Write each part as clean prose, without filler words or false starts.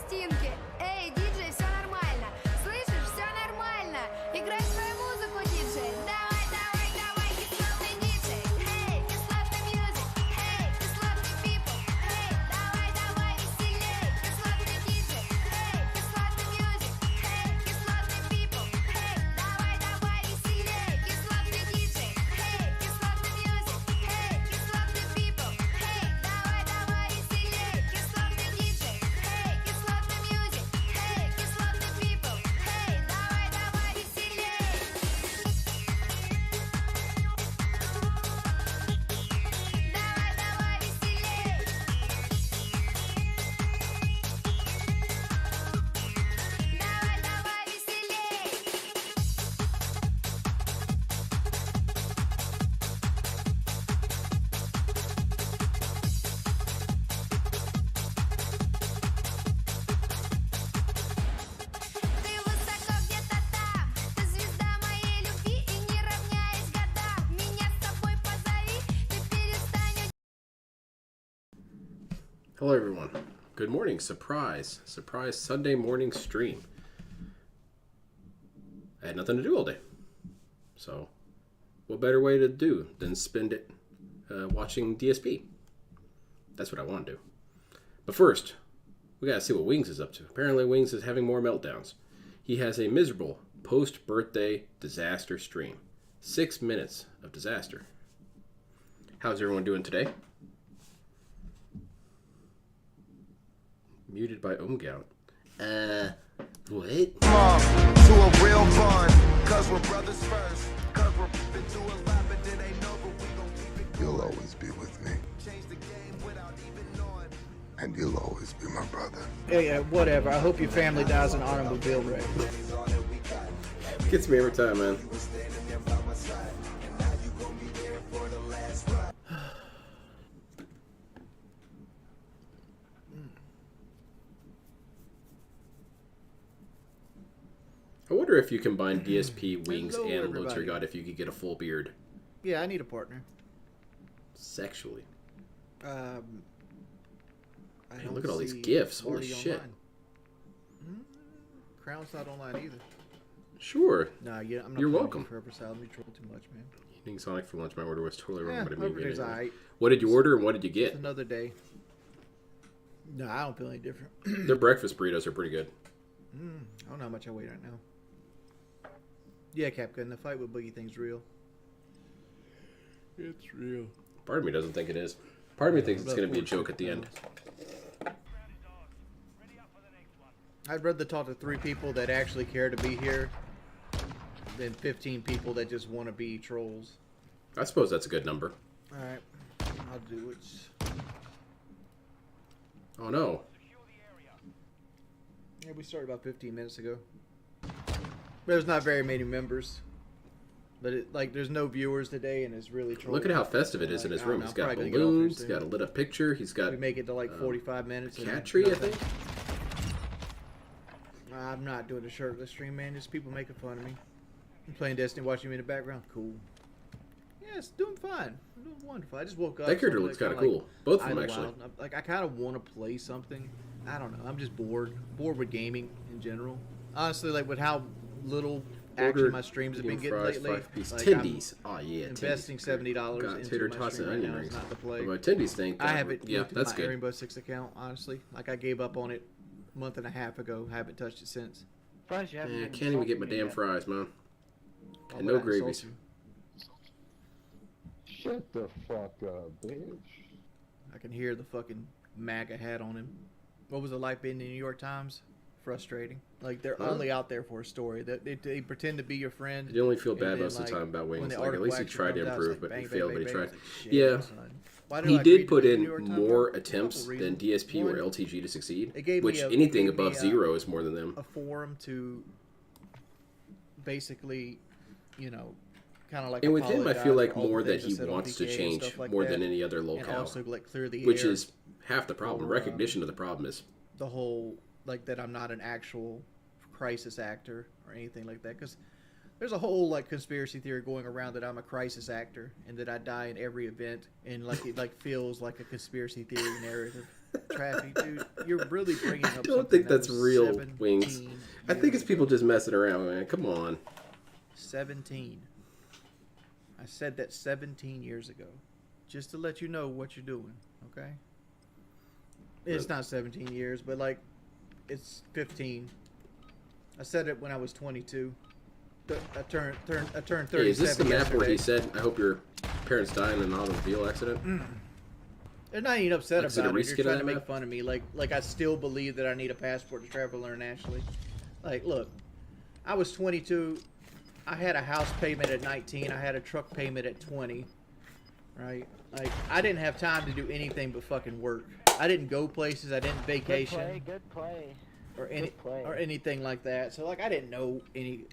пластинки. Эй, диджей, все нормально. Слышишь, все нормально. Играй свою музыку, диджей. Давай, давай, давай, кислотный диджей. Эй, кислотный мьюзик. Эй, кислотный people. Эй, давай, давай, веселей. Кислотный диджей. Эй, кислотный мьюзик. Эй, кислотный people. Эй, давай, давай, веселей. Кислотный диджей. Эй, кислотный мьюзик. Эй, кислотный people. Эй, давай, давай, веселей. Кислотный диджей. Эй, кислотный мьюзик. Эй, кислотный people. Эй, давай, давай, веселей. Давай, давай, веселей. Давай, давай, веселей. Ты высоко где-то там, ты звезда моей любви и не равняясь годам. Меня с собой позови, ты перестанешь. Hello everyone. Good morning. Surprise Sunday morning stream. I had nothing to do all day. So what better way to do than spend it watching DSP? That's what I want to do. But first, we gotta see what Wings is up to. Apparently Wings is having more meltdowns. He has a miserable post-birthday disaster stream. 6 minutes of disaster. How's everyone doing today? Muted by Omgout. What? To a real bond, cause we're brothers first. Cause we're been through a lot, but it ain't over. We gon' keep it. You'll always be with me, Change the game without even knowing. and you'll always be my brother. Yeah, whatever. I hope your family dies in automobile wreck. Gets me every time, man. I wonder if you combine DSP, Wings, Hello, and everybody. Loads if you could get a full beard Yeah, I need a partner. sexually. I Man, don't look at all these see gifs. Holy Marty shit. online. Crown's not online either. Sure. Nah, yeah, I'm not. You're playing welcome. Forever Salad. We troll too much, man. Eating Sonic for lunch. My order was totally wrong, Yeah, but it made me everything's anyway. alright. What did you order and what did you get? It's another day. No, I don't feel any different. Their breakfast burritos are pretty good. I don't know how much I weigh right now. Yeah, Capcom, the fight with Boogie Thing's real. It's real. Part of me doesn't think it is. Part of me thinks it's going to be a joke at the end. I'd rather talk to 3 people that actually care to be here than 15 people that just want to be trolls. I suppose that's a good number. Alright, I'll do it. Oh no. Yeah, we started about 15 minutes ago. There's not very many members. But it, like, there's no viewers today, and it's really trolling. Look at how festive it is in his room. He's got balloons, he's got a lit up picture, he's got We make it to like 45 minutes. and cat tree, I nothing. think. I'm not doing a shirtless stream, man. Just people making fun of me. I'm playing Destiny, watching me in the background. Cool. Yeah, it's doing fine. I'm doing wonderful. I just woke up. That character so I'm, looks like, kinda kinda cool. Both of them, idlewild. actually. Like, I kind of want to play something. I don't know. I'm just bored. Bored with gaming in general. Honestly, like with how little action Ordered my streams have medium been getting fries, lately. 5-piece Like, tendies. Oh yeah, investing tendies. $70 Got into tater my tots stream and right onion now. rings. It's not to play. My tendies thing. I haven't Yeah, looked that's at my good. Rainbow Six account, honestly. Like, I gave up on it a month and a half ago. I haven't touched it since. Surprised you haven't Yeah, I been can't even get my insulting me damn yet. fries, man. Why And would no I insult gravies. you? Shut the fuck up, bitch. I can hear the fucking MAGA hat on him. What was it like being in the New York Times? Frustrating. Like, they're Huh? only out there for a story. They pretend to be your friend. You only feel and bad then, most of the like, time about when Wings. the Like, at least he article tried to actually comes out, improve, it's but like he bang, failed, bang, but he bang, tried. bang. It's like, shit, Yeah. son. Why He I did agree to put do the in New York Times? more For a attempts couple than reasons. DSP or One, LTG to succeed, it gave which me anything gave me above a- 0 is more than them. a forum to basically, you know, kind of like. And with him, I feel apologize like for all the more that things I he said on wants to PK and change stuff like more that, than any other and locale, also like clear the which air is half the problem. for, Recognition of the problem is the whole, like, that I'm not an actual crisis actor or anything like that. Because There's a whole like conspiracy theory going around that I'm a crisis actor and that I die in every event, and like it like feels like a conspiracy theory narrative. Traffy, dude, you're really bringing up. I don't think that's real, Wings. I think it's people just messing around, man. Come on. 17. I said that 17 years ago, just to let you know what you're doing. Okay. It's not 17 years, but like, it's 15. I said it when I was 22. I turned 37. Hey, is this the map yesterday. where he said, "I hope your parents die in an automobile accident"? They're not even upset Like, is it a about it. reskin They're trying of to that make map? fun of me. Like I still believe that I need a passport to travel internationally. Like, look, I was 22. I had a house payment at 19. I had a truck payment at 20. Right? Like, I didn't have time to do anything but fucking work. I didn't go places. I didn't vacation. Good play. Or any Good play. or anything like that. So like I didn't know any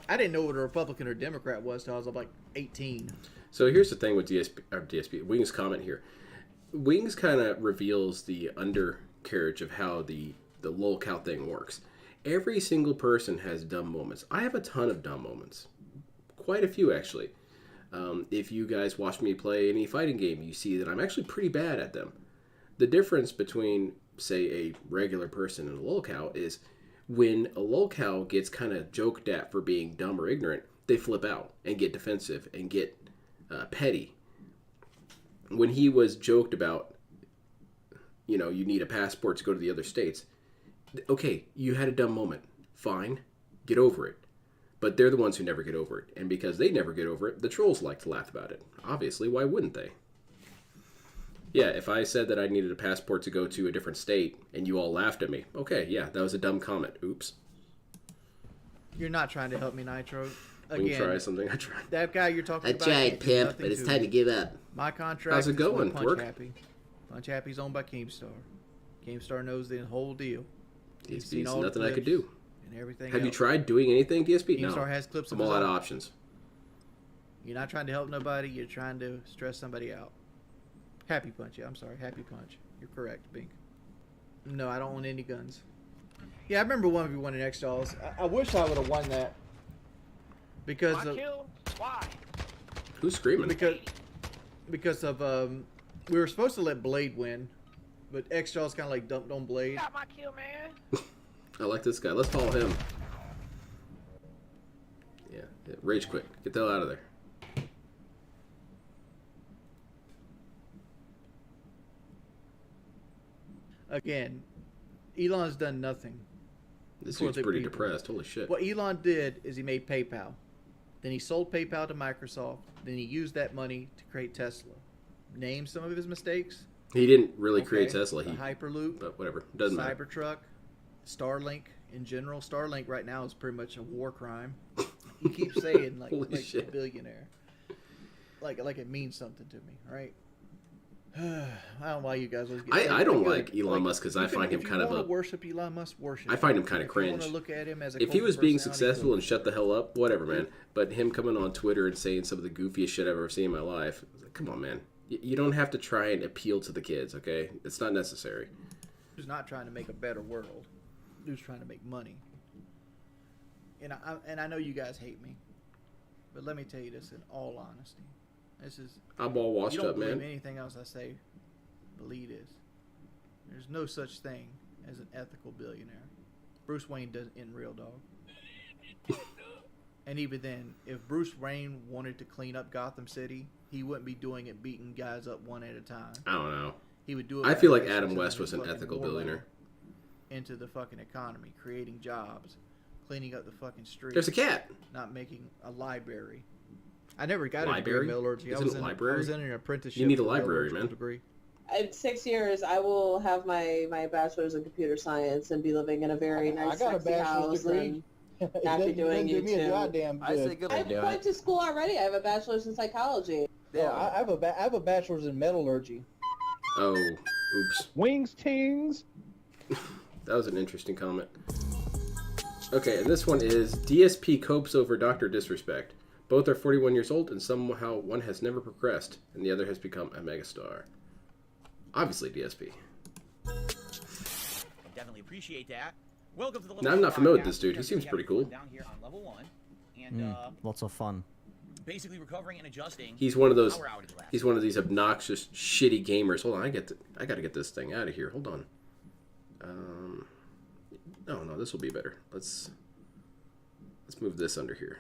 I didn't know what a Republican or Democrat was till I was like 18. So here's the thing with DSP. Wings' comment here. Wings kind of reveals the undercarriage of how the lolcow thing works. Every single person has dumb moments. I have a ton of dumb moments. Quite a few, actually. If you guys watch me play any fighting game, you see that I'm actually pretty bad at them. The difference between, say, a regular person and a lolcow is when a lolcow gets kind of joked at for being dumb or ignorant, they flip out and get defensive and get petty. When he was joked about, you need a passport to go to the other states, okay, you had a dumb moment. Fine, get over it. But they're the ones who never get over it. And because they never get over it, the trolls like to laugh about it. Obviously, why wouldn't they? Yeah, if I said that I needed a passport to go to a different state and you all laughed at me, okay, yeah, that was a dumb comment. Oops. You're not trying to help me, Nitro. We Again, can try something. I tried. that guy you're talking I about. tried, can't do Pip, nothing but it's to time me. to give up. My contract How's it is going? with Punch Work? Happy. Punch Happy's owned by Keemstar. Keemstar knows the whole deal. He's DSP seen is all the nothing I could clips do. and everything. Have you else. tried doing anything, DSP? No. Keemstar has clips of I'm all his out of own. options. You're not trying to help nobody. You're trying to stress somebody out. Happy Punch. Yeah, I'm sorry. Happy Punch. You're correct, Bink. No, I don't own any guns. Yeah, I remember 1v1 in X-Dolls. I wish I would have won that. Because My of, kill? Why? Who's screaming? because of we were supposed to let Blade win, but X-Dolls kind of like dumped on Blade. Got my kill, man. I like this guy. Let's follow him. Yeah, rage quit. Get the hell out of there. Again, Elon's done nothing. This For dude's the pretty people. depressed. Holy shit. What Elon did is he made PayPal. Then he sold PayPal to Microsoft. Then he used that money to create Tesla. Name some of his mistakes. He didn't really create Okay. Tesla. The He, Hyperloop, but whatever. Doesn't matter. Cybertruck, Starlink in general. Starlink right now is pretty much a war crime. You keep saying like, Holy like shit. a billionaire. Like it means something to me, right? I don't know why you guys always get I don't like, like Elon Musk because I find him kind of If you a. want to worship Elon Musk, worship. I find him him. kinda If you cringe. want to look at him as a If he was cultural being personality, successful cool. and shut the hell up, whatever, man. But him coming on Twitter and saying some of the goofiest shit I've ever seen in my life, it's like, come on, man. You don't have to try and appeal to the kids, okay? It's not necessary. Who's not trying to make a better world. Who's trying to make money. And I know you guys hate me, but let me tell you this in all honesty. This is I'm all you washed don't up, believe man. anything else I say. Believe this. There's no such thing as an ethical billionaire. Bruce Wayne doesn't in real dog. And even then, if Bruce Wayne wanted to clean up Gotham City, he wouldn't be doing it beating guys up one at a time. I don't know. He would do it. I by feel like investing Adam some of West his was an fucking ethical war money billionaire. into the fucking economy, creating jobs, cleaning up the fucking streets. There's a cat. Not making a library. I never got Library? a degree in metallurgy. Isn't I was it in, library? I was in an apprenticeship. You need a for library, metallurgical man. Degree. In 6 years, I will have my bachelor's in computer science and be living in a very nice, I got a sexy bachelor's house degree. and not be doing do me a YouTube. goddamn I say good. good I luck doing went it. to school already. I have a bachelor's in psychology. Yeah, I have a bachelor's in metallurgy. Oh, oops. Wings tings. That was an interesting comment. Okay, and this one is DSP copes over Dr. Disrespect. Both are 41 years old, and somehow one has never progressed, and the other has become a megastar. Obviously, DSP. I definitely appreciate that. Welcome to the level Now, I'm not one familiar with podcast. this dude. He seems We have pretty everyone cool. Down here on level 1. and Lots of fun. basically recovering and adjusting. He's one of those. power outage last He's one of these obnoxious, shitty gamers. Hold on, I got to get this thing out of here. Hold on. No, this will be better. Let's move this under here.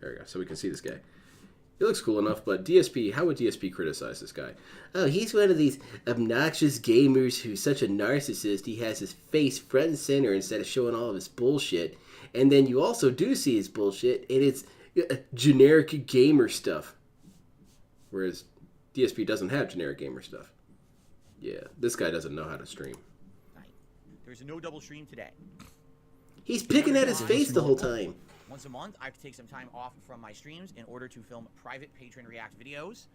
There we go, so we can see this guy. He looks cool enough, but DSP, how would DSP criticize this guy? Oh, he's one of these obnoxious gamers who's such a narcissist. He has his face front and center instead of showing all of his bullshit. And then you also do see his bullshit, and it's generic gamer stuff. Whereas DSP doesn't have generic gamer stuff. Yeah, this guy doesn't know how to stream. There's no double stream today. He's picking at his face the whole time. Once a month, I have to take some time off from my streams in order to film private patron react videos.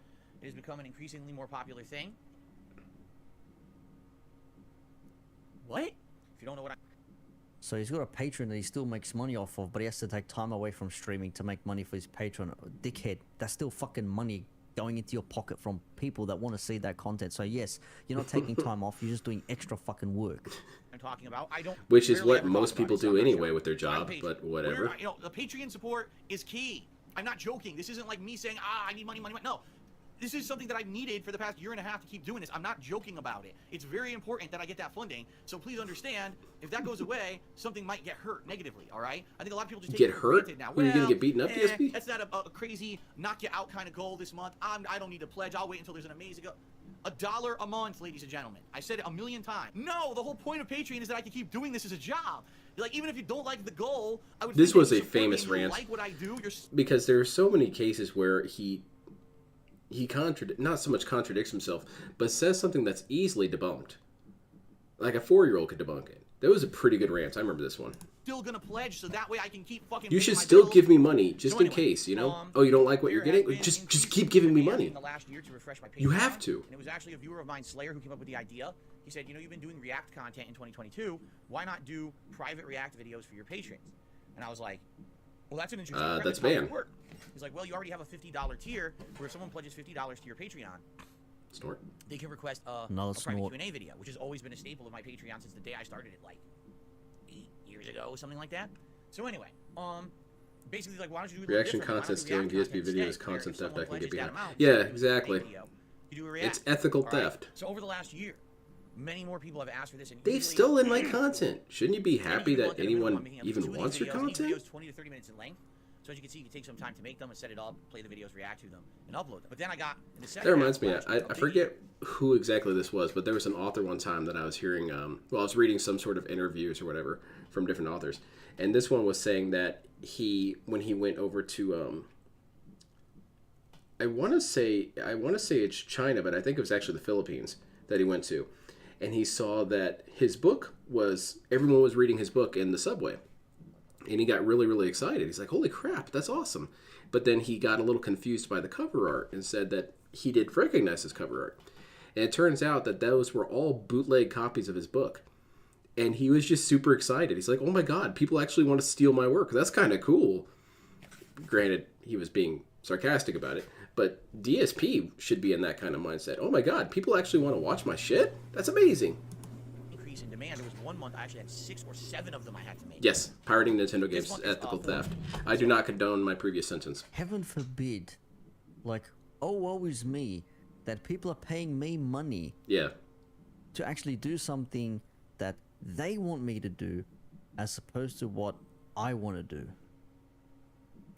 It has become an increasingly more popular thing. What? If you don't know what So he's got a patron that he still makes money off of, but he has to take time away from streaming to make money for his patron. Dickhead, that's still fucking money going into your pocket from people that want to see that content. So yes, you're not taking time off, you're just doing extra fucking work. I'm talking about, I don't. Which is rarely what ever talk most about people it, so do I'm not anyway sure. with their job, but whatever. Where, you know, the Patreon support is key. I'm not joking. This isn't like me saying, I need money. No. This is something that I've needed for the past year and a half to keep doing this. I'm not joking about it. It's very important that I get that funding. So please understand, if that goes away, something might get hurt negatively, all right? I think a lot of people just take Get it for hurt? granted now. What, are you going to get beaten up, DSP? That's not a crazy knock you out kind of goal this month. I don't need to pledge. I'll wait until there's an amazing goal. $1 a month, ladies and gentlemen. I said it a million times. No, the whole point of Patreon is that I can keep doing this as a job. Like, even if you don't like the goal, I would. This think was that a you support me famous and you rant. like what I do. Because there are so many cases where he not so much contradicts himself, but says something that's easily debunked. Like a 4-year-old could debunk it. That was a pretty good rant. I remember this one. Still gonna pledge so that way I can keep fucking. You should paying my still bills. give me money, just So in anyway, case, you know? Oh, you don't like what you're there has getting? been Just increased keep giving me demand money. in the last year to refresh my You Patreon, have to. And it was actually a viewer of mine, Slayer, who came up with the idea. He said, you know, you've been doing React content in 2022. Why not do private React videos for your patrons? And I was like, well, that's an interesting premise. that's How would it banned. work? He's like, well, you already have a $50 tier where if someone pledges $50 to your Patreon, Snort. they can request a Another private snort. Q&A video, which has always been a staple of my Patreon since the day I started it, like 8 years ago, something like that. So anyway, basically, like, why don't you do a little Reaction different? Why content don't stealing, do React DSP content videos, instead, where content if theft someone I can get pledges that behind. amount, Yeah, you do a Q&A exactly. video, you do a React. It's ethical All right? theft. So over the last year, many more people have asked for this. And They've usually- stolen my content. Shouldn't you be Any happy given that month at a minimum, I'm anyone making up even 2 of these wants your videos. Each content? video is 20 to 30 minutes in length. So as you can see, you can take some time to make them and set it up, play the videos, react to them, and upload them. But then I got in the second That reminds half me, of last I year, a big forget who exactly this was, but there was an author one time that I was hearing, well, I was reading some sort of interviews or whatever from different authors, and this one was saying that when he went over to, I want to say it's China, but I think it was actually the Philippines that he went to, and he saw that his book everyone was reading his book in the subway. And he got really, really excited. He's like, holy crap, that's awesome. But then he got a little confused by the cover art and said that he didn't recognize his cover art. And it turns out that those were all bootleg copies of his book. And he was just super excited. He's like, oh my God, people actually want to steal my work. That's kind of cool. Granted, he was being sarcastic about it. But DSP should be in that kind of mindset. Oh my God, people actually want to watch my shit? That's amazing. increase in demand. There was one month I actually had 6 or 7 of them I had to make. Yes, pirating Nintendo This games month is is, ethical 4. theft. I do not condone my previous sentence. Heaven forbid, like, oh, woe is me, that people are paying me money Yeah. to actually do something that they want me to do as opposed to what I want to do.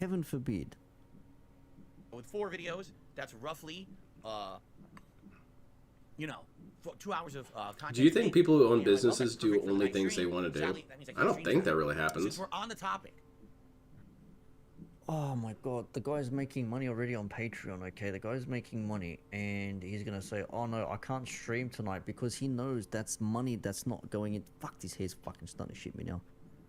Heaven forbid. With 4 videos, that's roughly, 2 hours of content. Do you think people who own I love businesses that's do perfect for only night things they stream. want to do? Sadly, that means I can't don't stream think that tonight. really happens. Since we're on the topic, Oh my god, the guy's making money already on Patreon, okay? The guy's making money, and he's gonna say, oh no, I can't stream tonight, because he knows that's money that's not going in. Fuck, this hair's fucking starting to shit me now.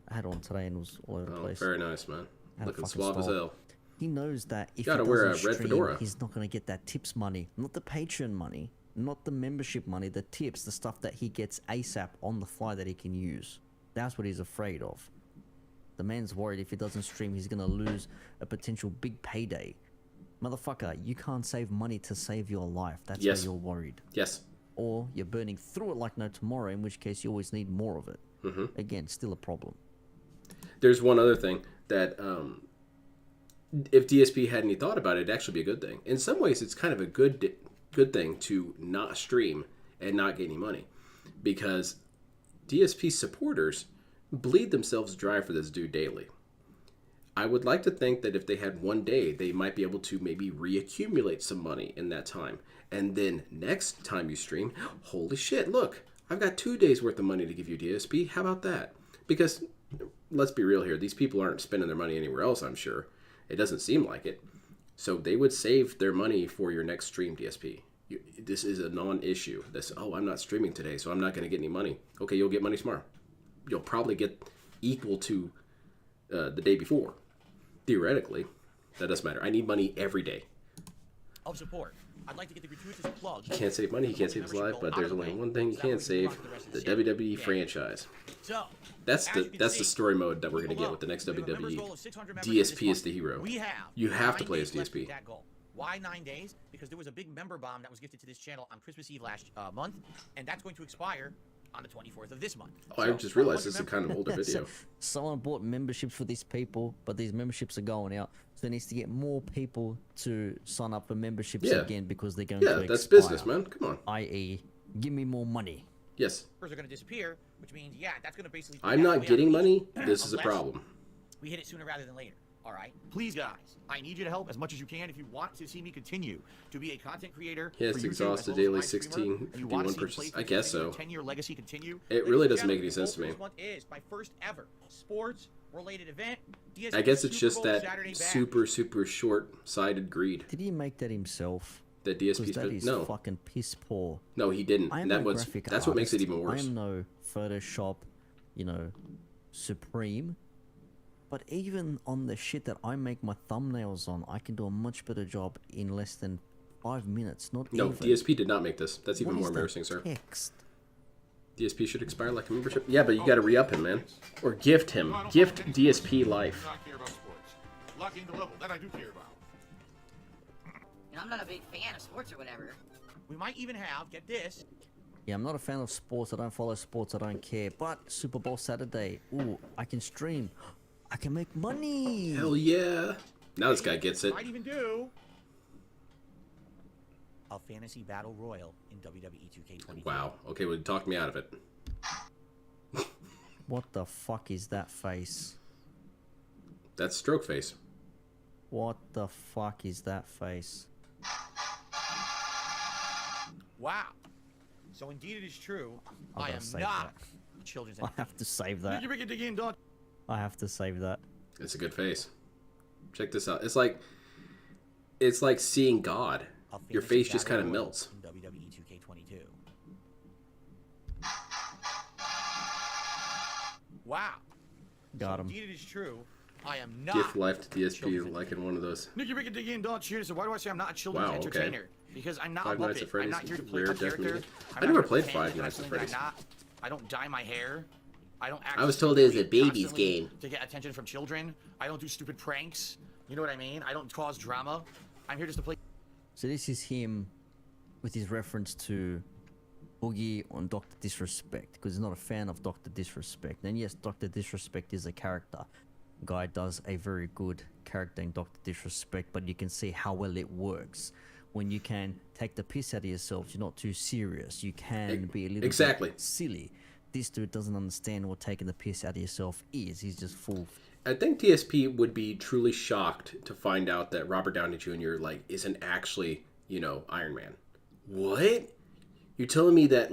I had it on today and it was all over the Oh, place. very nice, man. Had a Looking fucking suave as style. hell. He knows that if Gotta he wear a doesn't red stream, fedora. he's not gonna get that tips money. Not the Patreon money, not the membership money, the tips, the stuff that he gets ASAP on the fly that he can use. That's what he's afraid of. The man's worried if he doesn't stream, he's gonna lose a potential big payday. Motherfucker, you can't save money to save your life. That's Yes. why you're worried. Yes. Or you're burning through it like no tomorrow, in which case you always need more of it. Again, still a problem. There's one other thing that if DSP had any thought about it, it'd actually be a good thing. In some ways, it's kind of a good thing to not stream and not get any money, because DSP supporters bleed themselves dry for this dude daily. I would like to think that if they had one day, they might be able to maybe reaccumulate some money in that time. And then next time you stream, holy shit, look, I've got 2 days worth of money to give you, DSP. How about that? Because let's be real here. These people aren't spending their money anywhere else, I'm sure. It doesn't seem like it. So they would save their money for your next stream, DSP. This is a non-issue. I'm not streaming today, so I'm not going to get any money. Okay, you'll get money tomorrow. You'll probably get equal to the day before. Theoretically, that doesn't matter. I need money every day. Of support. I'd like to get the gratuitous plug. He can't save money, he can't save his life, but there's only one thing he can save: the WWE franchise. So, That's the story mode that we're going to get with the next WWE. DSP is the hero. You have to play as DSP. That goal. Why 9 days? Because there was a big member bomb that was gifted to this channel on Christmas Eve last month, and that's going to expire on the 24th of this month. Oh, I just realized this is a kind of older video. Someone bought memberships for these people, but these memberships are going out. So it needs to get more people to sign up for memberships again, because they're going to expire. Yeah, that's business, man. Come on. I.e., give me more money. Yes. Are going to disappear, which means, that's going to basically... I'm not getting money. This is a problem. We hit it sooner rather than later. All right? Please, guys, I need you to help as much as you can if you want to see me continue to be a content creator. He has exhausted daily 1651 purchases. I guess so. 10-year legacy continue. It really doesn't make any sense to me. This month is my first ever sports-related event. I guess it's just that super short-sighted greed. Did he make that himself? That DSP that is fucking piss poor. No, he didn't. I am That's no what makes it even worse. I am no Photoshop, supreme. But even on the shit that I make my thumbnails on, I can do a much better job in less than 5 minutes. No, DSP did not make this. That's even more embarrassing, sir. Text? DSP should expire like a membership. Yeah, but you got to re-up him, man, or gift him. Gift DSP life. I care about sports. Locking the level that I do care about. I'm not a big fan of sports or whatever. We might even have, get this. Yeah, I'm not a fan of sports. I don't follow sports. I don't care. But Super Bowl Saturday, ooh, I can stream. I can make money. Hell yeah! Now this guy gets it. Might even do a fantasy battle royal in WWE 2K22. Wow. Okay, well, talk me out of it. What the fuck is that face? That's stroke face. What the fuck is that face? Wow. So indeed it is true. I am save not children's. I have to save that. I have to save that. It's a good face. Check this out. It's like seeing God. Your face just kind of melts. In WWE 2K22. Wow. Got him. Indeed it is true. I am not. Gift life to DSP like in one of those. Nicky Ricky Diggy and Don Cheers. So why do I say I'm not a children's entertainer? Because I'm not Five a Nights at Muppet. Freddy's. I'm not here to play Rare a character. definitely. I'm I not never here to played pretend Five Nights at wrestling. Freddy's. I don't dye my hair. I don't act I was told it was a baby's constantly game. to get attention from children. I don't do stupid pranks. You know what I mean? I don't cause drama. I'm here just to play. So this is him with his reference to Boogie on Dr. Disrespect, because he's not a fan of Dr. Disrespect. And yes, Dr. Disrespect is a character. Guy does a very good character in Dr. Disrespect, but you can see how well it works. When you can take the piss out of yourself, you're not too serious. You can be a little bit silly. This dude doesn't understand what taking the piss out of yourself is. He's just full. I think DSP would be truly shocked to find out that Robert Downey Jr. isn't actually, Iron Man. What? You're telling me that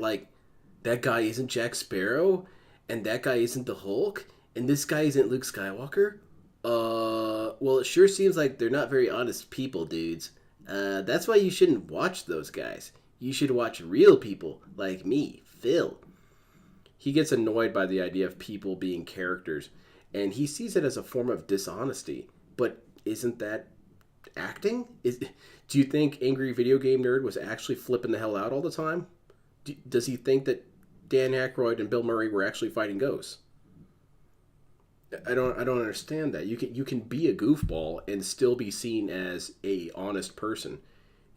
that guy isn't Jack Sparrow, and that guy isn't the Hulk, and this guy isn't Luke Skywalker? Well, it sure seems like they're not very honest people, dudes. That's why you shouldn't watch those guys. You should watch real people like me, Phil. He gets annoyed by the idea of people being characters, and he sees it as a form of dishonesty. But isn't that acting? Do you think Angry Video Game Nerd was actually flipping the hell out all the time? Does he think that Dan Aykroyd and Bill Murray were actually fighting ghosts? I don't understand that. You can be a goofball and still be seen as a honest person.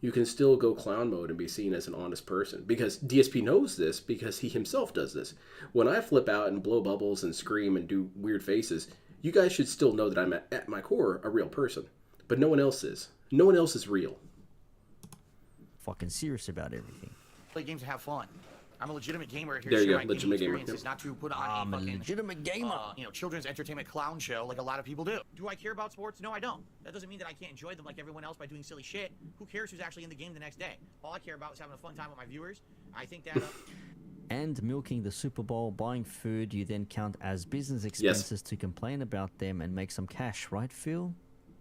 you can still go clown mode and be seen as an honest person. Because DSP knows this because he himself does this. When I flip out and blow bubbles and scream and do weird faces, you guys should still know that I'm at my core a real person. But no one else is. No one else is real. Fucking serious about everything. Play games to have fun. I'm a legitimate gamer here. There you share go, my legitimate gaming gamer. experiences, Yep. not to put on I'm a a fucking legitimate gamer. children's entertainment clown show like a lot of people do. Do I care about sports? No, I don't. That doesn't mean that I can't enjoy them like everyone else by doing silly shit. Who cares who's actually in the game the next day? All I care about is having a fun time with my viewers. I think that. And milking the Super Bowl, buying food you then count as business expenses to complain about them and make some cash, right, Phil?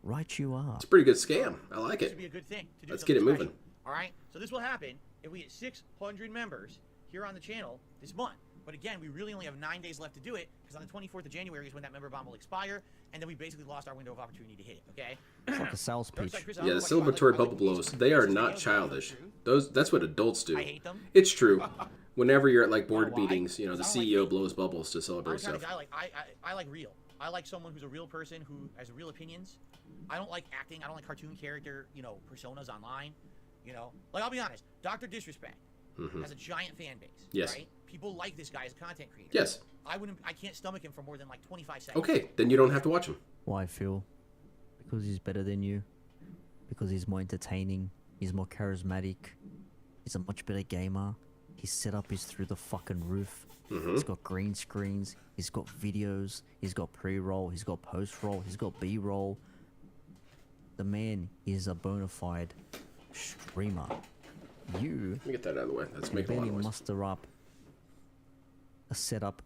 Right, you are. It's a pretty good scam. I like This it. would be a good thing to do. Let's get it something moving. special. All right. So this will happen if we get 600 members here on the channel this month. But again, we really only have 9 days left to do it because on the 24th of January is when that member bomb will expire, and then we basically lost our window of opportunity to hit it. Okay. It's like a sales pitch. Yeah, the celebratory bubble blows, they are not childish. That's what adults do. I hate them. It's true. Whenever you're at like board why? meetings, you know, the Because I don't CEO like blows bubbles to I'm celebrate the kind of stuff. guy like I like real. I like someone who's a real person who has real opinions. I don't like acting. I don't like cartoon character, personas online. Like I'll be honest, Dr. Disrespect has a giant fan base. Yes. Right? People like this guy as a content creator. Yes. I can't stomach him for more than like 25 seconds. Okay, then you don't have to watch him. Why, Phil? Because he's better than you. Because he's more entertaining. He's more charismatic. He's a much better gamer. His setup is through the fucking roof. He's got green screens. He's got videos. He's got pre-roll. He's got post-roll. He's got B-roll. The man is a bona fide streamer. You Let me get that out of the way. That's can making a lot barely of noise. muster up a setup.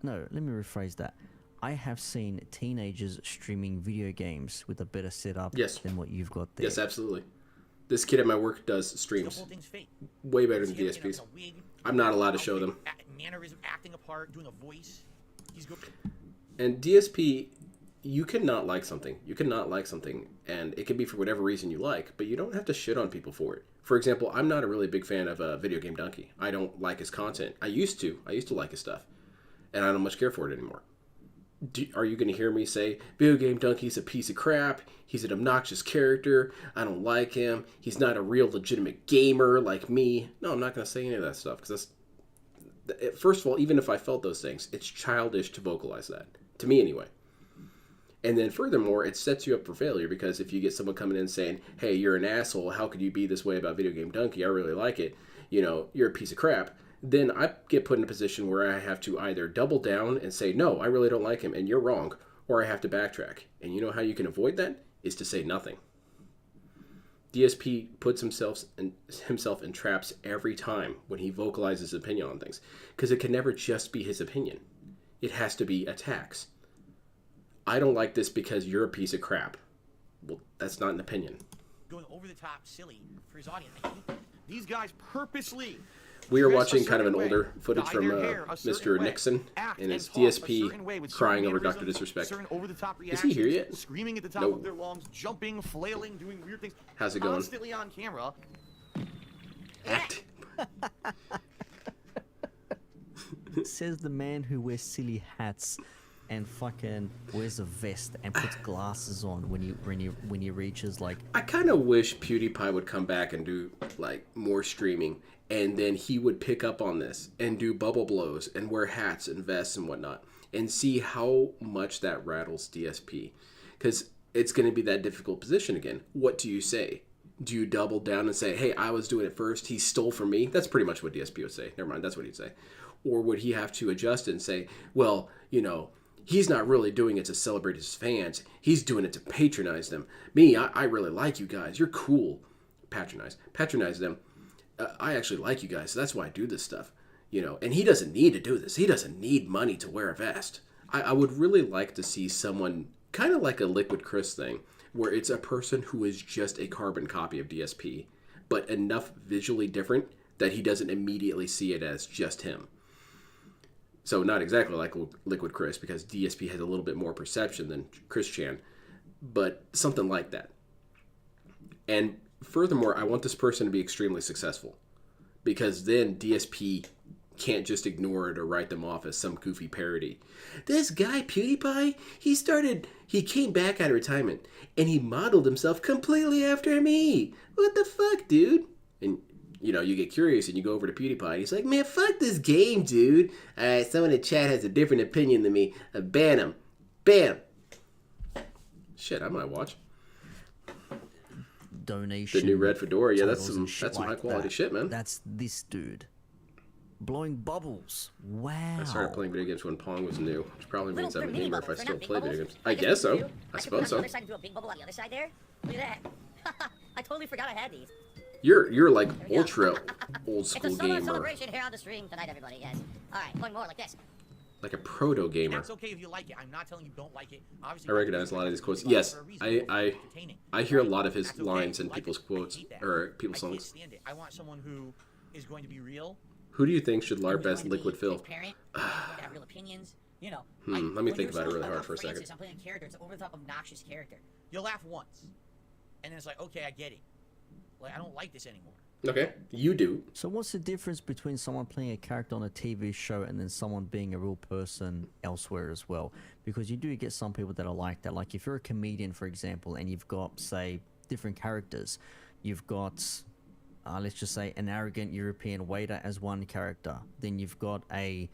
No, let me rephrase that. I have seen teenagers streaming video games with a better setup Yes. than what you've got there. Yes, absolutely. This kid at my work does The streams whole thing's fake. way better than It's him, DSP's. in a wig, I'm not allowed to show them. mannerism, acting a part, doing a voice. He's good. And DSP, you cannot like something. You cannot like something, and it can be for whatever reason you like, but you don't have to shit on people for it. For example, I'm not a really big fan of Video Game Donkey. I don't like his content. I used to like his stuff, and I don't much care for it anymore. Are you going to hear me say, Video Game Donkey's a piece of crap, he's an obnoxious character, I don't like him, he's not a real legitimate gamer like me? No, I'm not going to say any of that stuff, because that's... First of all, even if I felt those things, it's childish to vocalize that. To me, anyway. And then furthermore, it sets you up for failure, because if you get someone coming in saying, hey, you're an asshole, how could you be this way about Video Game Donkey? I really like it. You're a piece of crap. Then I get put in a position where I have to either double down and say, no, I really don't like him, and you're wrong, or I have to backtrack. And you know how you can avoid that? Is to say nothing. DSP puts himself in traps every time when he vocalizes his opinion on things, because it can never just be his opinion. It has to be attacks. I don't like this because you're a piece of crap. Well, that's not an opinion. Going over the top silly for his audience. These guys purposely... We are dress a watching kind of an certain older way, footage dye from their hair a certain Mr. way, Nixon act and his talk a DSP certain way with crying certain over Dr. mannerisms, Disrespect. certain over-the-top Is he here reactions, yet? Screaming at the top No. of their lungs, jumping, flailing, doing weird things. How's it going? Constantly on camera. Act. Says the man who wears silly hats and fucking wears a vest and puts glasses on when he reaches like... I kind of wish PewDiePie would come back and do like more streaming, and then he would pick up on this and do bubble blows and wear hats and vests and whatnot, and see how much that rattles DSP, because it's going to be that difficult position again. What do you say? Do you double down and say, hey, I was doing it first, he stole from me? That's pretty much what DSP would say. Never mind, that's what he'd say. Or would he have to adjust it and say, well, he's not really doing it to celebrate his fans. He's doing it to patronize them. Me, I really like you guys. You're cool. Patronize them. I actually like you guys, so that's why I do this stuff. And he doesn't need to do this. He doesn't need money to wear a vest. I would really like to see someone, kind of like a Liquid Chris thing, where it's a person who is just a carbon copy of DSP, but enough visually different that he doesn't immediately see it as just him. So not exactly like Liquid Chris, because DSP has a little bit more perception than Chris Chan, but something like that. And furthermore, I want this person to be extremely successful, because then DSP can't just ignore it or write them off as some goofy parody. This guy PewDiePie, he came back out of retirement and he modeled himself completely after me. What the fuck, dude? And you know, you get curious and you go over to PewDiePie and he's like, man, fuck this game, dude. Alright, someone in chat has a different opinion than me. Ban him. Bam. Shit, I might watch. Donation. The new Red Fedora, yeah, that's some like high quality shit, man. That's this dude. Blowing bubbles. Wow. I started playing video games when Pong was new, which probably means I'm a gamer if I still play video games. I guess so. I suppose so. On the other side and do a big bubble on the other side there. Look at that. I totally forgot I had these. You're like ultra old school It's a summer gamer. celebration here on the stream tonight, everybody. Yes. All right, one more like this. Like a proto gamer. That's okay if you like it. I'm not telling you don't like it. Obviously, I recognize a lot of these quotes. Yes, I hear a lot of his lines in people's quotes or people's I can't songs. stand it. I want someone who is going to be real. Who do you think should LARP as Liquid Fill? Transparent, have real opinions. You know. Let me think about it really hard for a second. I'm playing a character. It's an over-the-top, obnoxious character. You'll laugh once, and then it's like, okay, I get it. Like, I don't like this anymore. Okay, you do. So what's the difference between someone playing a character on a TV show and then someone being a real person elsewhere as well? Because you do get some people that are like that. Like if you're a comedian, for example, and you've got, say, different characters. You've got, let's just say, an arrogant European waiter as one character. Then you've got a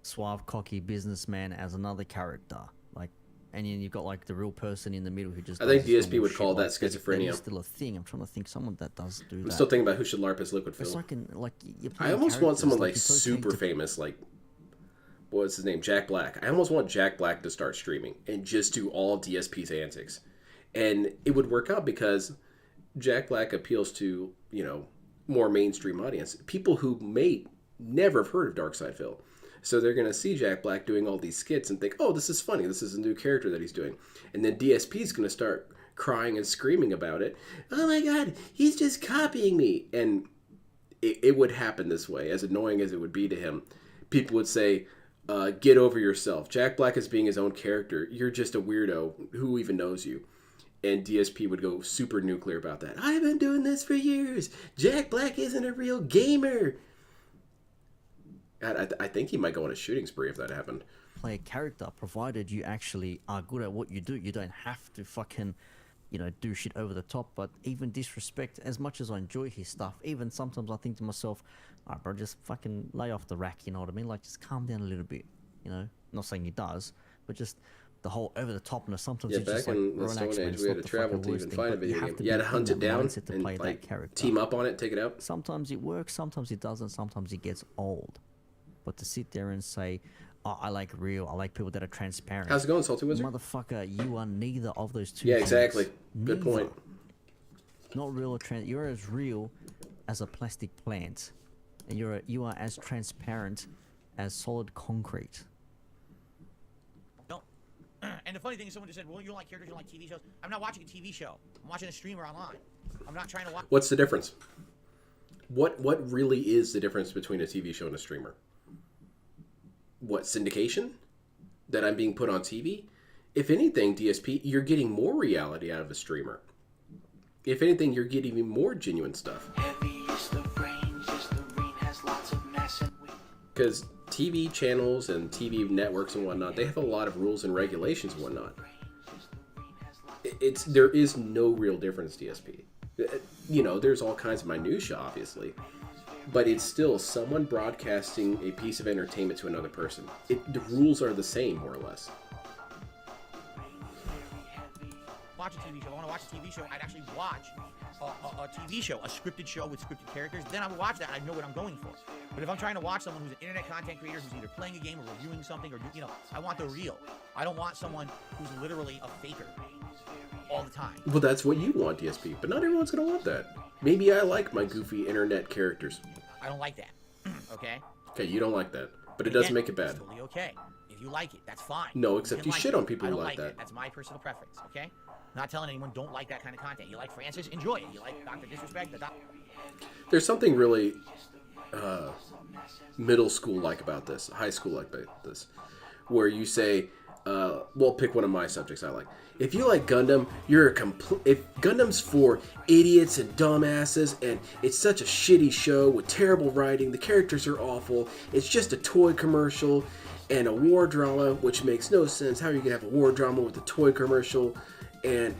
suave, cocky businessman as another character. Like, and then you've got like the real person in the middle who just. I think does DSP normal would shit. call that Like, schizophrenia. It's still a thing. I'm trying to think someone that does do that. I'm still thinking about who should LARP as Liquid Fill. It's like you're I playing almost want characters, someone like it's okay super to- famous, like what's his name, Jack Black. I almost want Jack Black to start streaming and just do all DSP's antics, and it would work out because Jack Black appeals to, you know, more mainstream audience, people who may never have heard of Darkside Phil. So they're going to see Jack Black doing all these skits and think, oh, this is funny. This is a new character that he's doing. And then DSP is going to start crying and screaming about it. Oh my God, he's just copying me. And it would happen this way, as annoying as it would be to him. People would say, get over yourself. Jack Black is being his own character. You're just a weirdo. Who even knows you? And DSP would go super nuclear about that. I've been doing this for years. Jack Black isn't a real gamer. God, I think he might go on a shooting spree if that happened. Play a character, provided you actually are good at what you do. You don't have to fucking, you know, do shit over the top. But even disrespect, as much as I enjoy his stuff, even sometimes I think to myself, alright, bro, just fucking lay off the rack. You know what I mean? Like, just calm down a little bit. You know, not saying he does, but just the whole over the topness. Sometimes Yeah, it's back just like, in the relax, Stone man, Age, it's we not had to the travel fucking to worst even thing, find a but video have game. to You had be to hunt in it the down mindset to and play that like character. team up on it, take it out. Sometimes it works, sometimes it doesn't, sometimes it gets old. But to sit there and say, oh, I like real, I like people that are transparent. How's it going, Salty Wizard? Motherfucker, you are neither of those two Yeah, things. exactly. Good Neither. point. Not real or you're as real as a plastic plant. And you are as transparent as solid concrete. No. And the funny thing is, someone just said, well, you don't like characters, you don't like TV shows. I'm not watching a TV show. I'm watching a streamer online. I'm not trying to watch. What's the difference? What really is the difference between a TV show and a streamer? What, syndication? That I'm being put on TV? If anything, DSP, you're getting more reality out of a streamer. If anything, you're getting more genuine stuff. Because TV channels and TV networks and whatnot, they have a lot of rules and regulations and whatnot. There is no real difference, DSP. You know, there's all kinds of minutia, obviously, but it's still someone broadcasting a piece of entertainment to another person. The rules are the same, more or less. Watch a TV show. I want to watch a TV show. I'd actually watch a TV show, a scripted show with scripted characters. Then I would watch that. I know what I'm going for. But if I'm trying to watch someone who's an internet content creator who's either playing a game or reviewing something, or you know, I want the real. I don't want someone who's literally a faker all the time. Well, that's what you want, DSP, but not everyone's gonna want that. Maybe I like my goofy internet characters. I don't like that. Okay. Okay, you don't like that, but it doesn't make it bad. It's totally okay. If you like it, that's fine. No, except can you like shit it. on people I who don't like that. it. That's my personal preference. Okay. Not telling anyone don't like that kind of content. You like Francis, enjoy it. You like Dr. Disrespect, There's something really middle school like about this, high school like this, where you say, Well, pick one of my subjects I like. If you like Gundam, you're a complete. If Gundam's for idiots and dumbasses, and it's such a shitty show with terrible writing, the characters are awful. It's just a toy commercial and a war drama, which makes no sense. How are you gonna have a war drama with a toy commercial? And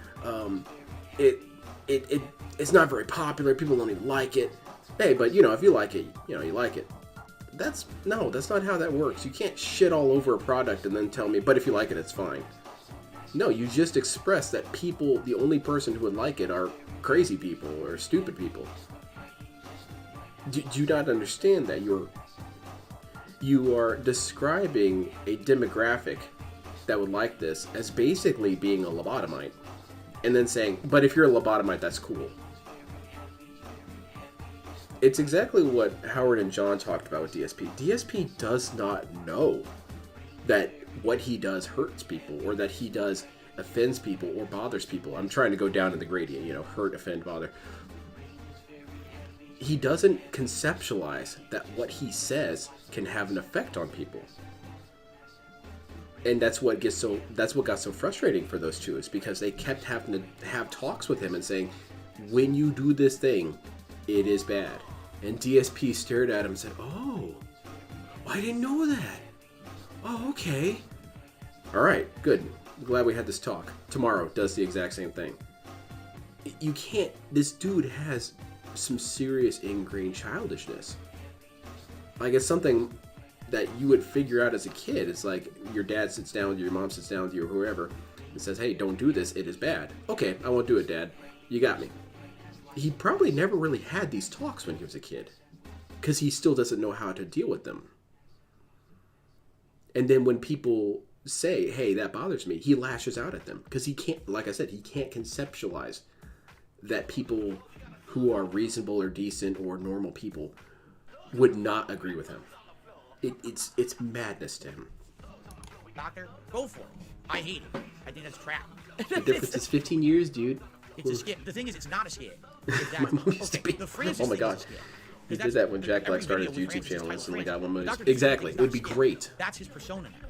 it's not very popular. People don't even like it. Hey, but if you like it, you like it. That's not how that works. You can't shit all over a product and then tell me, but if you like it, it's fine. No, you just express that people, the only person who would like it are crazy people or stupid people. Do you not understand that you are describing a demographic that would like this as basically being a lobotomite, and then saying, but if you're a lobotomite, that's cool. It's exactly what Howard and John talked about with DSP. DSP does not know that what he does hurts people, or that he does offends people or bothers people. I'm trying to go down in the gradient, hurt, offend, bother. He doesn't conceptualize that what he says can have an effect on people. And that's what got so frustrating for those two, is because they kept having to have talks with him and saying, when you do this thing, it is bad. And DSP stared at him and said, oh, I didn't know that. Oh, okay. All right, good. I'm glad we had this talk. Tomorrow does the exact same thing. You can't, this dude has some serious ingrained childishness. Like, it's something that you would figure out as a kid. It's like your dad sits down with you, your mom sits down with you, or whoever, and says, hey, don't do this, it is bad. Okay, I won't do it, Dad. You got me. He probably never really had these talks when he was a kid, because he still doesn't know how to deal with them. And then when people say, hey, that bothers me, he lashes out at them, because he can't, like I said, he can't conceptualize that people who are reasonable or decent or normal people would not agree with him. It's madness to him. Doctor, go for it. I hate it. I think that's crap. The difference is 15 years, dude. It's a skit. The thing is, it's not a skit. My mom used to be. Oh my god. He did that when Jack Black started his YouTube channel and only got 1 million. Exactly. It would be great. That's his persona now.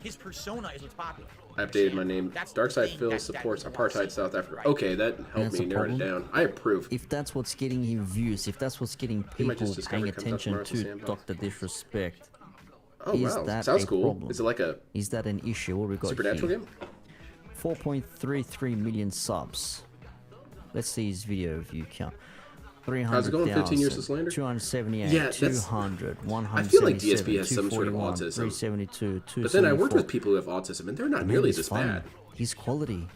His persona is what's popular. I updated my name. Darkside Phil supports apartheid South Africa. Okay, that helped me narrow it down. I approve. If that's what's getting him views, if that's what's getting people paying attention to Dr. Disrespect, oh is wow, that sounds a cool. problem? Is it like a? Is that an issue? What we got Supernatural here? game? 4.33 million subs. Let's see his video view count. 300,000. How's it going? 15 years to slander? 278. Yeah, 200. 177. I feel like DSP has some sort of 241, autism. 372. But then I worked with people who have autism, and they're not nearly this bad. He's quality.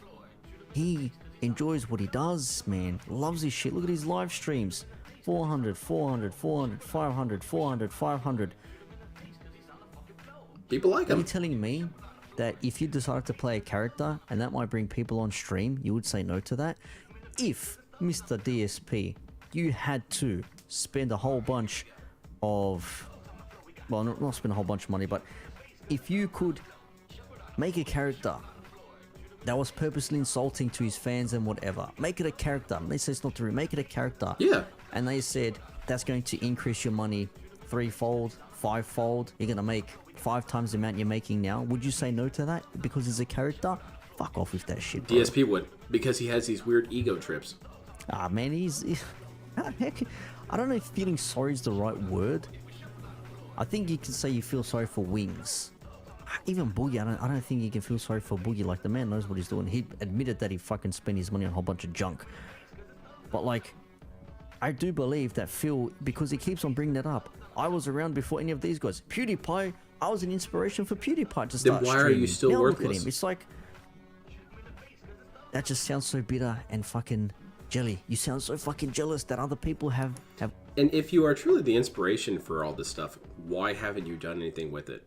He enjoys what he does, man. Loves his shit. Look at his live streams. 400, 400, 400, 500, 400, 500. People like him. Are you telling me that if you decided to play a character and that might bring people on stream, you would say no to that? If, Mr. DSP, you had to spend a whole bunch of... Well, not spend a whole bunch of money, but if you could make a character that was purposely insulting to his fans and whatever, make it a character. They say it's not true. Make it a character. Yeah. And they said that's going to increase your money 3-fold, 5-fold. You're going to make 5 times the amount you're making now. Would you say no to that because it's a character? Fuck off with that shit, bro. DSP would, because he has these weird ego trips. Ah, man, heck, I don't know if feeling sorry is the right word. I think you can say you feel sorry for Wings. Even Boogie, I don't think you can feel sorry for Boogie. Like, the man knows what he's doing. He admitted that he fucking spent his money on a whole bunch of junk. But, like, I do believe that Phil, because he keeps on bringing that up, I was around before any of these guys. PewDiePie, I was an inspiration for PewDiePie to start Then why streaming. are you still now worthless? Look at him. It's like, that just sounds so bitter and fucking jelly. You sound so fucking jealous that other people have... And if you are truly the inspiration for all this stuff, why haven't you done anything with it?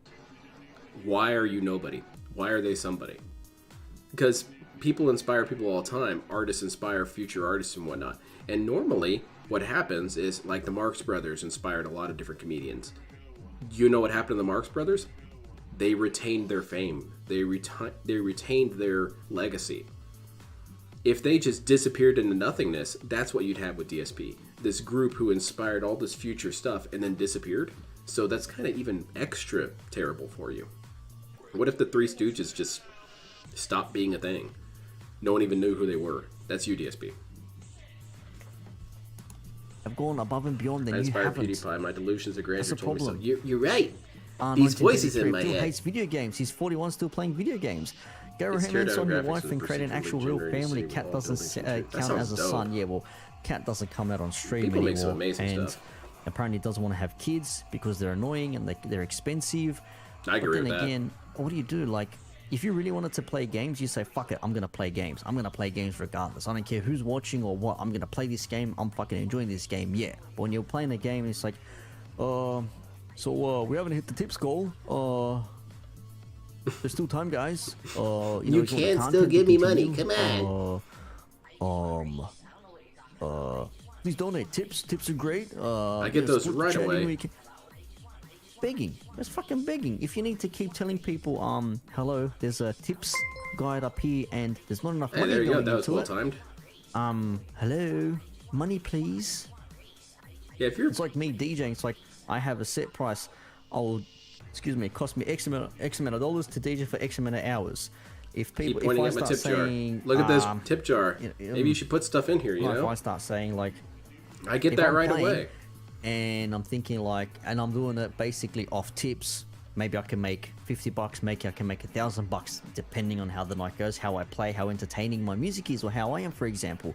Why are you nobody? Why are they somebody? Because people inspire people all the time. Artists inspire future artists and whatnot. And normally, what happens is, like, the Marx Brothers inspired a lot of different comedians. You know what happened to the Marx Brothers? They retained their fame. They retained their legacy. If they just disappeared into nothingness, that's what you'd have with DSP. This group who inspired all this future stuff and then disappeared. So that's kind of even extra terrible for you. What if the Three Stooges just stopped being a thing? No one even knew who they were. That's you, DSP. I've gone above and beyond, I and you inspire haven't. PewDiePie. My delusions are grandeur. That's the told me so. problem. You're right. These voices in my Still head. hates video games. He's 41, still playing video games. Go It's hands on your graphics wife with and create an procedurally actual real generated family. scene Cat while doesn't building from- That count sounds as a dope. son. Yeah, well, Cat doesn't come out on stream People anymore. make some amazing and stuff. apparently doesn't want to have kids because they're annoying and they're expensive. I agree but then with that. again, what do you do? Like, if you really wanted to play games, you say, fuck it, I'm going to play games. I'm going to play games regardless. I don't care who's watching or what. I'm going to play this game. I'm fucking enjoying this game, yeah. But when you're playing a game and it's like, we haven't hit the tips goal. There's still time, guys. You can still give me money. Come on. Please donate. Tips are great. I get those right away. Begging. That's fucking begging. If you need to keep telling people, hello, there's a tips guide up here, and there's not enough Hey, money there you go. going That was into well it. timed. Hello, money please. Yeah, if you're It's like me DJing. It's like I have a set price. It cost me X amount of dollars to DJ for X amount of hours. If people, keep pointing if I at my start tip saying, jar. Look at this tip jar. you know, Maybe you should put stuff in here. You if know, I start saying like, I get if that I'm right playing away. and I'm thinking like, and I'm doing it basically off tips. Maybe I can make $50. Maybe I can make $1,000, depending on how the night goes, how I play, how entertaining my music is, or how I am, for example.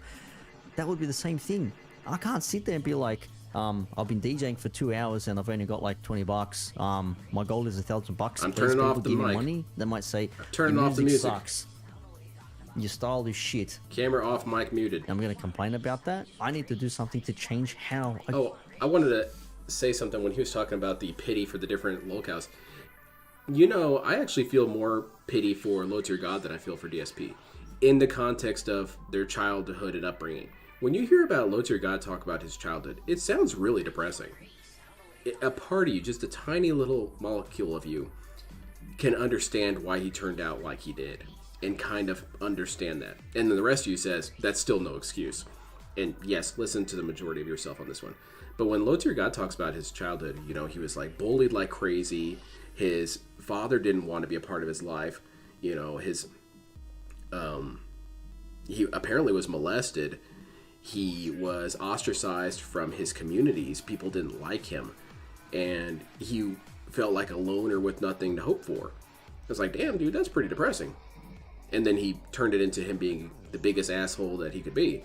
That would be the same thing. I can't sit there and be like, I've been DJing for 2 hours and I've only got like $20. My goal is $1,000. I'm Those turning people off the give me mic. money. They might say, turning your off the music. sucks. Your style is shit. Camera off, mic muted. I'm gonna complain about that. I need to do something to change how. I wanted to say something when he was talking about the pity for the different locales. You know, I actually feel more pity for Low Tier God than I feel for DSP, in the context of their childhood and upbringing. When you hear about Low Tier God talk about his childhood, it sounds really depressing. A part of you, just a tiny little molecule of you, can understand why he turned out like he did, and kind of understand that. And then the rest of you says, that's still no excuse. And yes, listen to the majority of yourself on this one. But when Low Tier God talks about his childhood, you know, he was like bullied like crazy. His father didn't want to be a part of his life. You know, he apparently was molested. He was ostracized from his communities. People didn't like him. And he felt like a loner with nothing to hope for. I was like, damn, dude, that's pretty depressing. And then he turned it into him being the biggest asshole that he could be.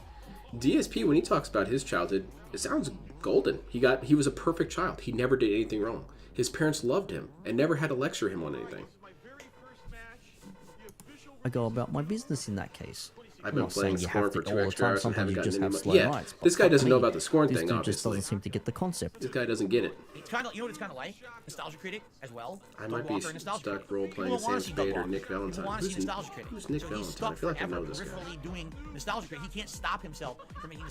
DSP, when he talks about his childhood, it sounds golden. He was a perfect child. He never did anything wrong. His parents loved him and never had to lecture him on anything. I go about my business in that case. I've been playing Scorn for 2 extra hours and haven't gotten any money. Slow Yeah, nights, this guy fuck doesn't know me. about the Scorn This thing, dude just obviously. doesn't seem to get the concept. This guy doesn't get it. It's kind of, you know what it's kind of like? Nostalgia Critic as well. I Doug might be Walker, Nostalgia stuck Critic. role-playing People wanna Sam see Doug Spade or Walker. Nick Valentine. People want to see Nostalgia Critic. Who's Nick So Valentine? he's stuck I feel like I know forever this guy. peripherally doing Nostalgia Critic. He can't stop himself from making.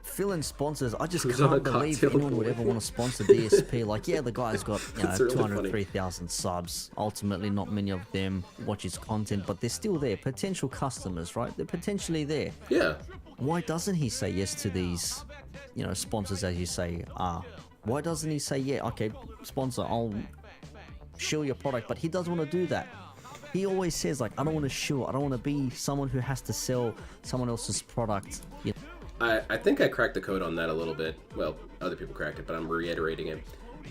Fill in sponsors. I just Who's on can't a believe cocktail anyone would boy? ever want to sponsor DSP. Like, yeah, the guy's got That's really funny. 203,000 subs. Ultimately, not many of them watch his content, but they're still there. Potential customers, right? They're potentially there. Yeah. Why doesn't he say yes to these, sponsors, as you say? Why doesn't he say, yeah, okay, sponsor, I'll shill your product, but he doesn't want to do that. He always says, like, I don't want to shill. I don't want to be someone who has to sell someone else's product. I think I cracked the code on that a little bit. Well, other people cracked it, but I'm reiterating it.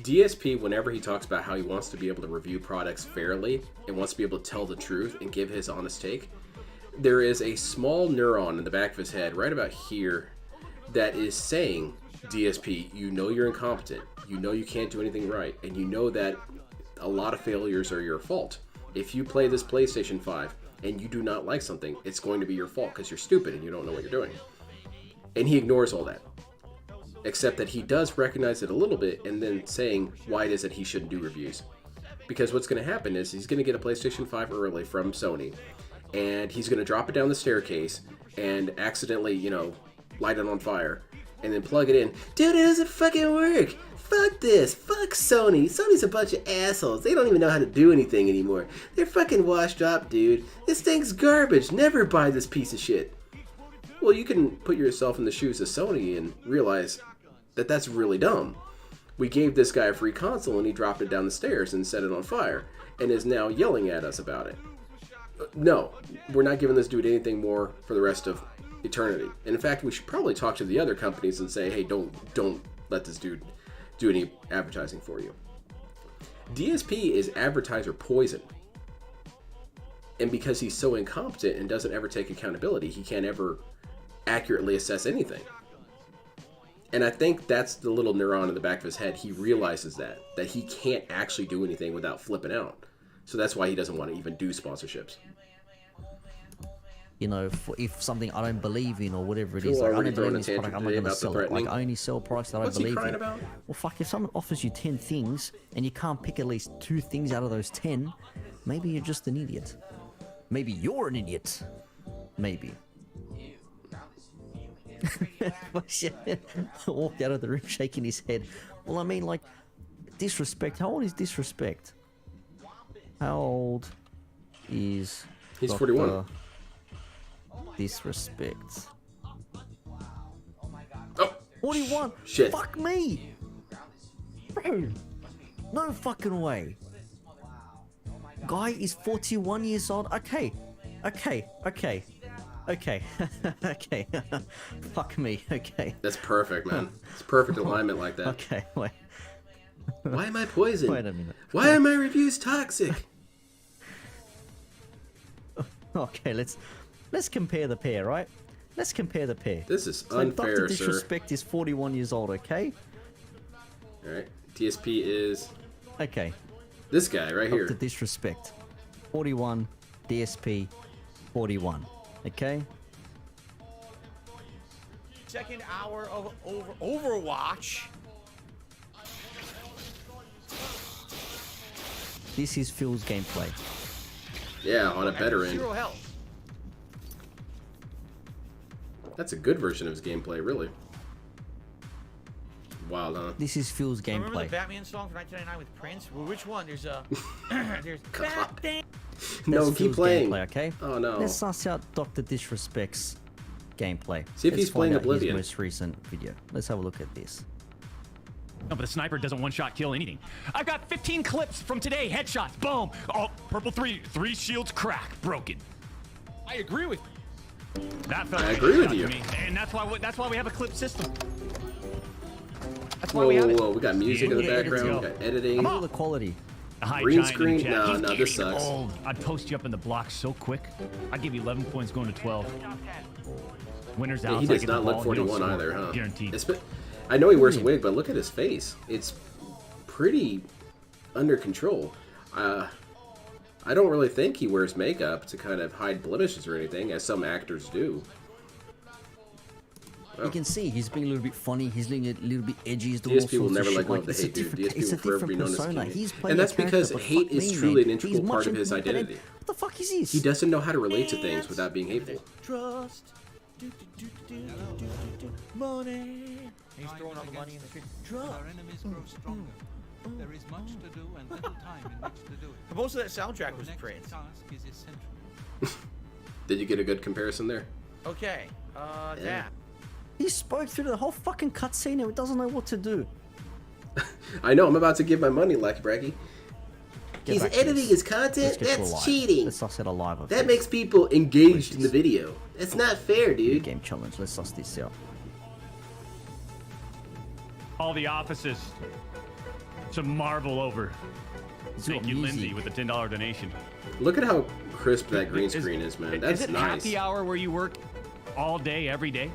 DSP, whenever he talks about how he wants to be able to review products fairly and wants to be able to tell the truth and give his honest take, there is a small neuron in the back of his head right about here that is saying, DSP, you know you're incompetent, you know you can't do anything right, and you know that a lot of failures are your fault. If you play this PlayStation 5 and you do not like something, it's going to be your fault because you're stupid and you don't know what you're doing. And he ignores all that. Except that he does recognize it a little bit and then saying why it is that he shouldn't do reviews. Because what's going to happen is he's going to get a PlayStation 5 early from Sony, and he's going to drop it down the staircase and accidentally, light it on fire, and then plug it in. Dude, it doesn't fucking work! Fuck this! Fuck Sony! Sony's a bunch of assholes. They don't even know how to do anything anymore. They're fucking washed up, dude. This thing's garbage. Never buy this piece of shit. Well, you can put yourself in the shoes of Sony and realize that that's really dumb. We gave this guy a free console and he dropped it down the stairs and set it on fire and is now yelling at us about it. No, we're not giving this dude anything more for the rest of eternity. And in fact, we should probably talk to the other companies and say, hey, don't let this dude do any advertising for you. DSP is advertiser poison. And because he's so incompetent and doesn't ever take accountability, he can't ever accurately assess anything. And I think that's the little neuron in the back of his head. He realizes that he can't actually do anything without flipping out. So that's why he doesn't want to even do sponsorships. You know, if something I don't believe in or whatever it is, People like, I already don't believe in throwing this a product, I'm tantrum not going to today sell about it. the Like, I threatening. only sell products that I What's he believe crying in. about? Well, fuck, if someone offers you 10 things and you can't pick at least 2 things out of those 10, maybe you're just an idiot. Maybe you're an idiot. Maybe. Walked out of the room shaking his head. Well, I mean, like, disrespect. How old is disrespect? How old is He's Dr. 41. Disrespect? Oh, 41? shit. Fuck me! Bro, no fucking way. Guy is 41 years old. Okay. Okay. Fuck me. Okay. That's perfect, man. It's perfect alignment like that. Okay, wait. Why am I poisoned? Wait a minute. Why are my reviews toxic? Okay, let's compare the pair, right? Let's compare the pair. This is So unfair, Dr. sir. Disrespect is 41 years old, okay? Alright. DSP is Okay. this guy right here. Dr. Disrespect. 41. DSP. 41. Okay? Second hour of Overwatch. This is Phil's gameplay. Yeah, on a better end. 0 health. That's a good version of his gameplay, really. Wild, huh? This is Phil's Remember the gameplay. Batman song from 1999 with Prince? Well, which one? There's there's God. Batman. No, That's keep Phil's playing. gameplay, okay? Oh, no. Let's suss out Dr. Disrespect's gameplay. See if Let's he's playing find out Oblivion. His most recent video. Let's have a look at this. No, but the sniper doesn't one-shot kill anything. I've got 15 clips from today. Headshots. Boom. Oh, purple 3 shields crack. Broken. I agree with That felt I like a agree with shot to you. me. And that's why we have a clip system. That's why Whoa, we have whoa, it. whoa. We got music in the Yeah, let's background. go. We got editing. Look at the quality. A high Green giant in the screen? chat. No, He's no, this getting sucks. old. I'd post you up in the block so quick. I'd give you 11 points going to 12. Winners Yeah, out. he does not look 41 either, huh? Guaranteed. I know he wears a wig, but look at his face. It's pretty under control. I don't really think he wears makeup to kind of hide blemishes or anything, as some actors do. You can see he's being a little bit funny. He's being a little bit edgy. He's doing all DSP will sorts never of let shit. go Like, of the it's a hate, dude. different, DSP it's a will forever be different known as persona. King. He's playing And that's a character, because but hate fuck is me, truly man. an integral He's part of much his more than- identity. What the fuck is this? He doesn't know how to relate to things without being hateful. Trust. Money. He's throwing all the money in the street. Trust. Our enemies grow stronger. There is much to do and little time in which to do it. Most of that soundtrack was Next Prince. task is essential. Did you get a good comparison there? Okay. Yeah. He spoke through the whole fucking cutscene and he doesn't know what to do. I know, I'm about to give my money, Lucky Bracky. Get He's back to editing this. his content? Let's get to a That's live. cheating. Let's suss out a live of That this. makes people engaged in the video. That's not fair, dude. Game challenge. Let's suss this out. All the offices to marvel over. Thank you, music. Lindsay, with the $10 donation. Look at how crisp that green screen is, man. That's is it nice. happy hour where you work all day, every day?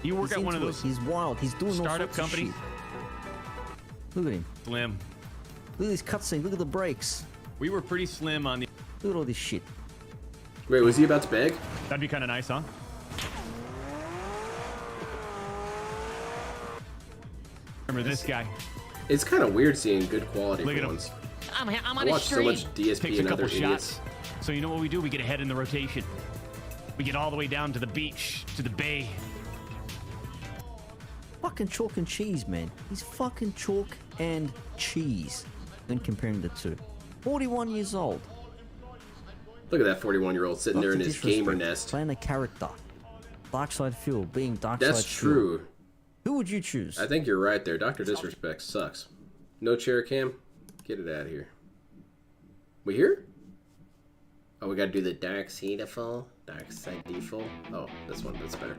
You work He's at one of into those it. He's wild. He's doing all startup sorts of companies. shit. Look at him. Slim. Look at this cutscene. Look at the brakes. We were pretty slim on the. Look at all this shit. Wait, was he about to beg? That'd be kind of nice, huh? Remember this guy? It's kind of weird seeing good quality Look for at him. once. I'm I on a watch so stream. much DSP Takes a and couple other idiots. shots. So you know what we do? We get ahead in the rotation. We get all the way down to the beach, to the bay. Fucking chalk and cheese, man. He's fucking chalk and cheese when comparing the two. 41 years old. Look at that 41-year-old sitting there in Dr. his gamer Disrespect, nest. Playing a character. Darkside Phil being Darkside That's Phil. true. Who would you choose? I think you're right there. Dr. Disrespect sucks. No chair cam? Get it out of here. We here? Oh, we gotta do the dark side default? Dark side default? Oh, this one. That's better.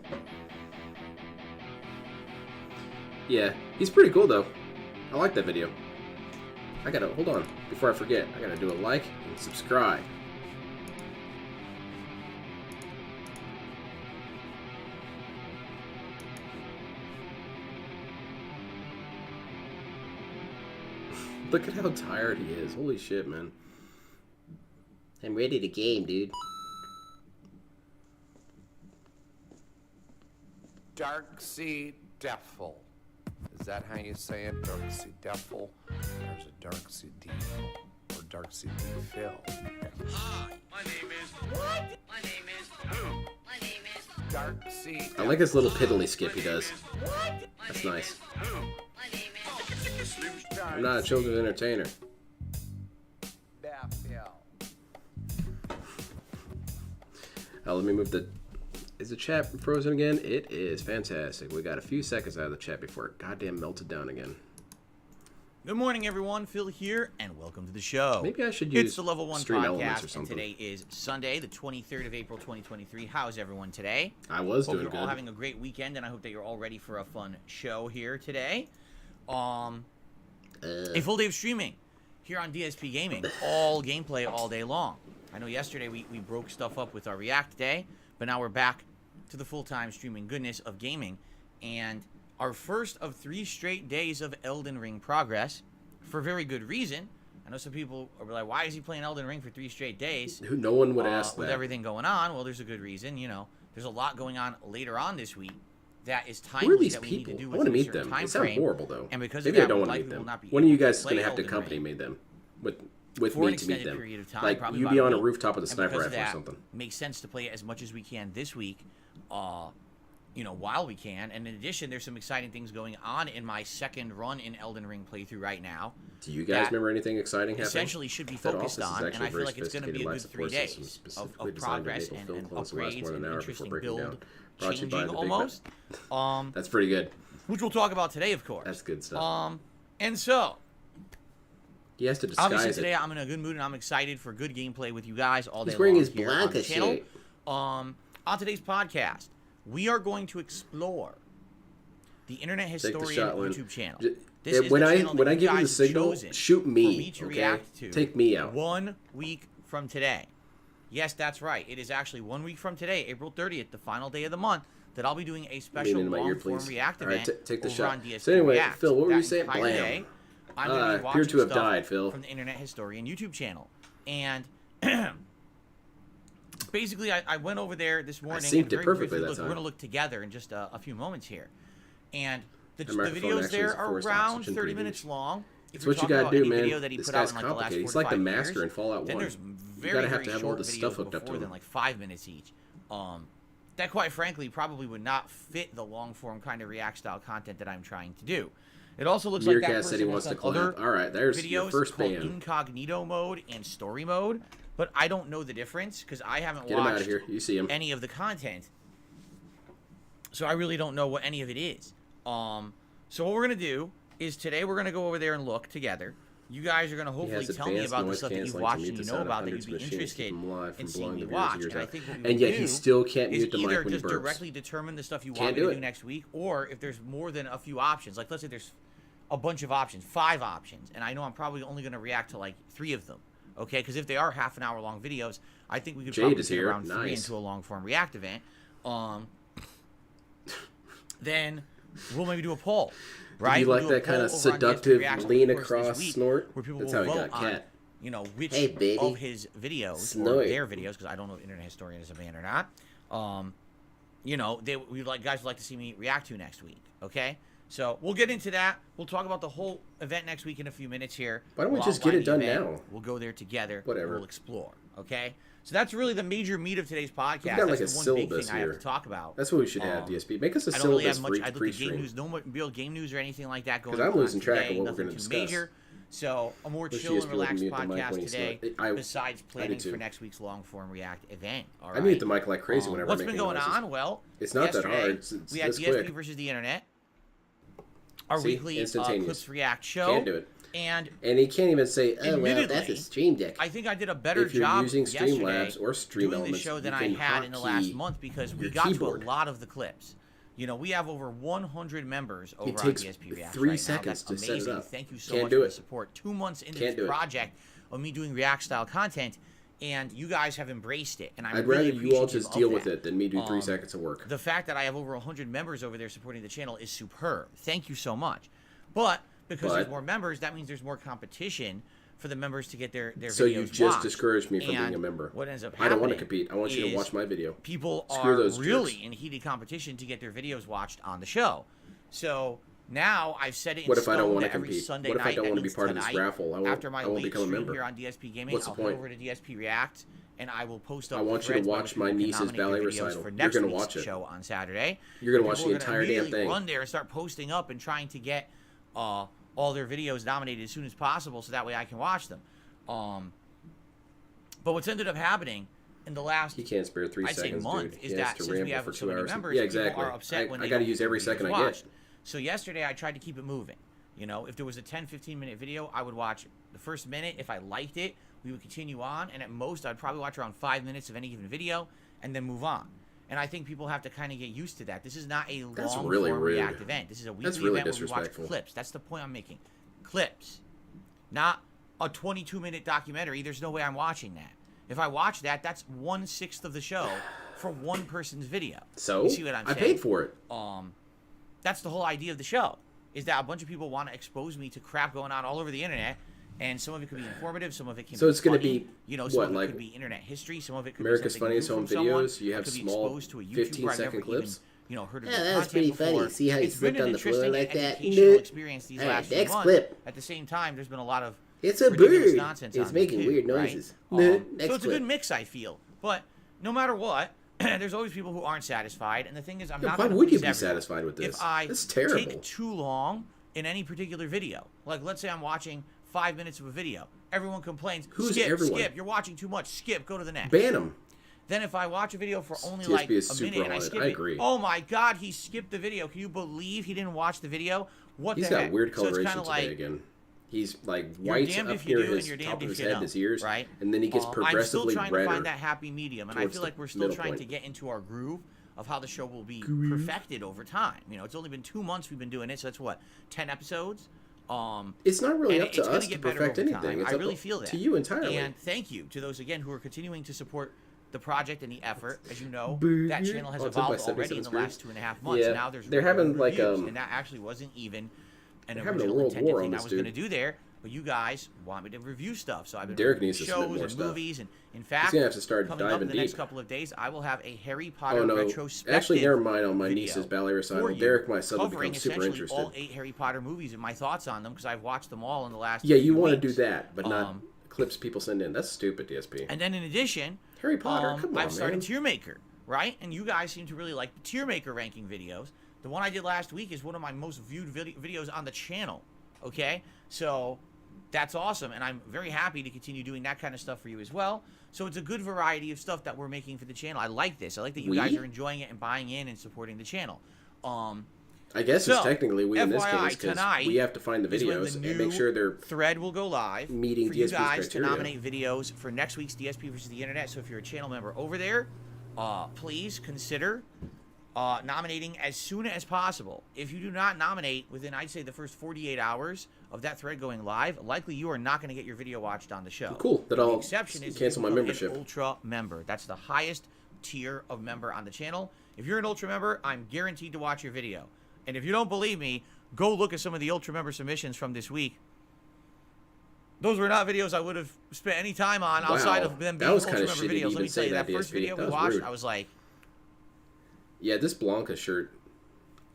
Yeah, he's pretty cool though. I like that video. I gotta, hold on, before I forget, I gotta do a like and subscribe. Look at how tired he is. Holy shit, man. I'm ready to game, dude. Darksea Devil. Is that how you say it? Darksea Devil? There's a Darksea Devil. Or Darksea Devil. Hi, my name is... What? My name is... Who? My name is... Darksea I like his little piddly skip he does. What? That's nice. Who? My name is... I'm not a children's entertainer. Let me move the... Is the chat frozen again? It is. Fantastic. We got a few seconds out of the chat before it goddamn melted down again. Good morning, everyone. Phil here, and welcome to the show. Maybe I should use It's the Level 1 Stream Elements or podcast, and something. today is Sunday, the 23rd of April, 2023. How's everyone today? I was hope doing you're all good. having a great weekend, and I hope that you're all ready for a fun show here today. A full day of streaming here on DSP Gaming. All gameplay all day long. I know yesterday we broke stuff up with our React Day, but now we're back to the full-time streaming goodness of gaming. And our first of 3 straight days of Elden Ring progress, for very good reason. I know some people are like, why is he playing Elden Ring for 3 straight days? No one would ask that. With everything going on, well, there's a good reason. You know, there's a lot going on later on this week that is timely. Who are these that we people? need to do I want to within a meet certain them. time They sound frame. horrible, though. And because Maybe I of that, don't we want to likely meet will them. not be One of you able to guys is play going to have to Elden accompany Ring me them. With for an me to meet extended them. period of time, Like, probably you about be a on a week. rooftop with a And sniper because of rifle or that, something. Makes sense to play it as much as we can this week, you know, while we can. And in addition, there's some exciting things going on in my second run in Elden Ring playthrough right now. Do you guys remember anything exciting happening? Essentially should be That focused office is on, and actually I a feel very like it's going to be a good sophisticated 3 life support days system of specifically designed to progress enable and film close to last upgrades more than and an hour before interesting breaking build down. Brought to you by changing the Big almost. That's pretty good. Which we'll talk about today, of course. That's good stuff. And so, He has to disguise obviously it. today I'm in a good mood and I'm excited for good gameplay with you guys all day He's wearing long his here on the Blanca channel. shirt. On today's podcast, we are going to explore the Internet Take the Historian shot, Lynn. YouTube channel. J- This is when the I channel when that I you give you the guys have signal, chosen shoot for me. me to Okay, react to take me out. 1 week from today. Yes, that's right. It is actually 1 week from today, April 30th, the final day of the month, that I'll be doing a special Lean into my ear, long-form please. React All right, event take the over shot. on DSP So anyway, React. Phil, what were you That saying? entire Blam. day, I'm going to be appear watching to have stuff died, Phil. from the Internet Historian YouTube channel. And basically, I went over there this morning. synced and it very perfectly briefly that looked, time. We're going to look together in just a few moments here. And the microphone videos actually there is a are forced around oxygen 30 previews. minutes long. If It's you're what you talking gotta about do, any man. video that he This put out guy's in like the last complicated. 4 He's to like the 5 master years, in Fallout then 1. there's You very, gotta have very to have all short this videos stuff hooked up to before him. then, like 5 minutes each. That quite frankly probably would not fit the long form kind of React style content that I'm trying to do. It also looks like that Meerkat said he person wants has to done other collab. All right, there's your videos first called ban. incognito mode and story mode, but I don't know the difference because I haven't Get him out watched of here. You see him. any of the content, so I really don't know what any of it is. So what we're gonna do is today we're gonna go over there and look together. You guys are gonna hopefully has tell me advanced about the noise stuff that you've canceling to watched mute and the you know sound of about that hundreds you'd be of machines to interested keep 'em live in from seeing blowing me the viewers' watch. ears And I out. think what we And would yet he do still can't is mute the mic either when he just burps. directly determine the stuff you Can't want me do to it. do next week, or if there's more than a few options, like let's say there's a bunch of options, 5 options, and I know I'm probably only going to react to like 3 of them, okay? Because if they are half an hour long videos, I think we could Jade probably is get here. around 3 Nice. into a long form React event. Then we'll maybe do a poll, right? You We'll like do a that kind of poll over on DSP seductive Reacts lean over the course of across this week, snort? where people That's will how he vote got on, cat. you know, which Hey, baby. of his videos or Snort. their videos, because I don't know if Internet Historian is a man or not. You know, guys would like to see me react to next week. Okay, so we'll get into that. We'll talk about the whole event next week in a few minutes here. Why don't we We'll just get outline it the done event. now? We'll go there together. Whatever. We'll explore. Okay, so that's really the major meat of today's podcast. We've got like That's a the one big syllabus thing I have here. to talk about. That's what we should have, DSP. Make us a I don't really syllabus have for much. each I looked at game pre-stream. news, no real game news or anything like that going 'Cause I'm on losing track of today. what we're Nothing gonna too discuss. major. So a more Wish chill you and used to be able to relaxed mute the mic podcast when you today, snort. besides I planning do for too. next week's long form React event. All I right. mute the mic like crazy whenever What's I make been any going noises. on? Well, It's not that yesterday, hard. It's we had this DSP quick. versus the internet. our See? weekly Instantaneous. Clips React show. Can't do it. And he can't even say, "Oh well, that's admittedly, a Stream Deck." I think I did a better If you're job using yesterday Streamlabs or Stream doing the Elements, show than you I can had in the last hotkey month because we your got keyboard. to a lot of the clips. You know, we have over 100 members over on takes DSP React 3 right seconds now. That's to set it amazing. up. Thank you so Can't much do for the it. support. 2 months into Can't do this it. project of me doing React style content, and you guys have embraced it. And I'm I'd really rather you all appreciative just of deal with that. it than me do 3 seconds of work. The fact that I have over 100 members over there supporting the channel is superb. Thank you so much. But because there's more members, that means there's more competition for the members to get their So videos you just watched. discouraged me from being And a member. What ends up I don't want to happening compete. I want you to is watch my video. People Screw are those really jerks. in heated competition to get their videos watched on the show. So now I've set it in What if I don't stone want to that every compete? Sunday What if I night, don't that want to be means part of this tonight, raffle? I after my won't late become a stream member. here on DSP Gaming, What's the I'll head point? over to DSP React and I will post up I want you to threads by watch which people my can niece's nominate their ballet videos recital. for You're next gonna week's watch it. show on Saturday. You're gonna And watch people the are gonna entire damn immediately thing. Run there and start posting up and trying to get all their videos nominated as soon as possible, so that way I can watch them. But what's ended up happening in the last, He can't spare 3 I'd say seconds, month, dude. is He has that to since we ramble have for so 2 many hours. members, Yeah, people exactly. are upset when I they got to don't use get every their second videos I watched. get. So yesterday I tried to keep it moving. You know, if there was a 10-15 minute video, I would watch the first minute. If I liked it, we would continue on, and at most I'd probably watch around 5 minutes of any given video and then move on. And I think people have to kind of get used to that. This is not a That's long really form rude. React event. This is a weekly That's really event where we watch disrespectful. clips. That's the point I'm making. Clips. Not a 22-minute documentary. There's no way I'm watching that. If I watch that, that's 1/6 of the show for one person's video. So You see what I'm I saying? paid for it. That's the whole idea of the show, is that a bunch of people want to expose me to crap going on all over the internet, and some of it could be informative, some of it can So be it's gonna funny. be, You know, some what, of it like could be internet history, some of it could America's be something new Funniest Home from someone. Videos? You I have could be small exposed to a YouTuber I've 15-second never clips? even, heard of Yeah, their that's content pretty funny. before. See how he It's been slipped an on the floor interesting like and that? educational Nope. experience these All right, last few next months. clip. At the same time, there's been a lot of It's a ridiculous bird. nonsense It's on there, making too, weird right? noises. So Next it's a clip. good mix, I feel. But no matter what, there's always people who aren't satisfied, and the thing is, I'm Yeah, not why going to would you please be everyone. satisfied with this? If I That's terrible. take too long in any particular video, like let's say I'm watching 5 minutes of a video, everyone complains, Who's skip, everyone? skip, you're watching too much, skip, go to the next. Ban him. Then if I watch a video for only TSP like is a super minute and I on it. skip I it, agree. oh my god, he skipped the video. Can you believe he didn't watch the video? What He's the got heck? weird So it's coloration kinda today like, again. He's like you're white damned up if you near do and his you're top damned of if his you head, don't, his ears, right? and then he gets I'm progressively still trying redder. to find that happy medium, and I towards feel the like we're still middle trying point. to get into our groove of how the show will be Groove. perfected over time. You know, it's only been 2 months we've been doing it, so that's what, 10 episodes. It's not really and up to it's gonna us to get better perfect over anything. time. It's I up really feel that to you entirely. And thank you to those again who are continuing to support the project and the effort. As you know, Boo. that channel has Oh, it's up by evolved already in 77 the spirits. last 2.5 months. Yeah, Now there's they're having, regular like, reviews, and that actually wasn't even an they're having a original world intended war on thing I this was going to dude. do there. But you guys want me to review stuff, so I've been Derek reviewing needs to submit shows more and stuff. movies, and in fact, gonna have to start coming up diving in the next deep. couple of days, I will have a Harry Potter Oh no! retrospective. Actually, never mind. On my video niece's ballet recital, for you, Derek, my son, will covering become super essentially interested. all 8 Harry Potter movies and my thoughts on them because I've watched them all in the last. Yeah, you few want to do weeks. that, but not clips people send in. That's stupid, DSP. And then in addition, Harry Potter, come on, I've started man. Tier Maker, right? And you guys seem to really like the Tier Maker ranking videos. The one I did last week is one of my most viewed videos on the channel. Okay, so that's awesome, and I'm very happy to continue doing that kind of stuff for you as well. So it's a good variety of stuff that we're making for the channel. I like this. I like that you guys are enjoying it and buying in and supporting the channel. I guess so, it's technically we in this FYI, case because tonight we have to find the is when videos the and make sure they're thread will go live meeting for you DSP's guys to criteria. nominate videos for next week's DSP versus the Internet. So if you're a channel member over there, please consider nominating as soon as possible. If you do not nominate within, I'd say, the first 48 hours of that thread going live, likely you are not going to get your video watched on the show. Cool. Then The I'll exception is if cancel you my become membership. An Ultra member. That's the highest tier of member on the channel. If you're an Ultra member, I'm guaranteed to watch your video. And if you don't believe me, go look at some of the Ultra member submissions from this week. Those were not videos I would have spent any time on outside of them being that was Ultra kinda member shitty to videos. Let even me tell say you, that that, first DSP. video That we was watched, rude. I was like, Yeah, this Blanca shirt,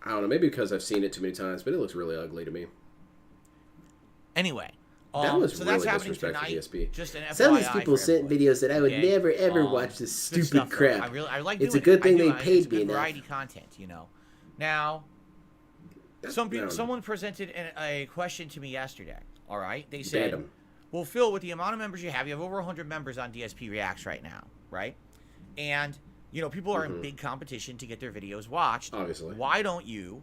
I don't know, maybe because I've seen it too many times, but it looks really ugly to me. anyway. That was so really that's happening disrespectful, tonight. DSP. Just an FYI Some of these people for sent everybody. videos that I would Okay? never ever watch this good stupid stuff, though. crap. I like it's doing a good it. thing I do. they It's paid good me enough. variety content, you know. Now, someone presented a question to me yesterday. All right, they said, Ban 'em. "Well, Phil, with the amount of members you have over 100 members on DSP Reacts right now, right? And you know, people are in big competition to get their videos watched. Obviously. Why don't you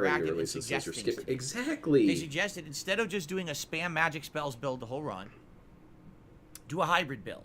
early interactive and releases, suggest you're things skipping. to me. Exactly. They suggested instead of just doing a spam magic spells build the whole run, do a hybrid build.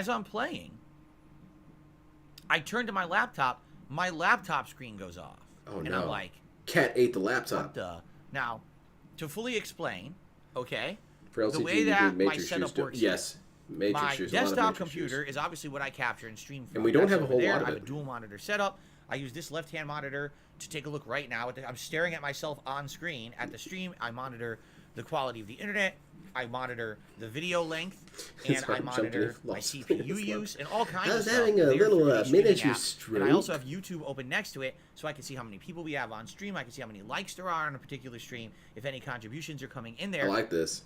as I'm playing, I turn to my laptop my laptop screen goes off. Oh, and no. I'm like, Cat ate the laptop. what the? Now, to fully explain, okay, For LCG, the way you that need my Matrix setup shoes to- works. yes, Matrix my shoes, a lot of desktop Matrix computer shoes. is obviously what I capture and stream from. And we don't That's have a over whole there. lot of I have it. a dual monitor setup. I use this left-hand monitor to take a look right now. I'm staring at myself on screen at the stream. I monitor the quality of the internet. I monitor the video length, and Sorry, I I'm monitor jumping. my Lost. CPU use and all kinds I of was stuff. having a there little, for the streaming miniature app. stroke. And I also have YouTube open next to it, so I can see how many people we have on stream. I can see how many likes there are on a particular stream, if any contributions are coming in there. I like this.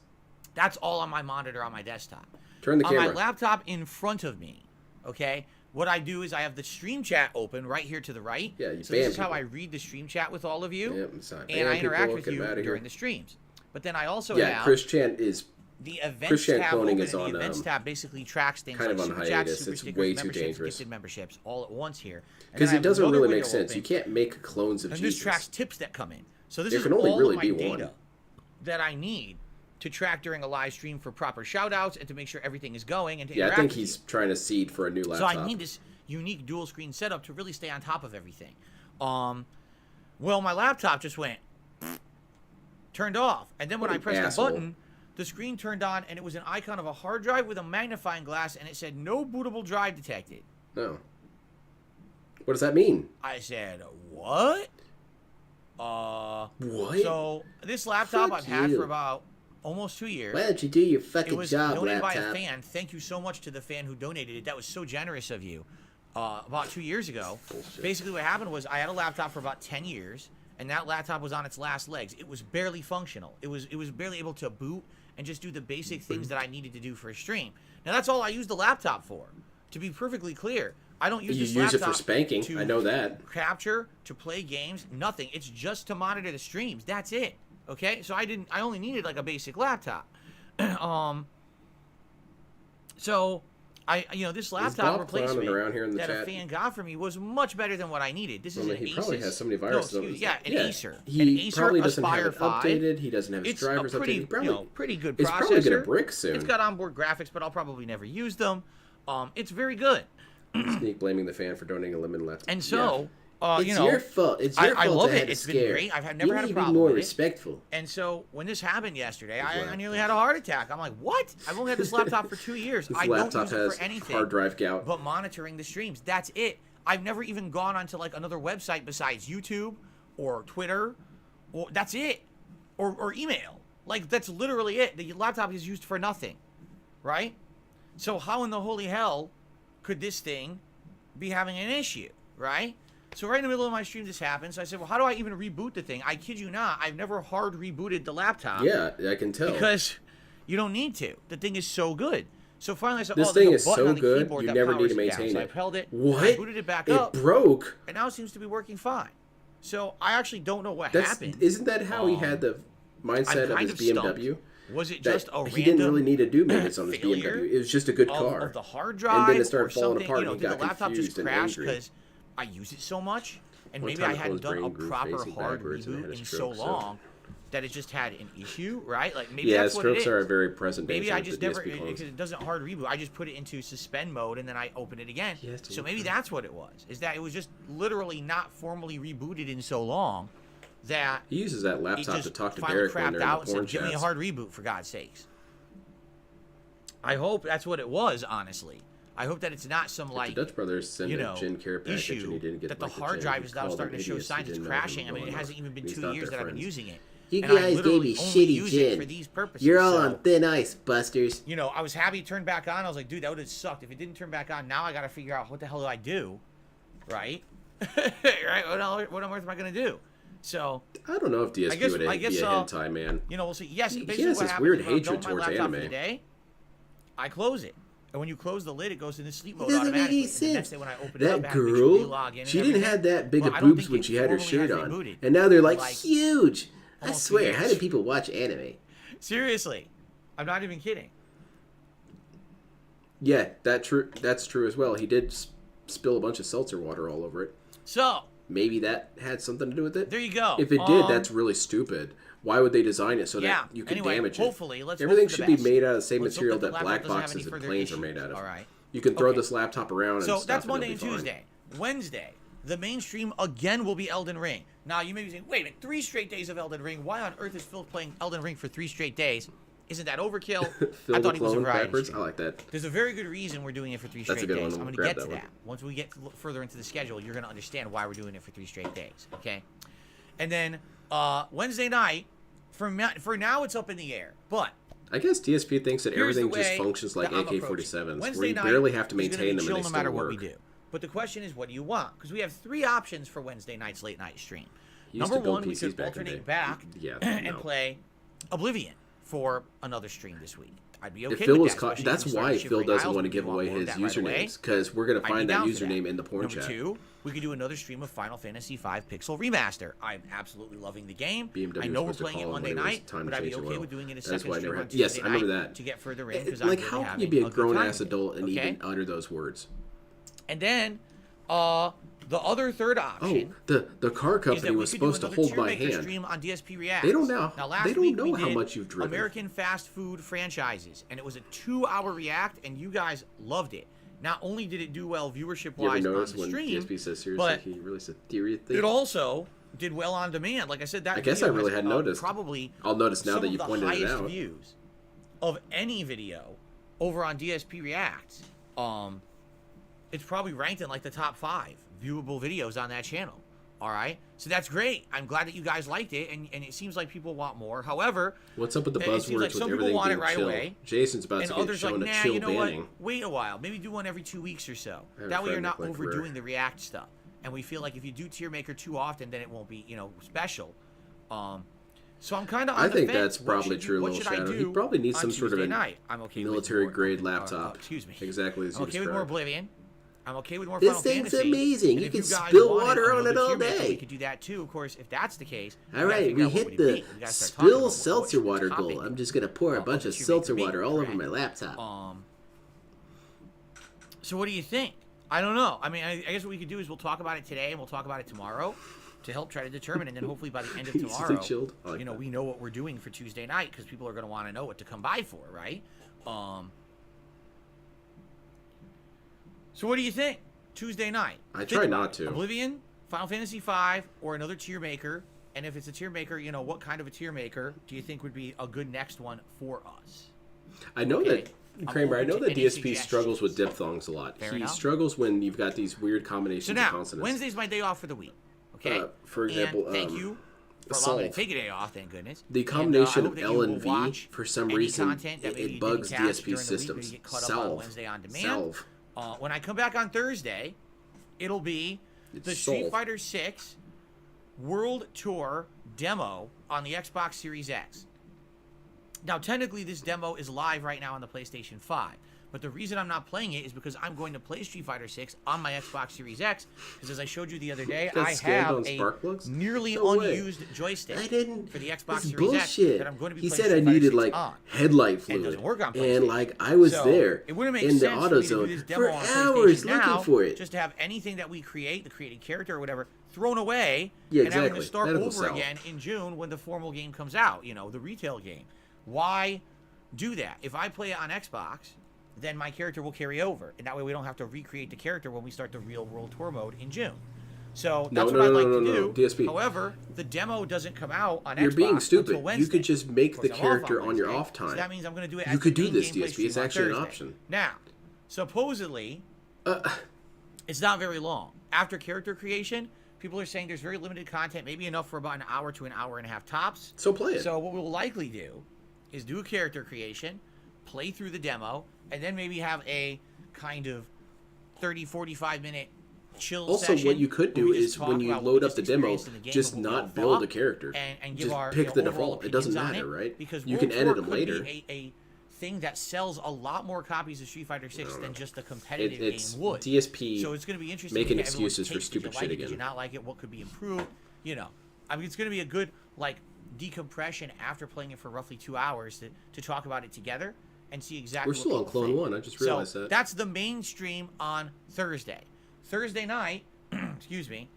That's all on my monitor on my desktop. Turn the on camera. my laptop in front of me, okay, what I do is I have the stream chat open right here to the right. Yeah, you so this ban is how people. I read the stream chat with all of you, Yep, it's not and ban I interact people, with get you them outta here. during the streams. But then I also Yeah, have Chris Chan is the events Chris Chan tab cloning open, is and on, the events tab basically tracks things kind like of on super chats, hiatus. super It's stickers, way too memberships, dangerous. gifted memberships all at once here. And Because then I it have doesn't another really window make sense. open, You can't make clones of and Jesus. this tracks tips that come in. So this There is can only all really of my be data one. that I need to track during a live stream for proper shout outs and to make sure everything is going and to Yeah, I interact think with he's you. trying to seed for a new So laptop. I need this unique dual screen setup to really stay on top of everything. Well, my laptop just went turned off, and then when What I an pressed asshole. the button, the screen turned on, and it was an icon of a hard drive with a magnifying glass, and it said no bootable drive detected. No. What does that mean? I said, what? What? So this laptop Fuck I've had you. for about almost 2 years. Why don't you do your It fucking was job, donated by a laptop? fan. Thank you so much to the fan who donated it. That was so generous of you. About 2 years ago, basically what happened was I had a laptop for about 10 years, and that laptop was on its last legs. It was barely functional. It was barely able to boot and just do the basic things that I needed to do for a stream. Now that's all I use the laptop for. To be perfectly clear, I don't use You this use it laptop for spanking. to I know that. capture, to play games, nothing. It's just to monitor the streams. That's it. Okay? So I only needed like a basic laptop. So this laptop Bob replacement clowning around here in the that a chat? fan got for me was much better than what I needed. This is Well, an he probably Asus. has so many No, viruses. excuse- yeah, an Acer. He An Acer probably doesn't Aspire have it 5. updated. He doesn't have his It's drivers a pretty, updated. He probably, pretty good it's processor. probably gonna brick soon. It's got onboard graphics, but I'll probably never use them. It's very good. Sneak blaming the fan for donating a limited laptop. And so, it's your fault. It's your fault. I love to it. have It's a been scare. great. I've never you had a need problem to be more with respectful. it. And so when this happened yesterday, I nearly had a heart attack. I'm like, what? I've only had this laptop for 2 years. This I don't laptop use it has for anything hard drive gout. but monitoring the streams. That's it. I've never even gone onto like another website besides YouTube or Twitter, or that's it, or email. Like that's literally it. The laptop is used for nothing, right? So how in the holy hell could this thing be having an issue, right? So right in the middle of my stream, this happens. So I said, well, how do I even reboot the thing? I kid you not, I've never hard rebooted the laptop. Yeah, I can tell. Because you don't need to. The thing is so good. So finally I said, This oh, there's thing a is button so on the good, keyboard you that never need powers to it down. maintain So it. I held it, What? I booted it back It up. broke. And now it seems to be working fine. So I actually don't know what That's, happened. isn't that how he had the mindset of kind his of stumped. BMW? Was it That just a he didn't random really need to do maintenance on his failure BMW. It was just a good of car. the hard drive, and then it started or falling something? apart, You know, and he did got the laptop confused just and crash angry. because I use it so much, and One maybe time I the hadn't clothes done a brain grew proper facing hard backwards and had reboot a in stroke, so so- long that it just had an issue, right? Like maybe Yeah, that's what it strokes is. are a very present Maybe danger I with just the never, DSP clones. because it doesn't hard reboot. I just put it into suspend mode and then I open it again. So maybe that's what it was. Is that it was just literally not formally rebooted in so long that He uses that it laptop just to talk to finally Derek when crapped they're in out the and porn said, "Give me a chats. hard reboot for God's sakes." I hope that's what it was. Honestly, I hope that it's not some If like the Dutch brothers send you a know Gin care package and issue he didn't get that the like hard gin, drive he is now called starting them to show idiots who signs of didn't know what was crashing. I mean, it going hasn't on. even been He's 2 not years their that I've been friends. using it. You And I guys literally gave me only shitty use it gin. for these purposes. You're all so, on thin ice, busters. you know, I was happy it turned back on. I was like, dude, that would have sucked. If it didn't turn back on, now I got to figure out what the hell do I do, right? Right? What on earth am I going to do? So I don't know if DSP would be a hentai man. You know, we'll see. Yes, He basically has what this happens weird is when I'm hatred done with my towards laptop for anime. the day, I close it. And when you close the lid, it goes into sleep mode doesn't make automatically. any And the next sense. day when I open it up, That I have to make sure you girl, log in and she didn't everything. have that big Well, of I don't boobs think when it she had her formally shirt has on. rebooted. And now they're like, Like, huge. I almost 2 swear, how years. do people watch anime? Seriously. I'm not even kidding. Yeah, that's true as well. He did spill a bunch of seltzer water all over it. So maybe that had something to do with it. there you go. If it did, that's really stupid. Why would they design it so yeah. that you can Anyway, damage hopefully, it? let's hope Everything for the should be best. made out of the same Let's hope material that that the black laptop doesn't have any boxes and further planes are issues. made out of. All right. You can throw Okay. this laptop around So and stuff that's and it'll Monday be and fine. Tuesday. Wednesday, the mainstream again will be Elden Ring. Now, you may be saying, wait a minute, 3 straight days of Elden Ring? Why on earth is Phil playing Elden Ring for 3 straight days? Isn't that overkill? Phil I the thought he was a clone variety backwards. stream. I like that. There's a very good reason we're doing it for 3 That's a straight good days. one. I'm going to Grab get to that one. that. Once we get further into the schedule, you're going to understand why we're doing it for 3 straight days, okay? And then Wednesday night, for now, it's up in the air. But I guess DSP thinks that here's everything the just way functions like that I'm approaching it. AK-47s, Wednesday where you night barely have to is gonna maintain be them chill and they no still matter what work. we do. But the question is, what do you want? Because we have 3 options for Wednesday night's late night stream. Used Number to build one, we PCs could back in the alternate day. back Yeah, and no. play Oblivion for another stream this week. I'd be okay If Phil with was that. caught, especially that's if we why started Phil shivering doesn't aisles, want to we'd give be on away board his with that right away. usernames, because we're going to I'd be find that down for username in the porn Number chat. 2, we could do another stream of Final Fantasy V Pixel Remaster. I'm absolutely loving the game. BMW I know we're was supposed to playing it call him Monday when it was night, time to but I'd be change the okay oil. with doing it a That's second why I stream never on had. Yes, Tuesday I remember night that. to get further in, because Like, I'm how really can you having be a good grown time ass with it, adult and okay? even utter those words? And then, the other third option. Oh, the car is that company we was could do supposed to another hold Tier my Maker hand. stream on DSP Reacts. They don't know. Now, last They don't week know we how did much you've driven. American fast food franchises, and it was a 2-hour react, and you guys loved it. Not only did it do well You ever viewership-wise on notice the when stream, DSP says seriously, but he really said theory thing? it also did well on demand. Like I said, that I guess I video really has, hadn't noticed. Probably I'll notice now some that of you the pointed it highest out. views of any video over on DSP Reacts. It's probably ranked in like the top 5 viewable videos on that channel. All right, so that's great. I'm glad that you guys liked it, and it seems like people want more. However, What's up with the it seems buzzwords like with some people everything want being it right chill? away, Jason's about and to get others shown like, a nah, chill you know banning. what? Wait a while. Maybe do one every 2 weeks or so. I have a That way you're friend, not Nick overdoing Rare. the React stuff. And we feel like if you do Tier Maker too often, then it won't be, special. So I'm kind of on I the think fence. that's probably true, What Little should I Shadow. He do probably needs on some sort of Tuesday a night? I'm okay with military more- grade laptop. excuse me. Exactly as I'm you okay with more described. Oblivion. I'm okay with more This Final thing's Fantasy. amazing. And You if can guys spill wanted water on another it all Tier Maker, day. We could do that too. Of course, if that's the case. All right, we hit the spill seltzer water goal. I'm just gonna pour a bunch of seltzer water all over my laptop. So what do you think? I don't know. I mean, I guess what we could do is we'll talk about it today and we'll talk about it tomorrow to help try to determine, and then hopefully by the end of Easily tomorrow, chilled. I like that. we know what we're doing for Tuesday night, because people are going to want to know what to come by for, right? So what do you think? Tuesday night. I Think try about not it. to. Oblivion, Final Fantasy V, or another tier maker. And if it's a tier maker, what kind of a tier maker do you think would be a good next one for us? I know Okay. that, Kramer, I open know to that any DSP struggles with diphthongs a lot. Fair He enough. struggles when you've got these weird combinations So of now, consonants. Wednesday's my day off for the week. Okay? For example, and thank you for allowing me to take a day off, thank goodness. The And, combination I hope of that you L will and V, watch for some any reason, content that maybe it you bugs didn't catch DSP during the week, but systems. you get caught up on Salve. Wednesday on demand. Salve. When I come back on Thursday, it'll be the Street Solve. Fighter 6 World Tour demo on the Xbox Series X. Now, technically, this demo is live right now on the PlayStation 5. But the reason I'm not playing it is because I'm going to play Street Fighter 6 on my Xbox Series X. Because as I showed you the other day, Got I scanned have on a spark plugs? nearly No way. unused joystick I didn't. for the Xbox It's Series X bullshit. that I'm going to be He playing said I Street Fighter needed 6 like on. headlight And it fluid, doesn't work on and PlayStation. like I was So, there it wouldn't make in the sense for auto me to do zone this demo for on hours PlayStation now, looking for it. just to have anything that we create, the created character or whatever, thrown away, Yeah, and having to exactly. start That'll over sell. again in June when the formal game comes out, the retail game. Why do that? If I play it on Xbox, then my character will carry over, and that way we don't have to recreate the character when we start the real world tour mode in June. So that's what I'd like to do. DSP. However, the demo doesn't come out on You're Xbox being until stupid. Wednesday. You could just make Of the course, I'm off character on your Wednesday, off time. So that means I'm going to do it. You as could the do main this, gameplay DSP. stream It's on actually an Thursday. option. Now, supposedly, it's not very long. After character creation, people are saying there's very limited content, maybe enough for about an hour to an hour and a half tops. So play it. So what we'll likely do is do a character creation, play through the demo, and then maybe have a kind of 30, 45 minute chill Also, session what you could where do we just is talk when you about what load we up the just demo, experienced in the game just and what we all not build a thought, character. and give Just our pick the overall default. It doesn't opinions on matter, it, right? Because You World can edit Tour them could later. be a thing that sells a lot more copies of Street Fighter 6 than just the competitive It's game would. DSP So it's going to be interesting making to get everyone's excuses for taste. Did stupid you shit like it? Did again. you not like it? What could be improved? I mean, it's going to be a good decompression after playing it for roughly 2 hours to talk about it together and see exactly. We're what still on people Clone think. 1. I just realized so that. That's the main stream on Thursday. Thursday night, excuse me,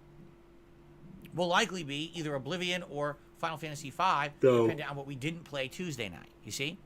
will likely be either Oblivion or Final Fantasy V, No. depending on what we didn't play Tuesday night. You see?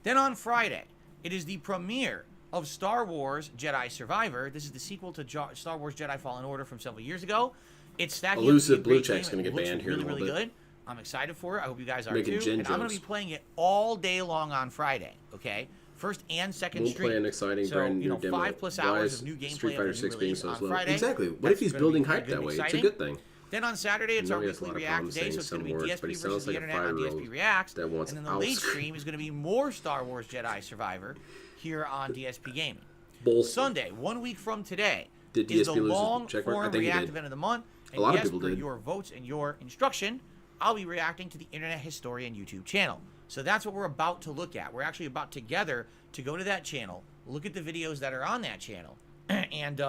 Then on Friday, it is the premiere of Star Wars Jedi Survivor. This is the sequel to Star Wars Jedi Fallen Order from several years ago. It's stacking Elusive up to be a Blue great Check's game. gonna It get looks banned here in a really, little really bit. good. I'm excited for it. I hope you guys are Making too. gin And I'm going to jokes. be playing it all day long on Friday, okay? First and second We'll stream. play an exciting so, brand you know, new demo. 5+ Why hours is of new gameplay Street Fighter of the 6 new being release so on slow? Friday. Exactly. What That's if he's gonna be building very hype good that and way? It's a exciting. good thing. Then on Saturday, it's I know our he has a weekly lot of React problems day, saying so it's going to be some words, DSP but he versus sounds the like a internet on 5-year-old DSP Reacts. that wants And then the ice late cream. stream is going to be more Star Wars Jedi Survivor here on DSP Gaming. Both. Sunday, 1 week from today, Did is DSP the lose his long check mark? I form think he React did. event of the month. And A lot of yes, people per did. your votes and your instruction, I'll be reacting to the Internet Historian YouTube channel. So that's what we're about to look at. We're actually about together to go to that channel, look at the videos that are on that channel, and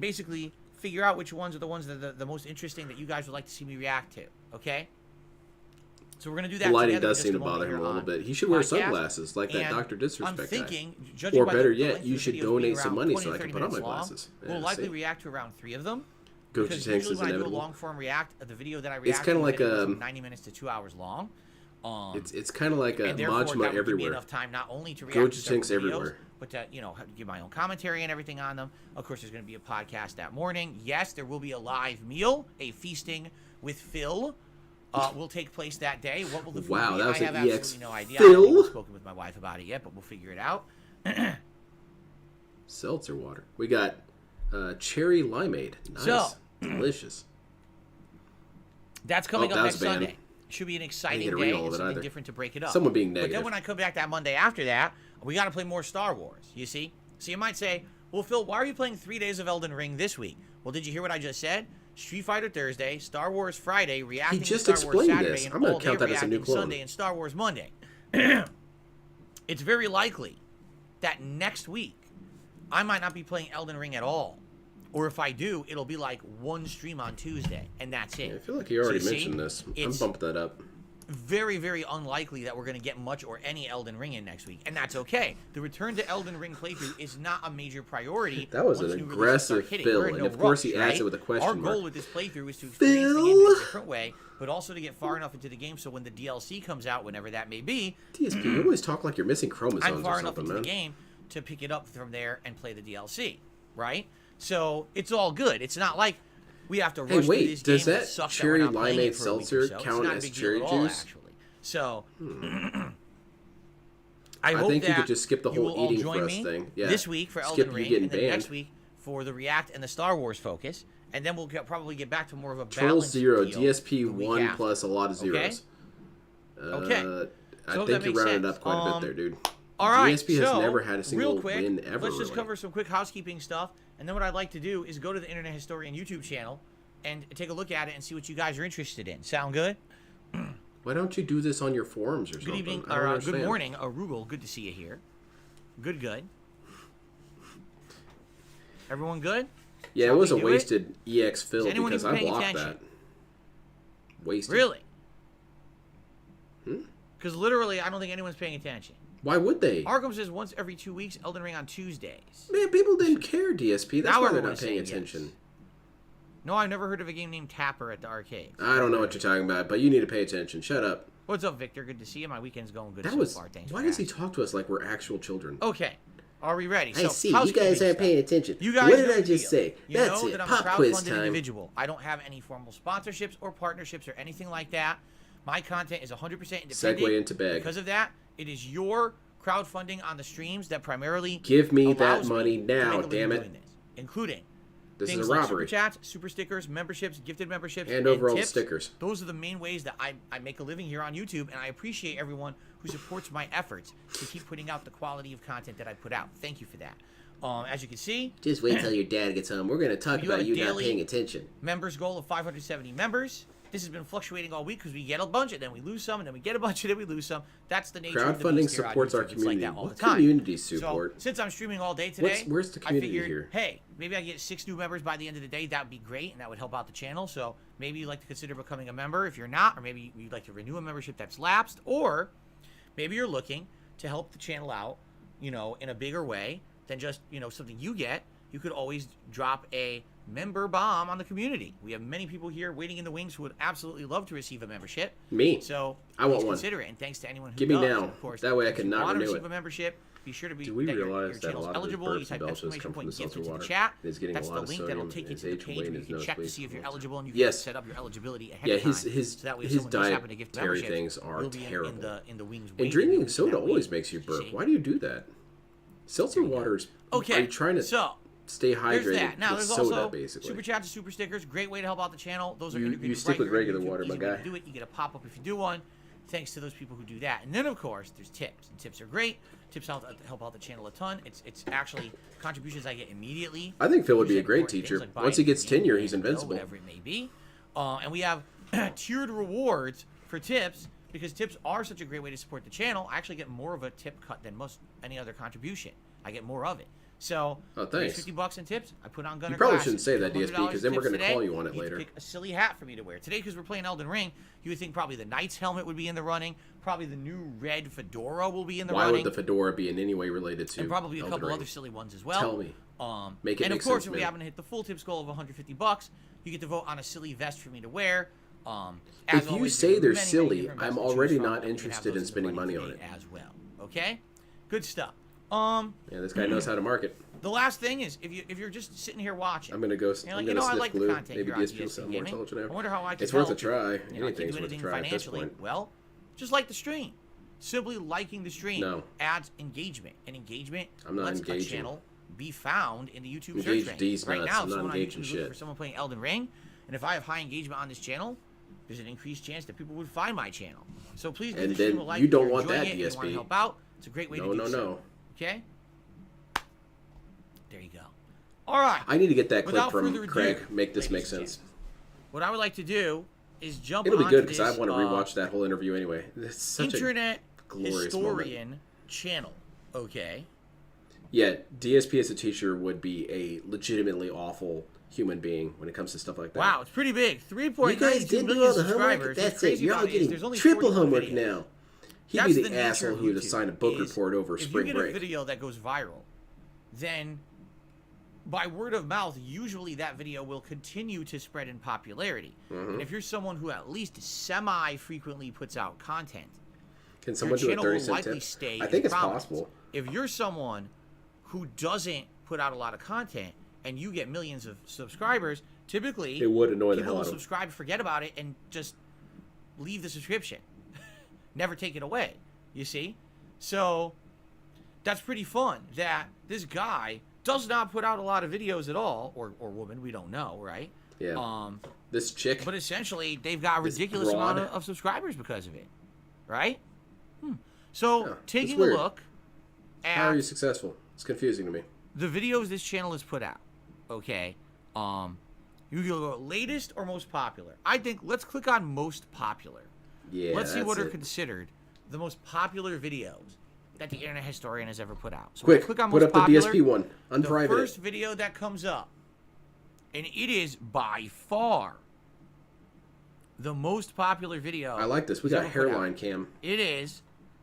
basically figure out which ones are the ones that are the most interesting that you guys would like to see me react to. Okay? So we're gonna do that. The lighting together in does just seem a to moment bother him a here little on bit. He should wear podcast. sunglasses like that And Dr. Disrespect I'm thinking, guy. judging Or by better the yet, length you of the should videos donate being some around money 20 so to I can 30 put on my minutes long, glasses. We'll Yeah, likely see? react to around 3 of them. Gochu Because Tanks usually is when I do a inevitable. long form react, the video that I react kinda to like is anywhere a- from 90 minutes to 2 hours long. It's kind of like a and therefore, Majima that would give me everywhere. enough time not only to react to Gochu several Tanks videos, everywhere. but to, you know, give my own commentary and everything on them. Of course, there's going to be a podcast that morning. Yes, there will be a live meal, a feasting with Phil. Will take place that day. What will the food Wow, be? that was I have an EX absolutely no idea. Phil? I haven't even spoken with my wife about it yet, but we'll figure it out. Seltzer water. We got cherry limeade. Nice. So- Delicious. That's coming Oh, up that next was banned. Sunday. Should be an exciting get to day read all and of it something either. different to break it up. Someone being But negative. then when I come back that Monday after that, we got to play more Star Wars, you see? So you might say, well, Phil, why are you playing 3 days of Elden Ring this week? Well, did you hear what I just said? Street Fighter Thursday, Star Wars Friday, reacting He just to Star Wars explained Saturday, this. and I'm gonna all day count that as a new reacting clone. Sunday and Star Wars Monday. It's very likely that next week I might not be playing Elden Ring at all. Or if I do, it'll be like one stream on Tuesday, and that's it. Yeah, I feel like you already So you see, mentioned this. I'm it's bumping that up. very, very unlikely that we're going to get much or any Elden Ring in next week, and that's okay. The return to Elden Ring playthrough is not a major priority. That was once an new releases start aggressive hitting. fill, We're in and no of course he rush, adds right? it with a question Our goal mark. with this playthrough is to experience the game in Phil? a different way, but also to get far enough into the game so when the DLC comes out, whenever that may be, DSP, you always talk like you're missing chromosomes I'm far or enough something, into man. the game to pick it up from there and play the DLC, right? So it's all good. It's not like we have to Hey, rush through wait, this does game. that It sucks cherry that we're not playing limeade it for a week or seltzer so. It's count not a as big deal cherry at all, juice? actually. So I hope think you that could just skip the you whole will all eating join for us me thing. Yeah. this week for Skip Elden you Ring, getting and then banned. next week for the React and the Star Wars focus, and then we'll probably get back to more of a Troll balanced 0, deal DSP the week 1 after. plus a lot of zeros. Okay. I So think that you're makes rounding sense. up quite a bit there, dude. All right, DSP has so, never had a single real quick, win ever. let's just really. cover some quick housekeeping stuff, and then what I'd like to do is go to the Internet Historian YouTube channel and take a look at it and see what you guys are interested in. Sound good? Why don't you do this on your forums or something? Good evening, I don't or good understand. morning, Rugal. Good to see you here. Good. Everyone good? Yeah, Shall it was we a do it? wasted EX fill Is anyone because even I paying blocked attention? that. Wasted. Really? Hmm? Because literally, I don't think anyone's paying attention. Why would they? Arkham says once every 2 weeks, Elden Ring on Tuesdays. Man, people didn't care, DSP. That's Now why they're everyone's not paying saying yes. attention. No, I've never heard of a game named Tapper at the arcade. I don't know what you're talking about, but you need to pay attention. Shut up. What's up, Victor? Good to see you. My weekend's going good That so was. far. Thanks. Why for does he asking. talk to us like we're actual children? Okay. Are we ready? I So, see. You housekeeping guys aren't stuff. paying attention. You guys What did know I the just deal. say? You That's know it. that I'm Pop a quiz crowdfunded time. individual. I don't have any formal sponsorships or partnerships or anything like that. My content is 100% independent. Segue into bag. Because of that, it is your crowdfunding on the streams that primarily Give me that allows money me to now, make a living damn it. doing this, including This things is a like robbery. super chats, super stickers, memberships, gifted memberships, And overall tips. stickers. Those are the main ways that I make a living here on YouTube, and I appreciate everyone who supports my efforts to keep putting out the quality of content that I put out. Thank you for that. As you can see, Just wait till your dad gets home. We're going to talk We do have about a you not daily paying attention. members goal of 570 members. This has been fluctuating all week because we get a bunch and then we lose some, and then we get a bunch and then we lose some. That's the nature of the Crowdfunding beast here on supports our YouTube. It's like community. that all What the time. community support? So, since I'm streaming all day today, Where's the community I figured, here? hey, maybe I get 6 new members by the end of the day. That would be great, and that would help out the channel. So maybe you'd like to consider becoming a member if you're not, or maybe you'd like to renew a membership that's lapsed, or maybe you're looking to help the channel out, in a bigger way than just, something you get. You could always drop a member bomb on the community. We have many people here waiting in the wings who would absolutely love to receive a membership. Me. So I want please one. consider it, and thanks to anyone who Give me does. now. Of course, That way I if can you not want to renew receive it. a membership, be sure to be Do we that your realize that a channel's lot of his eligible. You burps type and belches exclamation come from point the gift seltzer into the water? chat. He's getting a That's lot the of link that'll sodium take you in to his the age page weight where you and can his check to nose, see if you're please. eligible and you Yes. can set up your eligibility ahead Yeah, of time. his so that way if someone does happen to gift dietary memberships, things are you'll be terrible. in the wings And waiting drinking for soda that always wing. makes you burp. See? Why do you do that? Seltzer water's. Okay, Are you trying to so stay there's hydrated that. Now with there's soda, also basically? super chats and super stickers. Great way to help out the channel. Those are You integrated stick right with here on regular YouTube. water, my Easy way to guy. do it. You get a pop up if you do one. Thanks to those people who do that. And then of course there's tips. And tips are great. Tips help out the channel a ton. It's actually contributions I get immediately. I think Phil would be a Usually great important things teacher. like buying Once he gets a game, tenure, he's bill, invincible. Whatever it may be. And we have tiered rewards for tips because tips are such a great way to support the channel. I actually get more of a tip cut than most any other contribution. I get more of it. So, Oh, thanks. $50 in tips. I put on Gunner You probably glasses. shouldn't say that, $100 DSP, because then we're tips going to today. call you on it You get to later. pick a silly hat for me to wear. Today, because we're playing Elden Ring, you would think probably the Knight's helmet would be in the running. Probably the new red fedora will be in the Why running. would the fedora be in any way related to And probably a Elden couple Ring? other silly ones as well. Tell me. Make it and make of course, sense, if we man. happen to hit the full tips goal of $150, you get to vote on a silly vest for me to wear. As If you always, say there's they're many silly, different I'm vests to choose already from, not and we can have interested those in the spending running money on today it. as well. Okay, good stuff. Yeah, this guy knows how to market. The last thing is, if you're just sitting here watching, I'm gonna go. you're I'm like, gonna I sniff like glue. the content Maybe here on DSP will DSP sound more Gaming. intelligent. I wonder how I can It's worth a help. try. You know, I can't Anything's do worth a anything try at this financially. point. Well, just like the stream. Simply liking the stream No. adds engagement, and engagement I'm not lets engaging. a channel be found in the YouTube Engage search rank. these Right nuts. now, I'm if not someone on engaging YouTube is looking shit. for someone playing Elden Ring, and if I have high engagement on this channel, there's an increased chance that people would find my channel. So please give And the stream then a like you if don't you're want enjoying that, it and you want to DSP. help out. It's a great way to do No, so. no. Okay? There you go. All right. I need to get that clip Without from further ado, Craig. Make this make ladies and sense. What I would like to do is jump It'll be onto good because I this, want to rewatch that whole interview anyway. It's such internet a glorious historian moment. channel. Okay. Yeah, DSP as a teacher would be a legitimately awful human being when it comes to stuff like that. Wow, it's pretty big. You 3.92 guys did do million all the homework? subscribers. What's That's it. crazy You're all about it is getting there's only triple 41 homework videos. now. He'd That's be the the nature asshole of who would YouTube, assign a book is report over if spring you get break. a video that goes viral, then by word of mouth, usually that video will continue to spread in popularity. Mhm. And if you're someone who at least semi-frequently puts out content, Can someone your do a channel 30 will cent likely tip? stay I think in it's prominence. possible. If you're someone who doesn't put out a lot of content and you get millions of subscribers, typically It would annoy the people hell will out of 'em. subscribe, forget about it, and just leave the subscription. Never take it away. You see? So that's pretty fun that this guy does not put out a lot of videos at all, or woman, we don't know, right? Yeah. This chick. But essentially, they've got a This ridiculous broad. amount of subscribers because of it, right? So Yeah, taking it's a weird. look How are at you successful? It's confusing to me. the videos this channel has put out, okay? You can go latest or most popular. I think let's click on most popular. Yeah. Let's see what that's are it. considered the most popular videos that the internet historian has ever put out. So Quick, we'll click on put most up the popular. DSP one. The Unprivate first it. video that comes up, and it is by far the most popular video. I like this. We he's got ever put out. hairline cam. It is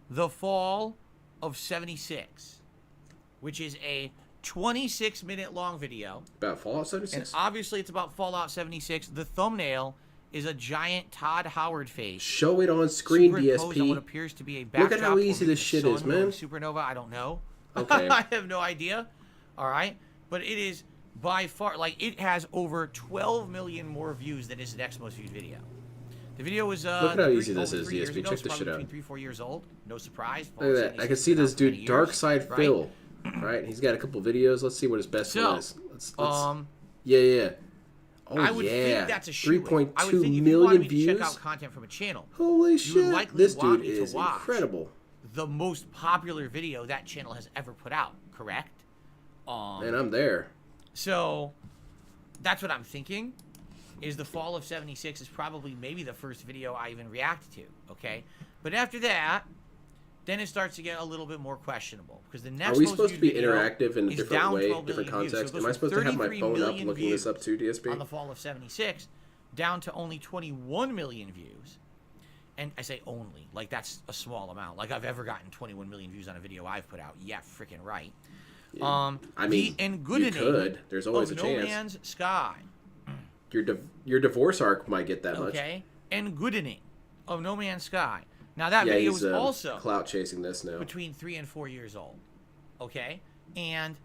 the fall of '76, which is a 26-minute long video. About Fallout And 76? obviously, it's about Fallout 76. The thumbnail is a giant Todd Howard face. Show it on screen, superimposed on what DSP. appears to be a Look backdrop. at how or easy maybe this the shit is, sun man. going Supernova, I don't know. Okay. I have no idea. All right, but it is by far it has over 12 million more views than his next most viewed video. The video was Look at how easy this over is, 3 years DSP. ago. Check It's this shit probably out. between 3-4 years old. No surprise. Look at that. I can see this dude, Dark Side Phil. Right? He's got a couple videos. Let's see what his best So, one is. Let's, yeah. Oh, I would yeah. think that's a shoe-in. I would think 3.2 if you wanted million me to views. check out content from a channel, Holy you would shit. likely This want dude me to is watch incredible. the most popular video that channel has ever put out, correct? Man, I'm there. So that's what I'm thinking. Is the fall of '76 is probably maybe the first video I even reacted to. Okay, but after that, then it starts to get a little bit more questionable because the next. Are we most supposed to viewed be video interactive in a is different down way, 12 different million views. So it context? goes Am I from supposed to have my 33 phone up million looking this views up too, DSP? on the fall of '76 down to only 21 million views. And I say only, like that's a small amount. Like I've ever gotten 21 million views on a video I've put out. Yeah, freaking right. Yeah. I mean, the you engoodening could. There's always a of chance. No Man's Sky. Your divorce arc might get that much. Okay, engoodening of No Man's Sky. Now that Yeah, video he's was also clout chasing this now. between 3 and 4 years old. Okay? And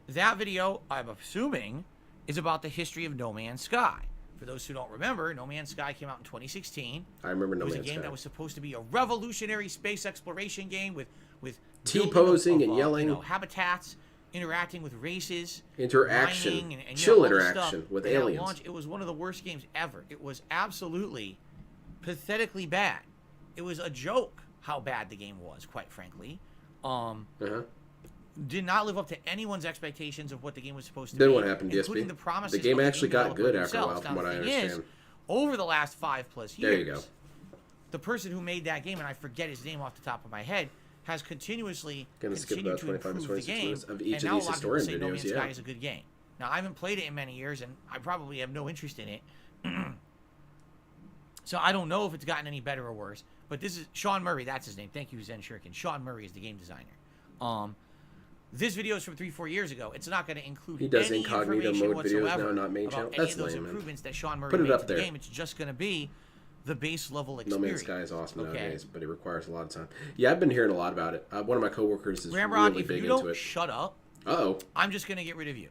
that video, I'm assuming, is about the history of No Man's Sky. For those who don't remember, No Man's Sky came out in 2016. I remember No It was Man's a game Sky. that was supposed to be a revolutionary space exploration game with T-posing and yelling. you know, habitats, interacting with races, Interaction. mining, and Chill all this interaction stuff. with And at aliens. launch, it was one of the worst games ever. It was absolutely pathetically bad. It was a joke how bad the game was, quite frankly. Did not live up to anyone's expectations of what the game was supposed to Then be. what happened, DSP? Including the promises The game of actually got developer good after a while, themselves. from Now, what I the thing is, understand. over the last 5+ years, There you go. the person who made that game, and I forget his name off the top of my head, has continuously Gonna skip continued about to 25 to improve the 26 game. minutes of each and of now these a lot of people historian say No Man's videos, Sky yeah. is a good game. Now, I haven't played it in many years, and I probably have no interest in it. So I don't know if it's gotten any better or worse. But this is Sean Murray. That's his name. Thank you, Zen Shuriken. Sean Murray is the game designer. This video is from 3-4 years ago. It's not going to include He does any incognito information mode videos whatsoever now, not main about channel. any That's of those lame, man. improvements that Sean Murray Put it made up to the there. game. It's just going to be the base level No experience. Man's Sky is awesome Okay? nowadays, but it requires a lot of time. Yeah, I've been hearing a lot about it. One of my coworkers is Ramrod, really if big you into don't it. shut up, Uh-oh. I'm just going to get rid of you.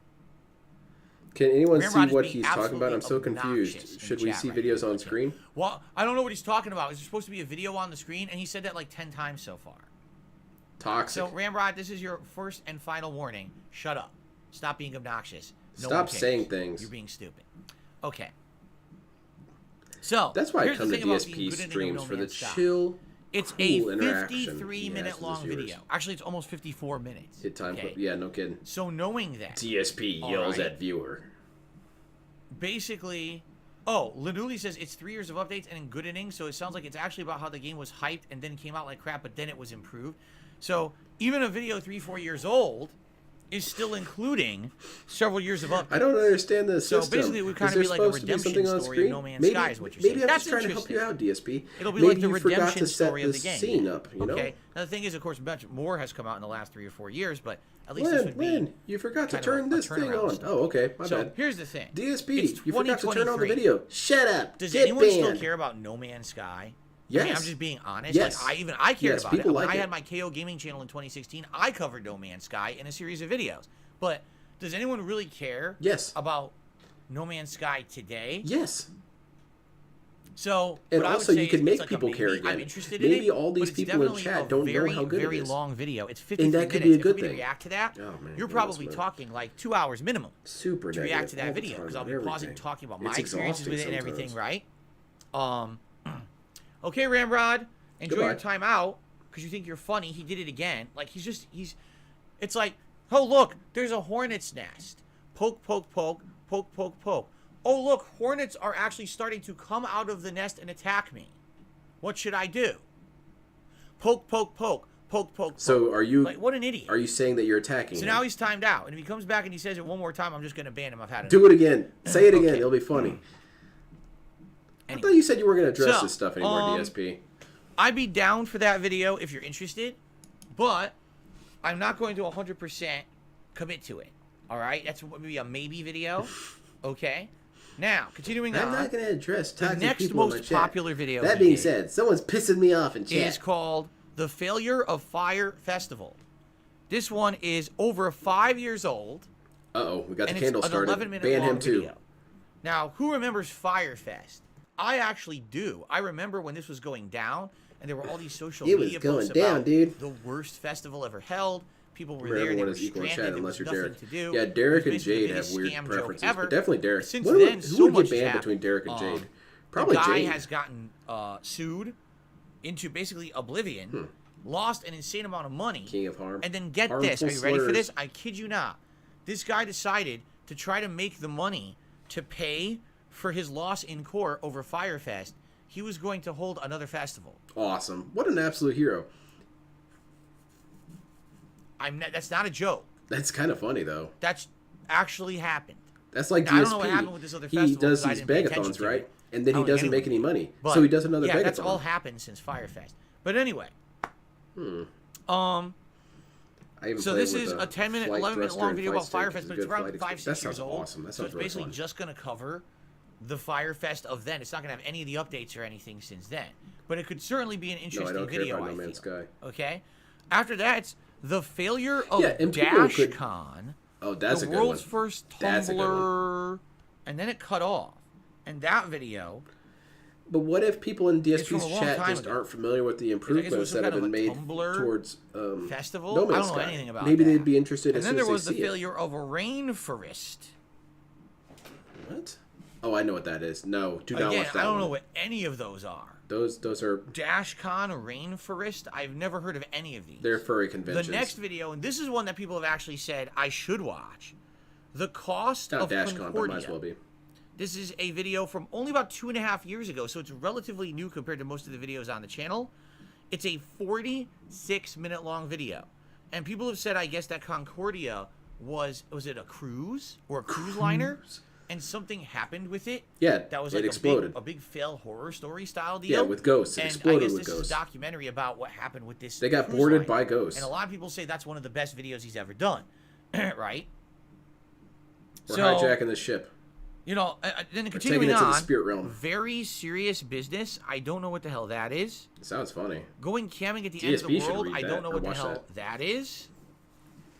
Can anyone Ramrod see is what being he's talking about? I'm so absolutely confused. obnoxious in Should we chat see right videos now. on screen? Well, I don't know what he's talking about. Is there supposed to be a video on the screen? And he said that like 10 times so far. Toxic. So, Ramrod, this is your first and final warning. Shut up. Stop being obnoxious. No Stop one cares. saying things. You're being stupid. Okay. So, That's why I here's the come to thing about being DSP good in streams, No for the Man's Sky. chill, It's cool a interaction he has 53-minute with his long viewers. video. Actually, it's almost 54 minutes. Hit time. Okay? Yeah, no kidding. So, knowing that, DSP all yells right, at viewer. basically, oh, Lanuli says it's 3 years of updates and in good innings, so it sounds like it's actually about how the game was hyped and then came out like crap, but then it was improved. So even a video 3-4 years old is still including several years of updates. I don't understand this So system. basically, it would Is kind of there be like a supposed to be redemption something on story screen? of No Man's Maybe, Sky is what you're maybe saying. I'm That's just trying to help you out, DSP. It'll be maybe like the you forgot redemption to set story the of the game. scene up, you know? Okay. Now the thing is, of course, much more has come out in the last 3 or 4 years, but at least this would be Lynn, you forgot to kind of turn a this thing turnaround on. stuff. Oh, okay, my So bad. here's the thing. DSP, It's you forgot to turn on the 2023. video. Shut up. Does Get anyone still banned. care about No Man's Sky? Yes. I mean, I'm just being honest. Yes. Like, I cared Yes, about it. people When like I it. had my KO Gaming channel in 2016, I covered No Man's Sky in a series of videos. But does anyone really care Yes. about No Man's Sky today? Yes. So, And what I would also, say you can is make it's like a people care maybe. again. I'm interested Maybe in it, all these but it's people in definitely chat a don't know very, how good it very is. long video. It's 53 And that could minutes. be a If good for me to thing. react to that, Oh, man, you're yeah, probably that's talking like 2 hours minimum Super to react negative to all that the video time because I'll on be pausing, everything. talking about It's my experiences with it and exhausting everything, sometimes. right? Okay, Ramrod, enjoy your Goodbye. time out because you think you're funny. He did it again. Like it's like, oh look, there's a hornet's nest. Poke, poke, poke, poke, poke, poke. Oh look, hornets are actually starting to come out of the nest and attack me. What should I do? Poke, poke, poke, poke, poke, poke. So are you? Like, what an idiot. Are you saying that you're attacking So him? now he's timed out, and if he comes back and he says it one more time, I'm just gonna ban him. I've had it. Do it again. Say it again. Okay. It'll be funny. Anyway. I thought you said you weren't going to address So, this stuff anymore, DSP. I'd be down for that video if you're interested, but I'm not going to 100% commit to it. All right, that's maybe a maybe video. Okay. Now, continuing I'm on. not going to address the toxic next people in my most chat. popular video. That he being did said, someone's pissing me off in chat. is called "The Failure of Fire Festival." This one is over 5 years old. Uh-oh, we got the and candle it's an started. 11-minute Ban long him too. video. Now, who remembers Firefest? I actually do. I remember when this was going down, and there were all these social It was media going posts down, about dude. the worst festival ever held. People were Remember there, they everyone were is equal in stranded, chat there unless was you're nothing Derek. to do. Yeah, It Derek was and basically the Jade have biggest weird scam joke preferences, ever. but definitely Derek. Since What then, who so would much get banned has between happened. Derek and Jade? Probably the guy Jade. has gotten sued into basically oblivion, lost an insane amount of money. King of Harm. And then get Harmful this. Are you ready for slurs. this? I kid you not. This guy decided to try to make the money to pay for his loss in court over Firefest. He was going to hold another festival. Awesome. What an absolute hero. That's not a joke. That's kind of funny, though. That's actually happened. That's like Now, DSP. I don't know what happened with this other festival. He does 'cause I these didn't pay attention begathons, to right? it. And then I he don't think doesn't make any anyone money. But, So he does another yeah, begathon. that's all happened since Firefest. But anyway. I even So played this with is a 10-minute, flight 11-minute thruster long and video flight about stick. Firefest, It's a but it's good around flight 5-6 experience. years That old. sounds awesome. That So sounds it's really basically fun. just going to cover the Firefest of then. It's not going to have any of the updates or anything since then. But it could certainly be an No, I interesting don't care video, about I No Man's feel. Sky. Okay? After that, it's The failure of Yeah, and people could- DashCon. Oh, that's the a good world's one. first That's a good one. Tumblr, and then it cut off. And that video, But what if people in It's from DSP's a long chat time just ago. aren't familiar with the I guess it was improvements some that have kind of been a made Tumblr towards festival? No I Man's don't know Sky? anything about Maybe that. they'd be interested and as then soon there as was they the see failure of a rainforest. it. What? Oh, I know what that is. No, do not Again, watch that I don't one. know what any of those are. Those are DashCon, Rainforest. I've never heard of any of these. they're furry conventions. The next video, and this is one that people have actually said I should watch. The cost Not of DashCon, but Concordia. might as well be. This is a video from only about 2.5 years ago, so it's relatively new compared to most of the videos on the channel. It's a 46-minute long video. And people have said, I guess, that Concordia was it a cruise or a cruise liner? And something happened with it. Yeah, that was it like exploded. a big fail horror story style deal. Yeah, with ghosts. It and exploded I guess with this is ghosts. a documentary about what happened with this. They got cruise boarded liner. by ghosts. And a lot of people say that's one of the best videos he's ever done. Right? We're hijacking the ship. You know, then We're continuing taking it to the on, spirit realm. very serious business. I don't know what the hell that is. It sounds funny. Going camping at the end of DSP the should world. read I that don't know or what the watch hell that is.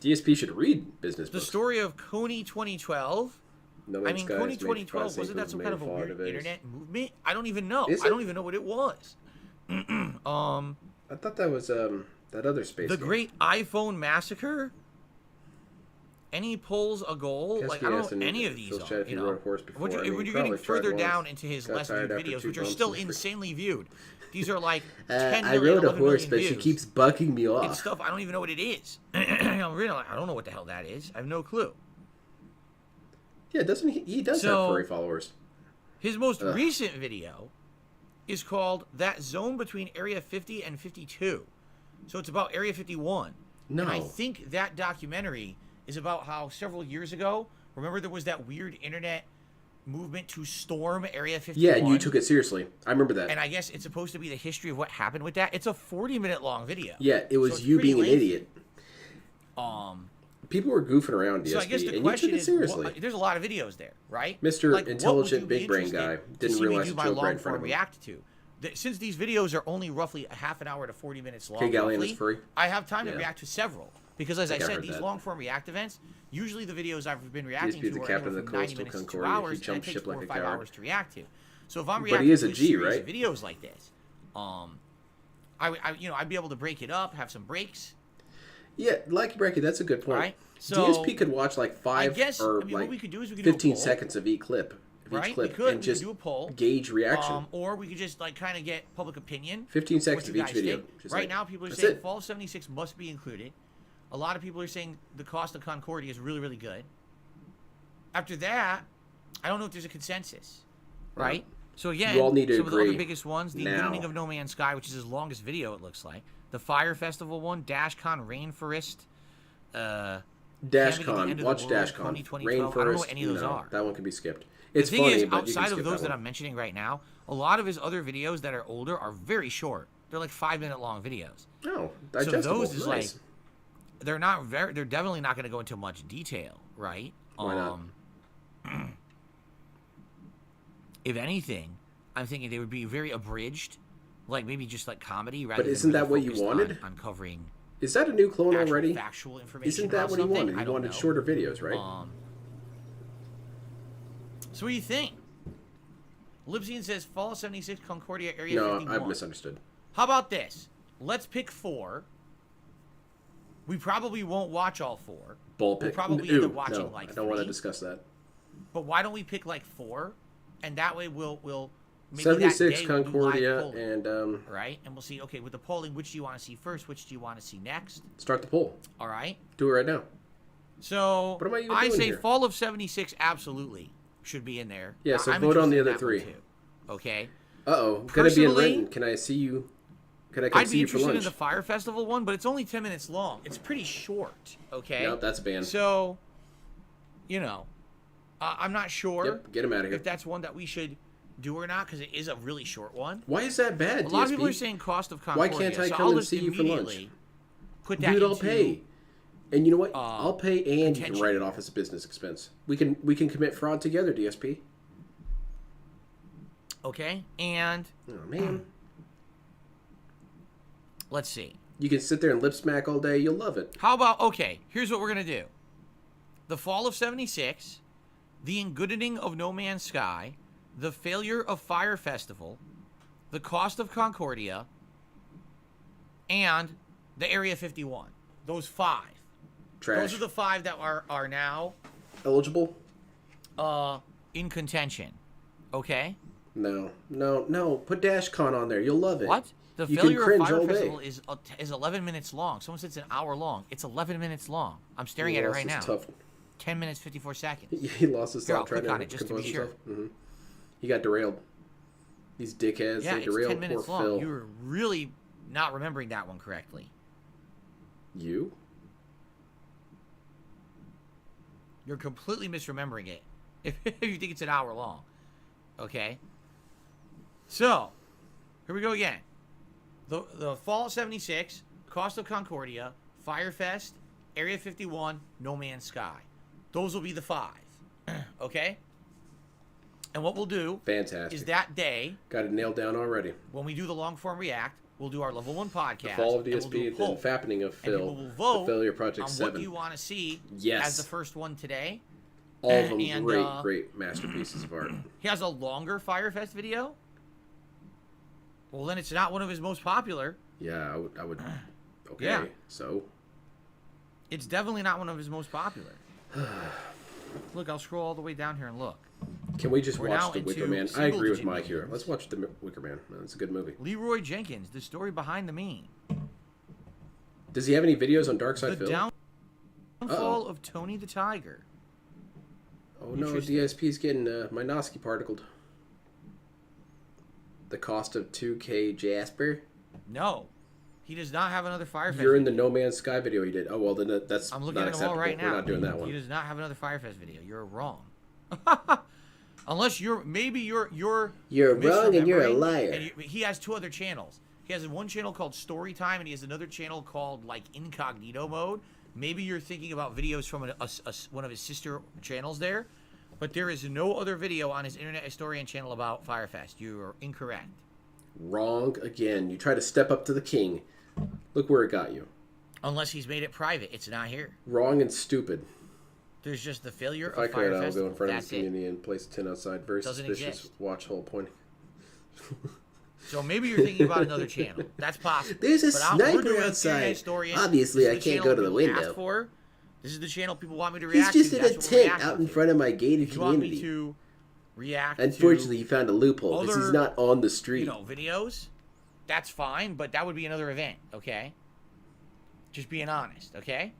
DSP should read business The books. story of Coney 2012. No I Man's mean, Sky Coney is made 2012 for wasn't that some kind of a April, weird May, internet movement? I don't even know. Is I don't it? even know what it was. I thought that was that other space. The game. Great iPhone Massacre. Any pulls a goal? Like I don't know any of these are. You know, when you're getting further down into his less viewed videos, which are still insanely viewed. These are like 10 I million, rode a 11 horse, million but she views. keeps bucking me It's off. stuff I don't even know what it is. I'm really like, I don't know what the hell that is. I have no clue. Yeah, doesn't he does have furry followers. His most recent video is called That Zone Between Area 50 and 52. So it's about Area 51. No. And I think that documentary is about how several years ago, remember there was that weird internet movement to storm Area 51? Yeah, and you took it seriously. I remember that. And I guess it's supposed to be the history of what happened with that. It's a 40-minute long video. Yeah, it was So it's you pretty being an lengthy. idiot. People were goofing around DSP, So I guess the and you question took it is, seriously. there's a lot of videos there, right? Mr. Like, what would Intelligent you be Big Brain interested Guy to didn't see me realize do the my joke right long in front form of him. react to. Since these videos are only roughly a half an hour to 40 minutes long, Okay, Gallian roughly, is free. I have time to Yeah. react to several. Because as I think I said, heard these that. long form react events, usually the videos I've been reacting DSP is to the are captain anywhere of the from 90 coastal minutes to 2 Concordia. He hours, and it jumps takes ship 4 like or a 5 coward. hours to react to. So if I'm But reacting he is to a a G, series right? of videos like this, I'd be able to break it up, have some breaks. Yeah, like Brecky, that's a good point. Right, so DSP could watch like I 5 guess or what like we could do is we could do a 15 poll. seconds of each clip, Right, clip we could and just do a poll, gauge reaction. or we could just like kind of get public opinion. 15 seconds what of you each guys video. think. Just Right like, now, people are that's saying it. Fall of 76 must be included. A lot of people are saying the cost of Concordia is really, really good. After that, I don't know if there's a consensus, right? So again, You all need to some of the agree other biggest ones, the now. Evening of No Man's Sky, which is his longest video, it looks like. The Fire Festival one, DashCon, Rainforest, Camping at the DashCon, End of watch the World, DashCon. Coney 2012. I don't know what any of those no, are. that one can be skipped. It's the thing funny, is, but you can outside skip of those that one. I'm mentioning right now, a lot of his other videos that are older are very short. They're like 5-minute long videos. Oh, So digestible. those is Nice. like they're definitely not going to go into much detail, right? Why not? If anything, I'm thinking they would be very abridged, like maybe just like comedy rather. But isn't than that really what you focused wanted? on covering? Is that a new clone actual already? Factual information. Isn't that about what he something? wanted? I He don't wanted know. shorter videos, right? So what do you think? Libsyn says Fall 76 Concordia Area No, 51. I've misunderstood. How about this? Let's pick 4. We probably won't watch all 4. Bull We'll pick. probably Ooh, end up watching no, like I don't want to 3. discuss that. But why don't we pick like 4? And that way we'll maybe 76 that day we'll do live Concordia polling, and right? And we'll see, okay, with the polling, which do you want to see first? Which do you want to see next? start the poll. All right. Do it right now. So What am I even I doing say here? Fall of 76 absolutely should be in there. Yeah, so I'm vote on the interested other in that 3. one, too. Okay. Uh-oh. Gonna be in Personally, Renton. Can I see you? Can I come I'd see be you for interested in lunch? the Fire Festival one, but it's only 10 minutes long. It's pretty short, okay? Nope, that's banned. So, I'm not sure Yep, get him out of here. if that's one that we should do or not, because it is a really short one. Why is that bad, A lot of people DSP? are saying cost of Why Concordia. can't I so come I'll and just see you for lunch? immediately Put that Dude, I'll into pay. And you know what? I'll pay and you can contention. write it off as a business expense. We can commit fraud together, DSP. Okay, and Oh man. let's see. You can sit there and lip smack all day. You'll love it. How about, okay, here's what we're going to do. The Fall of 76, The Engoodening of No Man's Sky, The Failure of Fire Festival, The Cost of Concordia, and the Area 51. Those 5. Trash. Those are the 5 that are now eligible. In contention. Okay? No. Put DashCon on there. You'll love it. What? The You Failure can of cringe Fire all day. Festival is 11 minutes long. Someone said it's an hour long. It's 11 minutes long. I'm staring at it right now. Tough. 10 minutes, 54 seconds. He lost his Here, thought I'll trying click to on it just to compose be sure. himself. Mm-hmm. He got derailed. These dickheads, Yeah, they it's derailed 10 minutes poor long. Phil. You were really not remembering that one correctly. You? You're completely misremembering it if you think it's an hour long. Okay? So, here we go again. The Fall of 76, Cost of Concordia, Firefest, Area 51, No Man's Sky. Those will be the 5. Okay? And what we'll do Fantastic. is that day, Got it nailed down already. when we do the long form react, we'll do our level 1 podcast. The Fall of and we'll do a DSP, poll. the fappening of And people Phil, will vote the Failure Project on 7. what you want to see Yes. as the first one today. All of them And, great masterpieces of art. He has a longer Firefest video. Well, then it's not one of his most popular. Yeah, I would. Okay, Yeah. so It's definitely not one of his most popular. Look, I'll scroll all the way down here and look. can we just We're now watch The Wicker into Man? I agree with single-digit Mike here. millions. Let's watch The Wicker Man. It's a good movie. Leroy Jenkins, the story behind the meme. Does he have any videos on Darkside The Phil? downfall of Tony the Tiger. Oh no, Interesting. DSP's getting my Noski particled. The cost of 2K Jasper. No, he does not have another Firefest. You're in the No Man's Sky video he did. Oh well, then that's I'm looking not at them all acceptable. right now. We're not doing that one. He does not have another Firefest video. You're wrong. Unless you're you're You're wrong and you're a misremembering, liar. and he has 2 other channels. He has one channel called Story Time, and he has another channel called like Incognito Mode. Maybe you're thinking about videos from one of his sister channels there, but there is no other video on his Internet Historian channel about Firefest. You are incorrect. Wrong again. You try to step up to the king. Look where it got you. Unless he's made it private, it's not here. Wrong and stupid. There's just the failure If of I could, I'll Firefest. go in front of That's the it. community and place a 10 outside. Very Doesn't suspicious. exist. Watch hole pointing. So maybe you're thinking about another channel. That's possible. There's a But we're sniper doing Internet outside. Historian. Obviously, This is I can't channel go to the people window. asked for. This is the channel people want me to He's react just to. in a That's what we're tent reacting out in to. front of my gated You want me community. to react Unfortunately, to you found a loophole because he's other, not on the street. videos? That's fine, but that would be another event, okay? Just being honest, okay?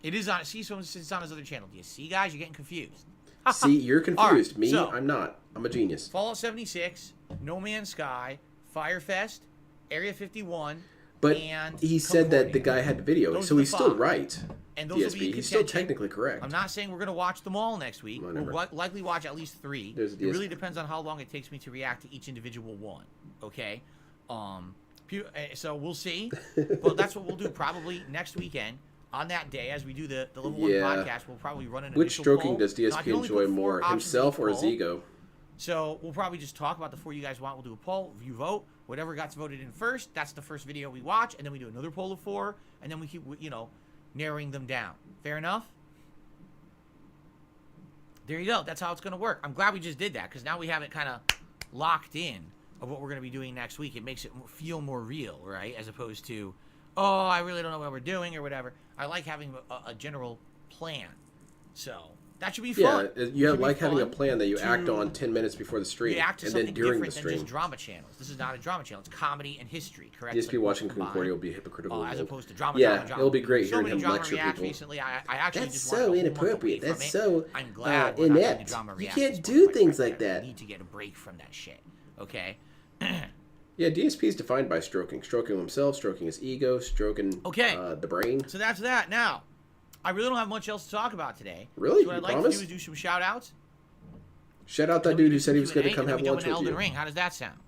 It is on. See, so it's on his other channel. Do you see, guys? You're getting confused. See, you're confused. All right, Me, so- I'm not. I'm a genius. Fallout 76, No Man's Sky, Firefest, Area 51, But and he said that the guy had the video, Those so are the he's still 5. right. And those will DSP. be in He's still contention. technically correct. I'm not saying we're going to watch them all next week. Whatever. We'll likely watch at least 3. There's a It DSP. really depends on how long it takes me to react to each individual one. Okay? So we'll see. But that's what we'll do probably next weekend. On that day, as we do the level 1 Yeah. podcast, we'll probably run an Which initial stroking poll. does Now, I DSP can only enjoy put 4 more, options himself in or each his poll. ego? So we'll probably just talk about the 4 you guys want. We'll do a poll. You vote. Whatever gets voted in first, that's the first video we watch. And then we do another poll of 4. And then we keep, narrowing them down. Fair enough? There you go. That's how it's going to work. I'm glad we just did that because now we have it kind of locked in of what we're going to be doing next week. It makes it feel more real, right? As opposed to, oh, I really don't know what we're doing or whatever. I like having a general plan. So that should be fun. Yeah, you Should be like having a fun plan that you act to on 10 minutes before the stream, react to and something then during the different than stream. just drama channels. This is not a drama channel. It's comedy and history, correct? DSP Like, watching combined, Concordia will be hypocritical. as old. opposed to drama. Yeah, drama. it'll be great So hearing many him drama lecture reacts people. recently. I actually That's just so wanted a whole month inappropriate. away from That's it. so I'm glad we're not doing the inept. drama You reacts can't this do month, things quite like frankly. that. I need to get a break from that shit. Okay. Yeah, DSP is defined by stroking himself, stroking his ego, stroking the brain. So that's that. Now, I really don't have much else to talk about today. Really? So what You I'd like promise? to do is do some shout outs. Shout out that dude who said he was going to come have lunch with Elden you. Ring. How does that sound?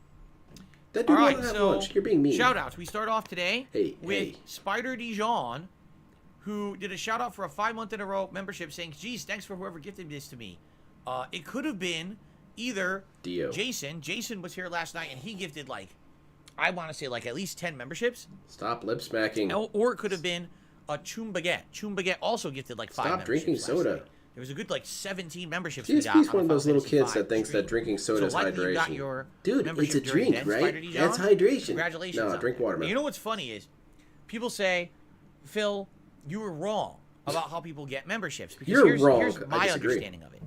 That dude All wanted right, to have so lunch. You're being mean. shout outs. We start off today with hey. Spider Dijon, who did a shout out for a 5-month in a row membership saying, geez, thanks for whoever gifted this to me. It could have been either Dio. Jason. Jason was here last night and he gifted like I want to say like at least 10 memberships. Stop lip smacking. Or it could have been a Choom Baguette. Choom Baguette also gifted like 5 Stop drinking memberships last soda. night. There was a good like 17 memberships we got. DSP's one on of the those Final little Fantasy kids V that thinks stream. that drinking soda is likely you got hydration. your Dude, it's a membership during drink, then, right? Spider Dijon. That's hydration. Congratulations. No, on drink that. water, And man. you know what's funny is people say, Phil, you were wrong about how people get memberships. Because You're here's, wrong. Here's I my disagree. understanding of it.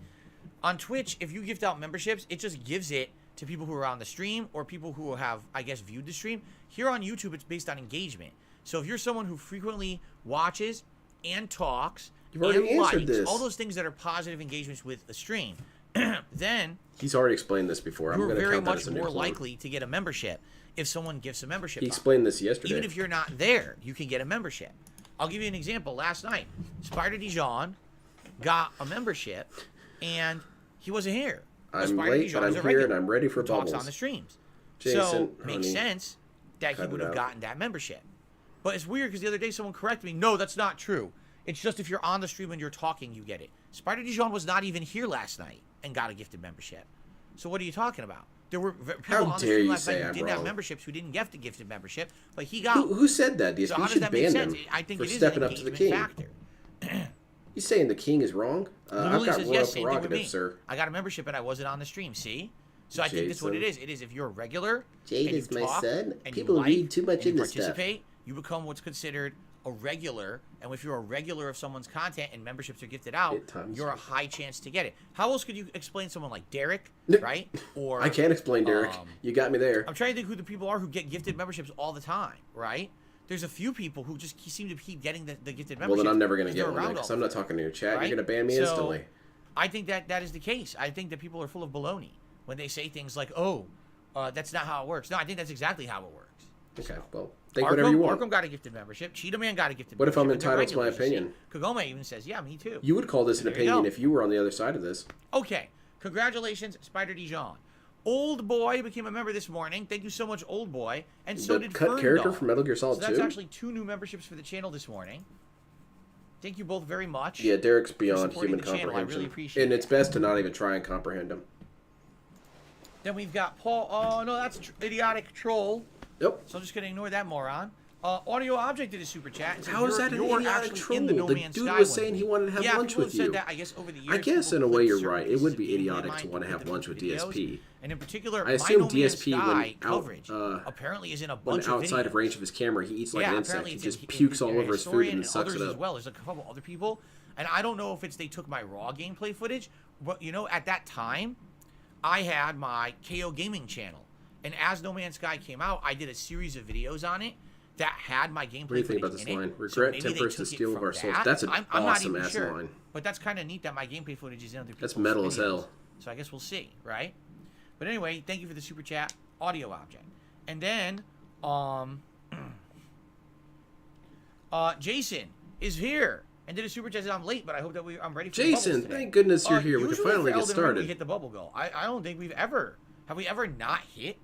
On Twitch, if you gift out memberships, it just gives it to people who are on the stream or people who have, I guess, viewed the stream. Here on YouTube, it's based on engagement. So if you're someone who frequently watches and talks You've already and answered likes, this. all those things that are positive engagements with the stream, then He's already explained this before. I'm you're going to very count that much as a new more clone. likely to get a membership if someone gifts a membership. He box. explained this yesterday. Even if you're not there, you can get a membership. I'll give you an example. Last night, Spider Dijon got a membership, and he wasn't here. I'm Spider late, Dijon but is I'm a here regular and I'm ready for who talks bubbles. on the streams. Jason, so makes honey, sense that he cut would it have out. gotten that membership. But it's weird because the other day someone corrected me. No, that's not true. It's just if you're on the stream and you're talking, you get it. Spider Dijon was not even here last night and got a gifted membership. So what are you talking about? There were people on the dare stream you last night say who I'm didn't have wrong? memberships who didn't get the gifted membership, but he got. Who said that? DSP? So how You does should that make ban sense? them I think for it is stepping an up to the engagement king. factor. You saying the king is wrong? I've Literally got says, royal yes, same thing with me. prerogative, sir. I got a membership and I wasn't on the stream. See, so I think that's what it Jason. is. It is if you're a regular, Jade and you is my talk, son. and People you like, read too much and you into stuff. participate, you become what's considered a regular. And if you're a regular of someone's content and memberships are gifted out, you're a high chance to get it. How else could you explain someone like Derek, right? Or I can't explain Derek. You got me there. I'm trying to think who the people are who get gifted memberships all the time, right? There's a few people who just seem to keep getting the gifted memberships. Well, then I'm never going to because get they're one around because all I'm the not time, talking to your chat. right? You're going to ban me So, instantly. I think that is the case. I think that people are full of baloney when they say things like, "Oh, that's not how it works." No, I think that's exactly how it works. Okay, well, think whatever you want. Arkham got a gifted membership. Cheetah Man got a gifted What if I'm membership. and they're entitled to my regulars, you opinion? see. Kagome even says, "Yeah, me too." You would call this an There you opinion go. if you were on the other side of this. Okay, congratulations, Spider Dijon. Old Boy became a member this morning. Thank you so much, Old Boy. And so The did cut Fern character Dog. from Metal Gear Solid So that's 2? actually 2 new memberships for the channel this morning. Thank you both very much. Yeah, Derek's for beyond supporting human the channel. I comprehension. really appreciate And it's it. best to not even try and comprehend him. Then we've got Paul. Oh, no, that's idiotic troll. Yep. So I'm just going to ignore that moron. Audio Object did a super chat. And said, How is "You're- that an you're idiotic actually in the troll? No The Man's dude Sky was one." saying he wanted to have Yeah, lunch people with have said you. That, I guess over the years. I guess people in a clip way you're certain right. It pieces would of be gameplay idiotic mine to want to have put lunch with them into videos. DSP. And in particular, I my assume No Man's DSP Sky when coverage out, apparently is in a when bunch of outside videos. of range of his camera, he eats like an insect. apparently He it's just in pukes all over his food Historian and sucks others it as up. well. There's a couple other people, and I don't know if it's they took my raw gameplay footage, but you know, at that time, I had my KO Gaming channel, and as No Man's Sky came out, I did a series of videos on it that had my gameplay What do you think footage about this in it. line? So Regret maybe they tempers the took it steel of from our souls. that. That's an I'm not awesome even ass sure. line. But that's kind of neat that my gameplay footage is in other people's That's metal as videos. hell. So I guess we'll see, right? But anyway, thank you for the super chat, Audio Object. And then, Jason is here and did a super chat. I'm late, but I hope that I'm ready for the bubbles Jason, today. thank goodness you're here. We can Usually finally for get Elden Ring, started. we hit the bubble goal. I don't think have we ever not hit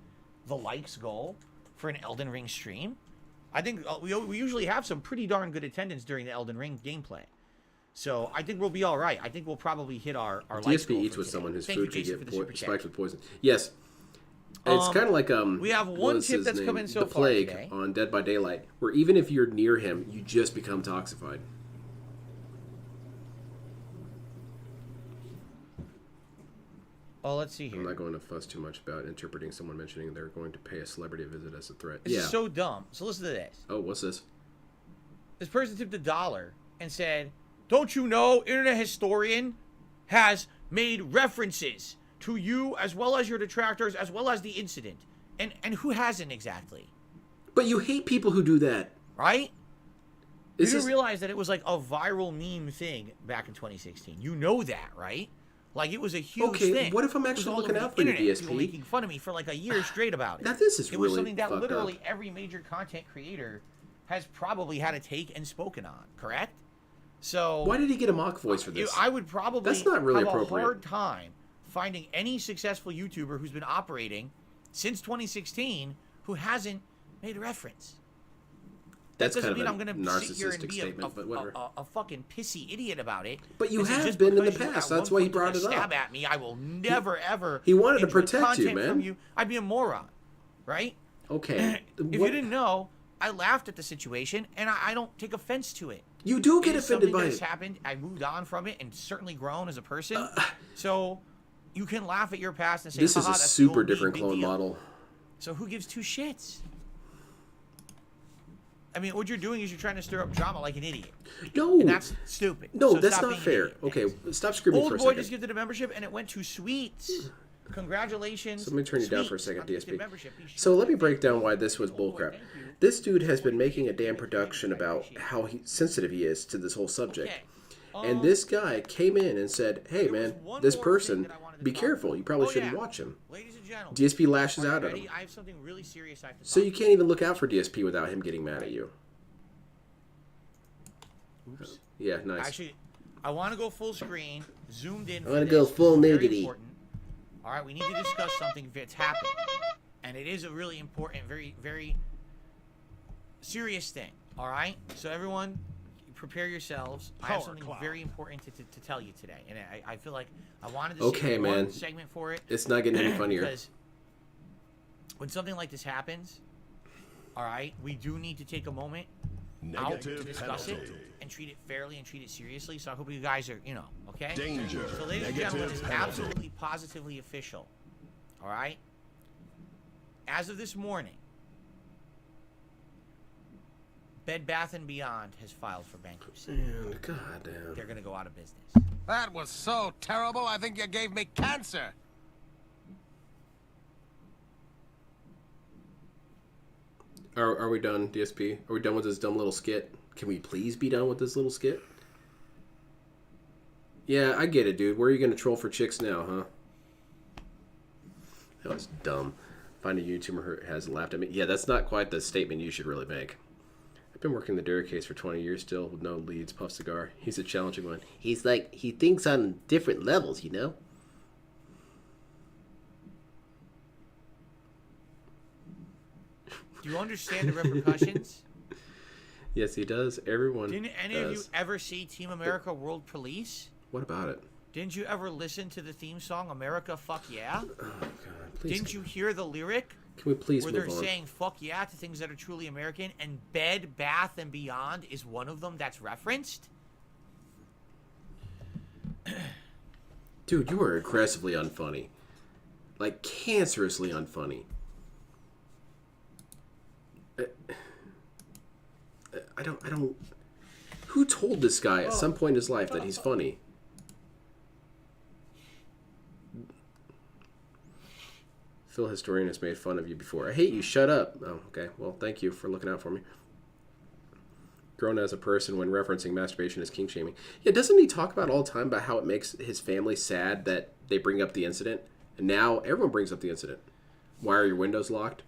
the likes goal for an Elden Ring stream? I think we usually have some pretty darn good attendance during the Elden Ring gameplay. So I think we'll be all right. I think we'll probably hit our likes DSP goal eats for with today. someone whose Thank food you, could Jason, for the get super chat. spiked with poison. Yes. It's kind of like we have what one was tip his that's name? come in so the far plague today. on Dead by Daylight, where even if you're near him, you just become toxified. Oh, let's see here. I'm not going to fuss too much about interpreting someone mentioning they're going to pay a celebrity a visit as a threat. This yeah. is so dumb. So listen to this. Oh, what's this? This person tipped $1 and said, "Don't you know Internet Historian has made references to you as well as your detractors as well as the incident." And who hasn't exactly? But you hate people who do that. Right? You This didn't is- realize that it was like a viral meme thing back in 2016. You know that, right? Like it was a huge Okay, thing. what if I'm It was actually all looking over out the for you, internet. DSP? People making fun of me for like a year straight about it. Now this is It was really something that fucked literally up. every major content creator has probably had a take and spoken on, correct? So Why did he get a mock voice for this? I would probably That's not really have appropriate. a hard time finding any successful YouTuber who's been operating since 2016 who hasn't made a reference. That's That doesn't kind mean of I'm a going to sit here and narcissistic be statement, but whatever. a fucking pissy idiot about it. But you and say, have just been in the because you past. at That's one why he point took brought a it up. Stab at me. I will never ever. He wanted to enjoy protect you, content man. From you. I'd be a moron, right? Okay. If you didn't know, I laughed at the situation, and I don't take offense to it. You do get It is offended something by that has it. happened. I moved on from it and certainly grown as a person. So you can laugh at your past and say, This is "Haha, a that's super cool, me, different big clone deal." model. So who gives two shits? I mean, what you're doing is you're trying to stir up drama like an idiot. No. And that's stupid. No, So that's stop not being an fair. idiot. Okay, stop screaming Old for a boy second. just gifted a membership and it went to Sweets. Congratulations. So let me turn you down for a Sweets, second, on the gifted DSP. membership. You So should- let me break down why this was bullcrap. This dude has been making a damn production about how sensitive he is to this whole subject. And this guy came in and said, hey man, this person, be careful. You probably shouldn't watch him. Ladies and gentlemen, DSP lashes are you out at ready? him. I have something really serious I have to So talk you to can't even look out for DSP without him getting mad at you. Oops. Yeah, nice. Actually, I want to go full screen, zoomed in. I want to go full nudity. All right, we need to discuss something that's happened, and it is a really important, very, very serious thing. All right, so everyone, prepare yourselves. I have something very important to tell you today, and I feel like I wanted to Okay, save man. one segment for it. It's not getting any funnier. Because when something like this happens, all right, we do need to take a moment out to discuss it and treat it fairly and treat it seriously. So I hope you guys are, okay? Danger. So ladies and gentlemen, it's absolutely positively official. All right? As of this morning, Bed Bath & Beyond has filed for bankruptcy. Man, goddamn. They're going to go out of business. That was so terrible, I think you gave me cancer. Are we done, DSP? Are we done with this dumb little skit? Can we please be done with this little skit? Yeah, I get it, dude. Where are you going to troll for chicks now, huh? That was dumb. Find a YouTuber who has laughed at me. Yeah, that's not quite the statement you should really make. I've been working the Derek case for 20 years still with no leads. Puff cigar. He's a challenging one. He's like, he thinks on different levels, you know? Do you understand the repercussions? Yes, he does. Everyone Didn't any does. of you ever see Team America World Police? What about it? Didn't you ever listen to the theme song America Fuck Yeah? Oh, God. Please. Didn't you hear the lyric? Can we please where move they're on? saying fuck yeah to things that are truly American, and Bed, Bath, and Beyond is one of them that's referenced? Dude, you are aggressively unfunny. Like, cancerously unfunny. I don't... Who told this guy at some point in his life that he's funny? Phil Historian has made fun of you before. I hate you. Shut up. Oh, okay. Well, thank you for looking out for me. Grown as a person when referencing masturbation as kink shaming. Yeah, doesn't he talk about all the time about how it makes his family sad that they bring up the incident? And now everyone brings up the incident. Why are your windows locked?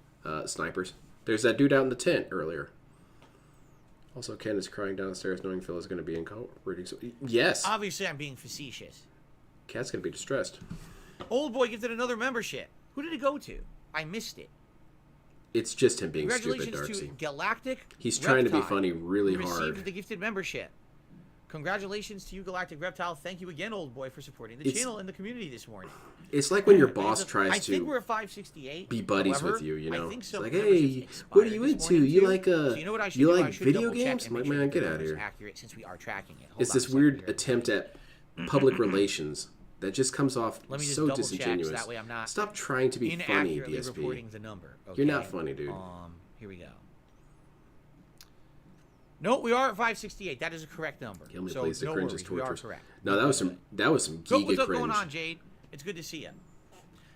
Snipers. There's that dude out in the tent earlier. Also, Ken is crying downstairs knowing Phil is going to be in reading. So, yes. Obviously, I'm being facetious. Cat's going to be distressed. Old boy gifted another membership. Who did it go to? I missed it. It's just him being stupid, Congratulations Darcy. to Galactic He's trying to be Reptile, funny really who hard. received the gifted membership. Congratulations to you, Galactic Reptile. Thank you again, old boy, for supporting the channel and the community this morning. It's like when your boss I tries think to we're at 568. be buddies However, with you, you know? I think It's some like, memberships hey, what are expired you this into? morning, You too. like So you know what I should you do? I like should video double-check games? and Like, make sure man, the get out of number is here. accurate since we are tracking it. It's Hold this on a weird second here. attempt at public relations that just comes off Let me just so double check, so disingenuous. that way I'm not Stop trying to be funny, inaccurately DSP. reporting the number. You're not okay? funny, dude. Here we go. No, we are at 568. That is a correct number. Kill me, so please. The no cringe worries, is we are torturous. correct. No, that was some So giga what's up cringe. going on, Jade? It's good to see you.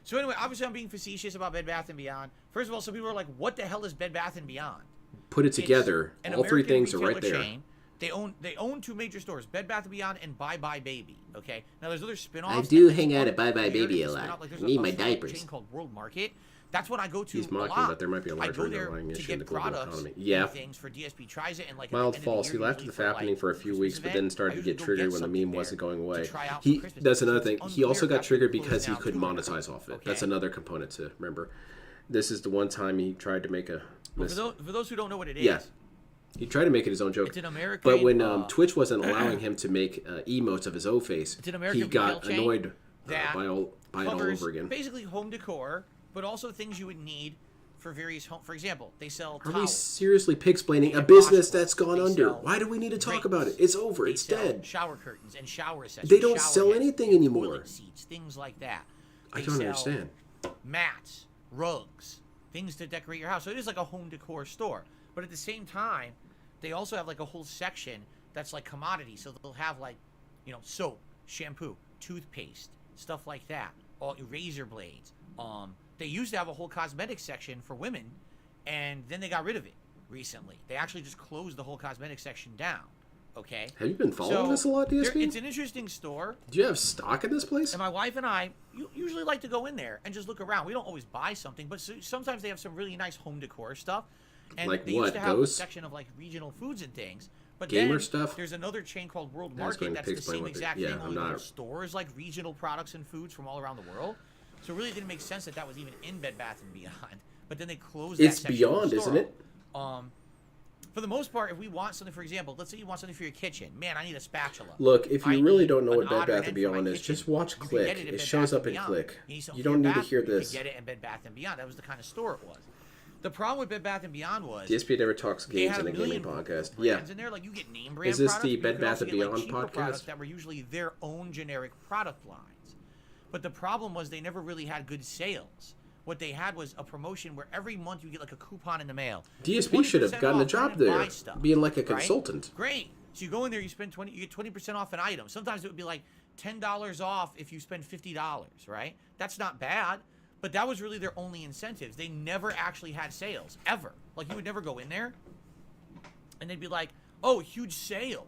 So anyway, obviously I'm being facetious about Bed Bath & Beyond. First of all, some people are like, what the hell is Bed Bath & Beyond? Put it It's together. an All three American things are right retailer there. chain. They own two major stores, Bed Bath & Beyond and Bye Bye Baby. Okay, now there's other spin-offs. I do and hang out there's at Bye Bye weird Baby it's a a lot. spin-off, like there's I need a my food diapers. chain called World Market. That's what I go to He's a mocking, lot. but there might be a I larger go there underlying to issue in get the global products economy. and Yeah. things for DSP Tries It, and like Mild at the end of the false. year, He laughed at usually the for, happening like, for a few Christmas weeks, but event, then I started to usually get go triggered get when the something meme there wasn't going away. to try out for He Christmas. that's So another it's thing. He unclear also got after triggered it closed because he down could 200. monetize off it. Okay. That's another component to remember. This is the one time he tried to make a. Well, for those who don't know what it is, Yeah. He tried to make it his own joke. It's an American, but when Twitch wasn't allowing him to make emotes of his O face, it's an American he got retail chain annoyed that by it all covers over again. basically home decor, but also things you would need for various home. For example, they sell Are we towels. seriously pig-splaining a have business washcloths. that's gone They under? sell Why do we need to talk drapes. about it? It's over. They It's sell dead. shower curtains and shower accessories. They don't shower sell heads, anything anymore. toilet seats, things like that. I They don't sell understand. Mats, rugs, things to decorate your house. So it is like a home decor store. But at the same time, they also have like a whole section that's like commodity. So they'll have like, you know, soap, shampoo, toothpaste, stuff like that. All razor blades. They used to have a whole cosmetics section for women, and then they got rid of it recently. They actually just closed the whole cosmetics section down. Okay. Have you been following this a lot, DSP? It's an interesting store. Do you have stock in this place? And my wife and I usually like to go in there and just look around. We don't always buy something, but sometimes they have some really nice home decor stuff. And Like they what? used to have Those? a section of like regional foods and things. But Gamer then stuff? there's another chain called World I was going Market to that's the pig-splain same with it. exact Yeah, thing. I'm Only not- little stores like regional products and foods from all around the world. So it really didn't make sense that was even in Bed Bath & Beyond. But then they closed that It's section beyond, of the isn't store. it? For the most part, if we want something, for example, let's say you want something for your kitchen. Man, I need a spatula. Look, if I you really need don't know an what Bed otter Bath head & for my Beyond is, kitchen. just watch You can Click. get it at It Bed shows Bath up in Beyond. Click. You need something You for your don't need to bathroom, hear you this. could get it at Bed Bath & Beyond. That was the kind of store it was. The problem with Bed Bath & Beyond was DSP never talks they games had in a gaming million podcast. brands Yeah. in there. Like you get name brand Is this products, the but you Bed could Bath also & get, like, Beyond cheaper products podcast? that were usually their own generic product lines. But the problem was they never really had good sales. What they had was a promotion where every month you get like a coupon in the mail. DSP should have 20% gotten a off, job come in and there, buy stuff, being like a right? consultant. Great. So you go in there, you spend you get 20% off an item. Sometimes it would be like $10 off if you spend $50, right? That's not bad, but that was really their only incentives. They never actually had sales, ever. Like you would never go in there and they'd be like, oh, huge sale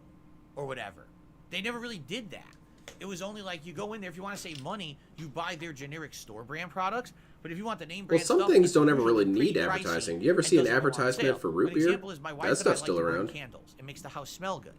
or whatever. They never really did that. It was only like you go in there, if you want to save money, you buy their generic store brand products. But if you want the name brand Well, some stuff, things it's don't ever really usually need pretty advertising. pricey Do you ever and see an doesn't go on advertisement sale. for root An beer? example is my wife That and I stuff's like still to burn around. candles. It makes the house smell good.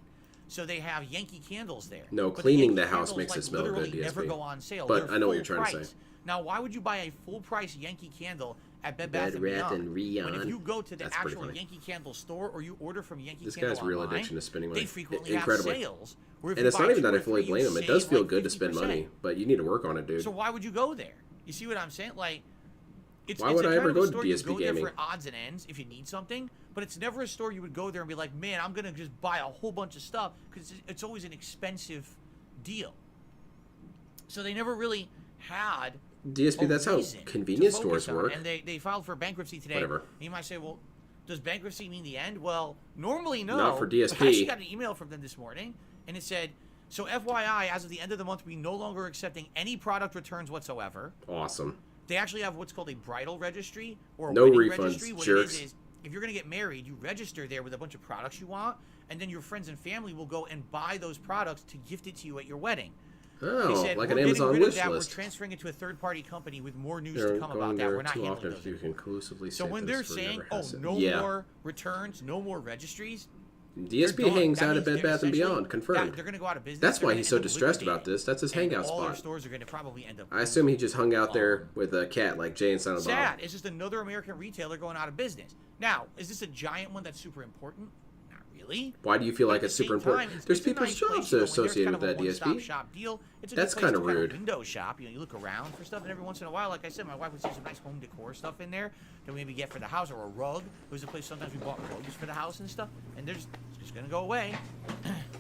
So they have Yankee candles there. No, But cleaning Yankee the house candles, makes like, it smell good, literally never DSP. go on sale. But They're I know what you're full trying to price. say. Now, why would you buy a full price Yankee candle at Bed Bath Bed & Bath Beyond? & Beyond. When if you go to the That's pretty actual funny. Yankee Candle store or you order from Yankee This Candle guy's real online, addiction to spending money. they frequently Incredibly. have sales. Where if And you it's buy not even two that I or fully three, blame you him. It does save, feel like, good to spend 50%. money, but you need to work on it, dude. So why would you go there? You see what I'm saying? Like, it's, Why it's would a I kind ever of a go to store you DSP go there Gaming? for odds and ends if you need something, but it's never a store you would go there and be like, man, I'm gonna just buy a whole bunch of stuff because it's always an expensive deal. So they never really had DSP, a that's how reason to convenience focus stores on. work. And they filed for bankruptcy today. Whatever. And you might say, well, does bankruptcy mean the end? Well, normally no. Not for DSP. I actually got an email from them this morning, and it said, so FYI, as of the end of the month, we no longer accepting any product returns whatsoever. Awesome. They actually have what's called a bridal registry or a No wedding refunds, registry. What jerks. it is if you're going to get married, you register there with a bunch of products you want, and then your friends and family will go and buy those products to gift it to you at your wedding. Oh, They said, like we're an Amazon getting rid wish of that. list. We're transferring it to a third-party company with more news They're to come going about that. there We're not too handling often those if you anymore. conclusively So say when this they're for saying, never oh, has it. no Yeah. more returns, no more registries, DSP they're gone. hangs That out at means Bed they're Bath & Beyond, essentially- confirmed. They're going to go out of business. That's They're why gonna he's so end up distressed about liquidating. this. That's his And hangout all their spot. stores are going to probably end up. I assume he just hung out there with a cat like Jay and Silent Bob. Sad. It's just another American retailer going out of business. Now, is this a giant one that's super important? Not really. Why do you feel But like at it's the super same important? time, There's it's a people's nice place jobs to go in. associated There's with that, kind of a DSP. one-stop-shop deal. It's a That's good place kinda to kind rude. of window shop. You look around for stuff, and every once in a while, like I said, my wife would see some nice home decor stuff in there that we maybe get for the house, or a rug. It was a place sometimes we bought rugs for the house and stuff, and they're just gonna go away.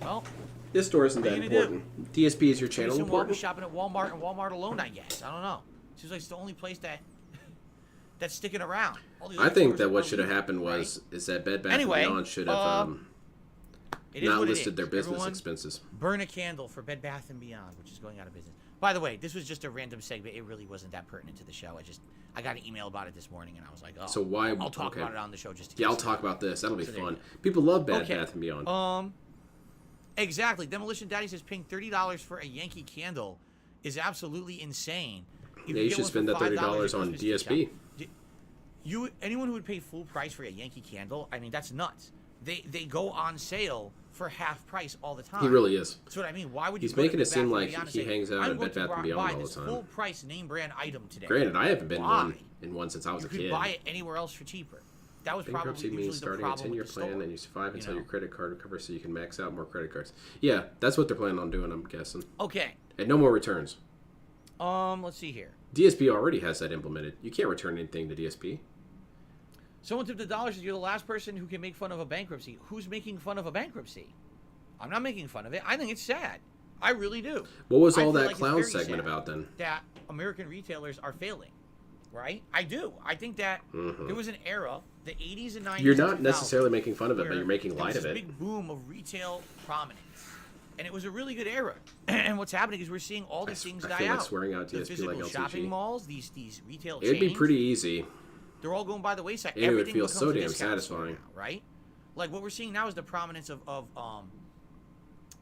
Well, This store isn't what that are you gonna do? important. DSP is your pretty channel soon we'll all be important? shopping at Walmart and Walmart alone, I guess. I don't know. Seems like it's the only place that's sticking around. All these I other think stores that are what should have leaving, happened right? is that Bed Bath Anyway, & Beyond should have it is not what it listed is. their business Everyone, expenses. Burn a candle for Bed Bath & Beyond, which is going out of business. By the way, this was just a random segment. It really wasn't that pertinent to the show. I got an email about it this morning, and I was like, oh. So why? I'll talk okay. about it on the show just to Yeah, get I'll some- talk about this. That'll be So there fun. you go. People love Bed Okay. Bath & Beyond. Exactly. Demolition Daddy says paying $30 for a Yankee candle is absolutely insane. If Yeah, you get should one for spend that $5 $30 at on Christmas gift DSP. shop. Anyone who would pay full price for a Yankee candle, I mean, that's nuts. They go on sale for half price all the time. He really is. That's what I mean. Why would you? He's go to making Bed it seem Bath & like Beyond and he say, hangs out I'm at going Bed to Bath & Beyond buy all the this time. full price name brand item today. Granted, I haven't been Why? in one since I was You a could kid. buy it anywhere else for cheaper. That was Bankruptcy probably means usually the starting a problem 10-year with the plan store. and you survive until know? your credit card recovers so you can max out more credit cards. Yeah, that's what they're planning on doing, I'm guessing. Okay. And no more returns. Let's see here. DSP already has that implemented. You can't return anything to DSP. Someone tipped $1 says you're the last person who can make fun of a bankruptcy. Who's making fun of a bankruptcy? I'm not making fun of it. I think it's sad. I really do. What was I all feel that like it's clown very segment sad about then? That American retailers are failing, right? I do. I think that there was an era, the 80s and 90s. You're and not 2000s, necessarily making fun of it, but where you're making there light was of this it. big boom of retail prominence. And it was a really good era. And what's happening is we're seeing all these things die I feel like out. swearing out The DSP physical like LCG. shopping malls, these retail It'd chains. be pretty easy. They're all going by the wayside. And it would Everything feel becomes so a damn discount store satisfying. now, right? Like what we're seeing now is the prominence of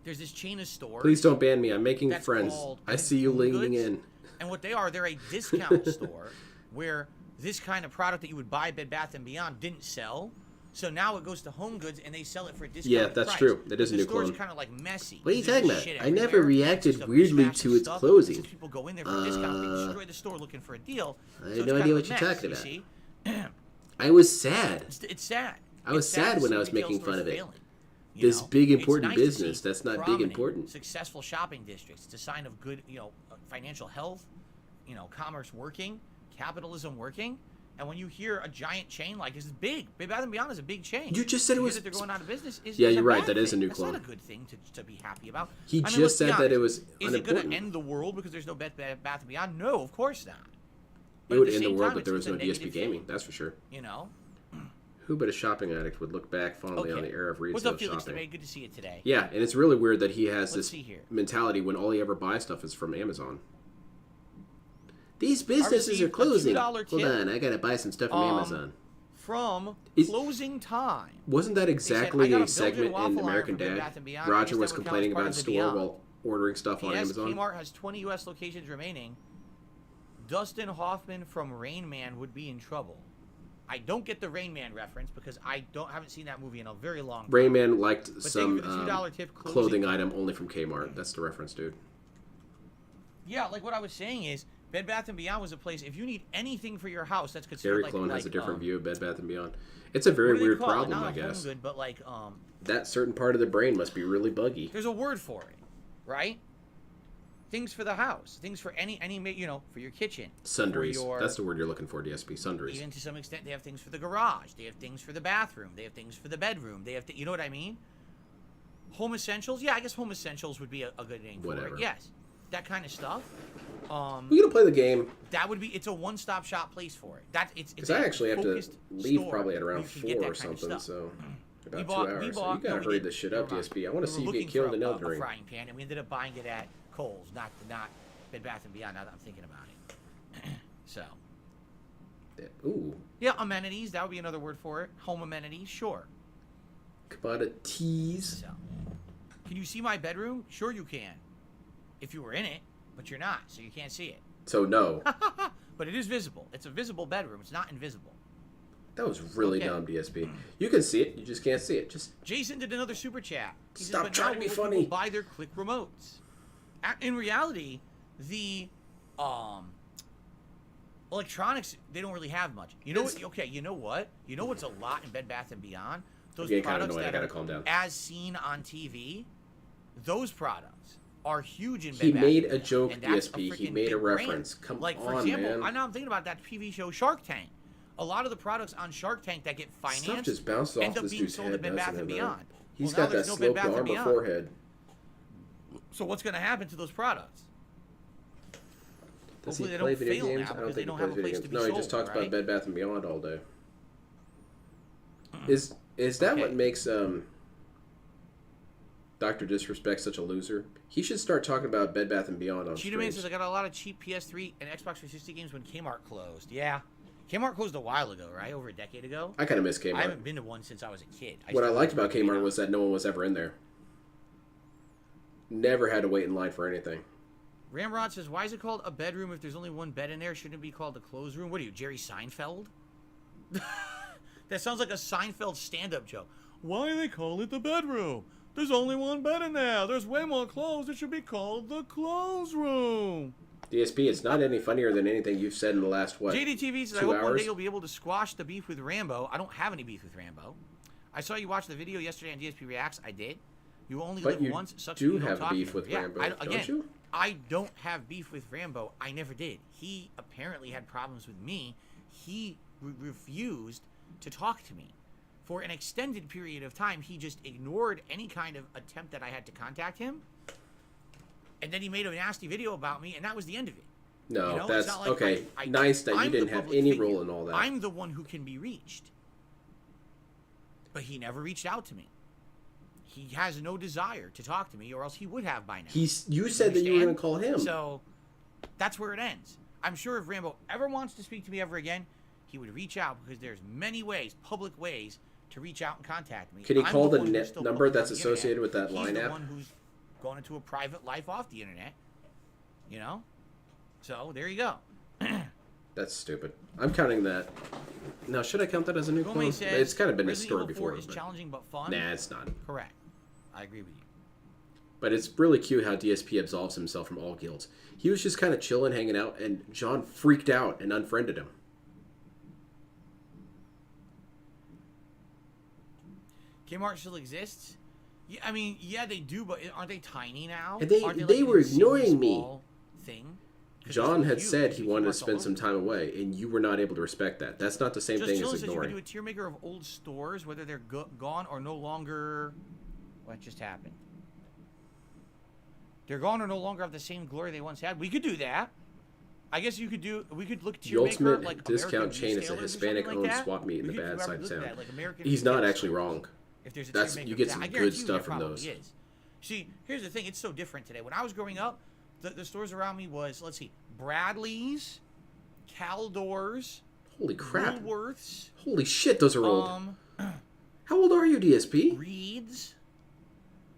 there's this chain of stores. Please don't ban me. I'm making that's friends. called I see you Home leaning Goods. in. And what they are, they're a discount store where this kind of product that you would buy Bed Bath & Beyond didn't sell. So now it goes to Home Goods and they sell it for a discount. Yeah, that's price. true. That is a The new store's clone. kind of like messy. What are you There's talking just about? shit I never everywhere. reacted Just a weirdly mishmash to of its stuff. closing. Since people go in there for a discount, they destroy the store looking for a deal. I So have it's no kind idea of what a you're mess, talking you about. see? I was sad. It's sad. I was It's sad sad to when see I was retail making fun stores of it. failing, you This know? big It's important nice to business see that's not big prominent, important. Successful shopping districts. It's a sign of good, financial health, commerce working, capitalism working. And when you hear a giant chain like this is big, Bed Bath & Beyond is a big chain. You just said it To hear was- that they're going out of business. Yeah, is you're a right, bad that is a thing. new That's clone. not a good thing to be happy about. He let's just be said that honest. it was Is it going unimportant. to end the world because there's no Bed Bath & Beyond? No, of course not. It at would the end the same world, time, but there was it's no a negative DSP gaming. thing, That's for sure. Who but a shopping addict would look back fondly on the era of retail What's up, Felix? shopping? Today? Good to see you today. Yeah, and it's really weird that he has Let's this see here. mentality when all he ever buys stuff is from Amazon. These businesses received are a closing. $2 Hold tip, on, I gotta buy some stuff from Amazon. From closing time. Wasn't that They said, exactly "I got a Belgian segment waffle in iron American from Bed Dad? Bath & Beyond. Roger I guess was that would count complaining as part about of his the store Beyond. while ordering stuff on Yes, Amazon. Kmart has 20 U.S. locations remaining. Dustin Hoffman from Rain Man would be in trouble. I don't get the Rain Man reference because I haven't seen that movie in a very long time. Rain Man liked But thank some you for the $2 tip closing clothing time. item only from Kmart. That's the reference, dude. Yeah, like what I was saying is Bed Bath & Beyond was a place, if you need anything for your house, that's considered Gary like... Clone like, has a different view of Bed Bath & Beyond. It's a very what do they weird call it? problem, Not I a home guess. good, but like, That certain part of the brain must be really buggy. there's a word for it, right? Things for the house, things for any for your kitchen. Sundries. For your, That's the word you're looking for, DSP. Sundries. even to some extent, they have things for the garage. They have things for the bathroom. They have things for the bedroom. They have, you know what I mean? Home essentials. Yeah, I guess home essentials would be a good name for Whatever. it. Yes, that kind of stuff. We're gonna play the game. That would be. It's a one-stop shop place for it. It's Because I actually have to focused leave store probably at where around you can get 4 that or kind of something, stuff. so about We 2 bought- hours. we So bought- you gotta no, we hurry didn't. this shit up, Never mind. DSP. I want to see We you were get looking killed for in a Elden Ring. frying pan, and we ended up buying it at Kohl's, not Bed Bath & Beyond. Now that I'm thinking about it. So. Ooh. Yeah, amenities. That would be another word for it. Home amenities. Sure. Commodities. So. Can you see my bedroom? Sure you can. If you were in it, but you're not, so you can't see it. So no. But it is visible. It's a visible bedroom. It's not invisible. That was really Okay. dumb, DSP. You can see it, you just can't see it. Just Jason did another super chat. He Stop says, but trying now to be will people funny. buy their click remotes. In reality, the electronics, they don't really have much. You know what? Okay, you know what? You know what's a lot in Bed Bath & Beyond? Those getting kinda products annoyed. I that gotta are calm down. as seen on TV. Those products are huge in Bed He Bath made & a Beyond, joke, and that's DSP. He freaking made a big brand. reference. Come like, for on, example, man. I know I'm thinking about that TV show Shark Tank. A lot of the products on Shark Tank that get financed Stuff just bounced off end up this being dude's sold head, at Bed Bath doesn't it, & man? Beyond. He's Well, now got that there's no Bed sloped Bath & armor Beyond. forehead. So what's going to happen to those products? Does Hopefully he they play don't video fail games? now I don't because they think he don't have plays a video place to games. be No, he sold, just talks right? about Bed Bath & Beyond all day. Is that what makes Dr. Disrespect such a loser? He should start talking about Bed Bath & Beyond on Cheetah Man streams. says, I got a lot of cheap PS3 and Xbox 360 games when Kmart closed. Yeah. Kmart closed a while ago, right? Over a decade ago. I kind of miss Kmart. I haven't been to one since I was a kid. What I still liked about remember Kmart was that no one was ever in there. Never had to wait in line for anything. Ramrod says, why is it called a bedroom if there's only one bed in there? Shouldn't it be called a clothes room? What are you, Jerry Seinfeld? That sounds like a Seinfeld stand-up joke. Why do they call it the bedroom? There's only one bed in there. There's way more clothes. It should be called the clothes room. DSP, it's not any funnier than anything you've said in the last, what, JDTV says, I 2 hope one hours? day you'll be able to squash the beef with Rambo. I don't have any beef with Rambo. I saw you watch the video yesterday on DSP Reacts. I did. You only But live you once. Sucks do when you have don't talk beef to me. with Yeah, Rambo, I, don't again, you? I don't have beef with Rambo. I never did. He apparently had problems with me. He refused to talk to me. For an extended period of time, he just ignored any kind of attempt that I had to contact him. And then he made a nasty video about me, and that was the end of it. No, You know, that's it's not like okay. Nice that you I'm the didn't have public any figure. role in all that. I'm the one who can be reached. But he never reached out to me. He has no desire to talk to me, or else he would have by now. You said that you were going to call him. So that's where it ends. I'm sure if Rambo ever wants to speak to me ever again, he would reach out, because there's many ways, public ways, to reach out and contact me. Can he I'm call the one who's net still number public that's on the internet. associated with that He's line the app? one who's gone into a private life off the internet. You know? So, there you go. That's stupid. I'm counting that. Now, should I count that as a new Gomez clone? says, It's kind of been a Resident story Evil before. 4 is but- challenging but fun. Nah, it's not. Correct. I agree with you. But it's really cute how DSP absolves himself from all guilds. He was just kind of chilling, hanging out, and John freaked out and unfriended him. Kmart still exists? Yeah, I mean, yeah, they do, but aren't they tiny now? And they Aren't they like were an insanely ignoring me. small Thing? 'Cause John they're had so said huge. he Kmart's wanted to all spend over some the time away, and you were not able to respect that. That's not the same Just thing Chillin as says you can ignoring. do a tier maker of old stores, whether they're gone or no longer. What just happened? They're gone or no longer have the same glory they once had. We could do that. I guess you could do. We could look The tier maker ultimate like discount American chain is a retailers or Hispanic-owned something like that. swap meet in We the could bad probably side of look at town. that, like American He's not retail actually stores. wrong. If there's a That's tier maker you for get that. some I good guarantee you stuff there from probably those. is. See, here's the thing. It's so different today. When I was growing up, the stores around me was, let's see, Bradley's, Caldor's, Holy crap! Woolworths, Holy shit, those are old. How old are you, DSP? Reed's.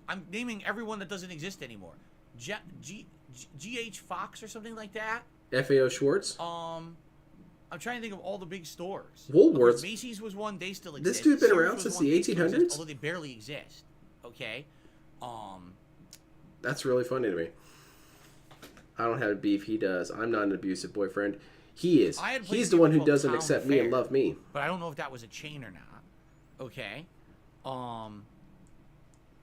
I'm naming everyone that doesn't exist anymore. GH Fox or something like that. FAO Schwartz? I'm trying to think of all the big stores. Woolworths. Of course, Macy's was one. They still exist. This dude's been Sears around was since one, the they still exist, 1800s? although they barely exist. Okay. That's really funny to me. I don't have beef. He does. I'm not an abusive boyfriend. He is. I had played He's a the game one who called doesn't Town accept me and Fair, love me. But I don't know if that was a chain or not. Okay.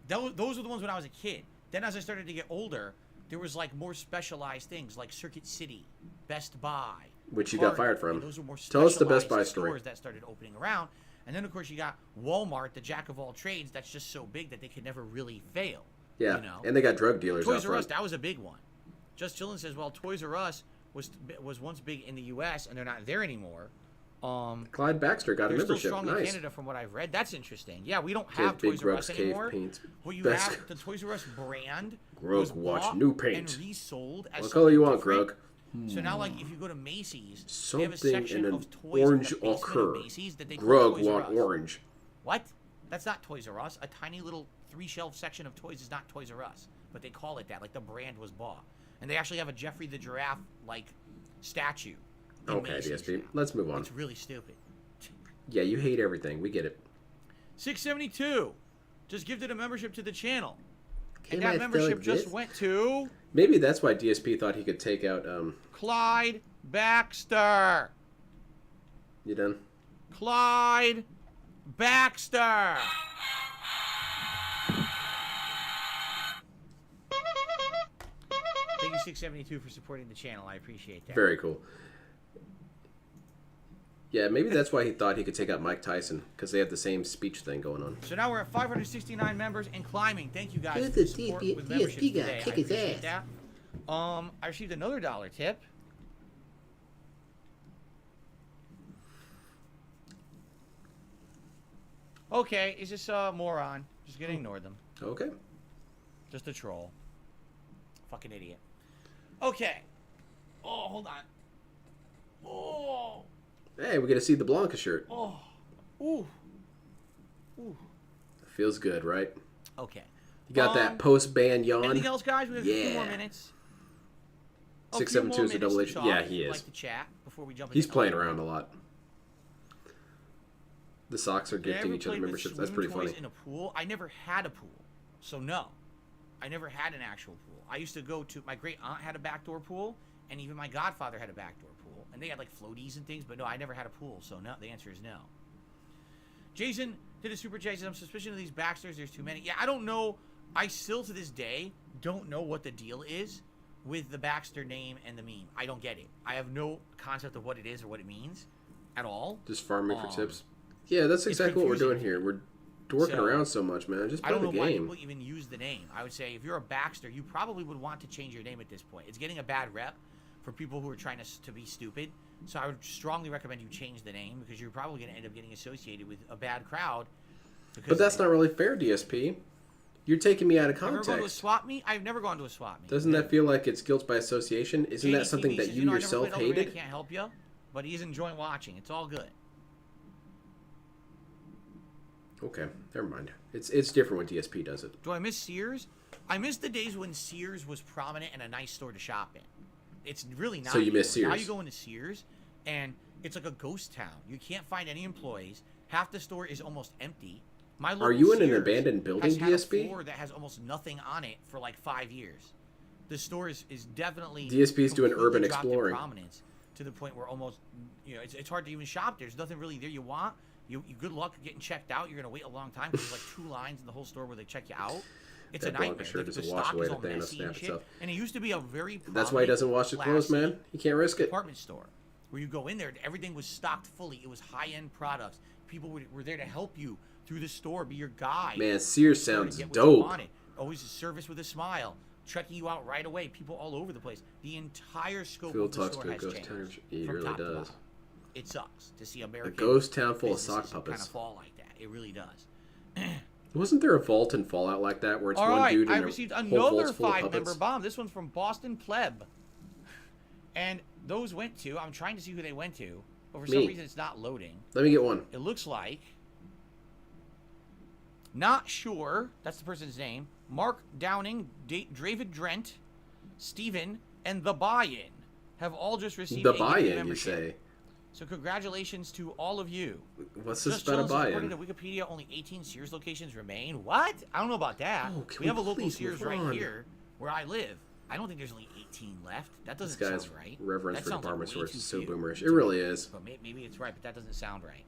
Those were the ones when I was a kid. Then as I started to get older, there was like more specialized things like Circuit City, Best Buy, Which you got Target. fired from. Those were more Tell us the Best Buy specialized story. stores that started opening around. And then of course you got Walmart, the jack of all trades. That's just so big that they could never really fail. Yeah, You know? and they got drug dealers out Toys R Us, front. that was a big one. Just Chillin says, well, Toys R Us was once big in the U.S. and they're not there anymore. Clyde Baxter got a They're still membership. strong in Nice. Canada, from what I've read. That's interesting. Yeah, we don't He has have Big Toys R Us Grug's Cave anymore. paints. What you Best- have, the Toys R Us brand Grug, was watch bought new and paint. resold as What color you something want, different. Grug? So now, like, if you go to Macy's, they have a Something section in an of toys orange in the basement ochre. of Macy's that they call Grug Toys R want Us. orange. What? That's not Toys R Us. A tiny little 3-shelf section of toys is not Toys R Us, but they call it that. Like the brand was bought, and they actually have a Jeffrey the Giraffe like statue. in Okay, Macy's DSP. now. Let's move on. It's really stupid. Yeah, you hate everything. We get it. 672. Just gifted a membership to the channel. Can And I that still membership just exist? went to Maybe that's why DSP thought he could take out. Clyde Baxter. You done? Clyde Baxter. Thank you, 672, for supporting the channel. I appreciate that. Very cool. Yeah, maybe that's why he thought he could take out Mike Tyson, because they have the same speech thing going on. So now we're at 569 members and climbing. Thank you guys Good, for the the support DSP with memberships guy, today. kick I his appreciate ass. that. I received another $1 tip. Okay, is this a moron? Just gonna ignore them. Okay. Just a troll. Fucking idiot. Okay. Oh, hold on. Oh. Hey, we get to see the Blanca shirt. Oh. Ooh. Ooh. Feels good, right? Okay. You got that post-ban yawn? Anything else, guys? We have a few more Yeah. minutes. 672 is a double H. Yeah, he I'd is. like to chat before we jump He's into playing Elden around Ring. a lot. The socks are Did I gifting ever each other play with memberships. That's swim pretty toys funny. in a pool? I never had a pool, so no. I never had an actual pool. I used to go to, my great aunt had a backdoor pool, and even my godfather had a backdoor pool, and they had like floaties and things. But no, I never had a pool, so no. The answer is no. Jason did a super chat. I'm suspicious of these Baxters. There's too many. Yeah, I don't know. I still to this day don't know what the deal is with the Baxter name and the meme. I don't get it. I have no concept of what it is or what it means at all. Just farming for tips. Yeah, that's It's exactly what we're doing confusing. here. We're dorking So, around so much, man. Just I play don't know the why game. people even use the name. I would say if you're a Baxter, you probably would want to change your name at this point. It's getting a bad rep for people who are trying to be stupid. So I would strongly recommend you change the name because you're probably going to end up getting associated with a bad crowd. But that's not really fair, DSP. You're taking me out of Ever gone to a context. swap meet? I've never gone to a swap meet. Doesn't that feel like it's guilt by association? Isn't that JDTV something that says, you know, I never yourself played Elden Ring, hated? I can't help you, but he's enjoying watching. It's all good. Okay, never mind. It's different when DSP does it. Do I miss Sears? I miss the days when Sears was prominent and a nice store to shop in. It's really not. So you miss anymore. Now Sears. you go into Sears, and it's like a ghost town. You can't find any employees. Half the store is almost empty. My local Are you in an Sears abandoned building, has had a DSP? floor that has almost nothing on it for like 5 years. The store is definitely DSP is doing completely urban dropped in exploring. prominence to the point where almost it's hard to even shop. There's nothing really there you want. You good luck getting checked out. You're gonna wait a long time because there's like 2 lines in the whole store where they check you out. It's That a Blanca nightmare. shirt The doesn't wash stock away is the all thing, messy it'll and snap shit. itself. And it used to be a very That's why he doesn't wash the clothes, classy man. He can't risk it. department store where you go in there, everything was stocked fully. It was high-end products. People were there to help you through the store, be your guide. Man, Sears There to sounds get what you dope. wanted. Always a service with a smile, checking you out right away. People all over the place. The entire scope Phil of the talks store to a has ghost changed. town. He from really top to does. bottom. It sucks to see American ghost town full of businesses sock kind puppets. of fall like that. It really does. Wasn't there a vault in Fallout like that where it's All one right, dude I and a received whole another vault's full of 5-member puppets? bomb. This one's from Boston Pleb. And those went to, I'm trying to see who they went to, but for some Me. reason it's not loading. Let me get one. It looks like, not sure, that's the person's name, Mark Downing, David Drent, Steven, and The Buy-In have all just received The a gifted buy-in, you membership. say? So congratulations to all of you. What's this Just about a jealous, according buy-in? to Wikipedia, only 18 Sears locations remain. What? I don't know about that. Oh, can we have a we local please Sears move right on? here where I live. I don't think there's only 18 left. That This doesn't guy's sound right. reverence That for sounds department way stores too is so few boomerish. to It me. really is. But maybe it's right, but that doesn't sound right.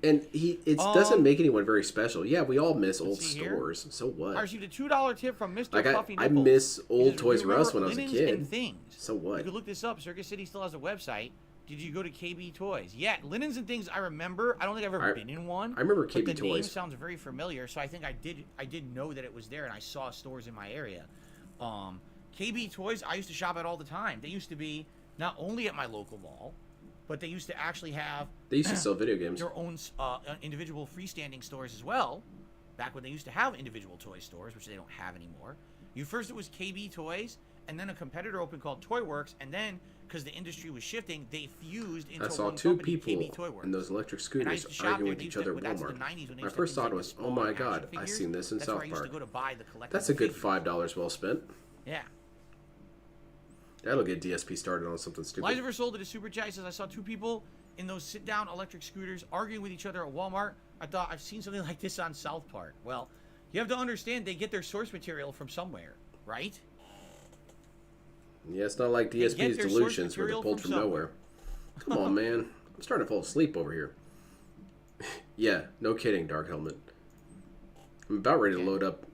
And it doesn't make anyone very special. Yeah, we all miss old see here. stores. So what? I received a $2 tip from Mr. Like Puffy I Nipples. miss He old says, Toys R Us "Remember when I was a linens kid. and things. So what? You can look this up. Circus City still has a website. Did you go to KB Toys? Yeah, linens and things I remember. I don't think I've ever been in one. I remember but KB the name Toys. sounds very familiar, so I think I did know that it was there, and I saw stores in my area. KB Toys, I used to shop at all the time. They used to be not only at my local mall, but they used to actually have They used to sell video games. their own individual freestanding stores as well. Back when they used to have individual toy stores, which they don't have anymore. First it was KB Toys, and then a competitor opened called Toy Works, and then because the industry was shifting, they fused into I saw one 2 company, people KB Toy Works. in those electric And I scooters used to shop arguing there. with They each used other to- at that's the Walmart. 90s when they My used to first have thought things was, like oh the my small god, action I figures. seen this in That's where South I used to Park. go to buy the collectible That's a good figures. $5 well spent. Yeah. That'll get DSP started on something stupid. Liza Versold did a super chat. He says, I saw 2 people in those sit-down electric scooters arguing with each other at Walmart. I thought I've seen something like this on South Park. Well, you have to understand they get their source material from somewhere, right? Yeah, it's not like They get DSP's their source delusions where they're material pulled from from nowhere. Come on, man. I'm starting to fall asleep over here. Yeah, no kidding, Dark Helmet. I'm about ready to load up.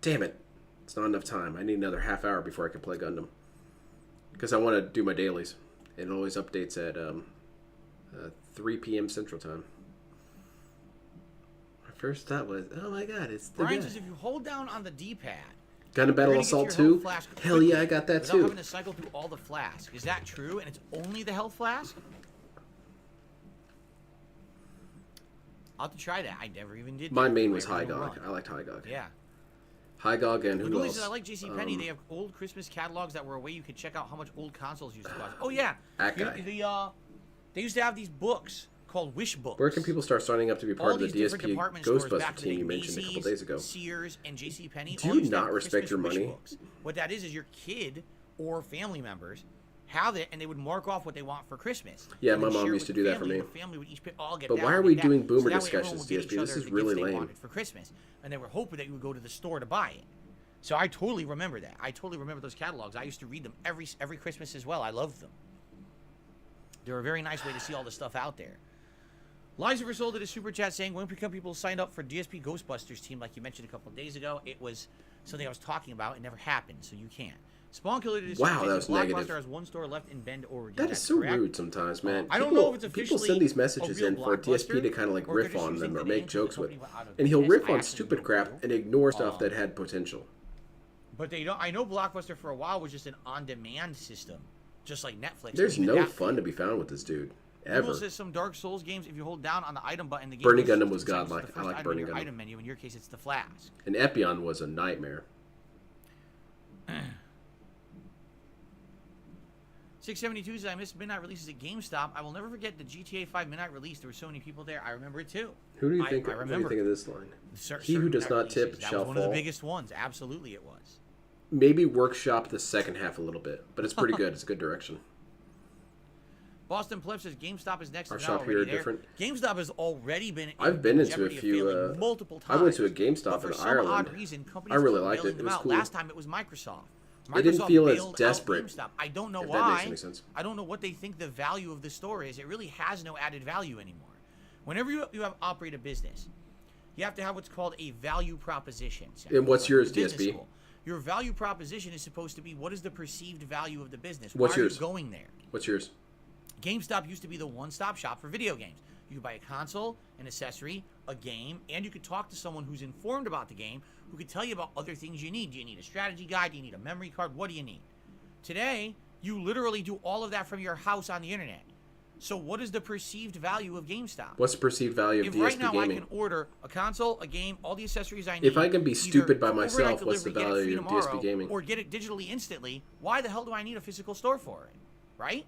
Damn it. It's not enough time. I need another half hour before I can play Gundam. Because I want to do my dailies. It always updates at 3 p.m. Central Time. My first thought was, oh my god, it's the Brian guy. says if you hold down on the D-pad, Gundam Battle you're gonna Assault get to your 2? health flask Hell quickly yeah, I got that without too. having to cycle through all the flasks. Is that true? And it's only the health flask? I'll have to try that. I never even did that. My main was My original Hygog. run. I liked Hygog. Yeah. Hygog and who Louis else? says, I like JCPenney. They have old Christmas catalogs that were a way you could check out how much old consoles used to cost. Oh, yeah. That You know, guy. they used to have these books called Wish Books. Where can people start signing up to be part All of the these different DSP department stores Ghostbusters back in the team you day, mentioned a couple Macy's, days ago? Sears and JCPenney. Do all you used to not have respect Christmas your wish money? books. What that is your kid or family members have it, and they would mark off what they want for Christmas. Yeah, and my then mom share it used to with do the that for family, me. and the family would each pick, all get But that, why are get we that. doing boomer So that way everyone discussions, would get each DSP? This other is the really gifts they lame. wanted for Christmas, and they were hoping that you would go to the store to buy it. So I totally remember that. I totally remember those catalogs. I used to read them every Christmas as well. I loved them. They're a very nice way to see all the stuff out there. Liza Versold did a super chat saying, when people signed up for DSP Ghostbusters team, like you mentioned a couple of days ago, it was something I was talking about. It never happened, so you can't. Spawn Killer did Wow, that was Blockbuster negative. has one store left in Bend, Oregon. That is That's so correct. rude sometimes, man. I don't People- know if it's officially people send these a messages real in for DSP to Blockbuster, kind of like or riff they're just on them using or the make name 'cause jokes the with, company went out of and he'll business. riff I on actually stupid don't crap know. and ignore stuff that had potential. But they don't. I know Blockbuster for a while was just an on-demand system, just like Netflix. There's Even no that- fun to be found with this dude Google ever. says some Dark Souls games, if you hold down on the item button, the game Burning goes Gundam to was the second- godlike. the I first like item in Burning your Gundam. item menu. In your case, it's the flask. And Epion was a nightmare. 672 says, I missed midnight releases at GameStop. I will never forget the GTA 5 midnight release. There were so many people there. I remember it too. Who do you I think? What do you remember. think of this line? Cer- He who certain does midnight not tip releases. That shall was one of fall. the biggest ones. Absolutely, it was. Maybe workshop the second half a little bit, but it's pretty good. It's a good direction. Boston Pleb says GameStop is next. Our It's shop not here already are there. different. GameStop has already been. I've been into a jeopardy of few. failing multiple times. I went to a But GameStop for in some Ireland. odd reason, I companies really keep liked bailing it. It them was out. cool. Last time it was Microsoft. It didn't Microsoft feel as bailed out desperate, GameStop. I don't know if why. that makes any sense. I don't know what they think the value of the store is. It really has no added value anymore. Whenever you have operate a business, you have to have what's called a value proposition. And what's yours, Business DSP? school. Your value proposition is supposed to be what is the perceived value of the business? What's Why yours? are you going there? What's yours? GameStop used to be the one-stop shop for video games. You could buy a console, an accessory, a game, and you could talk to someone who's informed about the game who could tell you about other things you need. Do you need a strategy guide? Do you need a memory card? What do you need? Today, you literally do all of that from your house on the internet. So what is the perceived value of GameStop? What's the perceived value of If DSP right now gaming? I can order a console, a game, all the accessories I need. If I can be either stupid by overnight myself, what's the delivery, get it value free of DSP tomorrow, gaming? Or get it digitally instantly, why the hell do I need a physical store for it? Right?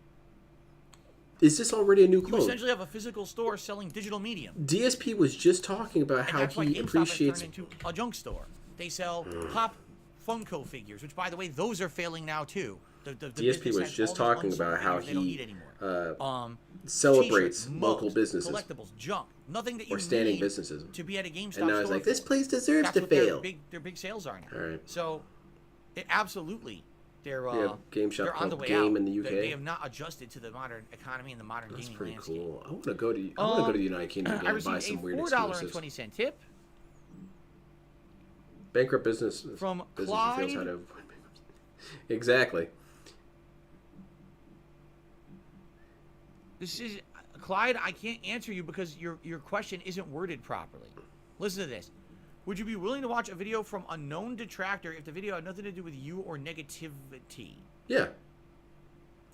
Is this already a new You clone? essentially have a physical store selling digital medium. DSP was just talking about And how that's why he GameStop appreciates. has turned into a junk store. They sell pop Funko figures, which, by the way, those are failing now too. The DSP business was has just all these talking about unsold how figures they don't he need anymore. celebrates T-shirts, local mugs, businesses collectibles, junk, nothing that you or standing need businesses. to be at a GameStop And now store. it's like, this for. place deserves That's to what fail. Their big sales are now. All right. So, absolutely, they're Yeah, GameStop they're on the called way Game out. in the UK. They have not adjusted to the modern economy and the modern That's gaming pretty landscape. cool. I want to go to. I want to go to the United Kingdom again I and buy received some a weird exclusives. $4.20 tip Bankrupt business from business Clyde. reveals how to avoid bankruptcy. Exactly. This is Clyde. I can't answer you because your question isn't worded properly. Listen to this. Would you be willing to watch a video from a known detractor if the video had nothing to do with you or negativity? Yeah.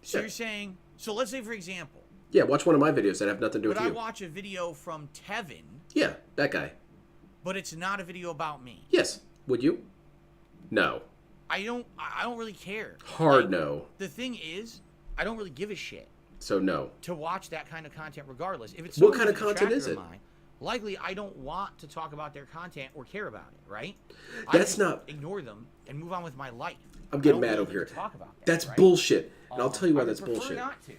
So you're saying, so let's say for example, Yeah, watch one of my videos that have nothing to do would with I you. watch a video from Tevin, Yeah, that guy. but it's not a video about me? Yes. Would you? No. I don't really care. Hard no. The thing is, I don't really give a shit So no. to watch that kind of content regardless. If it's What someone kind of who's a content is detractor it? of mine, likely I don't want to talk about their content or care about it, right? That's just not- ignore them and move on with my life. I'm I getting don't mad really over need here. to talk about that, That's right? bullshit. And I'll tell you why I would that's prefer bullshit. Not to.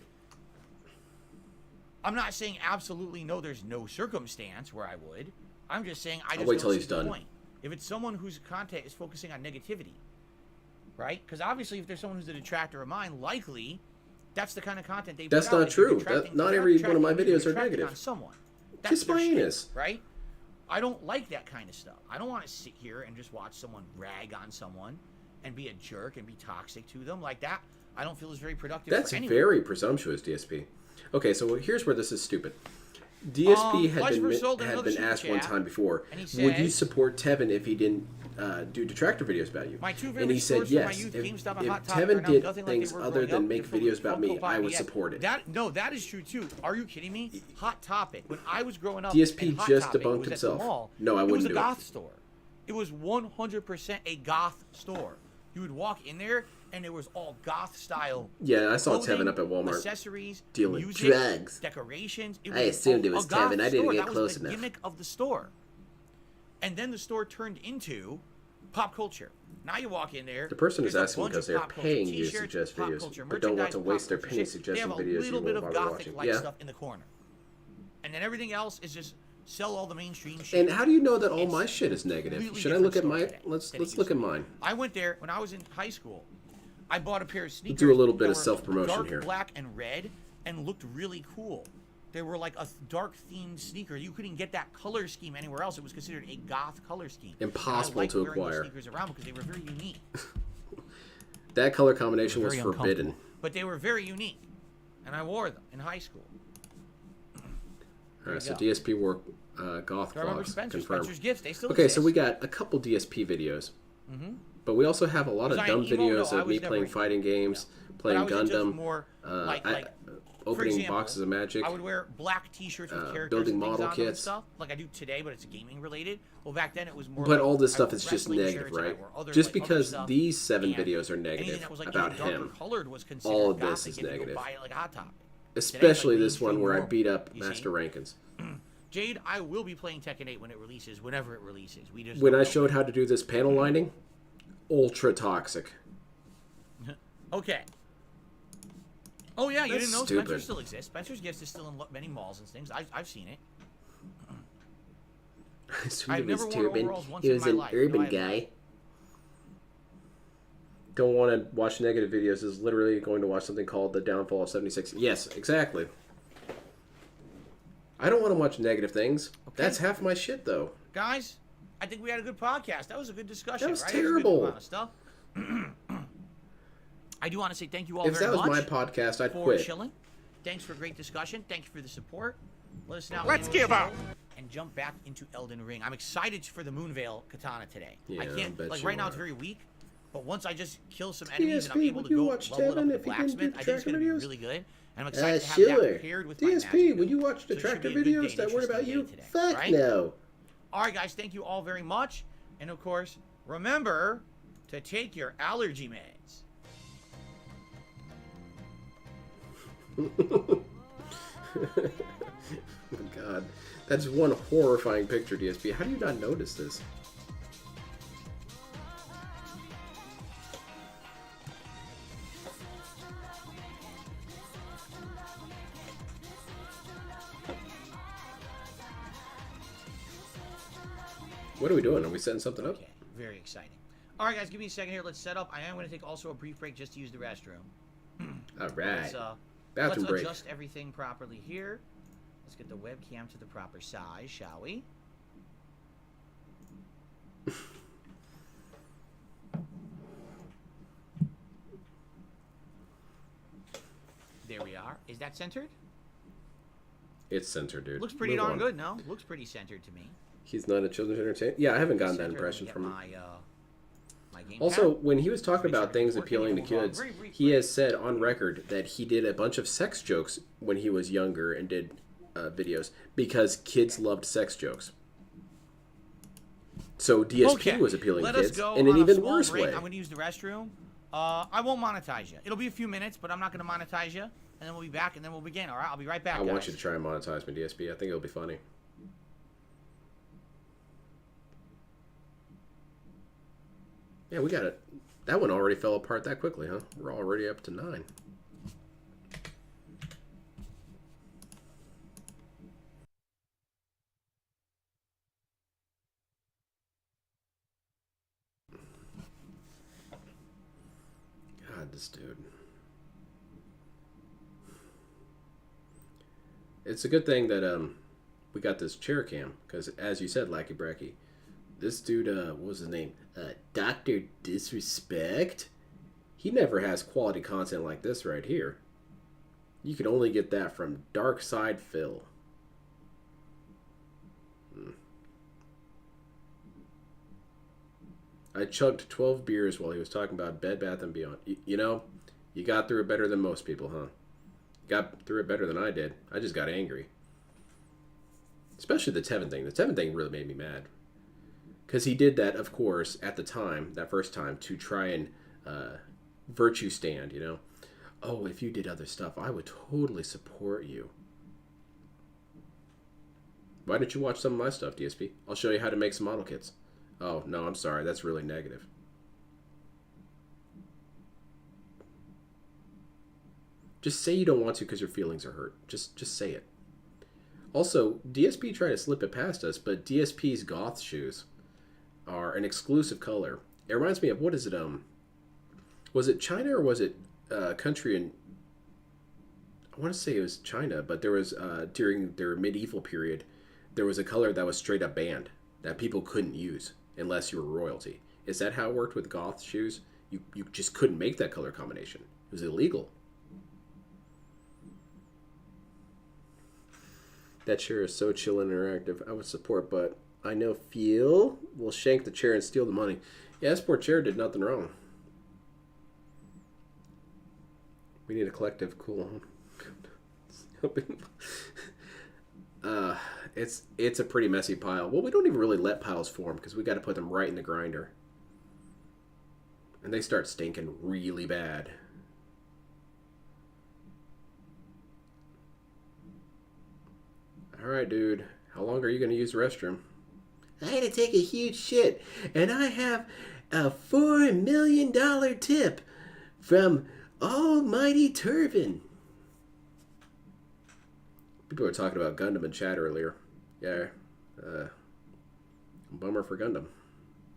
I'm not saying absolutely no. There's no circumstance where I would. I'm just saying I I'll just wait don't till see he's the done. point. If it's someone whose content is focusing on negativity, right? Because obviously, if there's someone who's a detractor of mine, likely that's the kind of content they. That's put out. not If you're true. detracting- Not if you're every one of my detracting, you're videos are detracting negative. On someone. Kiss their my shtick, anus. right? I don't like that kind of stuff. I don't want to sit here and just watch someone rag on someone and be a jerk and be toxic to them like that. I don't feel is very productive. That's for anyone. very presumptuous, DSP. Okay, so here's where this is stupid. DSP had Lights been were sold in had another been super asked one chat, time before, and he would you said- support Tevin if he didn't do detractor videos about you? My two And favorite he said stores from my yes. youth, If, GameStop and if Hot Topic, are Tevin now did nothing like they things were other growing than up. make They're videos about me, Funko I Pop would BS. support it. That is true too. Are you kidding me? Hot Topic. When I was growing up, DSP and Hot just Topic debunked was at himself. The mall, No, I wouldn't It do was it. a goth store. It was 100% a goth store. You would walk in there, and it was all goth style. Yeah, I saw clothing, Tevin up at Walmart accessories, dealing music, drugs. decorations. I assumed it was a goth Tevin. I didn't store. get That close was the enough. gimmick of the store. And then the store turned into pop culture. Now you walk in there. The person is there's a asking bunch because of they're pop culture paying you to t-shirts, suggest pop videos, culture but don't want merchandise, to pop waste their culture penny shit. suggesting They have videos a little you bit won't of bother watching. gothic-like Yeah. stuff in the corner. And then everything else is just sell all the mainstream shit. And how do you know that all It's my shit is negative? completely Should I look at different my? store today Let's than it used look to at be. mine. I went there when I was in high school. I bought a pair of sneakers. do a little bit that of were self-promotion dark here. black and red, and looked really cool. They were like a dark themed sneaker. You couldn't get that color scheme anywhere else. It was considered a goth color scheme. And I Impossible liked to wearing those acquire. sneakers around because they were very unique. That color combination was Very forbidden. uncomfortable. But they were very unique, and I wore them in high school. All right, so DSP wore goth I remember clogs. Spencer. Confirmed. Spencer's gifts. They still Okay, exist. so we got a couple DSP videos. Mm-hmm. But we also have a lot of Was I dumb an emo? No, videos I of was me never playing emo. fighting games, But playing I was into Gundam, more like for opening example, boxes of Magic. I would wear black T-shirts with characters building and things model on them and kits. stuff, like I do today, but it's gaming related. Well, back then it was more. But like, all this I stuff wore is just wrestling negative, shirts and I right? wore other, Just like, other because stuff, these 7 and videos are anything negative that was, like, about darker him, colored was considered all of this gothic is if you go negative. buy it like a Hot Topic. Especially Today, this one mainstream where I world, beat up you see? Master Rankins. Jade, I will be playing Tekken 8 when it releases, whenever it releases. We just When don't I know showed how to do this panel lining, ultra toxic. Okay. Oh yeah, you That's didn't know stupid. Spencer still exists. Spencer's Gifts is still in many malls and things. I've seen it. I've never worn overalls once He in was my an life. urban No, I have not. guy. Don't want to watch negative videos is literally going to watch something called The Downfall of 76. Yes, exactly. I don't want to watch negative things. That's half my shit, though. Guys, I think we had a good podcast. That was a good discussion. That was right? terrible. That was a good amount of stuff. I do want to say thank you all If very that was much my podcast, I'd for quit. chilling. Thanks for a great discussion. Thank you for the support. Let us now Let's end the give show up. and jump back into Elden Ring. I'm excited for the Moonveil katana today. Yeah, I I can't bet like you right now are. it's very weak, but once I just kill some enemies and I'm DSP, able would to you go watch level it up Devin with if the he can do blacksmith, I think it's tracker going to be videos? really good. And I'm excited to have that Sure. paired with my magic DSP, would build. you watch the So it should tractor be a good day, videos an that were about interesting you? day today, Fuck right? no. All right, guys, thank you all very much. And of course, remember to take your allergy meds. Oh God, that's one horrifying picture, DSP. How do you not notice this? What are we doing? Are we setting something up? Okay, very exciting. All right, guys, give me a second here. Let's set up. I am going to take also a brief break just to use the restroom. All right. Let's, Bathroom let's break. adjust everything properly here. Let's get the webcam to the proper size, shall we? There we are. Is that centered? It's censored, dude. Looks pretty Move darn on. good, no? Looks pretty centered to me. He's not a children's entertainer. Yeah, I haven't gotten that Center, impression let from me him. get my game Also, pad. when he was talking Make sure about things it's working appealing to and move on. kids, Very brief he has said on record that he did a bunch of sex jokes when he was younger and did videos because kids loved sex jokes. So DSP Okay, was appealing let to us kids go in an on a even small worse break. way. I'm going to use the restroom. I won't monetize you. It'll be a few minutes, but I'm not going to monetize you. And then we'll be back, and then we'll begin. All right, I'll be right back, I guys. want you to try and monetize me, DSP. I think it'll be funny. Yeah, we got it. That one already fell apart that quickly, huh? We're already up to 9. God, this dude. It's a good thing that we got this chair cam, because as you said, Lackey Bracky, this dude, what was his name? Dr. Disrespect? He never has quality content like this right here. You can only get that from Dark Side Phil. I chugged 12 beers while he was talking about Bed Bath & Beyond. You know, you got through it better than most people, huh? Got through it better than I did. I just got angry. Especially the Tevin thing. The Tevin thing really made me mad. Because he did that, of course, at the time, that first time, to try and virtue stand, you know? Oh, if you did other stuff, I would totally support you. Why don't you watch some of my stuff, DSP? I'll show you how to make some model kits. Oh, no, I'm sorry. That's really negative. Just say you don't want to because your feelings are hurt. Just say it. Also, DSP tried to slip it past us, but DSP's goth shoes are an exclusive color. It reminds me of, what is it, was it China or was it country in, I want to say it was China, but there was, during their medieval period, there was a color that was straight up banned, that people couldn't use unless you were royalty. Is that how it worked with goth shoes? You just couldn't make that color combination. It was illegal. That chair is so chill and interactive. I would support, but I know Feel will shank the chair and steal the money. Yeah, this poor chair did nothing wrong. We need a collective cool. It's a pretty messy pile. Well, we don't even really let piles form because we got to put them right in the grinder. And they start stinking really bad. Alright, dude. How long are you going to use the restroom? I had to take a huge shit, and I have a $4 million tip from Almighty Turvin. People were talking about Gundam in chat earlier. Yeah. Bummer for Gundam.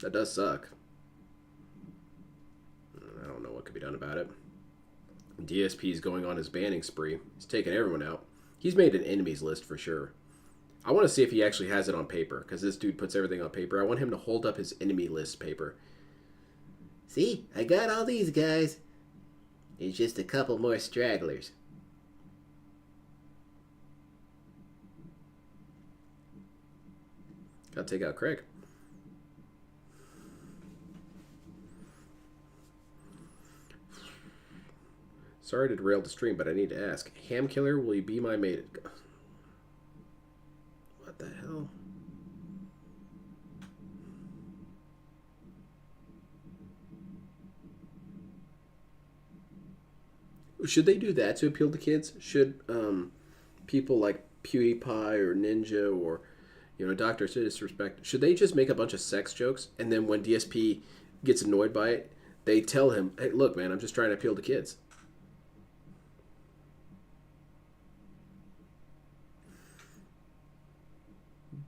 That does suck. I don't know what could be done about it. DSP is going on his banning spree. He's taking everyone out. He's made an enemies list for sure. I want to see if he actually has it on paper, because this dude puts everything on paper. I want him to hold up his enemy list paper. See, I got all these guys. There's just a couple more stragglers. Gotta take out Craig. Sorry to derail the stream, but I need to ask. Ham Killer, will you be my mate? What the hell? Should they do that to appeal to kids? Should people like PewDiePie or Ninja or Dr. Disrespect, should they just make a bunch of sex jokes, and then when DSP gets annoyed by it, they tell him, hey, look, man, I'm just trying to appeal to kids.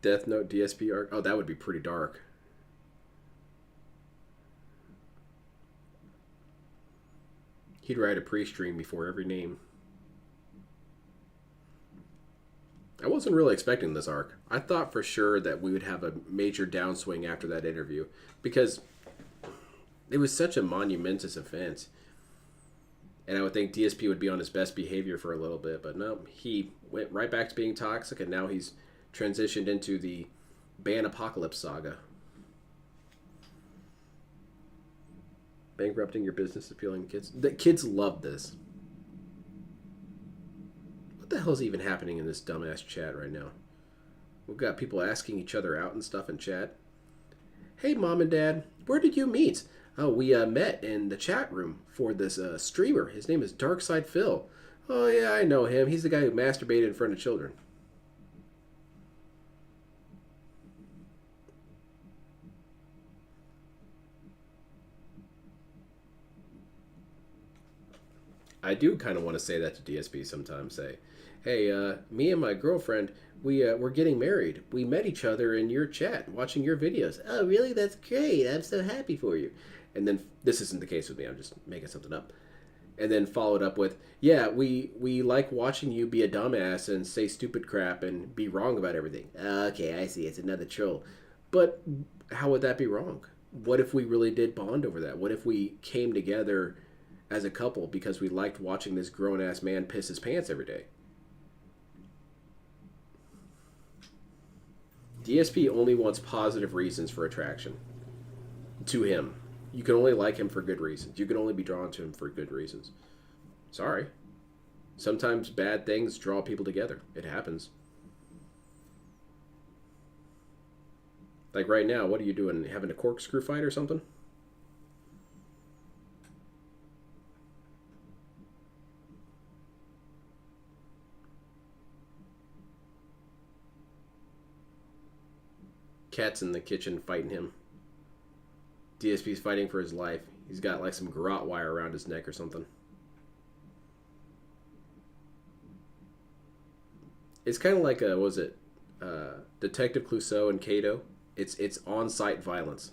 Death Note DSP arc. Oh, that would be pretty dark. He'd write a pre-stream before every name. I wasn't really expecting this arc. I thought for sure that we would have a major downswing after that interview, because it was such a monumentous offense. And I would think DSP would be on his best behavior for a little bit, but no, he went right back to being toxic, and now he's transitioned into the Ban Apocalypse saga. Bankrupting your business, appealing to kids. The kids love this. What the hell's even happening in this dumbass chat right now? We've got people asking each other out and stuff in chat. Hey, Mom and Dad, where did you meet? Oh, we met in the chat room for this streamer. His name is Darkside Phil. Oh, yeah, I know him. He's the guy who masturbated in front of children. I do kind of want to say that to DSP sometimes. Say, hey, me and my girlfriend, we're getting married. We met each other in your chat, watching your videos. Oh, really? That's great. I'm so happy for you. And then, this isn't the case with me. I'm just making something up. And then followed up with, yeah, we like watching you be a dumbass and say stupid crap and be wrong about everything. Okay, I see. It's another troll. But how would that be wrong? What if we really did bond over that? What if we came together as a couple because we liked watching this grown-ass man piss his pants every day? DSP only wants positive reasons for attraction to him. You can only like him for good reasons. You can only be drawn to him for good reasons. Sorry. Sometimes bad things draw people together. It happens. Like right now, what are you doing? Having a corkscrew fight or something? Cat's in the kitchen fighting him. DSP's fighting for his life. He's got like some garrote wire around his neck or something. It's kind of like Detective Clouseau and Kato. It's on-site violence.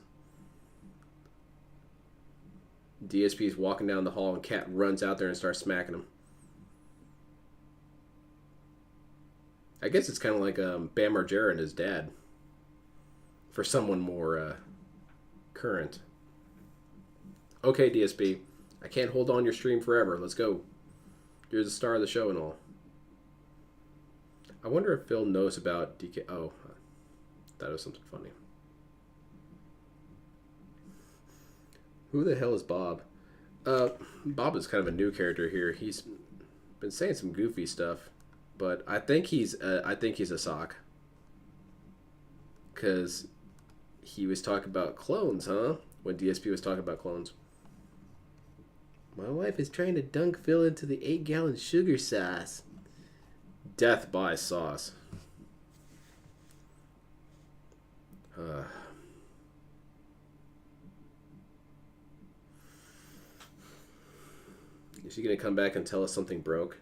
DSP's walking down the hall and Cat runs out there and starts smacking him. I guess it's kind of like Bam Margera and his dad. For someone more current. Okay, DSP. I can't hold on your stream forever. Let's go. You're the star of the show and all. I wonder if Phil knows about DK. Oh, that was something funny. Who the hell is Bob? Bob is kind of a new character here. He's been saying some goofy stuff, but I think he's a sock. Cause he was talking about clones, huh? When DSP was talking about clones. My wife is trying to dunk Phil into the 8-gallon sugar sauce. Death by sauce. Is she gonna come back and tell us something broke?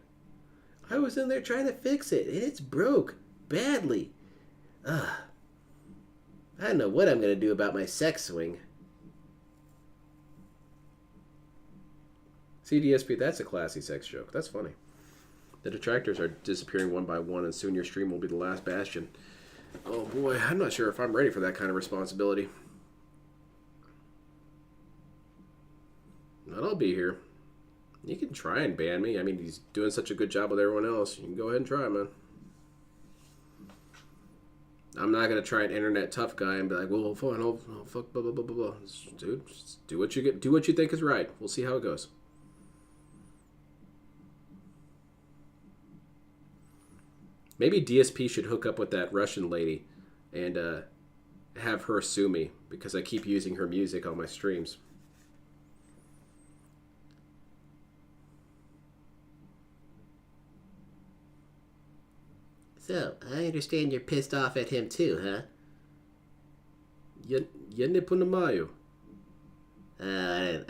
I was in there trying to fix it, and it's broke. Badly. I don't know what I'm gonna do about my sex swing. CDSP, that's a classy sex joke. That's funny. The detractors are disappearing one by one, and soon your stream will be the last bastion. Oh boy, I'm not sure if I'm ready for that kind of responsibility. But I'll be here. You can try and ban me. I mean, he's doing such a good job with everyone else. You can go ahead and try, man. I'm not gonna try an internet tough guy and be like, well, fine, oh fuck, blah blah blah blah blah. Dude, just do what you think is right. We'll see how it goes. Maybe DSP should hook up with that Russian lady and have her sue me because I keep using her music on my streams. So, I understand you're pissed off at him too, huh? Я не понимаю. I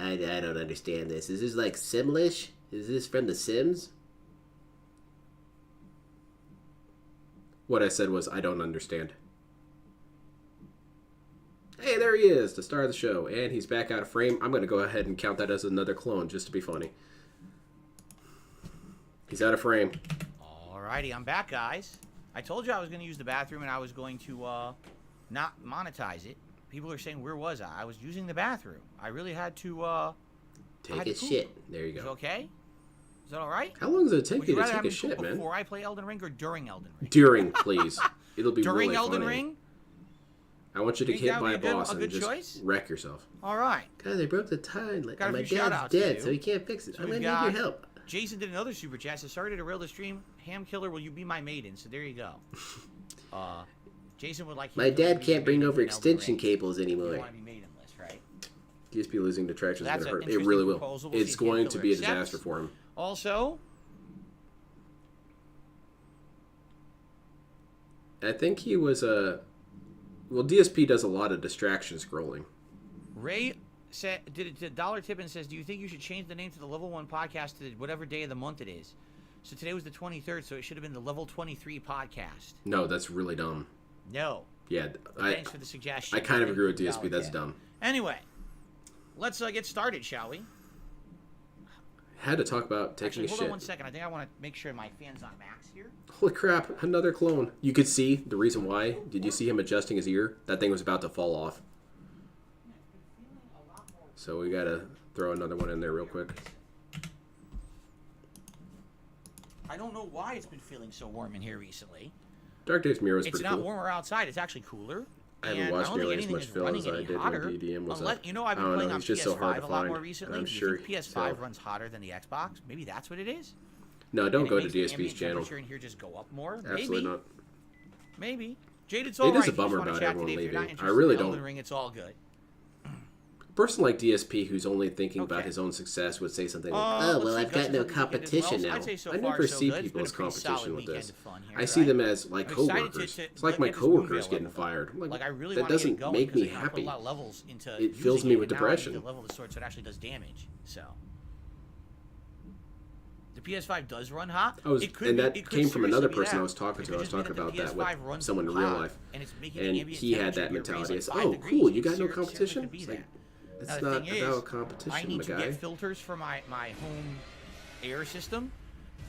don't understand this. Is this like Simlish? Is this from The Sims? What I said was, I don't understand. Hey, there he is, the star of the show, and he's back out of frame. I'm going to go ahead and count that as another clone, just to be funny. He's out of frame. Alrighty, I'm back, guys. I told you I was going to use the bathroom and I was going to not monetize it. People are saying, where was I? I was using the bathroom. I really had to take a shit. There you go. Is it okay? Is that all right? How long does it take you to take a shit, man? Before I play Elden Ring or during Elden Ring? During, please. It'll be during really Elden funny. Ring? I want you to hit my boss and just choice? wreck yourself. All right. Guys, I broke the tile. Got my dad's dead, so he can't fix it. So I'm going to need your help. Jason did another super chat. Said, sorry to derail the stream. Ham Killer, will you be my maiden? So there you go. Jason would like... My dad can't bring over extension cables anymore. You want to be maidenless, right? DSP losing to traction is going to hurt. It interesting really will. proposal. We'll It's see if going Ham to Killer be a accepts. disaster for him. Also... I think he was a... Well, DSP does a lot of distraction scrolling. Ray said, did a dollar tip and says, do you think you should change the name to the Level 1 podcast to whatever day of the month it is? So today was the 23rd, so it should have been the Level 23 podcast. No, that's really dumb. No. Yeah, thanks for the suggestion. I kind of agree with DSP. That's dumb. Anyway, let's get started, shall we? Had to talk about taking a shit. Hold on one second. I think I want to make sure my fan's on max here. Holy crap, another clone. You could see the reason why. Did you see him adjusting his ear? That thing was about to fall off. So we gotta throw another one in there real quick. I don't know why it's been feeling so warm in here recently. Dark Days Mirror was it's pretty not cool. warmer outside. It's actually cooler. I haven't watched nearly as much Phil as I did when DDM was up. You know, I've been I don't playing know, on he's just so hard PS5 to a lot find, more recently. I'm Do you sure think PS5 so. runs hotter than the Xbox? Maybe that's what it is? No, don't And go it to makes the DSP's ambient channel. temperature in here just go up more? Absolutely Maybe. not. Maybe. Jade, it's all It right. is a If you just bummer wanna about chat everyone today, if you're not leaving. I interested really in Elden don't. Ring, it's all good. A person like DSP who's only thinking about his own success would say something like, oh, well, I've got no competition now. I never see people as competition with this. I see them as like coworkers. It's like my coworkers getting fired. Like, I really that want to get it doesn't going make me because I put a happy. lot of levels into It fills using me it, with and now I need depression. the level of the sort so it actually does damage. So the PS5 does run hot. That came from another person I was talking to. I was talking about that with someone in real life, and he had that mentality. It's, oh, cool, you got no competition? It's like, it's not about competition, I need my to guy. get filters for my home air system,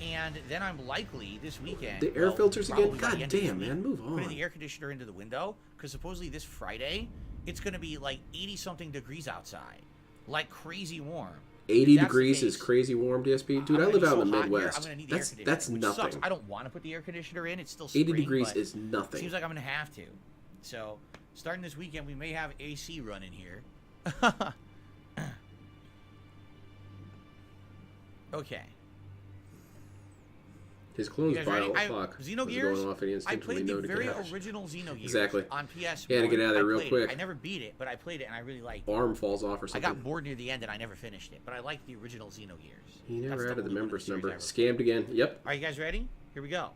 and then I'm likely this weekend. The air filters again? probably by the God end of this damn, week, man, move on. Putting the air conditioner into the window because supposedly this Friday it's going to be like 80-something degrees outside. like crazy warm. 80 If that's the degrees is case, crazy warm, DSP. Dude, I'm I gonna live be out so in the hot here, Midwest. I'm gonna need the air That's conditioner, which nothing. sucks. I don't want to put the air conditioner in. It's still spring, 80 degrees but is nothing. Seems like I'm gonna have to. So, starting this weekend, we may have AC running here. Okay. His clone's You guys ready? clock. Xenogears, Going off and he I instantly played the know to very get out. original Xenogears Exactly. on PS1. He had to get out of there real played quick. I never beat it, but I played it and I really liked it. Arm falls off or I something. got bored near the end and I never finished it, but I liked the original Xenogears. He never That's added the only one of members series number. I ever Scammed again. Yep. Are you guys ready? Here we go.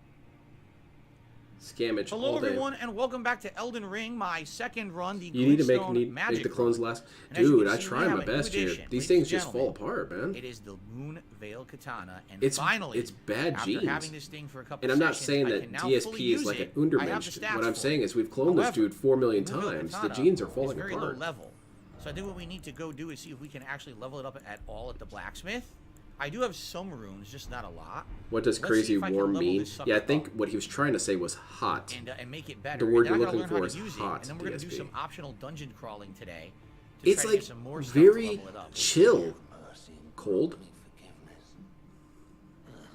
Scammage Hello all day. everyone and welcome back to Elden Ring, my second run, the You need to make Glintstone Magic the clones run. last. And as you Dude, can I see, try we my have a new best here. addition. These Ladies things and just fall gentlemen, apart, man. It is the Moon Veil Katana, and It's finally, it's bad after genes. having this thing for a couple And I'm not sessions, saying I that can now fully DSP use is like it. an I have the Undermensch. stats What I'm for saying it. is we've cloned this However, dude 4 million the Moon Veil times. The Katana genes are is falling very apart. low level. So I think what we need to go do is see if we can actually level it up at all at the blacksmith. I do have some runes, just not a lot. What does Let's crazy see if I can warm level mean? this sucker Yeah, I think up what he was trying to say was hot. and make it better. The word and you're then I gotta looking learn for how is to use hot, it, and then we're gonna do DSP. some optional dungeon crawling today. To It's try to like get some more stuff to very level it up. chill. Cold.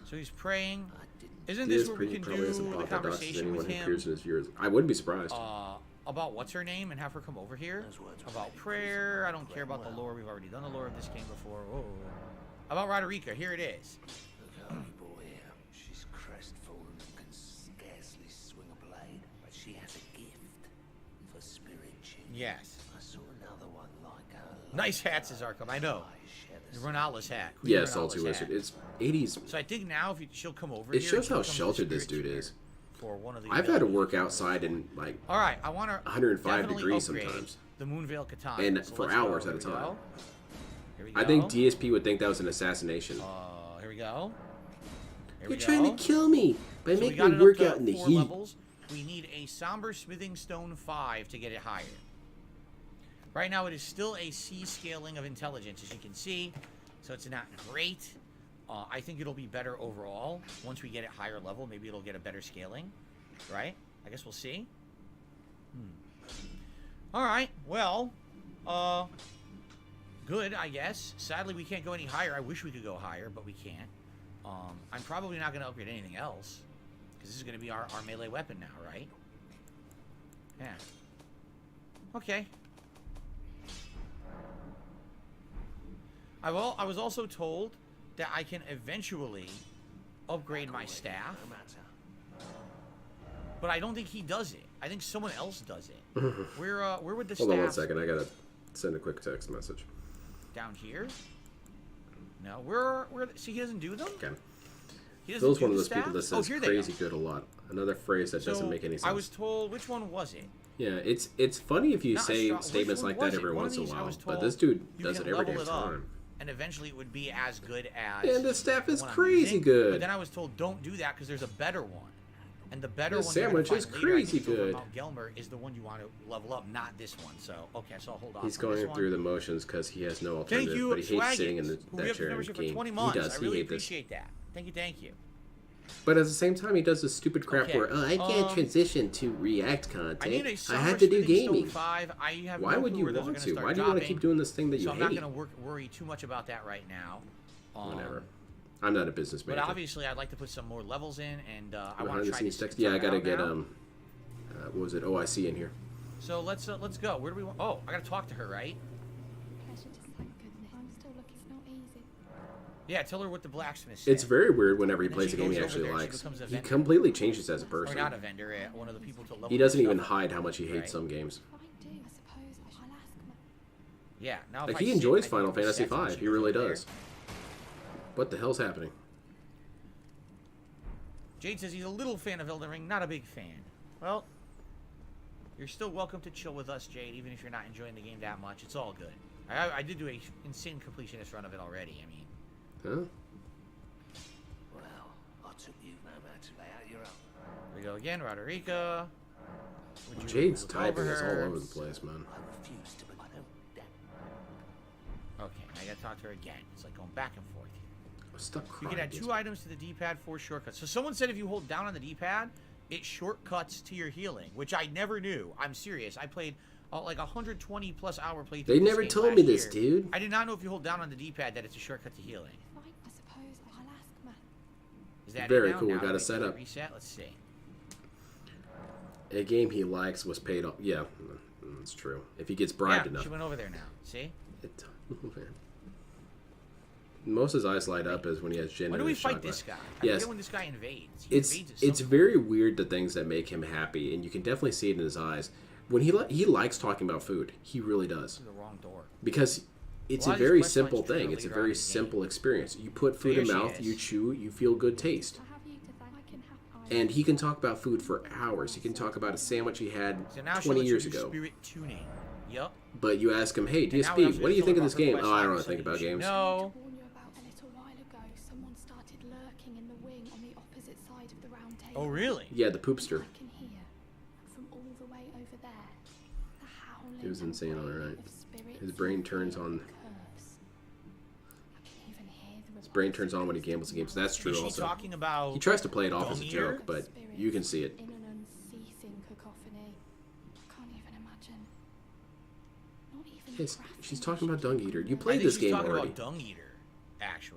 So he's praying. Isn't this where we can probably hasn't do the bought that docs as conversation anyone with who him appears in his viewers. I wouldn't be surprised. about what's her name and have her come over here? About prayer. I don't care about the lore. We've already done the lore of this game before. Whoa. About Roderica. Here it is. She's crestfallen and can scarcely swing a blade, but she has a gift for spirit chin. Yes. I saw another one like her. Nice hat, says Arkham. I know. The Ronald's hat. Yeah, Queen Salty Ronald's Wizard. hat. It's 80s. So I think now if she'll come over It here. shows and how she'll come to the sheltered this spirit dude chair is. For one of the I've had to work outside in like All right, I want to 105 degrees upgrade sometimes. the Moonveil Katana. And So for let's hours go. at a Here we time. go. Here we go. I think DSP would think that was an assassination. Here we go. Here You're we trying go. to kill me by So we making got me it work up to out in the 4 heat. levels. We need a Somber Smithing Stone 5 to get it higher. Right now, it is still a C scaling of intelligence, as you can see. So it's not great. I think it'll be better overall once we get it higher level. Maybe it'll get a better scaling, right? I guess we'll see. All right. Well, good, I guess. Sadly, we can't go any higher. I wish we could go higher, but we can't. I'm probably not going to upgrade anything else because this is going to be our melee weapon now, right? Yeah. Okay. I was also told that I can eventually upgrade my staff, but I don't think he does it. I think someone else does it. Where would the staff? Hold on one second. I gotta send a quick text message. Down here? No. Where? See, he doesn't do them. Okay. He doesn't Phil's do one of the those people that staff? says here they crazy go. good a lot. Another phrase that doesn't So, make any sense. I was told, which one was it? Yeah, it's funny if you Not say which statements one like was that it? every One of once in a these I while, was but told this dude you does can it every level damn it up, time. and eventually it would be as good as. And the staff is the one I'm crazy using. good. But then I was told don't do that because there's a better one, and the better This one you're gonna sandwich is find later, I crazy think, over good. Mount Gelmer is the one you want to level up, not this one. So okay, so I'll hold on. He's on this going one. through the motions because he has no Thank alternative, you, but he hates sitting in Swaggins, who that gave chair and membership for game. 20 He months. does. I He really hates this. appreciate that. Thank you. But at the same time, he does this stupid crap Okay, where I can't transition to React I need content. a I Summer have to do Smithing Stone gaming. 5. I have Why no would clue you where those are want gonna to? start Why do you want to dropping, keep doing this thing that you so I'm hate? not going to worry too much about that right now. Whatever. I'm not a business But manager. obviously, I'd like to put some more levels in, and I want Behind to the try scenes this. text. Yeah, I gotta get now. what was it? OIC in here. So let's go. Where do we want? Oh, I got to talk to her, right? I'm still looking. It's not easy. Yeah, tell her what the blacksmith said. It's very weird whenever he And then plays she a game he goes over actually there and she likes. becomes a He vendor. completely changes as a Or person. not a vendor, one of the people to level. He doesn't your even stuff hide up. how much he hates Right. some games. I do. I suppose I'll ask my. Yeah, now if Like I he sit, enjoys I can Final go Fantasy set and V. she He goes really over there. does. What the hell's happening? Jade says he's a little fan of Elden Ring, not a big fan. Well, you're still welcome to chill with us, Jade, even if you're not enjoying the game that much. It's all good. I did do a insane completionist run of it already. I mean, Huh? Well, I took you no matter to lay out your own. here we go again, Roderica. Would you Jade's look typing over is all her? over the place, man. I refuse to believe. I don't doubt. Okay, I gotta talk to her again. It's like going back and forth here. Stop You crying. can add 2 items to the D-pad for shortcuts. So someone said if you hold down on the D-pad, it shortcuts to your healing, which I never knew. I'm serious. I played like 120 plus hour playthrough. They of this never game told last me this, year. dude. I did not know if you hold down on the D-pad that it's a shortcut to healing. I suppose I'll ask Matt. Is that Very it now? cool. Now Got do a we setup. Reset. Let's see. A game he likes was paid off. Yeah, that's true. If he gets bribed Yeah, enough. she went over there now. See? Most of his eyes light up is when he has Jin. When in do we his fight shotgun. this guy? I Yes. forget when this guy invades. He It's invades at it's some very weird the things that make him happy, and you can definitely see it in his eyes. When he likes talking about food, he really does. the wrong door. Because it's A a lot of these very quest simple lines trigger thing. It's a later on very in the game. simple experience. You put food Here in she mouth, is. you chew, you feel good taste. I have you to thank. I can have And he can talk about food for hours. He can talk about a sandwich he had So now 20 she years lets you do ago. Spirit tuning. Yup. But you ask him, hey, And now we DSP, actually what do you fill think of about this game? quest Oh, I don't line, know so think about you should games. know. To warn you about a little while ago, someone started lurking in the wing on the opposite side of the round table. Oh, really? Yeah, the poopster. I can hear from all the way over there. The howling It was and insane, wailing alright. of spirits His brain turns on. curves. I can even hear the His brain turns on when he gambles the game, so that's true Is she also. talking about He tries to play it off as a dung joke, ear? but you can see it. in an unceasing cacophony. I can't even imagine. Not even Yes, she's talking about Dung Eater. You I played think this she's game talking already. about Dung Eater, actually.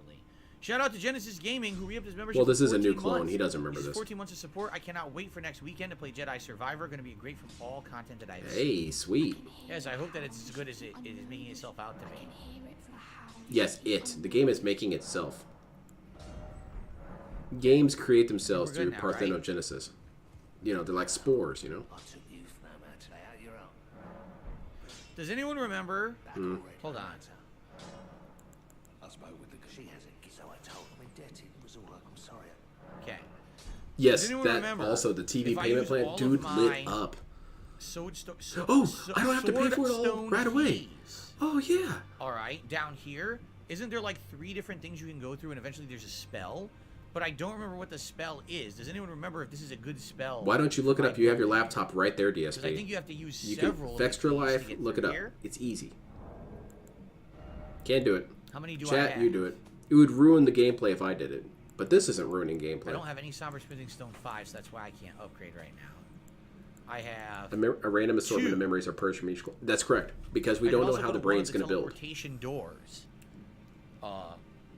Shout out to Genesis Gaming, who re-upped his membership. Well, this for is a new 14 clone. months. He doesn't remember This is this. 14 months of support. I cannot wait for next weekend to play Jedi Survivor. Going to be great from all content that I've seen. Hey, sweet. Yes, I hope that it's as good as it is making itself out to me. Yes, the game is making itself. Games create themselves We're through good now, right? parthenogenesis. You know, they're like spores, you know? Does anyone remember? Hmm. Hold on. I spoke with the she has a gift, so I told him indebted was all I'm sorry. Okay. Yes, Does anyone that remember also, the TV if I payment use plan, all of dude, lit my up. I don't have to pay for it all right away. Oh, yeah. All right, down here, isn't there like 3 different things you can go through, and eventually there's a spell? But I don't remember what the spell is. Does anyone remember if this is a good spell? Why don't you look it up? You have your laptop right there, DSP. Because I think you have to use You several. can of Extra the keys to Life, get look it through up. here. It's easy. Can't do it. How many do I Chat, have? you do it. It would ruin the gameplay if I did it. But this isn't ruining I gameplay. don't have any Somber Smithing Stone 5, so that's why I can't upgrade right now. I have. A random assortment 2. of memories are purged from each. That's correct, because we I don't can know also how go the to one of brain's going to build. Teleportation doors.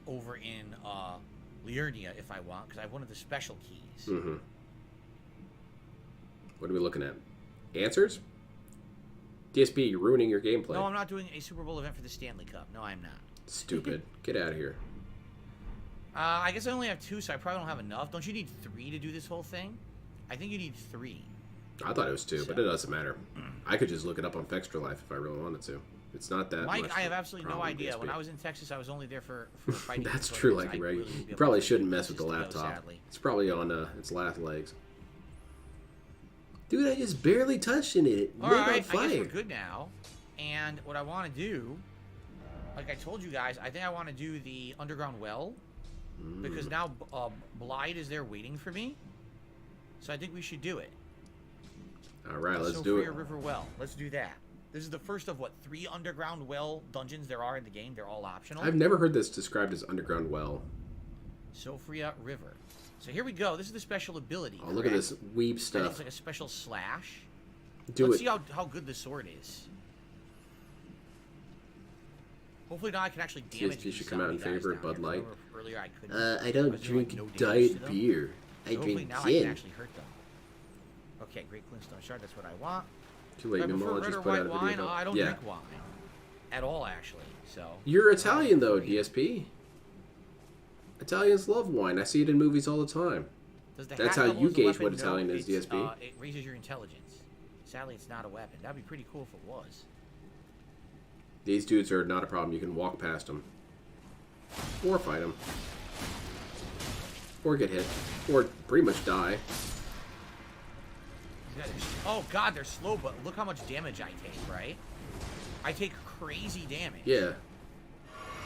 Over in Liurnia, if I want, because I have one of the special keys. Mm-hmm. What are we looking at? Answers? DSP, you're ruining your gameplay. No, I'm not doing a Super Bowl event for the Stanley Cup. No, I'm not. Stupid. Get out of here. I guess I only have 2, so I probably don't have enough. Don't you need 3 to do this whole thing? I think you need 3. I thought it was 2, but it doesn't matter. I could just look it up on Extra Life if I really wanted to. It's not that Mike, much I have absolutely no problem, idea. DSP. When I was in Texas, I was only there for fighting. That's the true, tournaments. like I right. really wouldn't be You able probably to shouldn't play mess with the places to go, laptop. sadly. It's probably on its last legs. Dude, I just barely touched in it. All Lit right, on I guess fire. we're good now. And what I want to do, like I told you guys, I think I want to do the underground well. Because now Blythe is there waiting for me. So I think we should do it. All right, let's So do Sophia it. River Well. Let's do that. This is the first of, what, 3 underground well dungeons there are in the game. They're all optional. I've never heard this described as underground well. Sophia River. So here we go. This is the special ability. Oh, look at correct? this weeb I think stuff. it's like a special slash. Do Let's it. see how good the sword is. Hopefully now I can actually damage TSP these should come out in zombie guys favor of down Bud here. Light. Remember Earlier I couldn't. I don't was doing, drink like, no damage to diet them. beer. I So hopefully drink now I gin. can actually hurt them. Okay, Great Glintstone Shard. That's what I want. Too late, Do I prefer Mimola red just or put out white a video wine? about- I don't Yeah. drink wine at all, actually. So You're Italian though, DSP. Italians love wine. I see it in movies all the time. Does the That's hat how level you as a gauge weapon? what No, Italian is, it's, DSP. It raises your intelligence. Sadly, it's not a weapon. That'd be pretty cool if it was. These dudes are not a problem. You can walk past them. Or fight them. Or get hit. Or pretty much die. These guys are- Oh god, they're slow, but look how much damage I take, right? I take crazy damage. Yeah.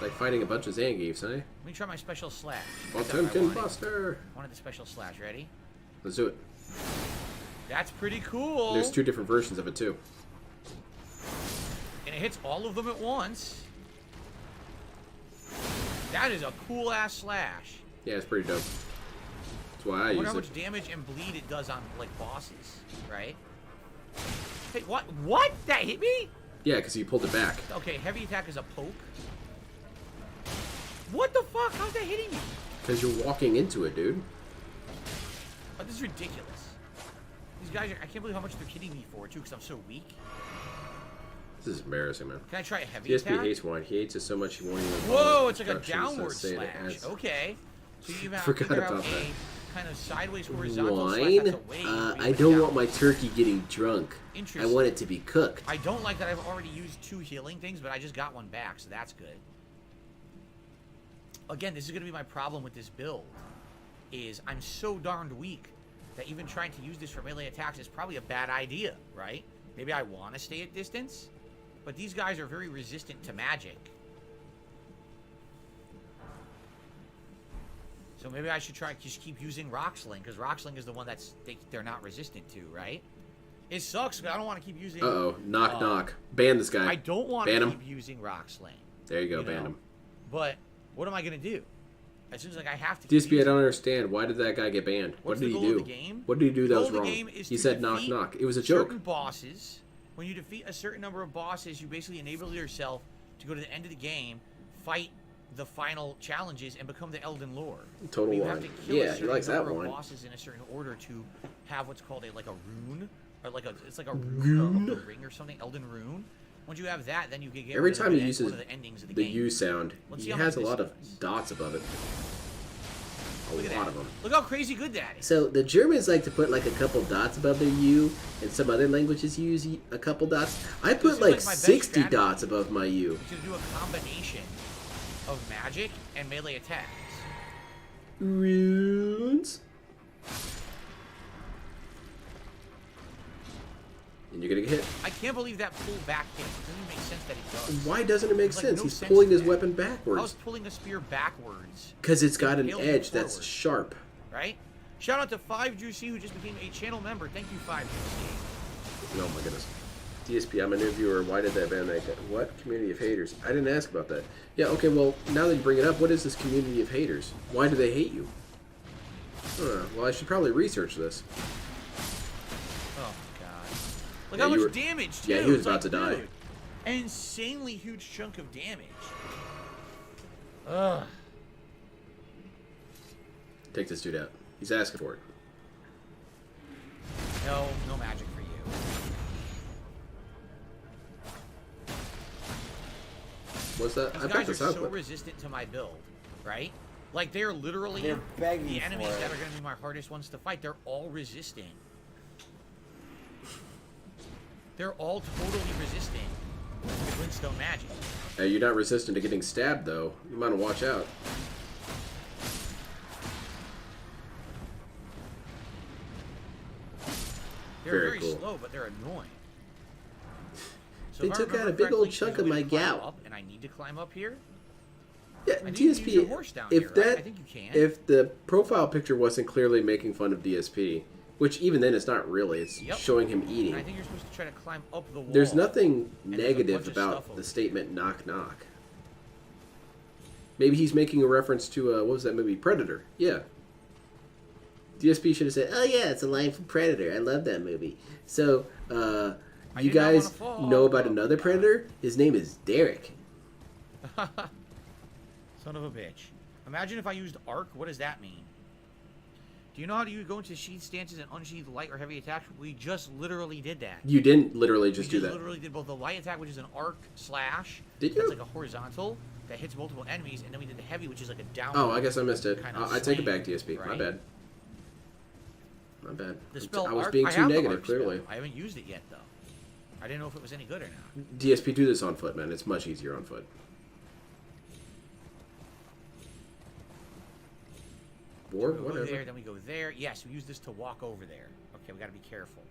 Like fighting a bunch of Zangiefs, eh? Let me try my special slash. That's what I Potemkin wanted. Buster! Wanted the special slash. Ready? Let's do it. That's pretty cool. There's 2 different versions of it too. And it hits all of them at once. That is a cool ass slash. Yeah, it's pretty dope. That's why I I wonder use how it. much damage and bleed it does on like bosses, right? Hey, what? What? That hit me? Yeah, because you pulled it back. Okay, heavy attack is a poke. What the fuck? How's that hitting me? Because you're walking into it, dude. Oh, this is ridiculous. These guys are, I can't believe how much they're kidding me for, too, because I'm so weak. This is embarrassing, man. Can I try a heavy DSP attack? hates wine. He hates it so much he won't even. Whoa, it's like a instructions, downward so say it slash. as- Okay. So you have Forgot either have about that. a kind of sideways horizontal slash. Wine? That's a wave, I don't want my turkey getting drunk. I Interesting. want it to be cooked. I don't like that I've already used 2 healing things, but I just got one back, so that's good. Again, this is going to be my problem with this build, is I'm so darned weak that even trying to use this for melee attacks is probably a bad idea, right? Maybe I want to stay at distance, but these guys are very resistant to magic. So maybe I should try just keep using Rock Sling, because Rock Sling is the one that's they're not resistant to, right? It sucks, but I don't want to keep using... Uh-oh. Knock, knock. Ban this guy. I don't want ban to him. keep using Rock Sling. There you go, you ban know? him. But what am I going to do? As soon as like I have to... DSP, I don't understand. Why did that guy get banned? What's What did the he goal do? of the game? What did he do The that goal was of the wrong? game is He to said knock, defeat knock. It was a joke. Certain bosses. When you defeat a certain number of bosses, you basically enable yourself to go to the end of the game, fight the final challenges, and become the Elden Lord. Total you wine. have to kill Yeah, a he certain likes that number of wine. bosses in a certain order to have what's called a rune, or it's like a rune of the ring or something, Elden Rune. Once you have that, then you can get Every rid of time he one uses of the endings of the the game. U sound, Let's he see how has a much lot this of dots above it. Look at A lot that. of them. Look how crazy good that is. So the Germans like to put like a couple dots above their U, and some other languages use a couple dots. I This put is like like my best 60 strategy. dots above my U. To do a combination of magic and melee attacks. Runes. And you're gonna get hit. I can't believe that pull back hit. It doesn't make sense that he does. Why doesn't it make There's, like, sense? no He's sense pulling to his that. weapon I was backwards. pulling a spear backwards. Because it's got an Impaled you edge that's forward, sharp. right? Shout out to 5Juicy who just became a channel member. Thank you, 5Juicy. Oh my goodness. DSP, I'm a new viewer. Why did that ban make it? What? Community of haters. I didn't ask about that. Yeah, okay, well, now that you bring it up, what is this community of haters? Why do they hate you? Well, I should probably research this. Oh my god. Look Yeah, how you much were- damage, too. yeah, he was It's about to die. dude, an insanely huge chunk of damage. Ugh. Take this dude out. He's asking for it. No magic for you. What's that? These I've got guys the are sound so clip. resistant to my build, right? Like, they're literally They're begging the enemies for it. that are going to be my hardest ones to fight. They're all resistant. They're all totally resistant to Glintstone magic. Hey, you're not resistant to getting stabbed, though. You might want to watch out. They're Very very cool. slow, but they're annoying. So They if I took out remember a big old correctly, chunk there's a of way my to climb gout. up, and I need to climb up here. Yeah, I think you can use your DSP. horse down If here, right? that, I think you can. if the profile picture wasn't clearly making fun of DSP, which even then it's not really, it's Yep. showing him And eating. I think you're supposed to try to climb up the wall. There's nothing and there's a negative bunch of stuff about over the there. statement "knock knock." Maybe he's making a reference to what was that movie, Predator? Yeah. DSP should have said, "Oh yeah, it's a line from Predator. I love that movie." So, you did not guys wanna fall. know about another Predator? His name is Derek. Son of a bitch. Imagine if I used arc. What does that mean? Do you know how to go into sheath stances and unsheath light or heavy attack? We just literally did that. You didn't literally just we do that. literally did both the light attack, which is an arc slash. Did That's you? like a horizontal that hits multiple enemies, and then we did the heavy, which is like a downward. Oh, I guess I missed it. kind of I take it swing, back, DSP. My right? bad. My bad. The spell I was arc, being I too have the negative, arc spell. clearly. I haven't used it yet, though. I didn't know if it was any good or not. DSP, do this on foot, man. It's much easier on foot. Or We go whatever. there, then we go there. Yes, we use this to walk over there. Okay, we got to be careful.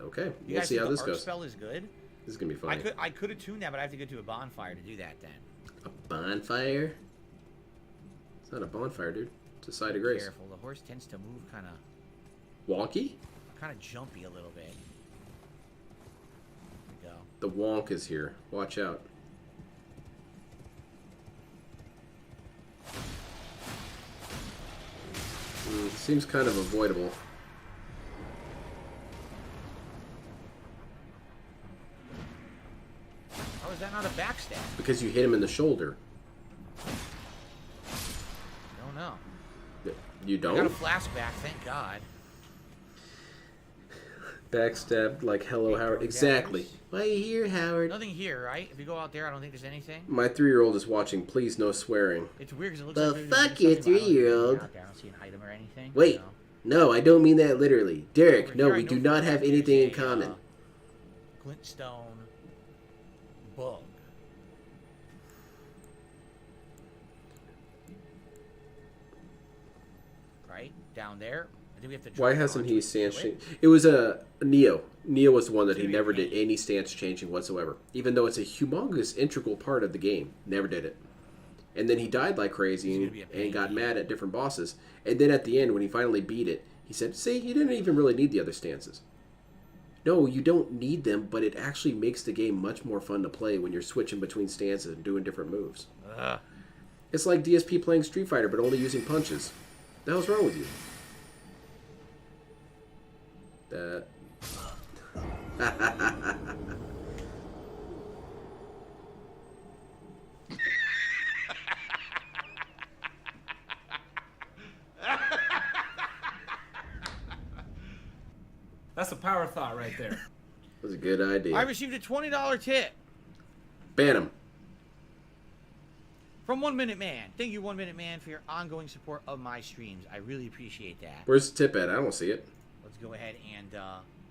Okay, You we'll guys see think how the this arc goes. spell is good? This is gonna be funny. I could have tuned that, but I have to go to a bonfire to do that then. A bonfire? It's not a bonfire, dude. It's a site of grace. Careful, the horse tends to move kind of Wonky? jumpy a little bit. There we go. The wonk is here. Watch out. Seems kind of avoidable. that not a backstab? Because you hit him in the shoulder. I don't know. You I got a don't? flashback, thank God. Backstabbed like hello, Howard. Exactly. Why are you here, Howard? Nothing here, right? If you go out there, I don't think there's anything. My 3-year-old is watching. Please, no swearing. It's weird because it looks Well, like fuck you, 3-year-old. I don't see an item or anything. Wait. No, I don't mean that literally. Derek, Over no, here, I we know do for not a have fact anything in there's a, common. Glintstone bug. Right? Down there. I think we have to Why drop hasn't onto he it to stance do it. changed? It was Neo. Neo was the one that he gonna be a never did any stance changing whatsoever. Even though it's a humongous integral part of the game. Never did it. And then he died like crazy and got mad at different bosses. And then at the end, when he finally beat it, he said, see, you didn't even really need the other stances. No, you don't need them, but it actually makes the game much more fun to play when you're switching between stances and doing different moves. It's like DSP playing Street Fighter, but only using punches. The hell's wrong with you? That... That's a power thought right there. was a good idea. I received a $20 tip Ban him. from 1 Minute Man. Thank you, 1 Minute Man, for your ongoing support of my streams. I really appreciate that. Where's the tip at? I don't see it. Let's go ahead and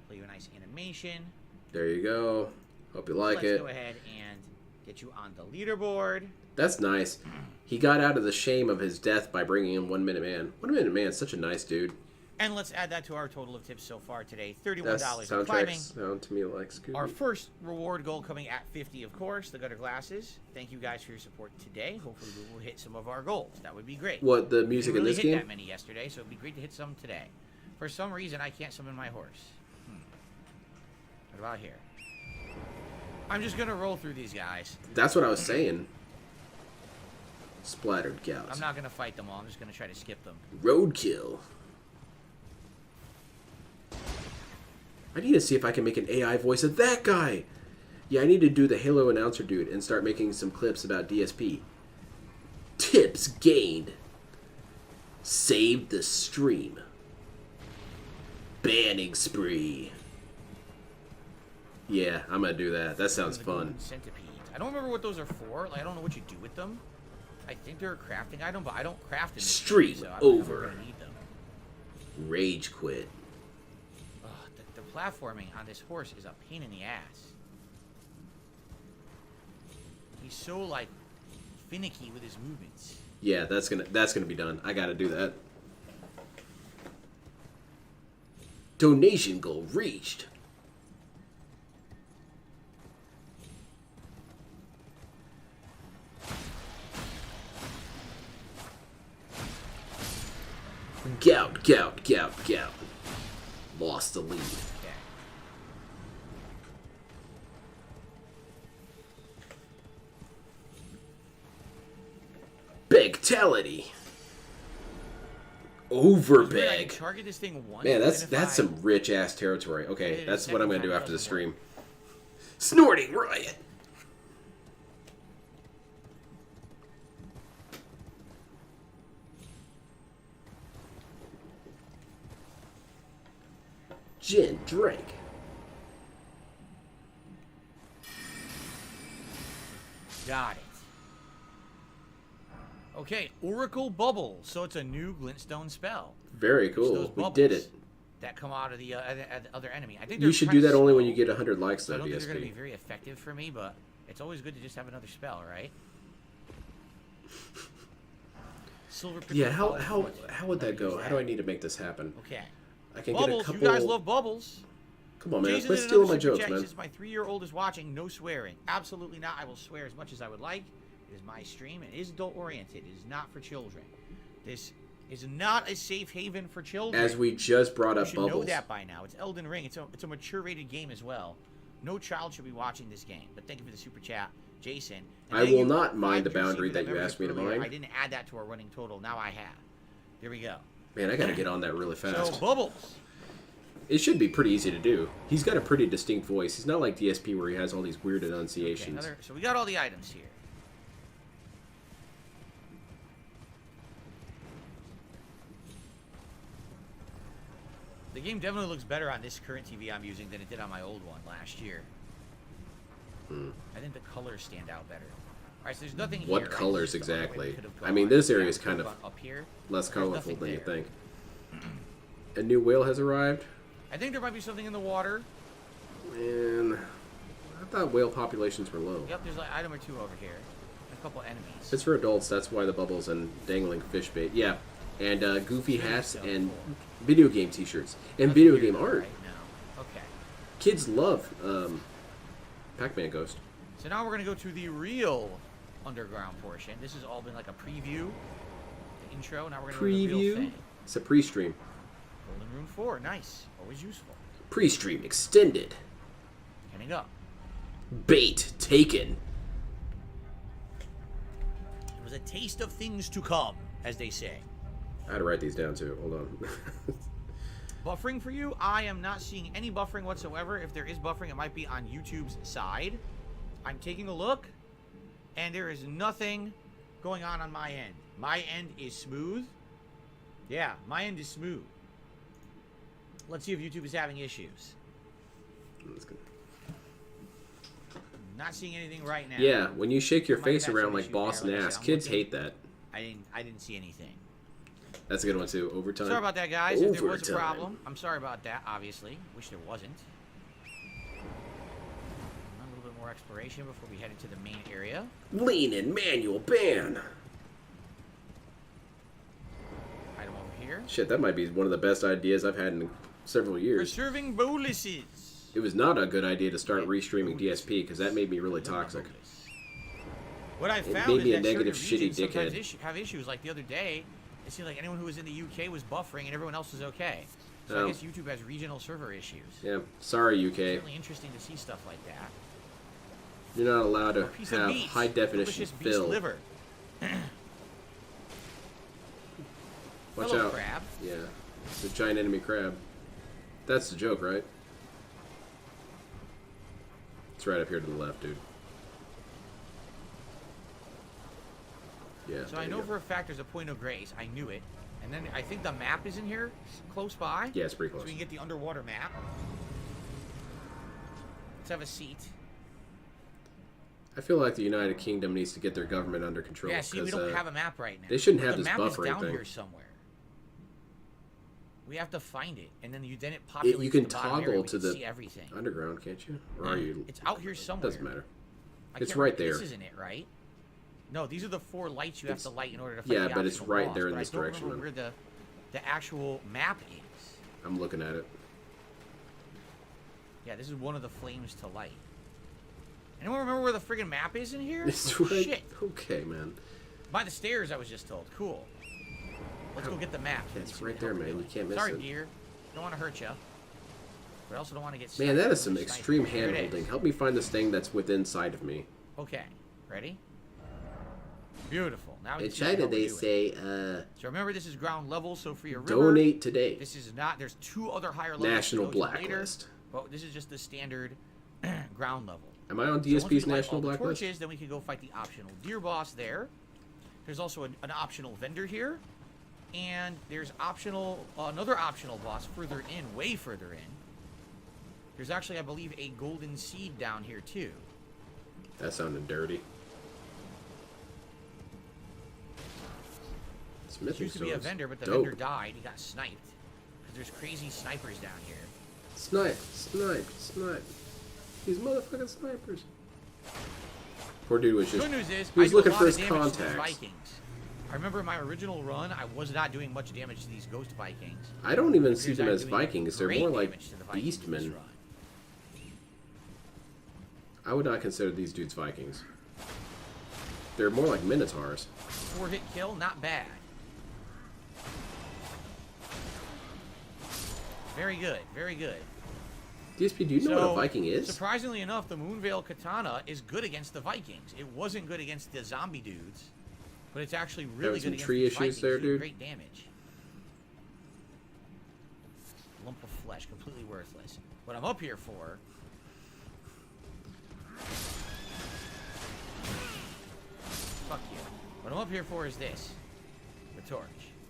play you a nice animation. There you go. Hope you like Let's it. go ahead and get you on the leaderboard. That's nice. He got out of the shame of his death by bringing in 1 Minute Man. 1 Minute Man's such a nice dude. And let's add that to our total of tips so far today. $31 That and climbing. soundtracks sound to me like Scooby. Our first reward goal coming at 50, of course, the gutter glasses. Thank you guys for your support today. Hopefully we will hit some of our goals. That would be great. What, the music we in really this hit game? that many yesterday, so it'd be great to hit some today. For some reason, I can't summon my horse. What about here? I'm just gonna roll through these guys. That's what I was saying. Splattered cows. I'm not gonna fight them all. I'm just gonna try to skip them. Roadkill. I need to see if I can make an AI voice of that guy. Yeah, I need to do the Halo announcer dude and start making some clips about DSP. Tips gained. Saved the stream. Banning spree. Yeah, I'm gonna do that. That sounds fun. Centipedes. I don't remember what those are for. Like, I don't know what you do with them. I think they're a crafting item, but I don't craft in this Stream game, so I don't know if over. we're gonna need them. Rage quit. The platforming on this horse is a pain in the ass. He's so like finicky with his movements. Yeah, that's gonna be done. I gotta do that. Donation goal reached. Gout, gout, gout, gout. Lost the lead. Begtality. Overbeg. Target this thing once. Man, and then that's if some rich ass territory. Hit Okay, it that's a what I'm second gonna do time, after the doesn't work. stream. Snorting riot. Gin drink. Got it. Okay, Oracle Bubble. So it's a new Glintstone spell. Very It's cool. those We bubbles did it. That come out of the other enemy. I think You should do that only when you get 100 likes, So I though, don't think they're going to be DSP. very effective for me, but it's always good to just have another spell, right? Silver Yeah, Pickle how Foot. would that go? How do I need to make this happen? Okay. I can Bubbles, get a couple. you guys love bubbles. Come on, man. Jason Quit did stealing another my super jokes, chat. man. He says, my 3-year-old is watching. No swearing. Absolutely not. I will swear as much as I would like. It is my stream. It is adult-oriented. It is not for children. This is not a safe haven for children. As we just brought You up should know Bubbles. that by now. It's Elden Ring. It's a mature-rated game as well. No child should be watching this game. But thank you for the super chat, Jason. And I then will you not mind the flagged your boundary secret that you asked me to earlier. mind. I didn't add that to our running total. Now I have. Here we go. Man, I gotta get on that really fast. So, Bubbles. It should be pretty easy to do. He's got a pretty distinct voice. He's not like DSP where he has all these weird enunciations. Okay, so we got all the items here. The game definitely looks better on this current TV I'm using than it did on my old one last year. I think the colors stand out better. Alright, so there's nothing here. What right? colors This is the other way we exactly? could have I gone. mean, this area Yeah, is we kind could of have gone up here. less There's colorful nothing than you there. think. A new whale has arrived. I think there might be something in the water. And I thought whale populations were low. Yep, there's like an item or two over here. A couple enemies. It's for adults. That's why the bubbles and dangling fish bait. Yeah, and goofy hats and video game T-shirts and video game art. Right now. Okay. Kids love Pac-Man Ghost. So now we're gonna go to the real underground portion. This has all been like a preview, the intro. Now we're gonna go to the real Preview. thing. It's a pre-stream. Golden Rune 4, nice, always useful. Pre-stream extended. Coming up. Bait taken. It was a taste of things to come, as they say. I had to write these down too. Hold on. Buffering for you? I am not seeing any buffering whatsoever. If there is buffering, it might be on YouTube's side. I'm taking a look, and there is nothing going on my end. My end is smooth. Yeah, my end is smooth. Let's see if YouTube is having issues. Not seeing anything right now. Yeah, when you shake your I might have face had around some like issues boss there. and Like I ass, said, I'm kids looking. hate that. I didn't see anything. That's a good one too. Overtime. Sorry about that, guys. If there was a Overtime. problem, I'm sorry about that, obviously. Wish there wasn't. A little bit more exploration before we head into the main area. Lean and manual ban. Item over here. Shit, that might be one of the best ideas I've had in several years. Preserving boluses. It was not a good idea to start restreaming DSP because that made me really toxic. What I It found made is me a that negative, certain shitty regions sometimes dickhead. have issues. Like the other day, it seemed like anyone who was in the UK was buffering and everyone else was okay. So Oh. I guess YouTube has regional server issues. Yeah, sorry UK. Certainly interesting to see stuff like that. You're not allowed to Piece of have meat. high definition Delicious beast fill. liver. Watch Hello, out. crab. Yeah, it's a giant enemy crab. That's the joke, right? It's right up here to the left, dude. Yeah. So there I you know go. for a fact there's a point of grace. I knew it. And then I think the map is in here, close by. Yeah, it's pretty So close. we can get the underwater map. Let's have a seat. I feel like the United Kingdom needs to get their government under control. Yeah, see, we 'cause, don't have a map right now. They shouldn't But have the this map is buffering down thing. here somewhere. We have to find it, and then it populates You can the bottom area. toggle We to can the see everything. underground, can't you? Or are you? It's out here somewhere. Doesn't matter. I It's can't right remember- there. This isn't it, right? No, these are the 4 lights you have It's- to light in order to fight yeah, the but it's optional right boss, there in but this I don't direction, remember where the actual map is. I'm looking at it. Yeah, this is one of the flames to light. Anyone remember where the friggin' map is in here? It's right. Shit. Okay, man. By the stairs, I was just told. Cool. Let's go get the map. Yeah, it's See right what the there, hell we're man. You doing. can't miss Sorry, it. dear. Don't want to hurt you. But I also don't want to get Man, that sniped is some from a sniper. extreme Here it hand-holding. is. Help me find this thing that's within sight of me. Okay. Ready? Beautiful. Now we In can see what the China, hell they we're say, doing. So remember, this is ground level, so for your river, donate today. This is not. There's 2 other higher levels. National to go to later, blacklist. but this is just the standard ground level. Am I on So once DSP's we light national all the blacklist? torches, then we can go fight the optional deer boss there. There's also an optional vendor here, and there's another optional boss further in, way further in. There's actually, I believe, a golden seed down here too. That sounded dirty. There Smithing used to be a stones. vendor, but the Dope. vendor died. He got sniped. Because there's crazy snipers down here. Snipe, snipe, snipe. These motherfucking snipers. Poor dude was just. Good news is, he was I do looking a lot for of his damage to these contacts. Vikings. I remember in my original run, I was not doing much damage to these ghost Vikings. I don't even It see appears them I'm as doing Vikings. They're great more like damage to the Vikings in this beastmen. run. I would not consider these dudes Vikings. They're more like Minotaurs. 4-hit kill, not bad. Very good, very good. DSP, do you know what a Viking is? Surprisingly enough, the Moonveil Katana is good against the Vikings. It wasn't good against the zombie dudes, but it's actually really Having some good against tree these issues Vikings. there, Doing dude? Great damage. Lump of flesh, completely worthless. What I'm up here for... Fuck you. What I'm up here for is this. The torch.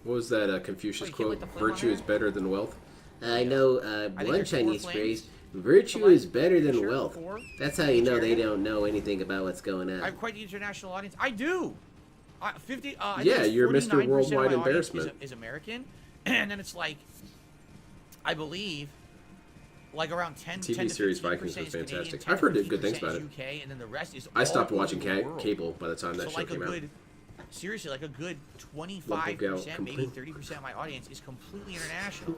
What was that Confucius Oh, you can't quote? light the flame on Virtue there? is better than wealth. I know think one there's 4 Chinese flames phrase. to Virtue light. is better than Sure, wealth. 4. That's how you know they area. don't know anything about what's going I on. have quite the international audience. I do. I think Yeah, it's you're 49% Mr. of my Worldwide audience Embarrassment. Is American, and then it's like, I believe, like around 10 TV 10 to series 15% Vikings was is Canadian, fantastic. 10 I've to heard good things 15% about is it. UK, and then the rest is I stopped all watching over the world. cable by the time that So show like came a out. good, seriously, like a good Lump 25%, of gout, maybe 30% of my audience is completely international.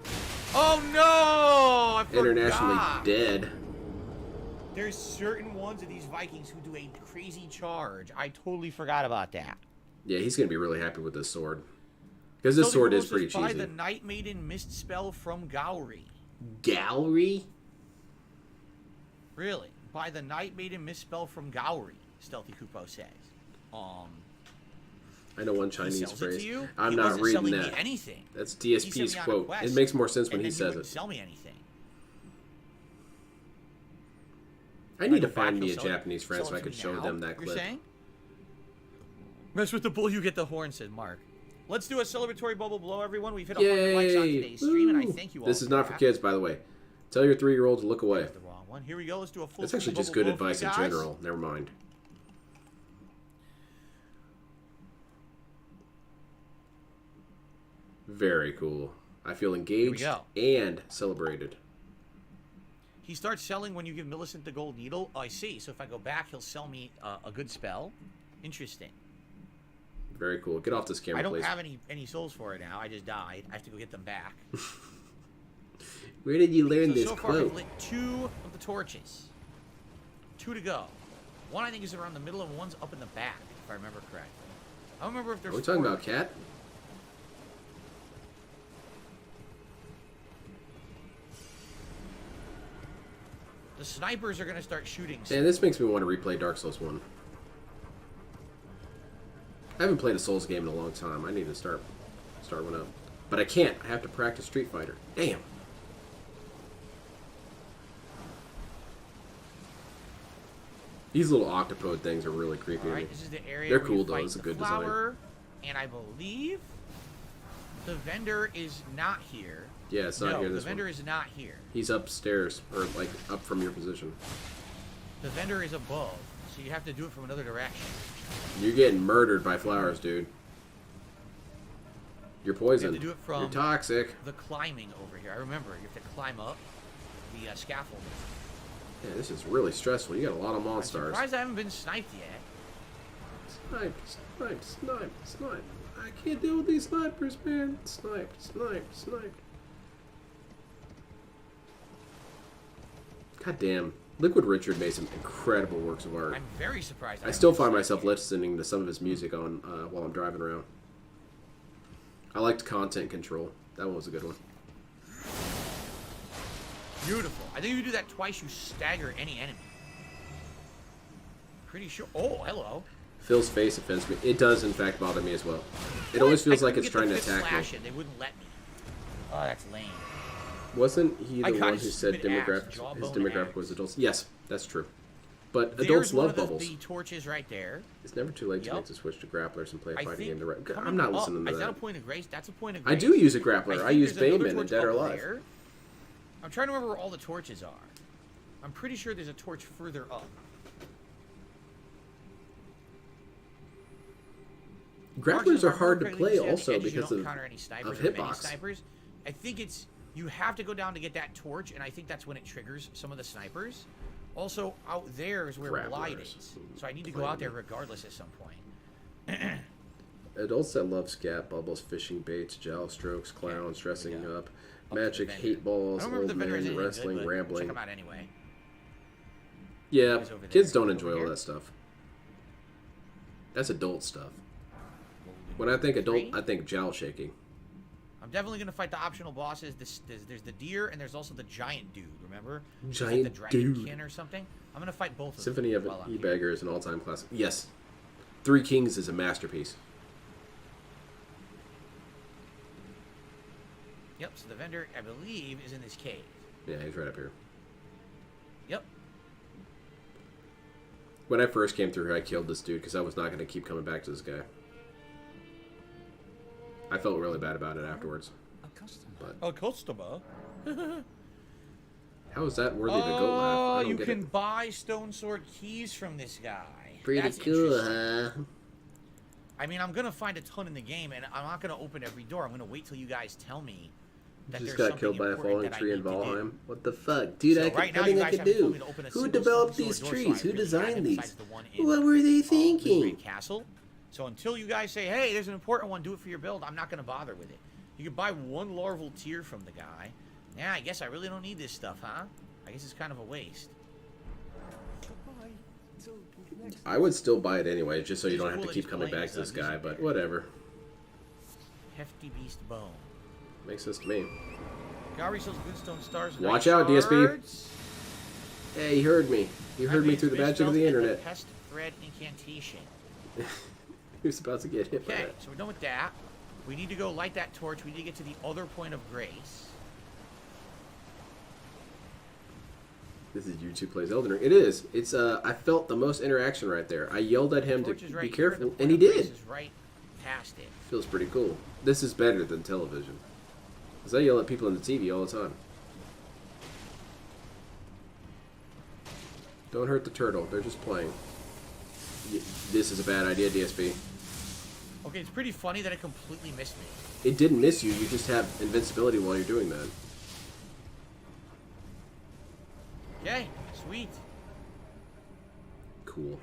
Oh no! I forgot. Internationally dead. There's certain ones of these Vikings who do a crazy charge. I totally forgot about that. Yeah, he's gonna be really happy with this sword. Because this sword is pretty By cheesy. the Night Maiden mist spell from Gowry. Gallery? Really? By the Night Maiden mist spell from Gowry, Stealthy Kupo says. I know one He Chinese sells it phrase. to you. I'm He not wasn't reading selling that. me anything. That's He sent DSP's me on a quote. quest, It makes more sense when and he then says wouldn't it. sell me anything. I need to Go back, find me he'll a sell it- Japanese friend sell so it I to could me show now, them that you're clip. saying? Mess with the bull, you get the horn, said Mark. Let's do a celebratory bubble blow, everyone. We've hit 100 likes on Yay! today's stream, and I Woo! thank you all. This is not for that. kids, by the way. Tell your 3-year-old to look away. That's the wrong one. Here we go. Let's do a full. That's actually just bubble good blow for you advice in guys. general. Never mind. Very cool. I feel engaged go. and celebrated. He starts selling when you give Millicent the gold needle. Oh, I see. So if I go back, he'll sell me a good spell. Interesting. Very cool. Get off this camera, I don't please. have any souls for it now. I just died. I have to go get them back. Where did you learn So, this so far, quote? we've lit 2 of the torches. 2 to go. One I think is around the middle, and one's up in the back, if I remember correctly. I don't remember if there's. Are we talking 4. about Cat? The snipers are gonna start shooting. Man, this makes me want to replay Dark Souls 1. I haven't played a Souls game in a long time. I need to start one up. But I can't. I have to practice Street Fighter. Damn. These little octopode things are really creepy. All right, this is the area. They're where cool you though. fight It's a the good flower, and I believe the vendor is not here. Yeah, it's not no, here. the This vendor one. is not here. He's upstairs, or like up from your position. The vendor is above, so you have to do it from another direction. You're getting murdered by flowers, dude. You're You poisoned. have to do it from You're toxic. the climbing over here. I remember you have to climb up the scaffold. Yeah, this is really stressful. You got a lot of I'm monsters. surprised I haven't been sniped yet. Snipe, snipe, snipe, snipe. I can't deal with these snipers, man. Sniped, sniped, sniped. God damn. Liquid Richard made some incredible works of art. I'm very surprised. I still find myself listening to some of his music on while I'm driving around. I liked Content Control. That one was a good one. Beautiful. I think if you do that twice, you stagger any enemy. Pretty sure. Oh, hello. Phil's face offends me. It does, in fact, bother me as well. It always feels like it's trying to attack me. They wouldn't let me. Oh, that's lame. Wasn't he I the got one who his said stupid ass, demographic? His jawbone demographic ass. was adults. Yes, that's true. But There's adults one love of bubbles. the torches right there. It's never too late to Yep. make the switch to grapplers and play a I fighting think game. To coming I'm not up- listening to Is that a that. point of grace? That's a point of I grace. do use a grappler. I think use there's another Bayman in torch Dead or up Alive. there. I'm trying to remember where all the torches are. I'm pretty sure there's a torch further up. Grapplers are hard to Correctly, play you see at the also edges, you because don't of encounter any snipers or many hitbox. snipers. I think it's you have to go down to get that torch, and I think that's when it triggers some of the snipers. Also, out there is where Blight Grapplers. is, so I need to go out there regardless at some point. Adults that love scat, bubbles, fishing baits, jowl strokes, clowns, dressing up, magic, hate I balls, don't remember if old the vendor is men, anything wrestling, good, but rambling. check them out anyway. Yeah, He's over kids there. don't Over enjoy all here? that stuff. That's adult stuff. When I think adult, I think jowl shaking. I'm definitely gonna fight the optional bosses. There's the deer and there's also the giant dude. Remember? It's Giant like the dude. dragonkin or something. I'm gonna fight both of Symphony of them. while I'm here. E-Bagger is an all-time classic. Yes. Three Kings is a masterpiece. Yep, so the vendor, I believe, is in this cave. Yeah, he's right up here. Yep. When I first came through here, I killed this dude because I was not going to keep coming back to this guy. I felt really bad about it afterwards. But A customer? how is that worthy of a goat laugh? I don't You get can it. buy Stone Sword keys from this guy. Pretty That's cool, interesting. huh? I mean, I'm going to find a ton in the game, and I'm not going to open every door. I'm going to wait till you guys tell me that Just there's got killed by a something falling important tree that I in need to do. Valheim. What the fuck? Dude, So I could, right now, nothing you I guys could haven't told do. me to open a Who single developed Stone these Sword door, so trees? I Who really designed haven't, these? besides the one in, What were they thinking? Re-Gouted Castle. So until you guys say, hey, there's an important one, do it for your build, I'm not going to bother with it. You could buy one larval tear from the guy. Yeah, I guess I really don't need this stuff, huh? I guess it's kind of a waste. I would still buy it anyway, just so you It's don't have cool to that keep he's coming playing back to this stuff, guy, isn't but there? whatever. Hefty beast bone. Makes sense to me. Gallery sells Goodstone stars. and Watch night out, DSP. shards. Hey, he heard me. He heard me through the magic of the And internet. Pest thread incantation. He was about to get hit by Okay, that. so we're done with that. We need to go light that torch. We need to get to the other point of grace. This is YouTube plays Elden Ring. It is. It's I felt the most interaction right there. I yelled at him to Torch is right be here, the careful, point and he of grace did. is right past it. Feels pretty cool. This is better than television. Because I yell at people on the TV all the time. Don't hurt the turtle. They're just playing. This is a bad idea, DSP. Okay, it's pretty funny that it completely missed me. It didn't miss you. You just have invincibility while you're doing that. Okay, sweet. Cool.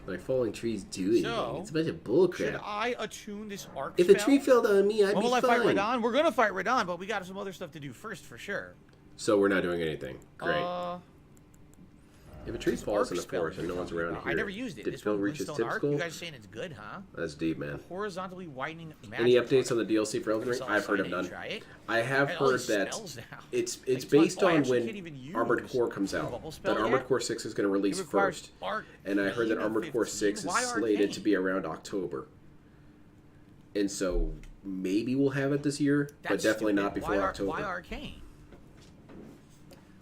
Like falling trees do anything. So, It's a bunch of Should bullcrap. I attune this arc If a spell? tree fell on me, I'd When be will I fight fine. Radon? We're gonna fight Radon, but we got some other stuff to do first for sure. So we're not doing anything. Great. If a tree this falls arc in the spell forest and no you're one's talking around about, here, I never used it. did This Phil one, reach his Glintstone tip arc. goal? You guys saying it's good, huh? That's deep, man. Horizontally widening magic. Any updates on product. the DLC for Elden Ring? It's all I've heard of exciting. none. Try it. I have And all heard these that spells now. it's Like, based I on actually when can't even Armored use Core comes the out. bubble spell That Armored yet. Core 6 is going to release It requires first. Arc And I heard that 15 or Armored Core 6 15. Why is slated to Arcane? be around October. And so maybe we'll have it this year, but That's definitely stupid. not before October. Why Arcane?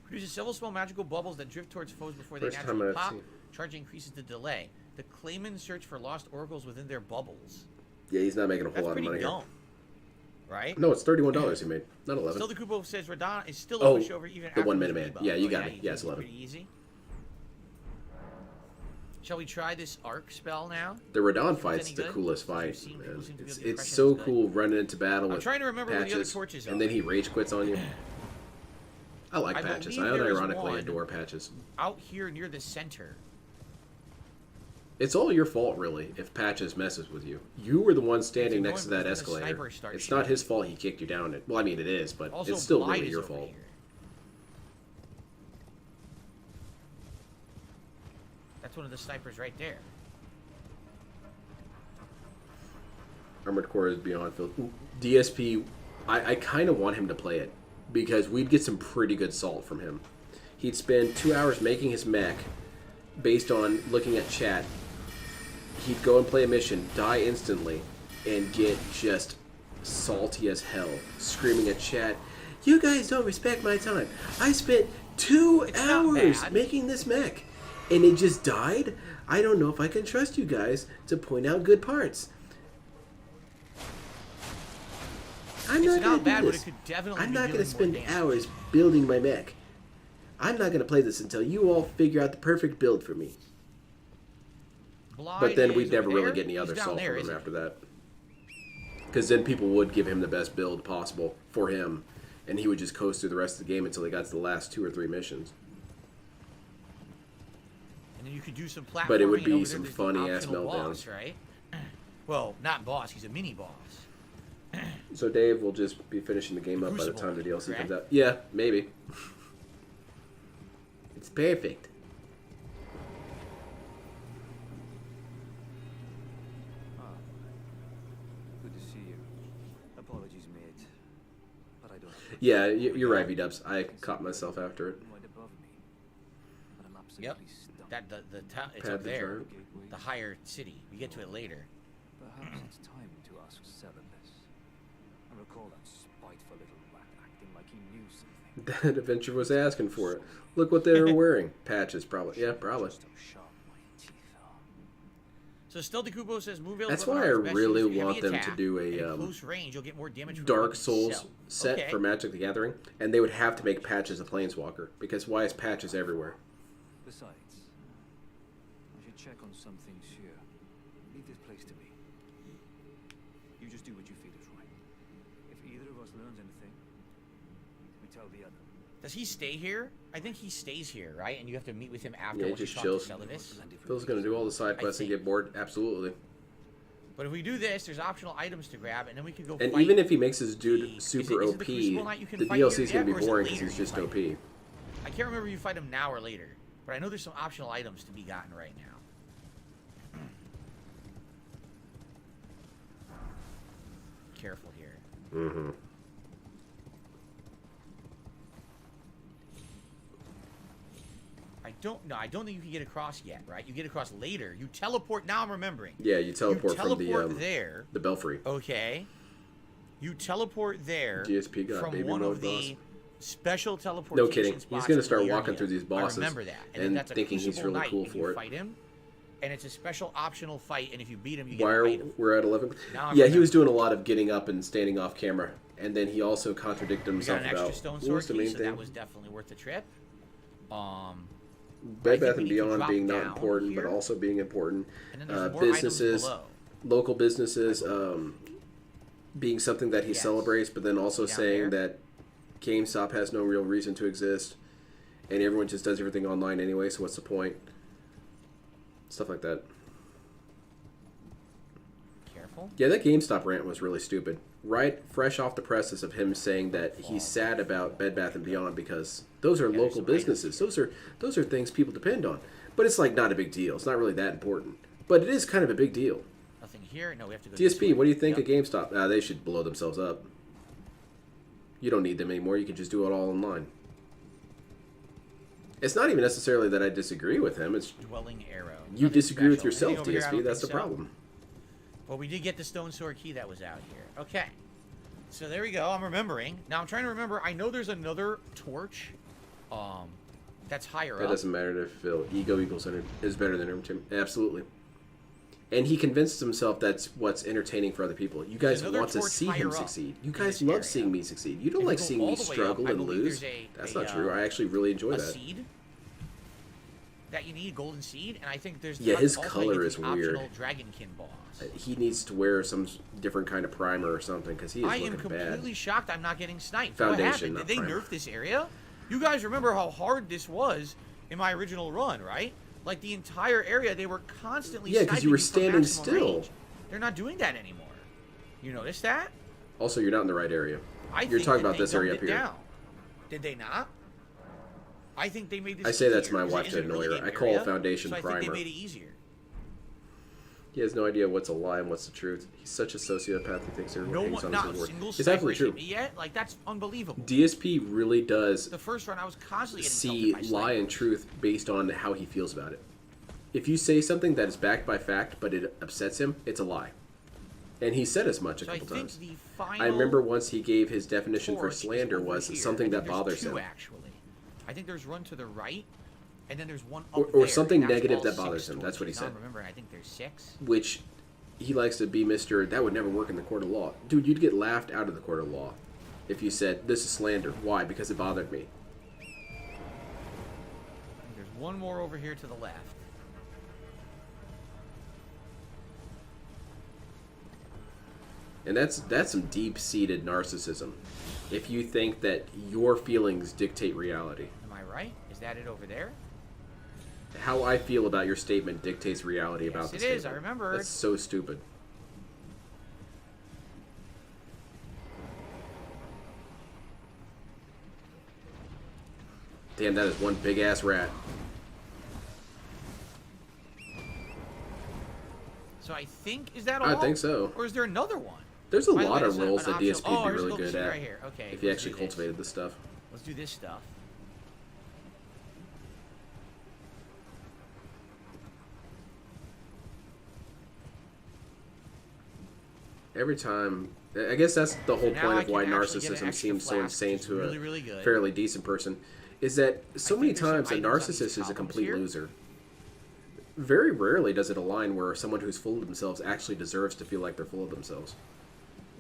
Produces several small magical bubbles that drift towards foes before First they time naturally I've pop. seen- Charge increases the delay. The Claymans search for lost oracles within their bubbles. Yeah, he's not making a whole That's lot of pretty money dumb, here. right? No, it's $31 he made, not 11. Still, the Kupo says Radon is still a Oh, pushover even the after 1 his minute man. rebuff. Yeah, you Oh, got me. you Yeah, it's think 11. Pretty easy. Shall we try this arc spell now? The Radon If it's fight's any the good? coolest People fight, seem to man. be of the It's impression so it's good. cool running into battle I'm with trying to remember where the other Patches, torches and are. then he rage quits on you. I like I Patches. believe I there is unironically one adore Patches. Out here near the center. It's all your fault, really, if Patches messes with you. You were the one standing If you're next to going that before the escalator. sniper starts It's not shooting. his fault he kicked you down. Well, I mean, it is, but Also, it's still Blight really is your over fault. here. That's one of the snipers right there. Armored Core is beyond filled. DSP, I kind of want him to play it because we'd get some pretty good salt from him. He'd spend 2 hours making his mech based on looking at chat. He'd go and play a mission, die instantly, and get just salty as hell, screaming at chat, "You guys don't respect my time. I spent 2 hours bad. making this mech, and it just died. I don't know if I can trust you guys to point out good parts." I'm It's not not gonna bad, do but this. it could definitely I'm be not doing gonna more spend damage. hours building my mech. I'm not gonna play this until you all figure out the perfect build for me. Blight But then is we'd never over really there. get any He's other down salt there, from him isn't after that. Because then people would give him the best build possible for him, and he would just coast through the rest of the game until he got to the last 2 or 3 missions. And then you could do some platforming. But it would and be over there some there's the funny-ass optional meltdowns. boss, right? Well, not boss. He's a mini boss. So Dave will just be finishing the game up by the time the DLC correct? comes out. Yeah, maybe. It's perfect. Good to see you. Apologies, mate. But I don't. Yeah, you're right, V-Dubs. I caught myself after it. Right above me. But I'm absolutely Yep. stumped. That the town. It's Pad up the there. turret. The higher city. We get to it later. Perhaps it's time to ask Celebes. call that spiteful little rat acting like he knew something? That adventure was asking for it. Look what they were wearing. Patches, probably. Yeah, probably. So Stealthy Kubo says move available. That's why I really want them to do a close range. You'll get more damage from Dark weapons Souls itself. set Okay. for Magic the Gathering, and they would have to make Patches a Planeswalker, because why is Patches everywhere? Besides, I should check on some things here. Leave this place to me. You just do what you feel is right. If either of us learns anything, we tell the other. Does he stay here? I think he stays here, right? And you have to meet with him after Yeah, he once you just talk chills. to Celivis. Phil's going to do all the side quests and get bored. Absolutely. But if we do this, there's optional items to grab, and then we can go And fight. even if he makes his dude super is it OP, the Crucible Knight you can the fight DLC here is going yet, to or be is it boring because later he's you just fight OP. him? I can't remember if you fight him now or later, but I know there's some optional items to be gotten right now. Careful here. Mm-hmm. I don't think you can get across yet, right? You get across later. You teleport. Now I'm remembering. Yeah, you teleport from there. the Belfry. Okay. You teleport there. DSP got from baby one mode of the boss. special teleportation No kidding. spots He's going to in start the walking area. through these bosses I remember that. And, then and that's a thinking he's Crucible really Knight, cool and for you it. fight him, and it's a special optional fight. And if you beat him, you get Why an are item. we're at 11? Now I Yeah, he was remember. doing a lot of getting up and standing off camera, and then he also contradicted We got himself an extra about stone what sword was the key, main so thing. that was definitely worth the trip. I Bed think Bath we and need to Beyond drop being not down important, but here. also being important. And then there's more items Businesses, below. local businesses, being something that he celebrates, but then also Down saying that GameStop has no real reason to exist, and everyone just does everything online anyway. So what's the point? Stuff like that. Careful. Yeah, that GameStop rant was really stupid. Right, fresh off the presses of him saying that he's sad about Bed Bath and Beyond because those are local businesses. Those are things people depend on. But it's like not a big deal. It's not really that important. But it is kind of a big deal. Nothing here. No, we have to go. this way. DSP, what do you think of GameStop? They should blow themselves up. You don't need them anymore. You can just do it all online. It's not even necessarily that I disagree with him. It's Dwelling arrow. you Nothing disagree with special. yourself, Anything over here? I DSP. don't That's the think so. problem. Well, we did get the stone sword key that was out here. Okay. So there we go. I'm remembering. Now I'm trying to remember. I know there's another torch. That's higher That up. doesn't matter to Phil. Ego equals is better than entertainment. Absolutely. And he convinced himself that's what's entertaining for other people. You guys another want to torch see higher him up succeed. You in guys this love area. seeing me succeed. You don't If like you go seeing all me the way up, struggle I and believe lose. there's That's not true. I actually really enjoy a that. seed that you need, golden seed, and I think there's Yeah, his also color you get is the weird. optional dragonkin boss. He needs to wear some different kind of primer or something because he is I am looking completely bad. shocked I'm not getting sniped. Foundation, What happened? not Did they primer. nerf this area? You guys remember how hard this was in my original run, right? Like the entire area, they were constantly Yeah, 'cause you were sniping standing from maximum still. range. They're not doing that anymore. You notice that? Also, you're not in the right area. I You're think talking that about they this area up dumbed it here. down. Did they not? I think they made this I say that to easier, my 'cause wife it to isn't annoy really her. an I call area, foundation so I primer. think they made it easier. He has no idea what's a lie and what's the truth. He's such a sociopath. He thinks everyone No hangs one, on not his a word. single It's sniper absolutely hit true. me yet. Like that's unbelievable. DSP really does The first run, I was constantly getting see pelted by lie and snipers. truth based on how he feels about it. If you say something that is backed by fact but it upsets him, it's a lie. And he said as much a So I couple think times. the final I remember once he gave his definition for torch is slander over was here. something I think that there's bothers two, him. Actually, I think there's one to the right, and then there's one up Or there, something and that's negative all that 6 bothers him. That's what he torches. Now said. I'm remembering, I think there's 6. Which he likes to be Mr. That would never work in the court of law. Dude, you'd get laughed out of the court of law if you said, this is slander. Why? Because it bothered me. There's one more over here to the left. And that's some deep-seated narcissism. If you think that your feelings dictate reality. Am I right? Is that it over there? How I feel about your statement dictates reality about the it statement. is, I remember. That's so stupid. Damn, that is one big-ass rat. So I think, is that all? I think so. Or is there another one? There's a By the lot way, of there's roles an that optional- DSP oh, would be there's a really little good sheet at right here. Okay, if he let's actually do this. cultivated this stuff. Let's do this stuff. Every time, I guess that's the whole now point I of why can actually get an narcissism extra seems so flask, insane which is to really, a really good. fairly decent person, is that so many think there's times a some items on these narcissist is a columns complete here. loser. Very rarely does it align where someone who's full of themselves actually deserves to feel like they're full of themselves.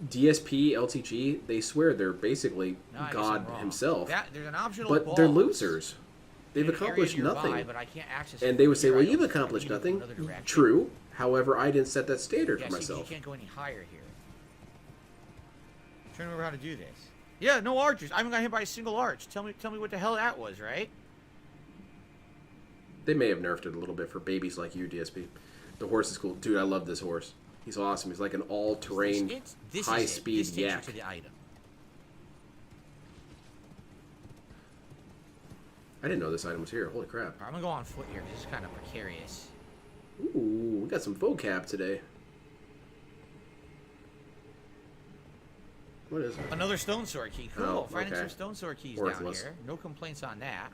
DSP, LTG, they swear they're basically No, I guess God I'm wrong. himself, There's an optional but they're boss losers. They've in an area accomplished nearby, nothing. but I can't access it And from they would say, here. well, I you've don't- accomplished I need nothing. another direction. True. However, I didn't set that standard Yeah, for see, myself. you can't go any higher here. I'm trying to remember how to do this. Yeah, no archers. I haven't got hit by a single arch. Tell me what the hell that was, right? They may have nerfed it a little bit for babies like you, DSP. The horse is cool. Dude, I love this horse. He's awesome. He's like an all-terrain, This is it. high-speed This takes you yak. to the item. I didn't know this item was here. Holy crap. I'm gonna go on foot here. This is kind of precarious. Ooh, we got some vocab today. What is it? Another stone sword key. Cool. Oh, Finding okay. some stone sword keys Worthless. down here. No complaints on that.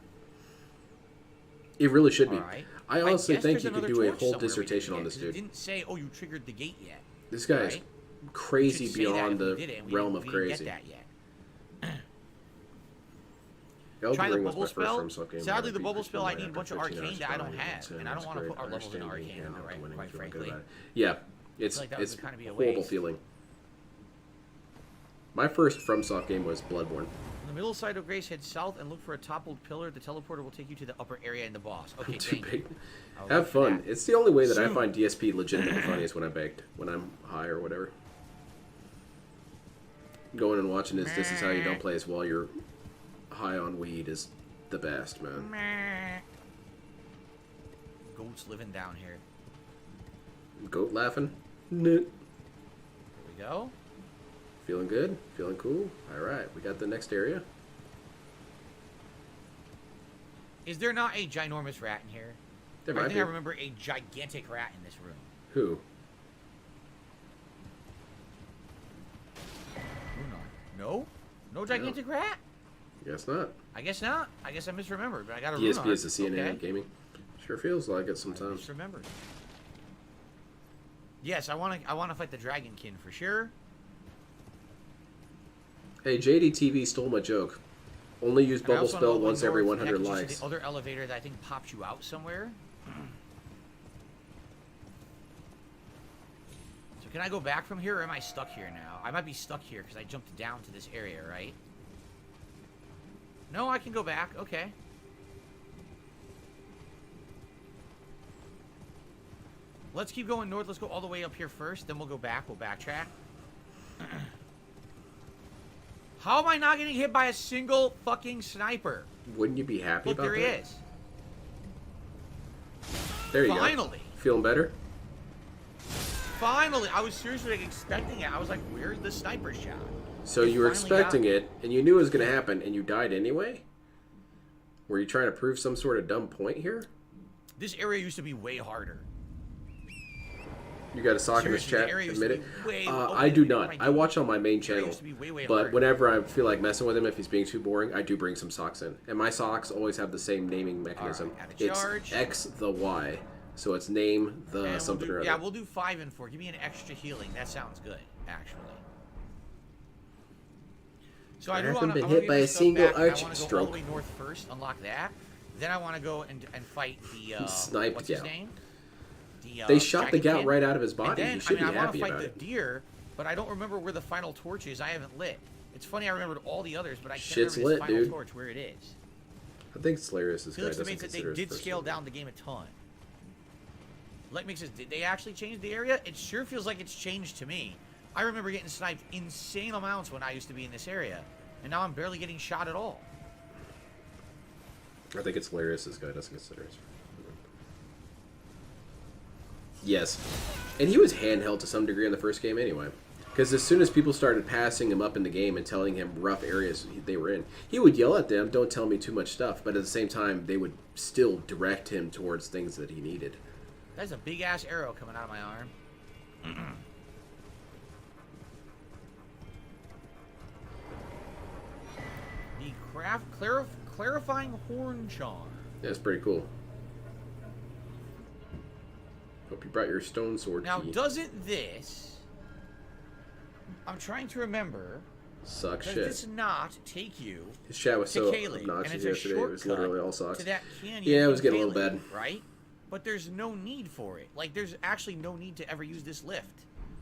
It really should be. Alright. I honestly guess think there's you could another do a torch whole somewhere we dissertation didn't on get, this 'cause it dude. didn't say, oh, you triggered the gate yet. This guy is Right? crazy It should say that beyond if we the did it, and we realm didn't- of we didn't crazy. Get that yet. Elden Try the Ring was bubble my first spell. FromSoft game. Sadly, I the beat bubble for spell I 2 need a bunch of 15 arcane hours that I don't playing have, it, and I don't want to put our levels in understanding, arcane, handheld, right? winning Quite if you wanna go frankly. about it. Yeah, it's like that it's would kinda be a horrible waste. feeling. My first FromSoft game was Bloodborne. On the middle side of Grace, head south and look for a toppled pillar. The teleporter will take you to the upper area in the boss. Okay, Too thank big. you. I'll Have look for fun. that. It's the only way that I Soon. find DSP legitimately funny is when I'm baked, when I'm high or whatever. Going and watching This Is How You Don't Play As while you're high on weed is the best, man. Goats living down here. Goat laughing. Nut. Here we go. Feeling good? Feeling cool? Alright, we got the next area. Is there not a ginormous rat in here? There I might think be. I remember a gigantic rat in this room. Who? No? No gigantic rat? Guess not. I guess not. I guess I misremembered, but I got a DSP rune is the CNN okay. of gaming. Sure feels like it sometimes. Misremembered. Yes, I want to fight the dragonkin for sure. Hey, JDTV stole my joke. Only use And I bubble also wanna spell go once every north 100 next to likes. The other elevator that I think pops you out somewhere. So can I go back from here, or am I stuck here now? I might be stuck here because I jumped down to this area, right? No, I can go back. Okay. Let's keep going north. Let's go all the way up here first. Then we'll go back. We'll backtrack. How am I not getting hit by a single fucking sniper? Wouldn't you be happy Look, about there he that? is. There you go. Finally. Feeling better? Finally. I was seriously like, expecting it. I was like, where's the sniper shot? So We you were finally got expecting it, and you knew it was going to happen, and you died anyway? Were you trying to prove some sort of dumb point here? This area used to be way harder. You got a sock in this Seriously, the chat, area used to admit be it? way- I do not. I watch on my main area channel, used to be way, way but harder. whenever I feel like messing with him, if he's being too boring, I do bring some socks in. And my socks always have the same naming mechanism. Alright, add a charge. It's X the Y. So it's name the And something we'll or do, other. yeah, we'll do 5 and 4. Give me an extra healing. That sounds good, actually. So I do haven't want been to hit by a single I arch want to go all stroke. the way north first, unlock that. Then I want to go and fight the Sniped what's his Gout. name? The, They shot the Dragon gout Kid. right out of his And body. then, You should I be want happy to fight about the it. deer, but I don't remember where the final torch is. I haven't lit. It's funny I remembered all the others, but I can't Shit's remember lit, his final dude. torch where it is. I think Slarius, this guy Felix doesn't makes that they consider his did first scale name. down the game a ton. Let me says, did they actually change the area? It sure feels like it's changed to me. I remember getting sniped insane amounts when I used to be in this area, and now I'm barely getting shot at all. I think it's hilarious this guy doesn't consider it. Yes. And he was handheld to some degree in the first game anyway. Because as soon as people started passing him up in the game and telling him rough areas they were in, he would yell at them, don't tell me too much stuff, but at the same time, they would still direct him towards things that he needed. That's a big-ass arrow coming out of my arm. The clarifying horn charm. Yeah, it's pretty cool. Hope you brought your stone sword Now, key. doesn't this I'm trying to remember. Suck Does shit. this not take you His chat was to so Caelid, and obnoxious it's a yesterday. It was shortcut literally all sucks. to that canyon Yeah, it was in getting a little Caelid, bad. right? But there's no need for it. Like, there's actually no need to ever use this lift,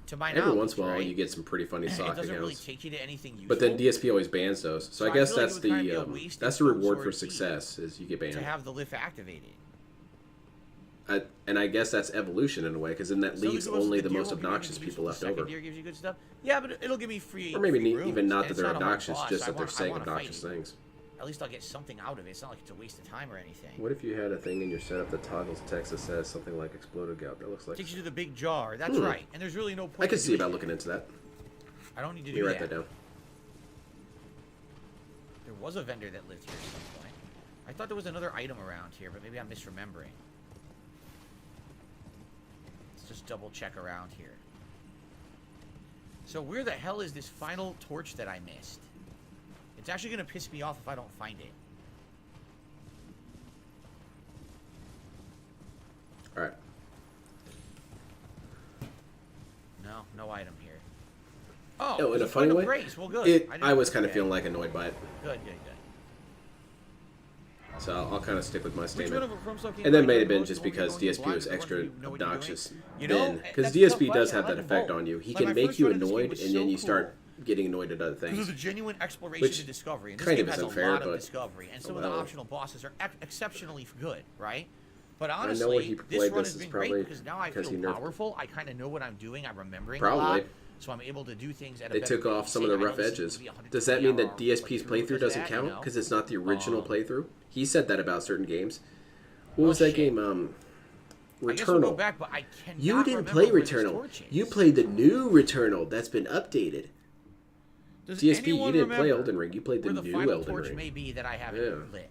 to my Every knowledge, once in a while, right? you get some pretty funny It sock doesn't really accounts. take you to anything useful. But then DSP always bans those. So I guess feel like that's it would kinda be a the wasted that's the reward for full sword success is you get banned. to have the lift activated. And I guess that's evolution in a way, because then that leaves So it goes only to the gear most will be obnoxious useful, people the left second over. gear gives you good stuff. Yeah, but it'll give me free. Or maybe free even rooms, not and that it's they're not a hard obnoxious, boss. just I that they're want- I saying wanna fight obnoxious it. things. At least I'll get something out of it. It's not like it's a waste of time or anything. What if you had a thing in your setup that toggles text that says something like exploded gout? That looks like... Takes you to the big jar. That's right. And there's really no point. I could to see doing about it. looking into that. I don't need to You do write that down. There was a vendor that lived here at some point. I thought there was another item around here, but maybe I'm misremembering. Let's just double check around here. So where the hell is this final torch that I missed? It's actually going to piss me off if I don't find it. Alright. No, no item here. Oh, Oh, in there's a funny way? Brace. Well, good. I was kind of okay. feeling like annoyed by it. Good, good, good. So I'll kind of stick with my Which statement. one of From Soul came And that out may the have been most? just The one because going DSP blind, was the one extra where you know what you're doing? obnoxious. You know, Because that's a tough DSP does question. have I that like effect both. on you. He Like, can my make first you run of this game annoyed, was and then so you start cool. getting annoyed at other Because things. there's a genuine exploration Which and discovery. And this kind game of has isn't a fair, lot but- of discovery. And some of the well. optional bosses are exceptionally good, right? But I know honestly, what he this played run this has is been probably great because now I because feel he nerfed it. powerful. I kind of know what I'm doing. I'm remembering a Probably. lot. So I'm able to do things at a They better took off pace. some of the I know rough this is edges. supposed to be a Does that mean that 120-hour DSP's playthrough playthrough because doesn't of that, you count? know? Because it's not the original playthrough? He said that about certain games. What Oh, was that shit. game? I guess we'll go Returnal. back, but I cannot You didn't remember play where this Returnal. torch is. You played the new Returnal that's been updated. Does DSP, you anyone didn't play remember Elden Ring. You played the where new final Elden torch Ring. may be that I haven't Yeah. lit?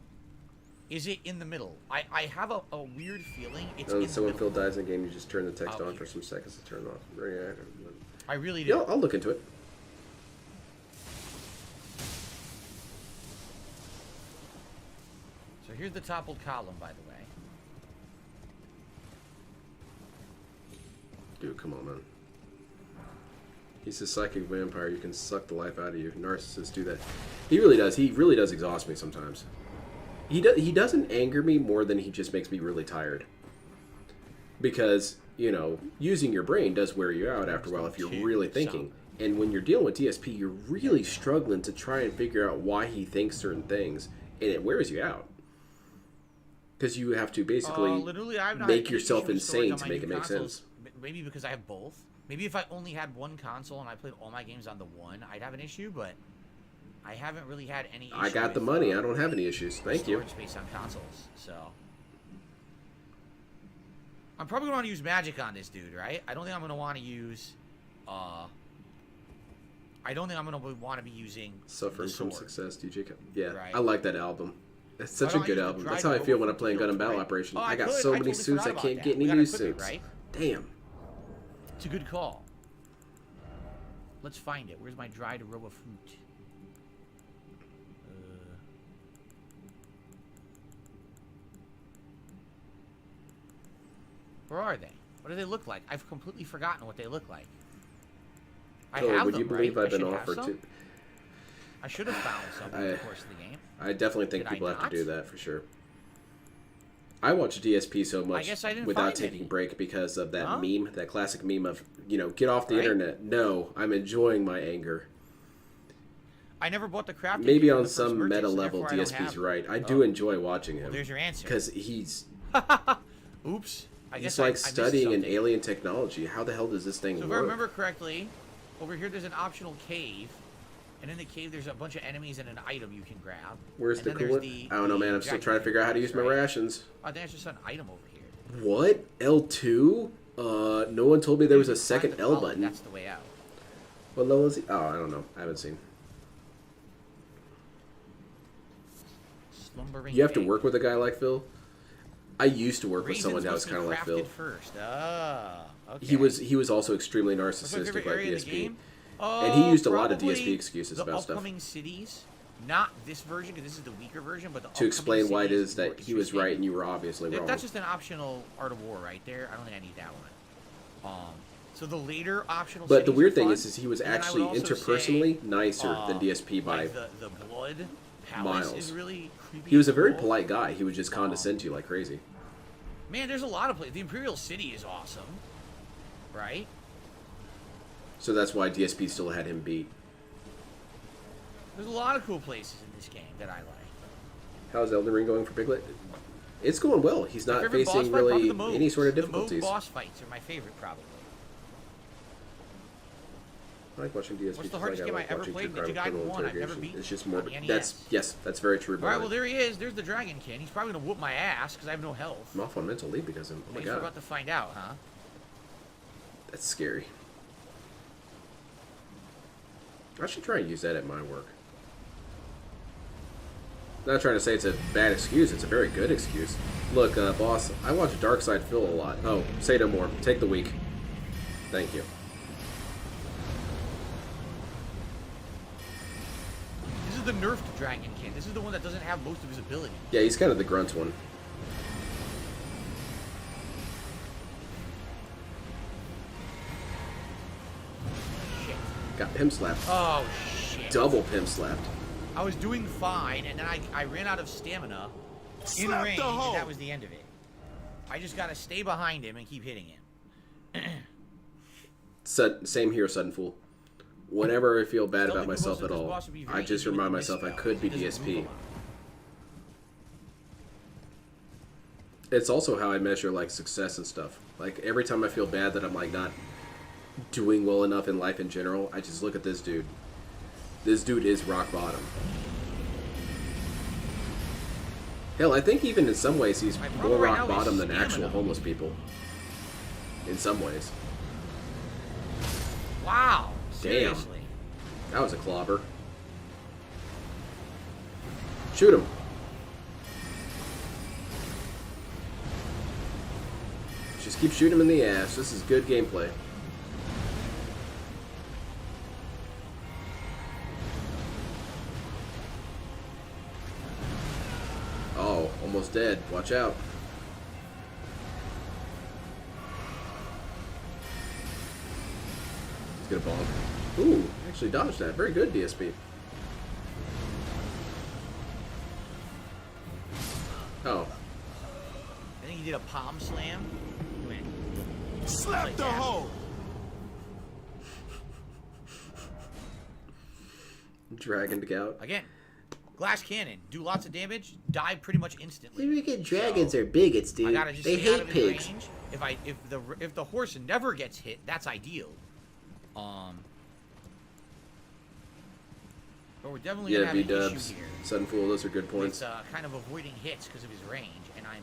Is it in the middle? I have a weird feeling it's Oh, in so the when middle. Phil dies in the game, you just turn the text Out on here. for some seconds to turn it off. Yeah, I really do. yeah, I'll look into it. So here's the toppled column, by the way. Dude, come on, man. He's a psychic vampire. You can suck the life out of you. Narcissists do that. He really does. He really does exhaust me sometimes. He doesn't anger me more than he just makes me really tired. Because, you know, using your brain does wear you out after a while if you're really thinking. And when you're dealing with DSP, you're really struggling to try and figure out why he thinks certain things. And it wears you out. Because you have to basically Literally, I've not make had yourself issue with storage insane on to my make new it make consoles. sense. Maybe because I have both. Maybe if I only had one console and I played all my games on the one, I'd have an issue, but I haven't really had any issue I got the with, money. I don't have any issues. Thank you. storage space on consoles, so... I'm probably going to want to use magic on this dude, right? I don't think I'm going to want to use... I don't think I'm going to want to be using Suffering the from sword. Success, DJ. Yeah, Right. I like that album. It's such Why a don't I good use the album. drive That's how I to feel when I'm overflow playing Gun and fields, Battle right? Operation. Oh, I got could. so I many totally suits, I forgot can't about get that. any We gotta new equip it, suits. right? Damn. It's a good call. Let's find it. Where's my dried aroma fruit? Where are they? What do they look like? I've completely forgotten what they look like. I have would them, you believe right? I've been I should have offered some? to? I should have found some in the course of the game. I definitely think Did I people have to not? do that for sure. I watch DSP so much guess I didn't without find taking a any. break because of that Huh? meme, that classic meme of, you know, get off the Right? internet. No, I'm enjoying my anger. I never bought the crafting Maybe kit in on the first some purchase, meta so level, therefore I don't DSP's have right. I them. do Oh. enjoy watching him. Well, there's your answer. Because he's Oops. I guess he's I like missed studying in something. alien technology. How the hell does this thing So if I work? remember correctly, over here there's an optional cave, and in the cave there's a bunch of enemies and an item you can grab. Where's and the then there's coolant? I don't know, man. I'm still Jack trying to figure out how to use my right? rations. Oh, there's just an item over here. What? L2? No one told me there was a Climb second the L column, button. That's the way out. What level is he? Oh, I don't know. I haven't seen. Slumbering You have to pig. work with a guy like Phil. I used to work with Raisins someone that was must be kind of like Phil. crafted first. Ah, okay. He was also extremely What's my narcissistic favorite like area in the DSP, game? and he used a lot of Probably DSP excuses the about stuff upcoming cities, not this version because this is the weaker version, but the to explain why it cities is that more he was interesting. right and you were obviously wrong. That's just an optional Art of War right there. I don't think I need that one. So the later optional. But the cities weird are thing fun, is he was and then I actually would also interpersonally say, nicer than DSP by like the blood palace miles. is really creepy. He was a and very cool. polite guy. He would just condescend to you like crazy. Man, there's a lot of places. The Imperial City is awesome, right? So that's why DSP still had him beat. There's a lot of cool places in this game that I like. How's Elden Ring going for Piglet? It's going well. He's My not favorite boss facing fight, probably really the moves. any sort of The difficulties. move boss fights are my favorite, probably. I like watching DSP. What's the hardest game I ever played? Ninja Gaiden 1. I've never beaten. It's just more. on the NES. That's very true. All right, well there he is. There's the Dragon King. He's probably gonna whoop my ass because I have no health. I'm off on mental leave because of him. Oh my Guess we're god, about to find out, huh? that's scary. I should try and use that at my work. Not trying to say it's a bad excuse. It's a very good excuse. Look, boss, I watch Dark Side Phil a lot. Oh, say no more. Take the week. Thank you. This is the nerfed Dragon King. This is the one that doesn't have most of his ability. Yeah, he's kind of the grunt one. Shit. Got pimp slapped. Oh shit. Double pimp slapped. I was doing fine, and then I ran out of stamina in range, and that was the end of it. I just gotta stay behind him and keep hitting him. Same here, Sudden Fool. Whenever I feel bad Still about think myself most of at this all, boss would be I very just easy with remind the myself I misspell. could be It doesn't move a DSP. lot. It's also how I measure like success and stuff. Like every time I feel bad that I'm like not doing well enough in life in general, I just look at this dude. This dude is rock bottom. Hell, I think even in some ways he's My more problem right rock now is bottom than stamina. actual homeless people. In some ways. Wow. Damn. Seriously. That was a clobber. Shoot him. Just keep shooting him in the ass. This is good gameplay. Oh, almost dead. Watch out. He's gonna bonk. Ooh, actually dodged that. Very good, DSP. Oh. I think he did a palm slam. He went, Slap like the that. hoe! Dragoned out. Again, glass cannon, do lots of damage, die pretty much instantly. Dragons are bigots, dude. I gotta just stay out of his range. If the horse never gets hit, that's ideal. But we're definitely Yeah, gonna have an B-dubs. issue here. Sudden Fool, those are good points. With kind of avoiding hits because of his range, and I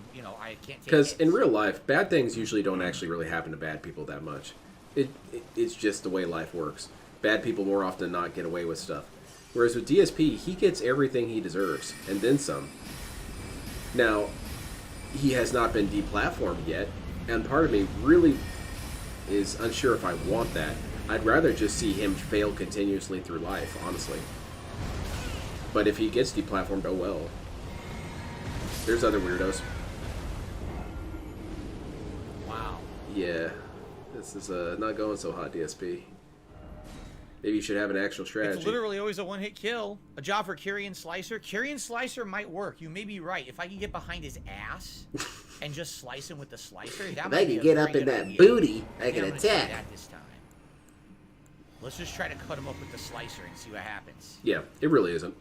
can't take Because hits. in real life, bad things usually don't actually really happen to bad people that much. It's just the way life works. Bad people more often than not get away with stuff. Whereas with DSP, he gets everything he deserves, and then some. Now, he has not been deplatformed yet, and part of me really is unsure if I want that. I'd rather just see him fail continuously through life, honestly. But if he gets deplatformed, oh well. There's other weirdos. Wow. Yeah, this is not going so hot, DSP. Maybe you should have an actual strategy. It's literally always a one-hit kill. A job for Carrion Slicer. Carrion Slicer might work. You may be right. If I can get behind his ass and just slice him with the slicer, that If might I be can a get very up in good that idea. booty, I I'm can gonna try attack. that this time. Let's just try to cut him up with the slicer and see what happens. Yeah, it really isn't.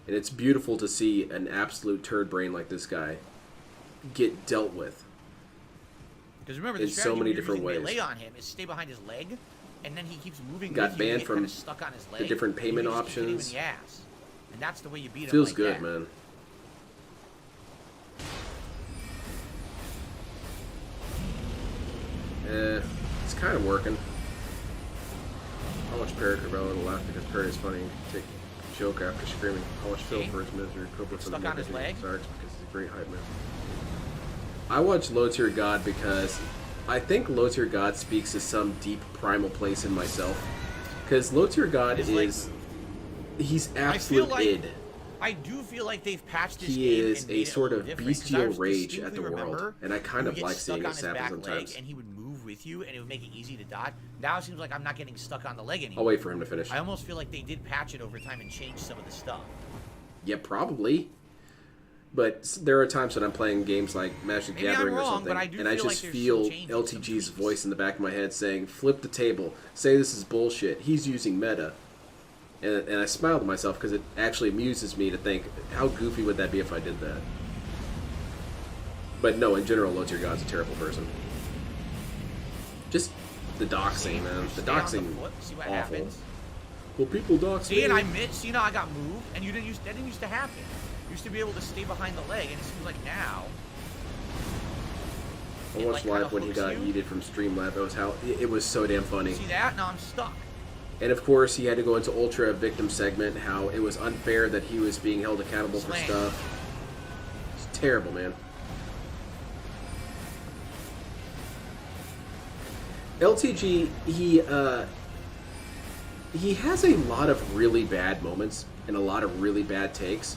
And it's beautiful to see an absolute turd brain like this guy get dealt with. Because remember, in the so strategy many when you're different using ways. melee on him is stay behind his leg, and then he keeps moving. Got with you, and banned you get from kinda stuck on his leg. the different payment You just keep hitting him options. in the ass. And that's the way you beat him. Feels like good, that. man. It's kind of working. I'll watch Parrot Cabela to laugh because Parrot is funny. Take joke after screaming. I'll watch Phil for his misery. Cobra for the Stuck on his leg? Sarks because he's a great hype man. I watch Low Tier God because I think Low Tier God speaks to some deep primal place in myself. Because Low Tier God is... He's absolute like id. I do feel like they've patched this He game is and a made it sort little of different, 'cause I bestial rage distinctly at the remember world, and I kind he of would get like stuck seeing on it his happen back leg sometimes. and he would move with with you, and it would make it easy to dodge. Now it seems like I'm not getting stuck on the leg anymore. I'll wait for him to finish. I almost feel like they did patch it over time and change some of the stuff. Yeah, probably. But there are times when I'm playing games like Magic the Gathering or something, and I just feel LTG's voice in the back of my head saying, flip the table, say this is bullshit, he's using meta. And I smile to myself because it actually amuses me to think, how goofy would that be if I did that? But no, in general, Low Tier God's a terrible person. Just the doxing, man. The doxing, See what awful. happens. Well, people dox me. See, and I missed. See, now I got moved, and that didn't used to happen. You used to be able to stay behind the leg, and it seems like now. I watched live when he got yeeted from Streamlab. It was so damn funny. See that? Now I'm stuck. And of course, he had to go into Ultra Victim segment, how it was unfair that he was being held accountable for stuff. It's terrible, man. LTG, he has a lot of really bad moments and a lot of really bad takes,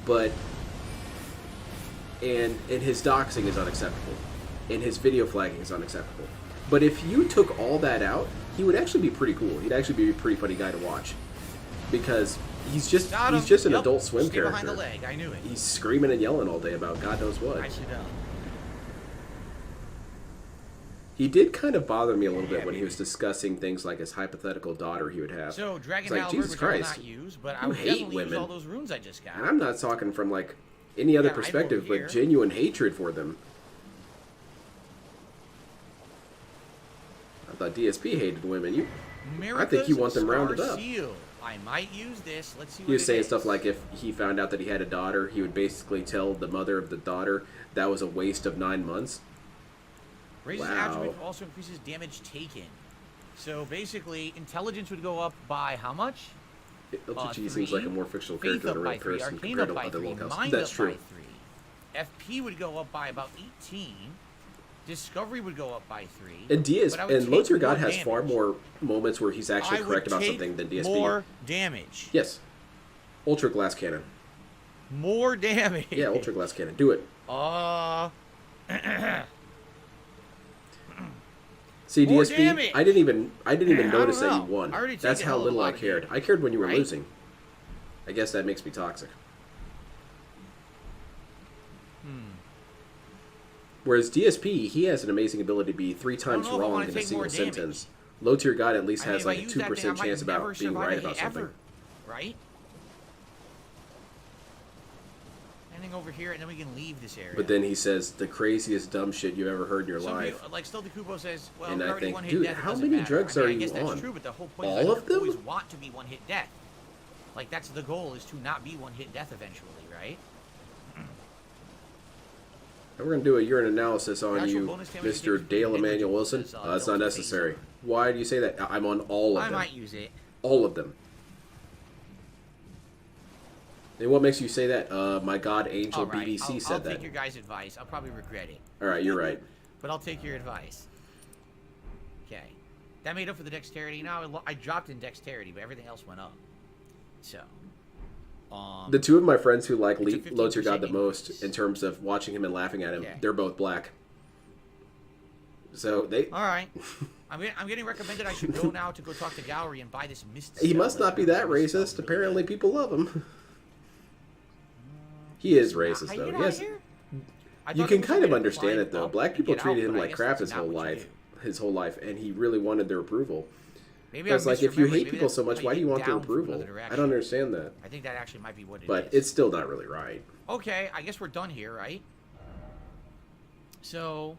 but and his doxing is unacceptable, and his video flagging is unacceptable. But if you took all that out, he would actually be pretty cool. He'd actually be a pretty funny guy to watch, because he's just an Adult Swim Stay character. behind the leg. I knew it. He's screaming and yelling all day about God knows what. Nicely done. He did kind of bother me a little bit when he was discussing things like his hypothetical daughter he would have. So Dragon It's like, Halberd, Jesus which I will Christ, not use, but I you would hate definitely use women. all those runes I just got. And I'm not talking from like any other Yeah, right perspective, over here. but genuine hatred for them. I thought DSP hated women. I think you want them rounded up. Seal. I might use this. Let's see what He was it saying is. stuff like if he found out that he had a daughter, he would basically tell the mother of the daughter that was a waste of 9 months. Raises Wow. attribute, also increases damage taken. So basically, intelligence would go up by how much? LTG seems like a more fictional Faith character up than a by real 3, person Arcane compared up to by other 3, locales. Mind That's up true. by 3. FP would go up by about 18. Discovery would go up by 3. And Low Tier God has damage. far more moments where he's actually I would correct about take something than DSP. more damage. Yes. Ultra Glass Cannon. More damage. Yeah, Ultra Glass Cannon. Do it. See, More DSP, damage. I didn't even I notice don't that you know. won. I already That's take a how hell of a little I lot of cared. damage, I cared when you were right? losing. I guess that makes me toxic. Whereas DSP, he has an amazing ability to be 3 times know if I wrong wanna in a take single more damage. sentence. Low Tier God at least I mean, has if I like a use that thing, I 2% might chance never about being survive right a about hit something. ever, right? Anything over here, and then we can leave this area. But then he says the craziest dumb shit you ever heard in your Some life. people, like Still the Kubo says, well, And we're I already think, one-hit dude, death, it how doesn't many matter. drugs I mean, are I you guess that's on? true, but the whole point All is I of them? always want to be one-hit death. Like, that's the goal, is to not be one-hit death eventually, right? And we're going to do a urine analysis on Actual you, bonus damage Mr. is Dale negligible Emmanuel Wilson. because, That's don't not face necessary. Why do you say that? I'm on all of I them. might use it. All of them. And what makes you say that? My God Angel All right, BDC I'll said take that. your guys' advice. I'll probably regret it. Alright, you're right. But I'll take your advice. Okay. That made up for the dexterity. Now I dropped in dexterity, but everything else went up. So. The two of my friends who like it's a Low Tier God the 15% most, in terms of watching him and laughing at him, Okay. they're both black. So they... Alright. I'm getting recommended I should go now to go talk to Gallery and buy this mist. He spell must not be that racist. Apparently people love him. He is racist, How you though. get He out has, of here? I you thought can there was kind a of way to understand climb it, though. up Black and people get treated out, him but I like guess crap that's his not whole what you life. do. His whole life, and he really wanted their approval. Maybe I'm Because, like, if you misremembering. hate Maybe people that's so much, how why do you want their get down from approval? another I direction. don't understand that. I think that actually might be what it is. But it's still not really right. Okay, I guess we're done here, right? So,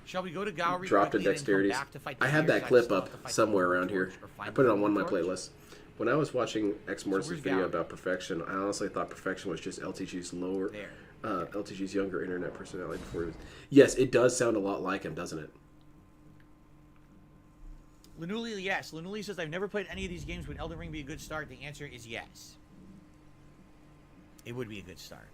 shall we go to Gallery Dropped in quickly and then come dexterities. back to fight the I have Gears? that clip still up have to fight the somewhere Golden around here. Torch or find I the put it on Golden one of my Torch? playlists. When I was watching X Morse's where's video Gallery? about perfection, I honestly thought perfection was just LTG's LTG's younger internet personality before he was. Yes, it does sound a lot like him, doesn't it? Lanuli, yes. Lanuli says, I've never played any of these games. Would Elden Ring be a good start? The answer is yes. It would be a good start.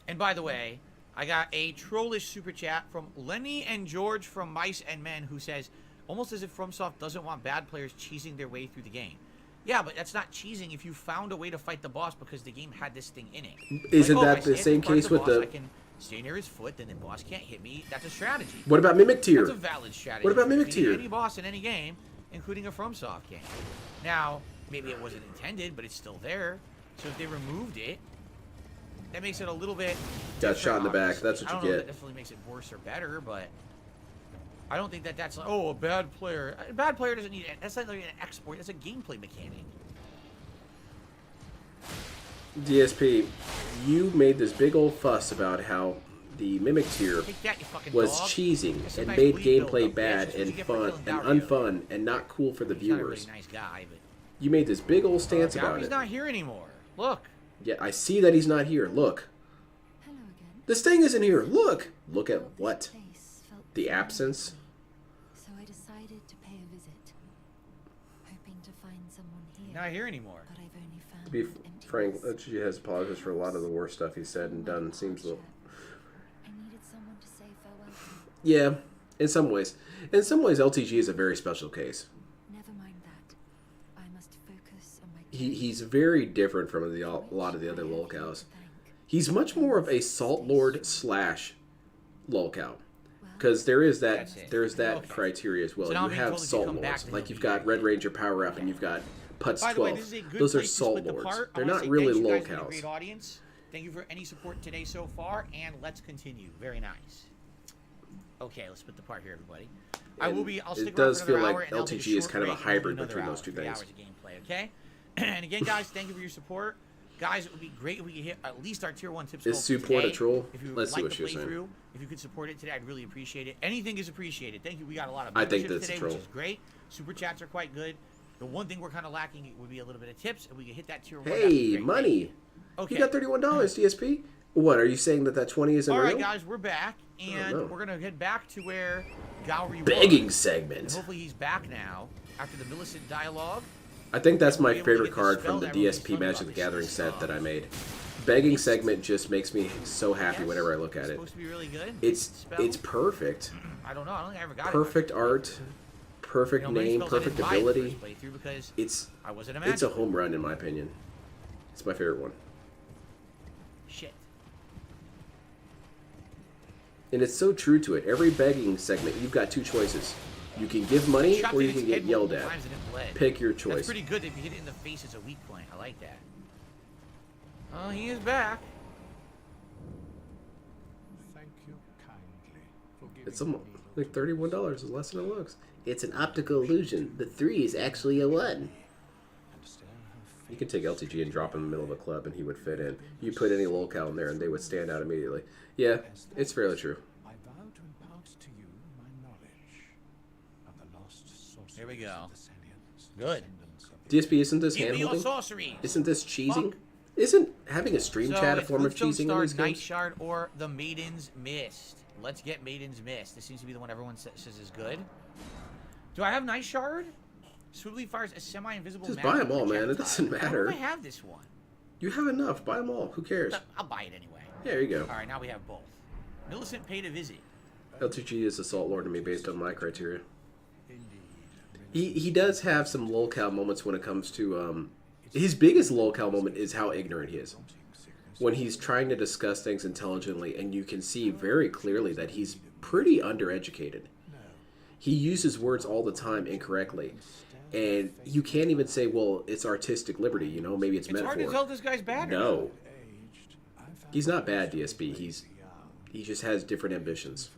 And by the way, I got a trollish super chat from Lenny and George from Mice and Men who says, almost as if FromSoft doesn't want bad players cheesing their way through the game. Yeah, but that's not cheesing if you found a way to fight the boss because the game had this thing in it. Isn't Like, that if I the stand same in front of case with boss, the I can stay near his foot, then the boss can't hit me. That's a strategy. What about Mimic Tier? That's a valid strategy. What about Mimic Defeating Tier? any boss in any game, including a FromSoft game. Now, maybe it wasn't intended, but it's still there. So if they removed it, that makes it a little bit. Got shot in the back. That's what I don't you know get. if that definitely makes it worse or better, but I don't think that that's like, oh, a bad player. A bad player doesn't need it. That's not like an export. That's a gameplay mechanic. DSP, you made this big old fuss about how the Mimic Tier Take that, you fucking was dog. cheesing That's a and nice made bleed build gameplay up, bitch. bad That's what and you get for fun killing and Dario. unfun and not cool for the He's not a viewers. really nice guy, but You made this big old stance about Dario's it. not here anymore. Look. Yeah, I see that he's not here. Look. This thing isn't here. Look. Look at what? The absence. So I decided to pay a visit, hoping to find someone here. Not here anymore. But I've only found To be frank, she has apologized for a lot of the worst stuff he said and done. Seems a little... I needed someone to say farewell to. Yeah, in some ways. In some ways, LTG is a very special case. Never mind that. I must focus on my. He's very different from a lot of the other lolcows. He's much more of a Salt Lord / lolcow. Because there's that criteria as well. So now You I'm being have told if you Salt come back, Lords. then Like you'll you've be got Red Ranger Power Up and you've got Putz By the way, 12. this is a good Those are place to Salt split the Lords. part. I They're wanna not say really thanks, you guys have been a lolcows. great audience. Thank you for any support today so far, and let's continue. Very nice. Okay, let's split the part here, everybody. I'll stick it does around for feel another like hour, and I'll take LTG is short kind of a break, and we'll do hybrid another between hour, those two 3 things. hours of gameplay, okay? And again, guys, thank you for your support. Guys, it would be great if we could hit at least our tier 1 tips. Is goal for support a today. troll? If you Let's see like what the she was saying. playthrough, if you could support it today, I'd really appreciate it. Anything is appreciated. Thank you. We got a lot of I think memberships that's a today, troll. which is great. Super chats are quite good. The one thing we're kind of lacking would be a little bit of tips, and we could hit that tier 1. that'd be Hey, great. money. Okay. You got $31, DSP. What, are you saying that 20 isn't All real? right, guys, we're back, and no. we're gonna head back to where Gowrie was. Begging And segment. hopefully he's back now after the Millicent dialogue. I think that's my We'll be able to favorite get the card spell from the that everybody's DSP talking Magic about. the Gathering This is, set that I made. Begging segment just makes me so happy whenever I look at it. Supposed to be really good. It's Spell? perfect. I don't know. I don't think I ever got Perfect art, perfect You know, many name, spells I perfect didn't buy in the ability. first playthrough because It's I wasn't a it's a magic. home run in my opinion. It's my favorite one. Shit. And it's so true to it. Every begging segment, you've got two choices. You can give money Shot or in you its can get head yelled multiple at. times and it bled. Pick your That's choice. pretty good if you hit it in the face as a weak point. I like that. Oh, he is back. Thank you kindly for giving It's almost like $31 is less than it looks. It's an optical illusion. The 3 is actually a 1. You could take LTG and drop him in the middle of a club and he would fit in. You put any lolcow in there and they would stand out immediately. Yeah, it's fairly true. I vow to impart to you my knowledge of the lost sources. Here we go. of the Salians, Good. DSP, isn't this Give me your handholding? sorceries. Isn't this cheesing? Isn't having a stream So chat a it's form of Cliffstone cheesing in Star, these Night games? Shard, or the Maiden's Mist. Let's get Maiden's Mist. This seems to be the one everyone says is good. Do I have Night Shard? Swiftly fires a semi-invisible. Just buy them all, man. It doesn't Why matter. do I have this one? You have enough. Buy them all. Who cares? I'll buy it anyway. Yeah, there you go. All right, now we have both. Millicent paid a visit. LTG is a Salt Lord to me based on my criteria. He does have some lolcow moments when it comes to his biggest lolcow moment is how ignorant he is. When he's trying to discuss things intelligently and you can see very clearly that he's pretty undereducated. He uses words all the time incorrectly. And you can't even say, well, it's artistic liberty, you know, maybe it's It's metaphor. hard to tell if this guy's bad or No. He's not bad, DSP. He just has different ambitions.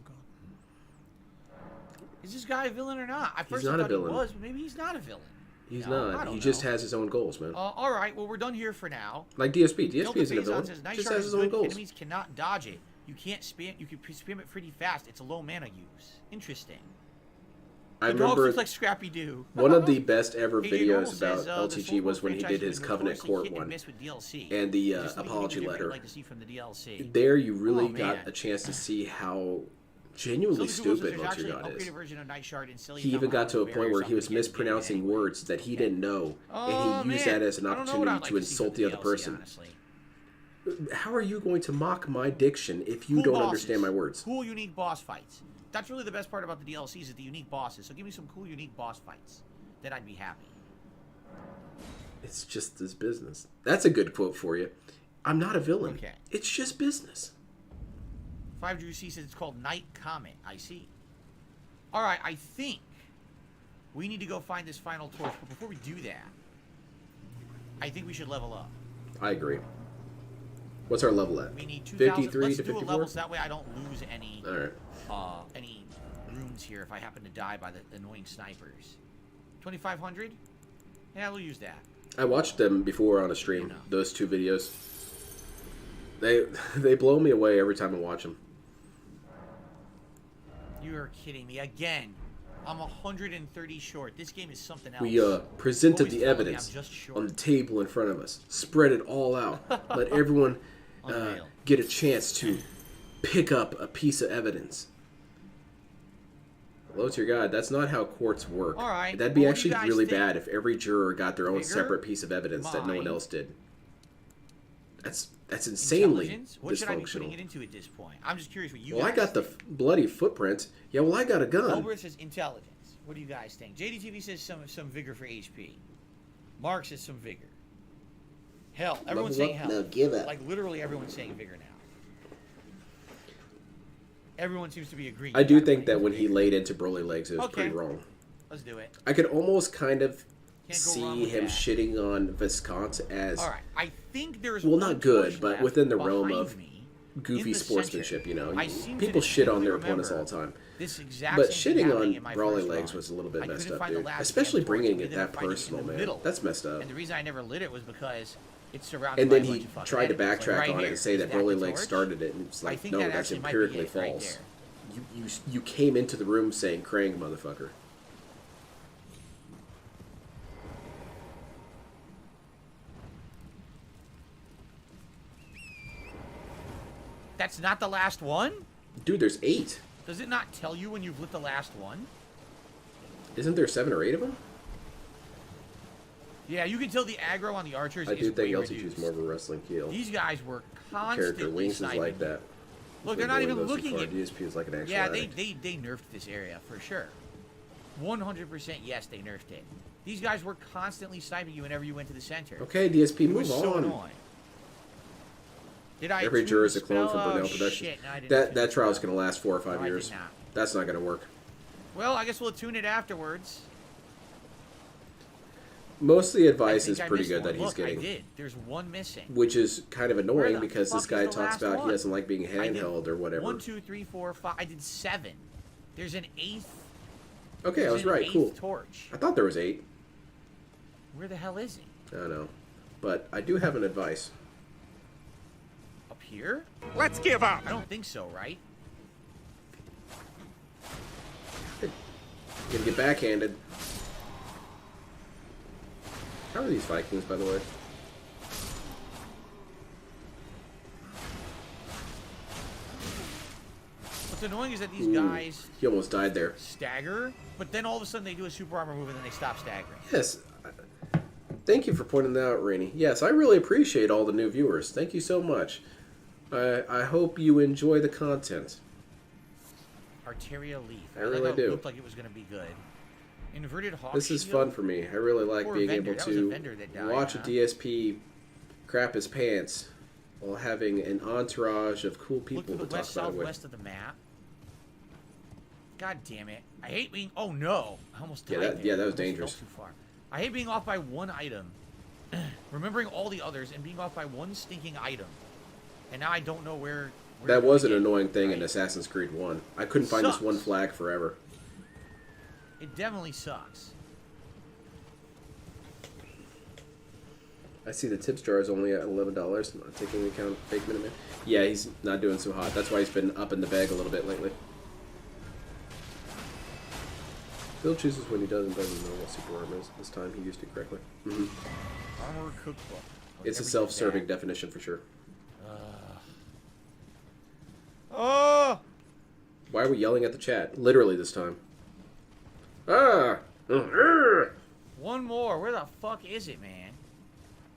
Is this guy a villain or not? I first not a thought villain. he was, but maybe he's not a villain. He's No, I not. don't He just know. has his own goals, man. All right, well, we're done here for now. Like DSP. DSP Hilda isn't a Faison villain. says, Night Just Shard has is his own good. goals. Enemies cannot dodge it. You can't spam. You can spam it pretty fast. It's a low mana use. Interesting. I The dog remember looks like Scrappy Doo. one of the best ever AJ videos Normal about says, the LTG was when he franchise did his was Covenant notoriously Court hit and one. miss with DLC. And the Is this something apology different letter. you'd like to see from the DLC? There you really Oh, got man. a chance to see how genuinely Silver Goose says stupid there's Most actually Your an God is. upgraded version of Night Shard in Silly He even Town got to a Hall point where where he was something gets mispronouncing anyway. words that he didn't know, Oh, and he used man. that as an I don't know what opportunity I'd like to to see insult from the other DLC, person. honestly. How are you going to mock my diction if you Cool don't bosses. understand my words? Cool, unique boss fights. That's really the best part about the DLCs is the unique bosses. So give me some cool, unique boss fights. Then I'd be happy. It's just this business. That's a good quote for you. I'm not a villain. Okay. It's just business. 5 Drew C says it's called Night Comet. I see. Alright, I think we need to go find this final torch. But before we do that, I think we should level up. I agree. What's our level at? We need 2,000. 53 Let's to do a 54? level so that way I don't lose any Alright. any runes here if I happen to die by the annoying snipers. 2,500? Yeah, we'll use that. I watched them before on a stream, those 2 videos. They blow me away every time I watch them. You are kidding me. Again, I'm 130 short. This game is something else. We presented Always the telling me evidence I'm just short. on the table in front of us. Spread it all out. Let everyone get a chance to pick up a piece of evidence. Hello to your God. That's not how courts work. All right. That'd be Well, what do actually you guys really think? bad if every juror got their own Vigor? separate piece of evidence that no one Mind? else did. That's insanely Intelligence? What should I be putting dysfunctional. it into at this point? I'm just curious what you Well, I guys got the bloody footprint. Yeah, well, I got a gun. Elbert says intelligence. What do you guys think? JDTV says some vigor for HP. Mark says some vigor. Hell, everyone's Level saying up? hell. No, give up. Like literally everyone's saying vigor now. Everyone seems to be agreeing. I do think that when he laid into Broly legs, it was Okay. pretty wrong. Let's do it. I could almost kind of Can't go wrong see with him that. shitting on Viscount as All right. I think there's well, one not good, torch but left within the realm behind of me goofy in the sportsmanship. center. You know, I seem people to shit on their distinctly opponents all the remember time. this exact But same thing shitting happening on in my Brawly first legs run. was a little bit I messed couldn't up, find the dude. last Especially damn torch, bringing and it then that finding it in personal, the man. middle. That's messed up. And the reason I never lit it was because it's surrounded And by then a bunch he of fucking tried to enemies. backtrack Like right on it here. and say Is that the Broly legs torch? started it. And it's I like, think no, that that's actually might be empirically it right false. there. You came into the room saying Krang, motherfucker. That's not the last one? Dude, there's 8. Does it not tell you when you've lit the last one? Isn't there 7 or 8 of them? Yeah, you can tell the aggro on the archers I is do think way LTG is reduced. more of a wrestling kill. These guys were Character constantly Wings is sniping. like that. Look, they're When not Broly even goes too looking far, at... DSP is like an actual Yeah, addict. they nerfed this area, for sure. 100% yes, they nerfed it. These guys were constantly sniping you whenever you went to the center. Okay, DSP, It move was so on. annoying. Did I Every tune juror the is a clone from spell? Burnell Oh, Productions. shit, no, I didn't tune That the trial is spell. going to last 4 or 5 No, I did years. not. That's not going to work. Well, I guess we'll tune it afterwards. Most of the advice I think is I pretty missed good one. that he's Look, getting. I did. There's one missing. Which is kind of Where annoying the because this fuck guy is the talks last about one? he doesn't like being I did handheld or whatever. 1, 2, 3, 4, 5. I did 7. There's an 8th. Okay, I there's was an right. 8th Cool. torch. I thought there was 8. Where the hell is he? I don't know. But I do have an advice. Up here? Let's give up. I don't think so, right? Gonna get backhanded. How are these Vikings, by the way? What's annoying is that these Ooh, guys he almost died there. stagger, but then all of a sudden they do a super armor move and then they stop staggering. Yes. Thank you for pointing that out, Rainey. Yes, I really appreciate all the new viewers. Thank you so much. I hope you enjoy the content. Arteria Leaf. I really thought do. It looked like it was going to be good. Inverted Hawk This is Shield? fun for me. I really like Poor being vendor. able That was a to vendor that died, watch huh? a DSP crap his pants while having an entourage of cool Look people to the to talk west about it with. southwest of the map. God damn it. I hate being... Oh no. I almost Yeah, died that- there. yeah, that was I almost dangerous. fell too far. I hate being off by one item. Remembering all the others and being off by one stinking item. And now I don't know where That to was an begin. annoying thing in Assassin's Creed 1. I couldn't find this Sucks. one flag forever. It definitely sucks. I see the tips jar is only at $11. Not taking into account fake Minuteman. Yeah, he's not doing so hot. That's why he's been up in the bag a little bit lately. Phil chooses when he doesn't know what super armor is. This time he used it correctly. Armor cookbook. It's a Everything's self-serving bad. definition for sure. Oh! Why are we yelling at the chat? Literally this time. Ah! One more. Where the fuck is it, man?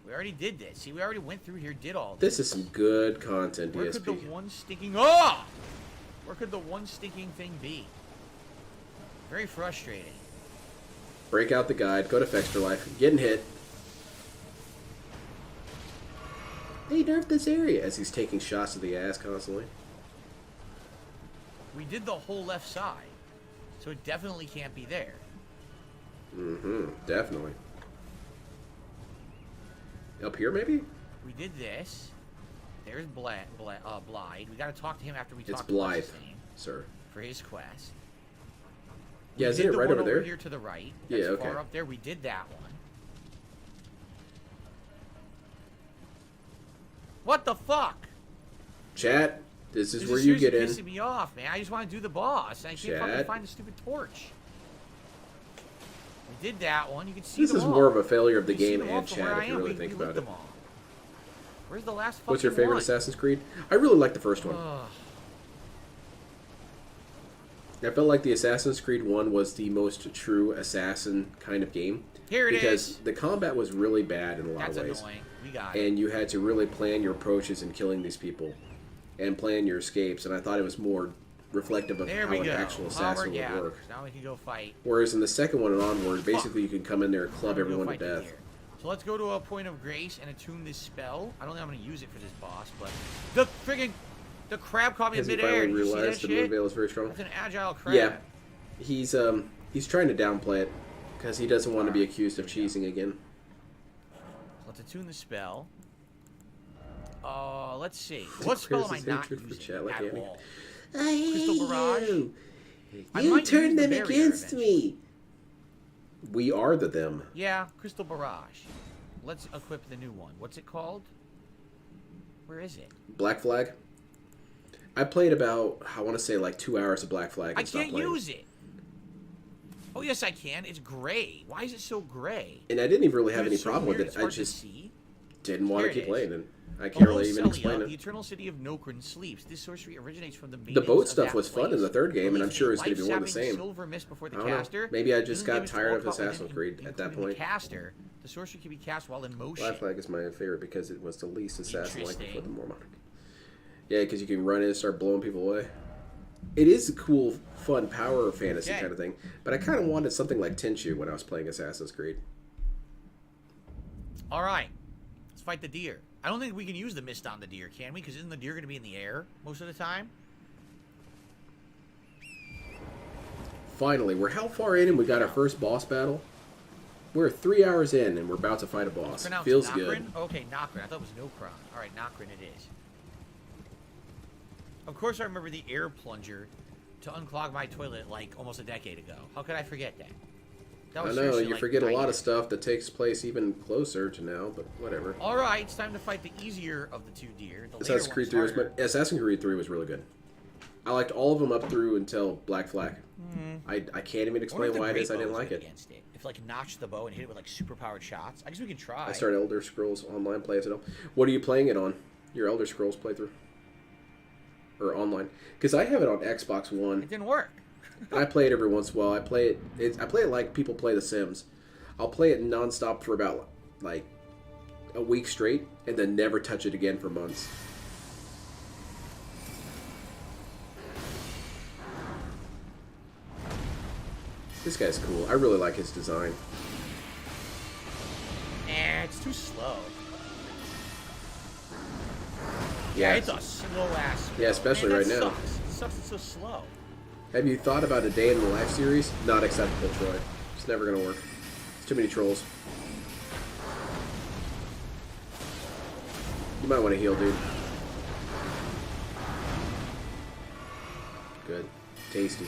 We already did this. See, we already went through here, did all this. This is some good content, Where could the DSP. one stinking... Oh! Where could the one stinking thing be? Very frustrating. Break out the guide. Go to Fextra Life. Getting hit. They nerfed this area as he's taking shots to the ass constantly. We did the whole left side. So it definitely can't be there. Mm-hmm. Definitely. Up here, maybe? We did this. There's Blythe. We gotta talk to him after we It's talk to Blythe, what's his name sir. for his quest. Yeah, We isn't did it the right one over there? Here to the right. Yeah, That's okay. far up there. We did that one. What the fuck? Chat, this is This where you seriously get in. pissing me off, man. I just want to do the boss. I can't fucking Chat. find the stupid torch. We did that one. You can see This them is all. more of a failure of the You can see game them all and from where chat I if you am. really We think lit about it. them all. Where's the last fucking What's your favorite one? Assassin's Creed? I really like the first one. Ugh. I felt like the Assassin's Creed 1 was the most true assassin kind of game. Here it because is. the combat was really bad in a lot That's of ways. annoying. We got it. And you had to really plan your approaches in killing these people and plan your escapes. And I thought it was more reflective of There how we an go. actual assassin Onward, would work. Now we can go fight. Whereas in the second one and onward, basically you can come in there and club Now we can go everyone to fight the death. deer. So let's go to a point of grace and attune this spell. I don't think I'm going to use it for this boss, but the friggin' the crab caught me in Has he midair. finally Did you see that realized the shit? Moonveil is very strong? That's an agile crab. Yeah. He's trying to downplay it because he doesn't want to be accused of cheesing again. Let's attune the spell. Let's see. What spell am I not using chat, like at Annie. all? I hate Crystal Barrage. you. I You might use turned the them barrier against eventually. me. We are the them. Yeah, Crystal Barrage. Let's equip the new one. What's it called? Where is it? Black Flag. I played about, I want to say like 2 hours of Black Flag. I And stopped can't playing. use it. Oh yes, I can. It's gray. Why is it so gray? And I didn't even really have Dude, any it's so problem with weird. it. It's I hard to just see. didn't want There to it keep is. playing it. I can't Below really even Celia, explain the it. eternal city of Nokrin sleeps. This sorcery originates from the The maidens boat of stuff that was fun in place. the third game, and I'm Release sure a it's going to be more of the life-sapping same. silver mist before the I don't know. caster. Maybe I just Isn't got given to tired all of caught within, Assassin's Creed at that including point. The caster. The sorcery can be cast while in motion. Black Flag is my favorite because it was the least assassin-like before Interesting. the more modern. Yeah, because you can run in and start blowing people away. It is a cool, fun power fantasy Okay. kind of thing, but I kind of wanted something like Tenchu when I was playing Assassin's Creed. All right, let's fight the deer. I don't think we can use the mist on the deer, can we? Because isn't the deer going to be in the air most of the time? Finally, we're how far in and we got our first boss battle? We're 3 hours in and we're about to fight a boss. Pronounced Feels Nokrin? good. Okay, Nokrin. I thought it was Nokron. All right, Nokrin it is. Of course I remember the air plunger to unclog my toilet like almost a decade ago. How could I forget that? That I was know, seriously, you like, forget a 9 lot of years. stuff that takes place even closer to now, but whatever. All right, it's time to fight the easier of the two deer. The Assassin's later Creed one 3 is was harder. Assassin's Creed 3 was really good. I liked all of them up through until Black Flag. Mhm. I can't even I wonder explain if the why it great is I bow didn't is like good it. Against it. If like notch the bow and hit it with like super powered shots. I guess we could try. I started Elder Scrolls Online play as it. What are you playing it on? Your Elder Scrolls playthrough? Or online? Because I have it on Xbox One. It didn't work. I play it every once in a while. I play it like people play The Sims. I'll play it nonstop for about like a week straight and then never touch it again for months. This guy's cool. I really like his design. It's too slow. Yeah, It's a slow ass. Yeah, especially Man, right that now. Sucks. It sucks. It's so slow. Have you thought about a day in the life series? Not acceptable, Troy. It's never gonna work. It's too many trolls. You might want to heal, dude. Good. Tasty.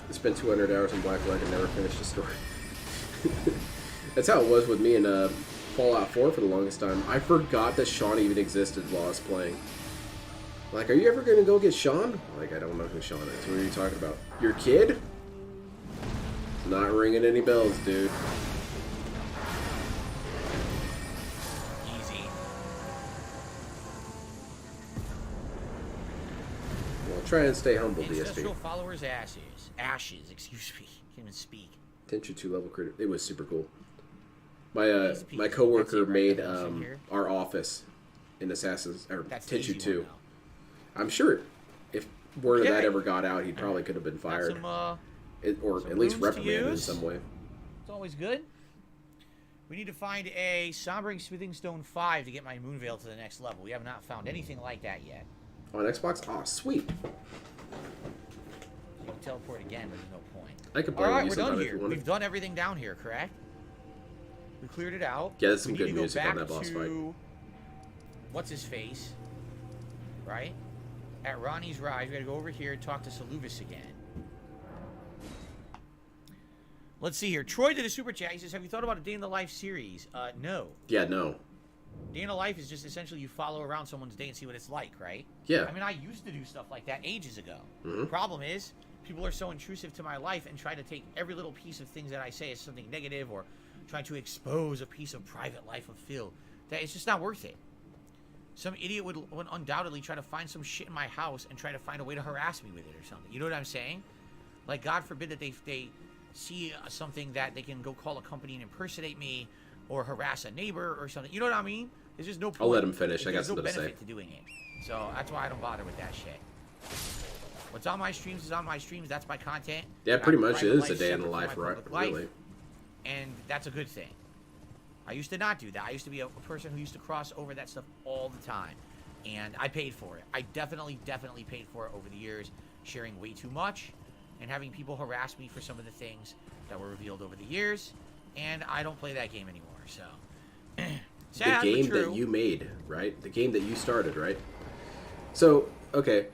I spent 200 hours in Black Flag and never finished the story. That's how it was with me in Fallout 4 for the longest time. I forgot that Sean even existed while I was playing. Like, are you ever going to go get Sean? Like, I don't know who Sean is. What are you talking about? Your kid? It's not ringing any bells, dude. Easy. Well, try and stay humble, Ancestral DSP. followers' ashes. Ashes, excuse me. Can't even speak. Tenchu 2 level critter. It was super cool. My DSP. my coworker That's it, right? made That's in here. our office in Assassin's or That's the easy Tenchu one 2. now. I'm sure if word of that Okay. ever got out, he probably could have been fired. Some, Or some at least runes to reprimanded in use. some way. It's always good. We need to find a Sombering Smithing Stone 5 to get my Moonveil to the next level. We have not found anything like that yet. On Xbox? Oh, sweet. You can teleport again, but there's no point. I could play Alright, with we're you done sometime if here. you wanted. We've done everything down here, correct? We cleared it out. Yeah, there's some We good need to go music on back that boss to- fight. What's his face? Right? At Ronnie's Rise, we gotta go over here and talk to Saluvis again. Let's see here. Troy did a super chat. He says, have you thought about a Day in the Life series? No. Yeah, no. Day in the Life is just essentially you follow around someone's day and see what it's like, right? Yeah. I mean, I used to do stuff like that ages ago. Mhm. Problem is, people are so intrusive to my life and try to take every little piece of things that I say as something negative or try to expose a piece of private life of Phil. That it's just not worth it. Some idiot would undoubtedly try to find some shit in my house and try to find a way to harass me with it or something. You know what I'm saying? Like, God forbid that they see something that they can go call a company and impersonate me or harass a neighbor or something. You know what I mean? There's just no point. I'll let him finish. I got There's no something to say. benefit to doing it. So that's why I don't bother with that shit. What's on my streams is on my streams. That's my content. Yeah, I pretty have a much it private is a life day in the separate from life, my right? public life, Really. and that's a good thing. I used to not do that. I used to be a person who used to cross over that stuff all the time. And I paid for it. I definitely paid for it over the years, sharing way too much and having people harass me for some of the things that were revealed over the years. And I don't play that game anymore, so. Sad, The game but true. that you made, right? The game that you started, right? So, okay.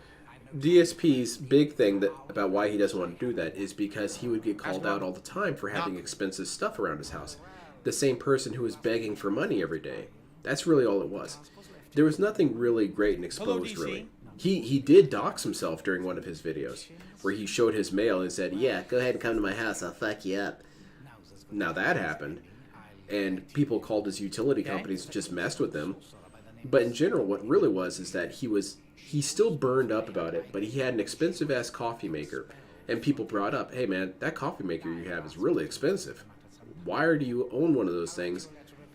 DSP's big thing about why he doesn't want to do that is because he would get called out all the time for having expensive stuff around his house. The same person who was begging for money every day. That's really all it was. There was nothing really great and exposed, really. He did dox himself during one of his videos, where he showed his mail and said, yeah, go ahead and come to my house, I'll fuck you up. Now that happened, and people called his utility companies and just messed with them. But in general, what really was is that he still burned up about it, but he had an expensive-ass coffee maker. And people brought up, hey man, that coffee maker you have is really expensive. Why do you own one of those things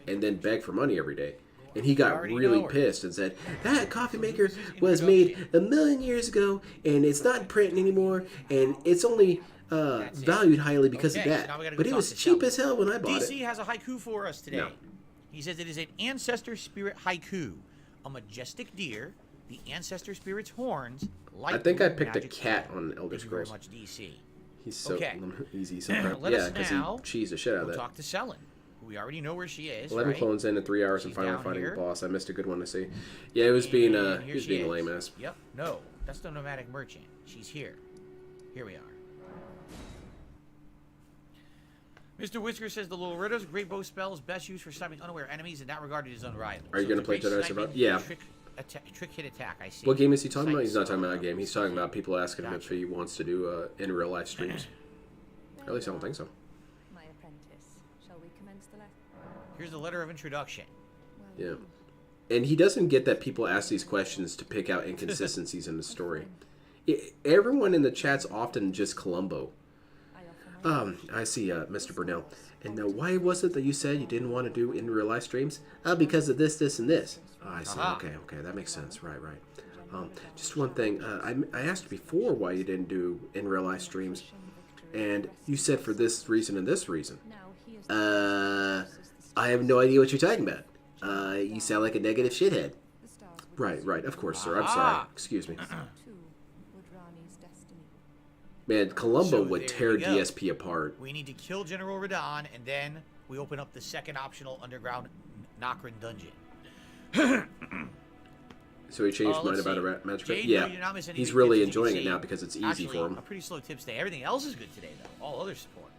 and then beg for money every day? And he got really pissed and said, that coffee maker was made 1,000,000 years ago, and it's not in print anymore, and it's only valued highly because of that. But it was cheap as hell when I bought DC it. has a haiku for us today. No. He says it is an ancestor spirit haiku. A majestic deer, the ancestor spirit's horns, I think I picked a magic cat sword. on Elder Thank you very Scrolls. much, DC. He's so Okay. easy sometimes. Let Yeah, us because he now cheesed the shit out of go that. talk to Selen, who we already know where she is. 11 right? clones in 3 hours and She's finally down fighting here. the boss. I missed a good one to see. Yeah, it was being And he here was she being a is. lame ass. Yep. No, that's the nomadic merchant. She's here. Here we are. Mr. Whisker says the Little Ridder's great bow spell is best used for sniping unaware enemies. In that regard, it is unrivaled. Are you So gonna it's a play great Jedi sniping Survivor? Yeah. Trick hit attack. I see. What game is he talking about? He's not Snipe. talking about a game. He's talking about people asking him if he wants to do in real life streams. Or at least I don't think so. My apprentice. Shall we commence the lesson? Here's the letter of introduction. Yeah. And he doesn't get that people ask these questions to pick out inconsistencies in the story. Everyone in the chat's often just Columbo. I see, Mr. Burnell. And why was it that you said you didn't want to do in real life streams? Because of this, this, and this. Oh, I see. Aha. Okay, that makes sense. Right. Just one thing. I asked before why you didn't do in real life streams, and you said for this reason and this reason. I have no idea what you're talking about. You sound like a negative shithead. Right. Of course, sir. I'm sorry. Excuse me. Man, Columbo So would there tear we go. DSP apart. We need to kill General Radon, and then we open up the second optional underground Nokrin dungeon. So he changed mind Let's about see. a magic Jade, Yeah, no, you're not missing any he's big really tips, as you can enjoying it see. now because it's easy Actually, for him. a pretty slow tips today. Everything else is good today, though. All other support.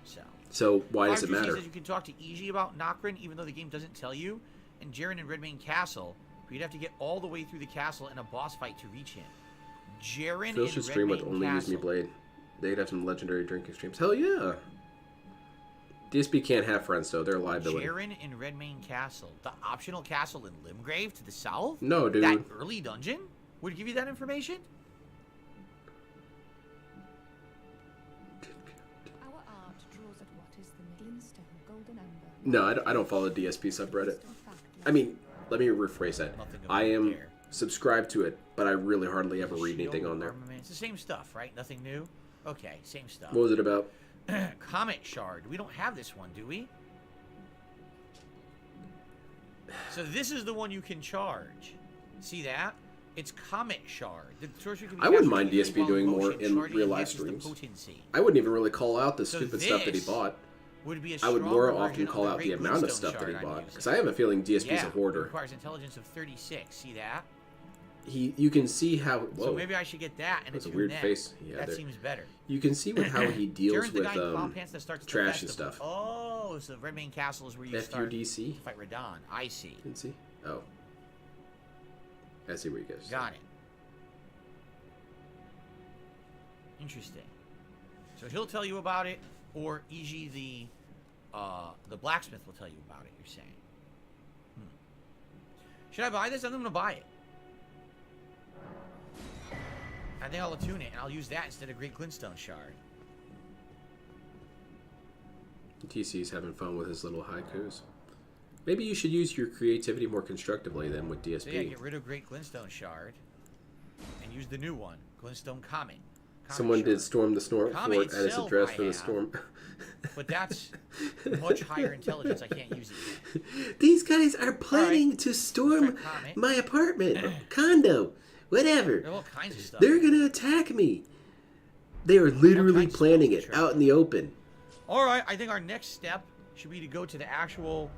So why does it 5GC matter? says you can talk to Iji about Nokrin, even though the game doesn't tell you. And Jaren in Redmane Castle, but you'd have to get all the way through the castle in a boss fight to reach him. Jaren Phil in should stream with Redmane only Use Me Castle. Blade. They'd have some legendary drinking streams. Hell yeah. DSP can't have friends though. They're a liability. Jaren in Redmane Castle. The optional castle in Limgrave to the south? No, dude. That early dungeon? Would give you that information? Our art draws at what is the Midland Stone, Golden Amber. No, I don't follow DSP subreddit. I mean, let me rephrase that. I am subscribed to it, but I really hardly ever read anything on there. Armament. It's the same stuff, right? Nothing new? Okay, same stuff. What was it about? Comet Shard. We don't have this one, do we? So this is the one you can charge. See that? It's Comet Shard. The sorcery can be I wouldn't cast mind really DSP while doing more motion. in Charging real live enhances the streams. potency. I wouldn't even really call out the So stupid stuff that he this bought. would be a I would more stronger often version call of out the Great amount of Glintstone stuff that he Shard I'm bought. using. Because I have a feeling DSP's Yeah, a it hoarder. requires intelligence of 36. See that? You can see how. Whoa. So maybe I should get that and That's a tune weird that. face. Yeah, that there. seems better. You can see with how he deals Jaren's the with guy in clown pants that starts the trash and festival. stuff. Oh, so Red Main Castle is where you start to FUDC. fight Radon. I see. You can see. Oh. I see where you guys. Got it. Interesting. So he'll tell you about it, or E.G. the blacksmith will tell you about it. You're saying. Should I buy this? I'm gonna buy it. I think I'll attune it, and I'll use that instead of Great Glintstone Shard. TC's having fun with his little haikus. Maybe you should use your creativity more constructively than with DSP. So yeah, get rid of Great Glintstone Shard, and use the new one, Glintstone Comet. Someone did Storm the Storm Comet Fort as its itself address I for the have, storm. But that's much higher intelligence. I can't use it yet. These guys are planning to storm my apartment, condo, whatever. There are all kinds of stuff. They're gonna attack me. They are literally planning it out in the open. All right, I think our next step should be to go to the actual.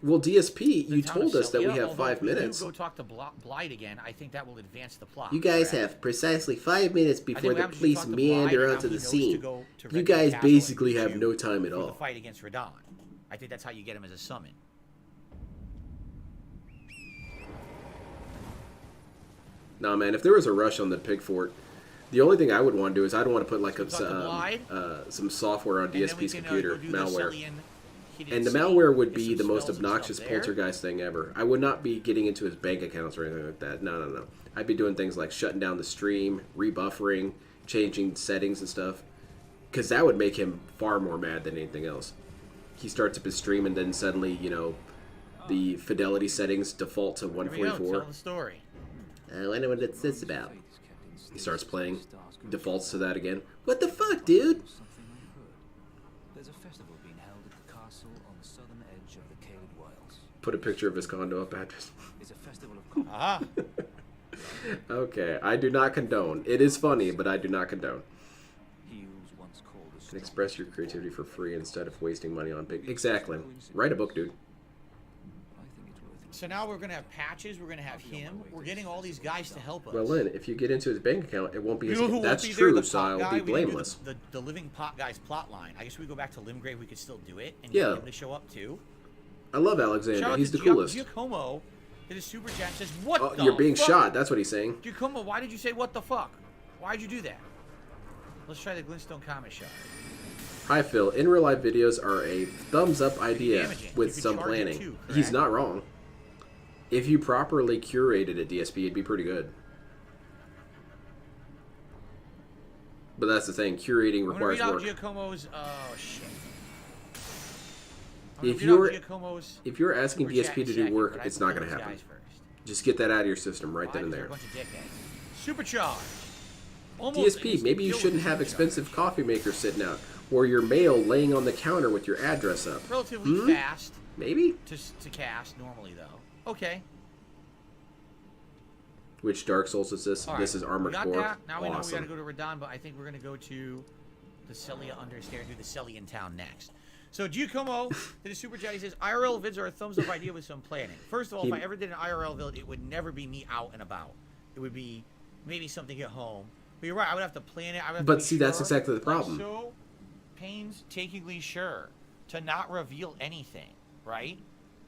Well, DSP, you town told of us that we Celia, have although 5 if we do minutes. go talk to Blight again. I think that will advance the plot. You guys have precisely 5 minutes before what the happens is you police talk to meander Blight, onto and the now he knows to scene. go to You Red guys Castle and basically have shoot no time at for the all. fight against Radon. I think that's how you get him as a summon. Nah, man, if there was a rush on the pig fort, the only thing I would want to do is I'd want to put like some software on DSP's computer, malware. And the malware would be the most obnoxious poltergeist thing ever. I would not be getting into his bank accounts or anything like that. No, no, no. I'd be doing things like shutting down the stream, rebuffering, changing settings and stuff. Because that would make him far more mad than anything else. He starts up his stream and then suddenly, you know, the fidelity settings default to 144. Tell the story. I wonder what it's this about. He starts playing, defaults to that again. What the fuck, dude? There's a festival being held at the castle on the southern edge of the Caelid Wilds. Put a picture of his condo up address. It's a festival of Aha. Okay, I do not condone. It is funny, but I do not condone. You can express your creativity for free instead of wasting money on big. Exactly. Write a book, dude. So now we're gonna have Patches. We're gonna have him. We're getting all these guys to help us. Well, Lynn, if you get into his bank account, it won't be. You know who won't That's be there? true, The so pot I'll guy. be We can do blameless. The living pot guy's plot line. I guess we go back to Limgrave. We could still do it and Yeah. get him to show up too. I love Shout Alexander. out He's to the coolest. Giacomo did a super chat and says, "What Oh, the you're being fuck? shot. That's what he's saying. Giacomo, why did you say what the fuck? Why'd you do that? Let's try the Glintstone Comet shot. Hi, Phil. In real life videos are a thumbs up idea damaging. with You could some charge it planning. too, He's correct? not wrong. If you properly curated a DSP, it'd be pretty good. But that's the thing. Curating I'm gonna requires read out work. Giacomo's. Oh shit. If you're asking DSP to do work, it's not going to happen. Just get that out of your system right then and there. Supercharged. DSP, maybe you shouldn't have expensive coffee makers sitting out, or your mail laying on the counter with your address up. Relatively fast. Maybe. To cast normally though. Okay. Which Dark Souls is this? All This right, is Armored we got Core. that. Now we know we Awesome. got to go to Radon, but I think we're gonna go to the Celia Understair and do the Celia in town next. So Giacomo did a super chat. He says IRL vids are a thumbs up idea with some planning. First of all, if I ever did an IRL vid, it would never be me out and about. It would be maybe something at home. But you're right. I would have to plan it. I would have But to be see, that's sure, exactly the problem. Like so painstakingly sure to not reveal anything, right?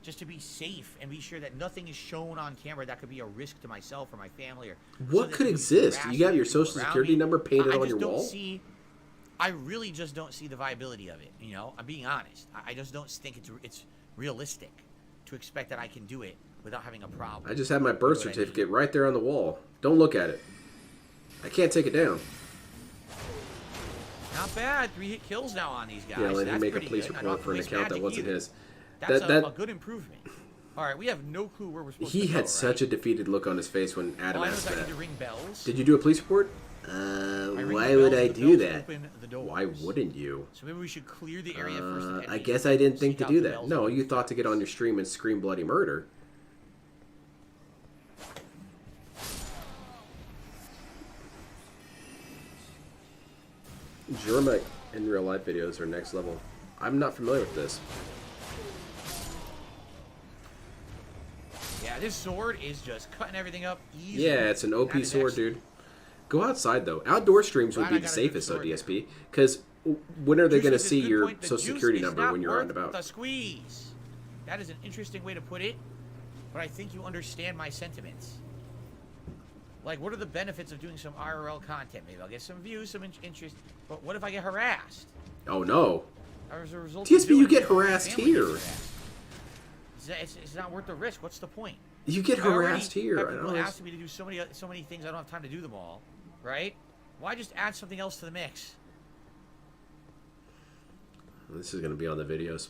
Just to be safe and be sure that nothing is shown on camera that could be a risk to myself or my family. Or What could exist? You got your social security number painted on your don't wall? I really just don't see the viability of it. You know, I'm being honest. I just don't think it's realistic to expect that I can do it without having a problem. I just have my birth certificate right there on the wall. Don't look at it. I can't take it down. Not bad. 3-hit kills now on these guys. Yeah, let him That's make a pretty police good. I report don't for an waste account that magic wasn't either. his. That's That- a good improvement. All right, we have no clue where we're supposed He to go. had such a defeated look on his face when Adam All I know asked is I that. need to ring bells. Did you do a police report? Why would I do that? Why wouldn't you? So maybe we should clear the area first. of I enemies, guess I didn't think seek to out do the that. bells No, and- you thought to get on your stream and scream bloody murder. Germa in real life videos are next level. I'm not familiar with this. Yeah, this sword is just cutting everything up easy. Yeah, it's an OP That is sword, excellent. dude. Go outside though. Outdoor streams would Glad be I the got a good safest though, sword there. DSP. Because when are they Juice going to is a see good your point. The social juice security is number not when you're out and worth about? The squeeze. That is an interesting way to put it, but I think you understand my sentiments. Like, what are the benefits of doing some IRL content? Maybe I'll get some views, some interest. But what if I get harassed? Oh no. As a result of DSP, doing you get it, my harassed family here. gets harassed. It's not worth the risk. What's the point? You get I already harassed here. have I people don't know. asking me to do so many things. I don't have time to do them all, right? Why just add something else to the mix? This is going to be on the videos.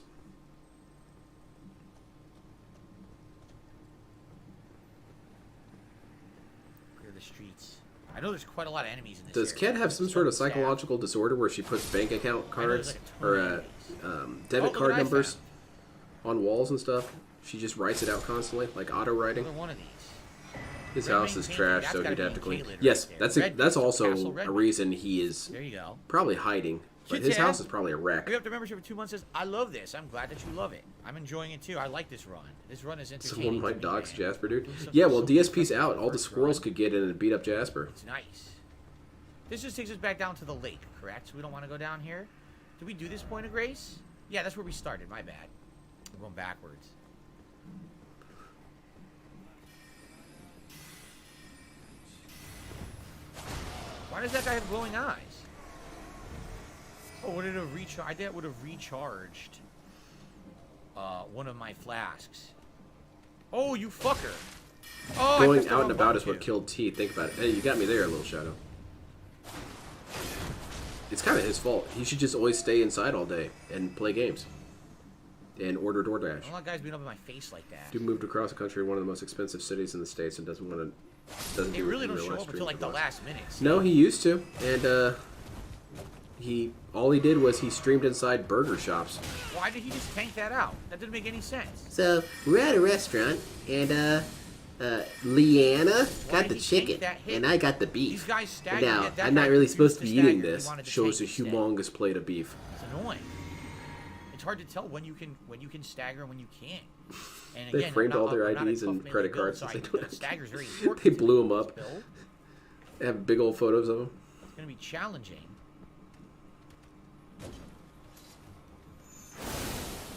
Clear the streets. I know there's quite a lot of enemies in this. Does area. Kat have some sort of psychological disorder where she puts bank account cards or debit card numbers on walls and stuff? She just writes it out constantly, like auto writing. Another one of these. His Red house Main is painting, trash, that's so gotta he'd be have to in clean. K-Lid Yes, right there. that's Red that's Castle also Red a Main. reason he is There you go. probably hiding. But his Kid house Tab, is probably a wreck. We have the membership for 2 months. Says I love this. I'm glad that you love it. I'm enjoying it too. I like this run. This run is entertaining. Someone to might me, dox man. Jasper, dude. Doing something Yeah, well, so DSP's different out. from All the first squirrels run. could get in and beat up Jasper. It's nice. This just takes us back down to the lake, correct? So we don't want to go down here. Did we do this point of grace? Yeah, that's where we started. My bad. We're going backwards. Why does that guy have glowing eyes? Oh, would it have recharged? I think it would have recharged one of my flasks. Oh, you fucker! Oh, I Going pressed the out wrong and about is button, what too. killed T. Think about it. Hey, you got me there, little shadow. It's kind of his fault. He should just always stay inside all day and play games. And order DoorDash. I don't like guys being up in my face like that. Dude moved across the country, one of the most expensive cities in the States, and doesn't want to... Doesn't They do really it in don't real show life up until streams like the or vlogs. last minutes. No, he used to. And, all he did was he streamed inside burger shops. Why did he just tank that out? That didn't make any sense. So, we're at a restaurant, and, Leanna Why got did the he chicken, take that hit? and I got the These beef. guys staggered, Now, yet that I'm guy not really refused supposed to to be eating stagger. He this. wanted to Shows a tank instead. humongous plate of beef. It's annoying. It's hard to tell when you can stagger and when you can't. And They again, framed I'm all not- their I'm not a IDs tough and melee credit build, cards so since they the don't stagger's very important. They to blew him this up. build. They have big old photos of him. It's gonna be challenging.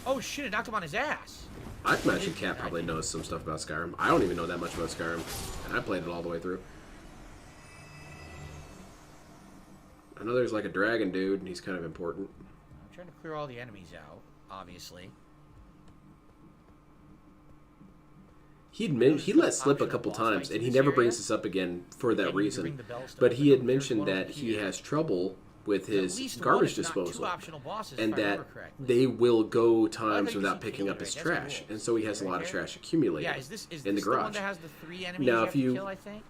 Oh shit! It knocked him on his ass. I imagine Kat probably knows some stuff about Skyrim. I don't even know that much about Skyrim, and I played it all the way through. I know there's like a dragon dude, and he's kind of important. I'm trying to clear all the enemies out, obviously. He let slip a couple times, and he never brings this up again for that reason. But he had mentioned that he has trouble with his garbage disposal, and that they will go times without picking up his trash, and so he has a lot of trash accumulated in the garage. Now, if you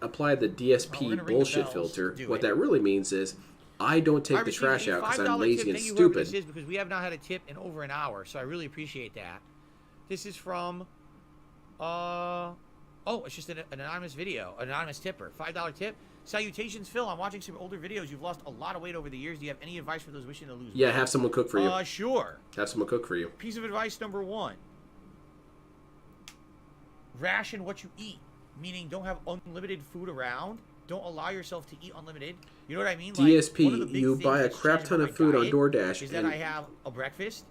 apply the DSP bullshit filter, what that really means is I don't take the trash out because I'm lazy and stupid. Because we have not had a tip in over an hour, so I really appreciate that. This is from, oh, it's just an anonymous video, an anonymous tipper, $5 tip. Salutations, Phil. I'm watching some older videos. You've lost a lot of weight over the years. Do you have any advice for those wishing to lose weight? Yeah, have someone cook for you. Sure. Have someone cook for you. Piece of advice number 1. Ration what you eat. Meaning don't have unlimited food around. Don't allow yourself to eat unlimited. You know what I mean? Like, DSP, one of the big you things buy a that's crap changed ton about of food my on diet DoorDash is that and- I have a breakfast,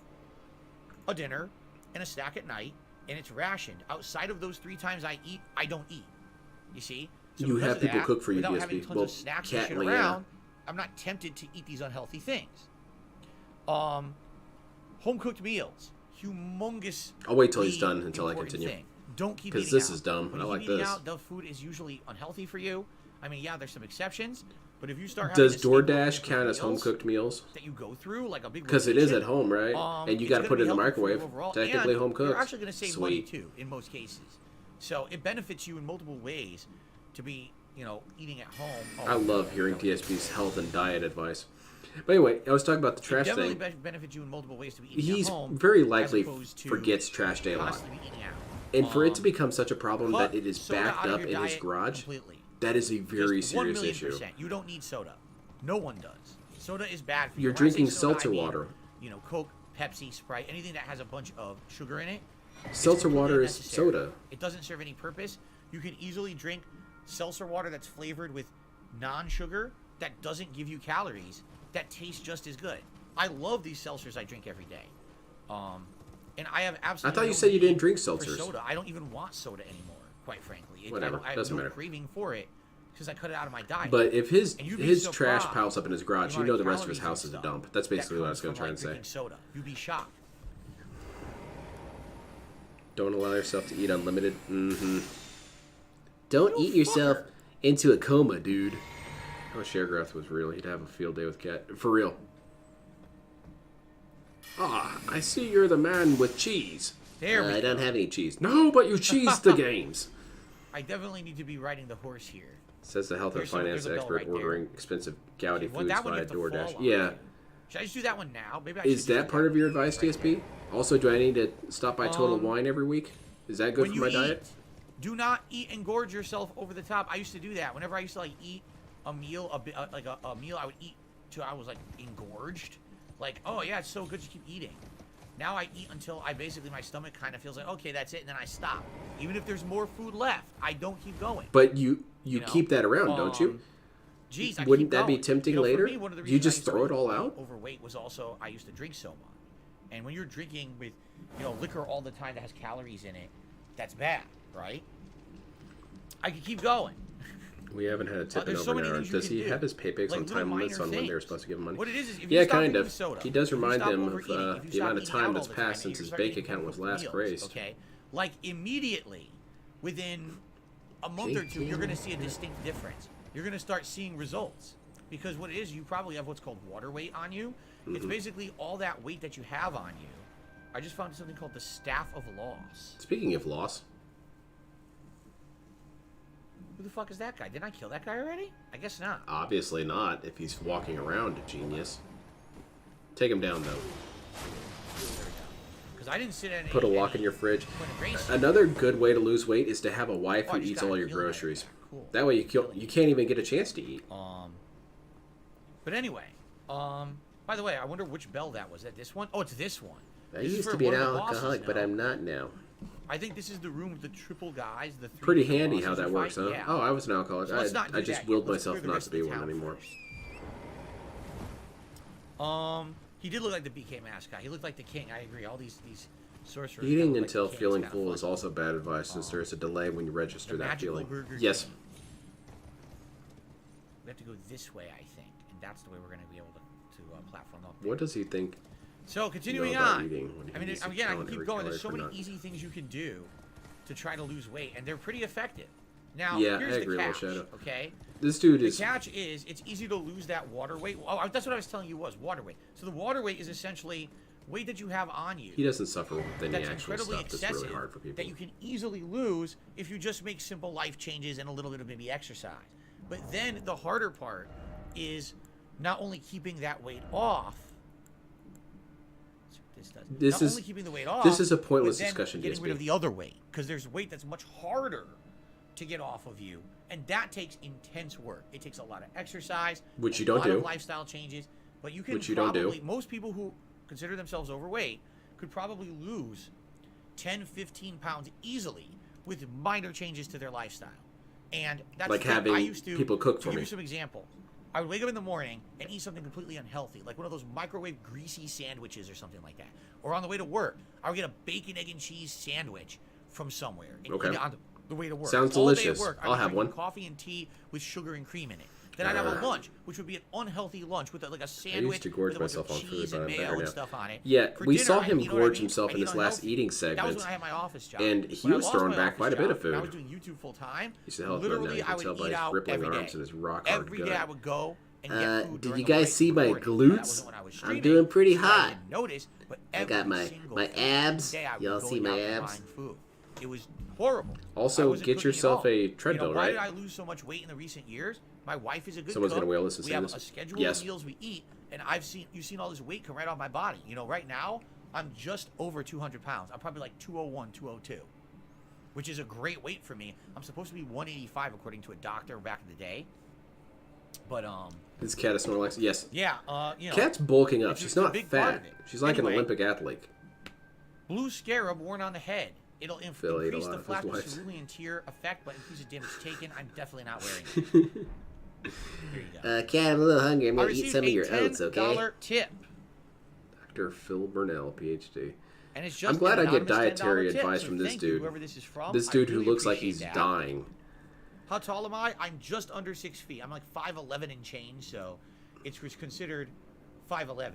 a dinner, and a snack at night, and it's rationed. Outside of those 3 times I eat, I don't eat. You see? So You because have of people that, cook for you, without DSP. having tons Well, of snacks Kat and shit and Leanna. around, I'm not tempted to eat these unhealthy things. Home cooked meals, humongous. I'll wait till he's done until I important continue. thing. Don't keep Because eating this out. is dumb. When I you like keep eating this. out, the food is usually unhealthy for you. I mean, yeah, there's some exceptions, but if you start Does having a staple DoorDash of count as home meals cooked meals? that you go through, like a big Because it is rotation, at home, right? And you it's got to gonna put it be in the healthy for you microwave. overall, Technically and home cooked. You're actually going to save money Sweet. too in most cases. So it benefits you in multiple ways to be you know, eating at home. Oh, I love hearing DSP's health and diet advice. But anyway, I was talking about the trash it definitely thing. benefits you in multiple ways to be eating He's at home. very likely as opposed to forgets trash day a lot. constantly eating out. And for it to become such a problem cut that it is soda backed out of up your in his diet garage, completely. that is a very Just serious 1,000,000%. issue. You don't need soda. No one does. Soda is bad for you. You're When I say drinking soda, seltzer I mean, water. You know, Coke, Pepsi, Sprite, anything that has a bunch of sugar in it. Seltzer water is unnecessary. soda. It doesn't serve any purpose. You can easily drink seltzer water that's flavored with non-sugar that doesn't give you calories that tastes just as good. I love these seltzers I drink every day. And I have absolutely I thought you no said you didn't need drink for seltzers. Soda. I don't even want soda anymore, quite frankly. Whatever, I have doesn't no matter. craving for it because I cut it out of my diet. But if his And you'd be trash surprised piles up in his garage, the you know amount the of rest of his calories house and is a stuff dump. That's that basically what I was comes going to from, try and like, say. drinking soda. You'd be shocked. Don't allow yourself to eat unlimited. Don't eat yourself into a coma, dude. I wish Sharegrowth was real. He'd have a field day with Cat. For real. Ah, I see you're the man with cheese. There we I don't go. have any cheese. No, but you cheese the games. I definitely need to be riding the horse here. Says the health and There's finance a bell expert right there. ordering expensive gouty Well, foods that one you via have to fall DoorDash. on. Yeah. Should I just do that one now? Maybe I Is should just that do part of your one advice, right DSP? Also, do I need to stop by Total Um, Wine every week? Is that good When for you my eat, diet? do not eat and gorge yourself over the top. I used to do that. Whenever I used to like eat a meal, a meal I would eat till I was like engorged. Like, oh yeah, it's so good to keep eating. Now I eat until my stomach kind of feels like, okay, that's it, and then I stop. Even if there's more food left, I don't keep going. But you know? keep that around, don't you? Geez, I Wouldn't keep that be going. tempting You know, for later? me, one of the Do you reasons I just used to throw it be all out? Overweight was also I used to drink so much, and when you're drinking with, you know, liquor all the time that has calories in it, that's bad, right? I could keep going. We haven't had a tip in there's over so an many hour. things you Does can he do. have his paypicks Like on little time limits minor on when they're things. supposed to give him money? What it is if you Yeah, stop kind drinking of. soda, He does if you remind stop him of overeating, if you the stop amount of eating time out that's all the time, passed and since you his start bank eating account was home-cooked last meals, raised. Okay, like immediately, within a month or two, you're going to see a distinct difference. You're going to start seeing results because what it is, you probably have what's called water weight on you. It's basically all that weight that you have on you. I just found something called the Staff of Loss. Speaking of loss, Who the fuck is that guy? Didn't I kill that guy already? I guess not. obviously not. If he's walking around, a genius. Take him down though. Because I didn't sit in Put a lock in your fridge. point of grace. Another good way to lose weight is to have a wife Oh, I who just eats got all your killed by groceries. Cool. That way you can't even get a chance to eat. But anyway, by the way, I wonder which bell that was. Is that this one? Oh, it's this one. I This is used for to be an one of the bosses alcoholic, but now. I'm not now. I think this is the room with the triple guys. The three Pretty different handy how bosses that you works, fight. huh? Yeah. Oh, I was an alcoholic. So let's not I do just that willed yet. Let's myself clear the not rest to be of the one town anymore. first. He did look like the BK mask guy. He looked like the king. I agree. All these sorcerers. Eating kinda look until like the king. feeling It's kinda full is also bad advice since there is a delay when you register The that magical feeling. Burger Yes. King. We have to go this way, I think, and that's the way we're going to be able to platform up. What does he think? So continuing about on. eating when he I mean, needs to again, I can count keep every going. There's so calorie many per easy things you can do to try to lose weight, and they're pretty effective. Now, Yeah, here's I agree, the Little catch. Shadow. Okay. This dude the is. catch is it's easy to lose that water weight. Oh, that's what I was telling you was water weight. So the water weight is essentially weight that you have on you. He doesn't suffer with any That's actual incredibly stuff. That's excessive really hard for people. that you can easily lose if you just make simple life changes and a little bit of maybe exercise. But then the harder part is not only keeping that weight off. This not is only keeping the weight off. This is a pointless but then discussion, Getting DSP. rid of the other weight because there's weight that's much harder to get off of you, and that takes intense work. It takes a lot of exercise, Which you a don't lot do. of lifestyle changes, but you can Which you don't do. probably most people who consider themselves overweight could probably lose 10, 15 pounds easily with minor changes to their lifestyle. And that's Like the thing. having I used to, people cook to for give me. you some example. I would wake up in the morning and eat something completely unhealthy, like one of those microwave greasy sandwiches or something like that. Or on the way to work, I would get a bacon, egg, and cheese sandwich from somewhere and Okay. eat it on the way to work. Sounds All day at delicious. work, I'll I'd have drink one. Coffee and tea with sugar and cream in it. Then I'd have a lunch, which would be an unhealthy lunch with like a sandwich. I used to gorge with a bunch of myself on food, cheese but and I'm mayo better and now. stuff on it. Yeah, For we dinner, saw I him eat, you know what I gorge mean? himself I in eat his last unhealthy. eating That was segments, when I had my office job. and he When I was lost throwing my back quite a office bit of job, and I food. was doing YouTube full time. He's a hell of a Literally, now. I You would can tell by eat his out rippling every day. arms and his rock hard Every gut. day I would go and get food Did during you a guys break see my recording. That glutes? wasn't when I was I'm streaming, doing pretty so I hot. didn't notice, but I every got my single my fucking abs. day I would Y'all go see my out and abs? buying food. It was horrible. I Also, wasn't get cooking at yourself all. a treadmill, why right? did I lose so much weight in the recent years? My wife is a good Someone's cook. gonna whale this and We say have this. a schedule Yes. of meals we eat, and you've seen all this weight come right off my body. You know, right now I'm just over 200 pounds. I'm probably like 201, 202, which is a great weight for me. I'm supposed to be 185 according to a doctor back in the day. But This cat is Snorlax. Yes. yeah, you know, Cat's bulking up. it's She's a not big part fat. of it. She's like Anyway, an Olympic athlete. Blue Scarab worn on the head. It'll Phil ate a increase lot the of his flash wife's. cerulean tear effect, but increases damage taken. I'm definitely not wearing it. There you go. Cat, I'm a little hungry. I'm I gonna eat received some of a your oats, okay? $10 tip. Dr. Phil Burnell, PhD. And it's just I'm glad an I get anonymous dietary $10 tip, advice so from this thank you, dude. whoever this is from. This I dude who really looks like appreciate he's that. dying. How tall am I? I'm just under 6 feet. I'm like 5'11" and change, so it's considered 5'11".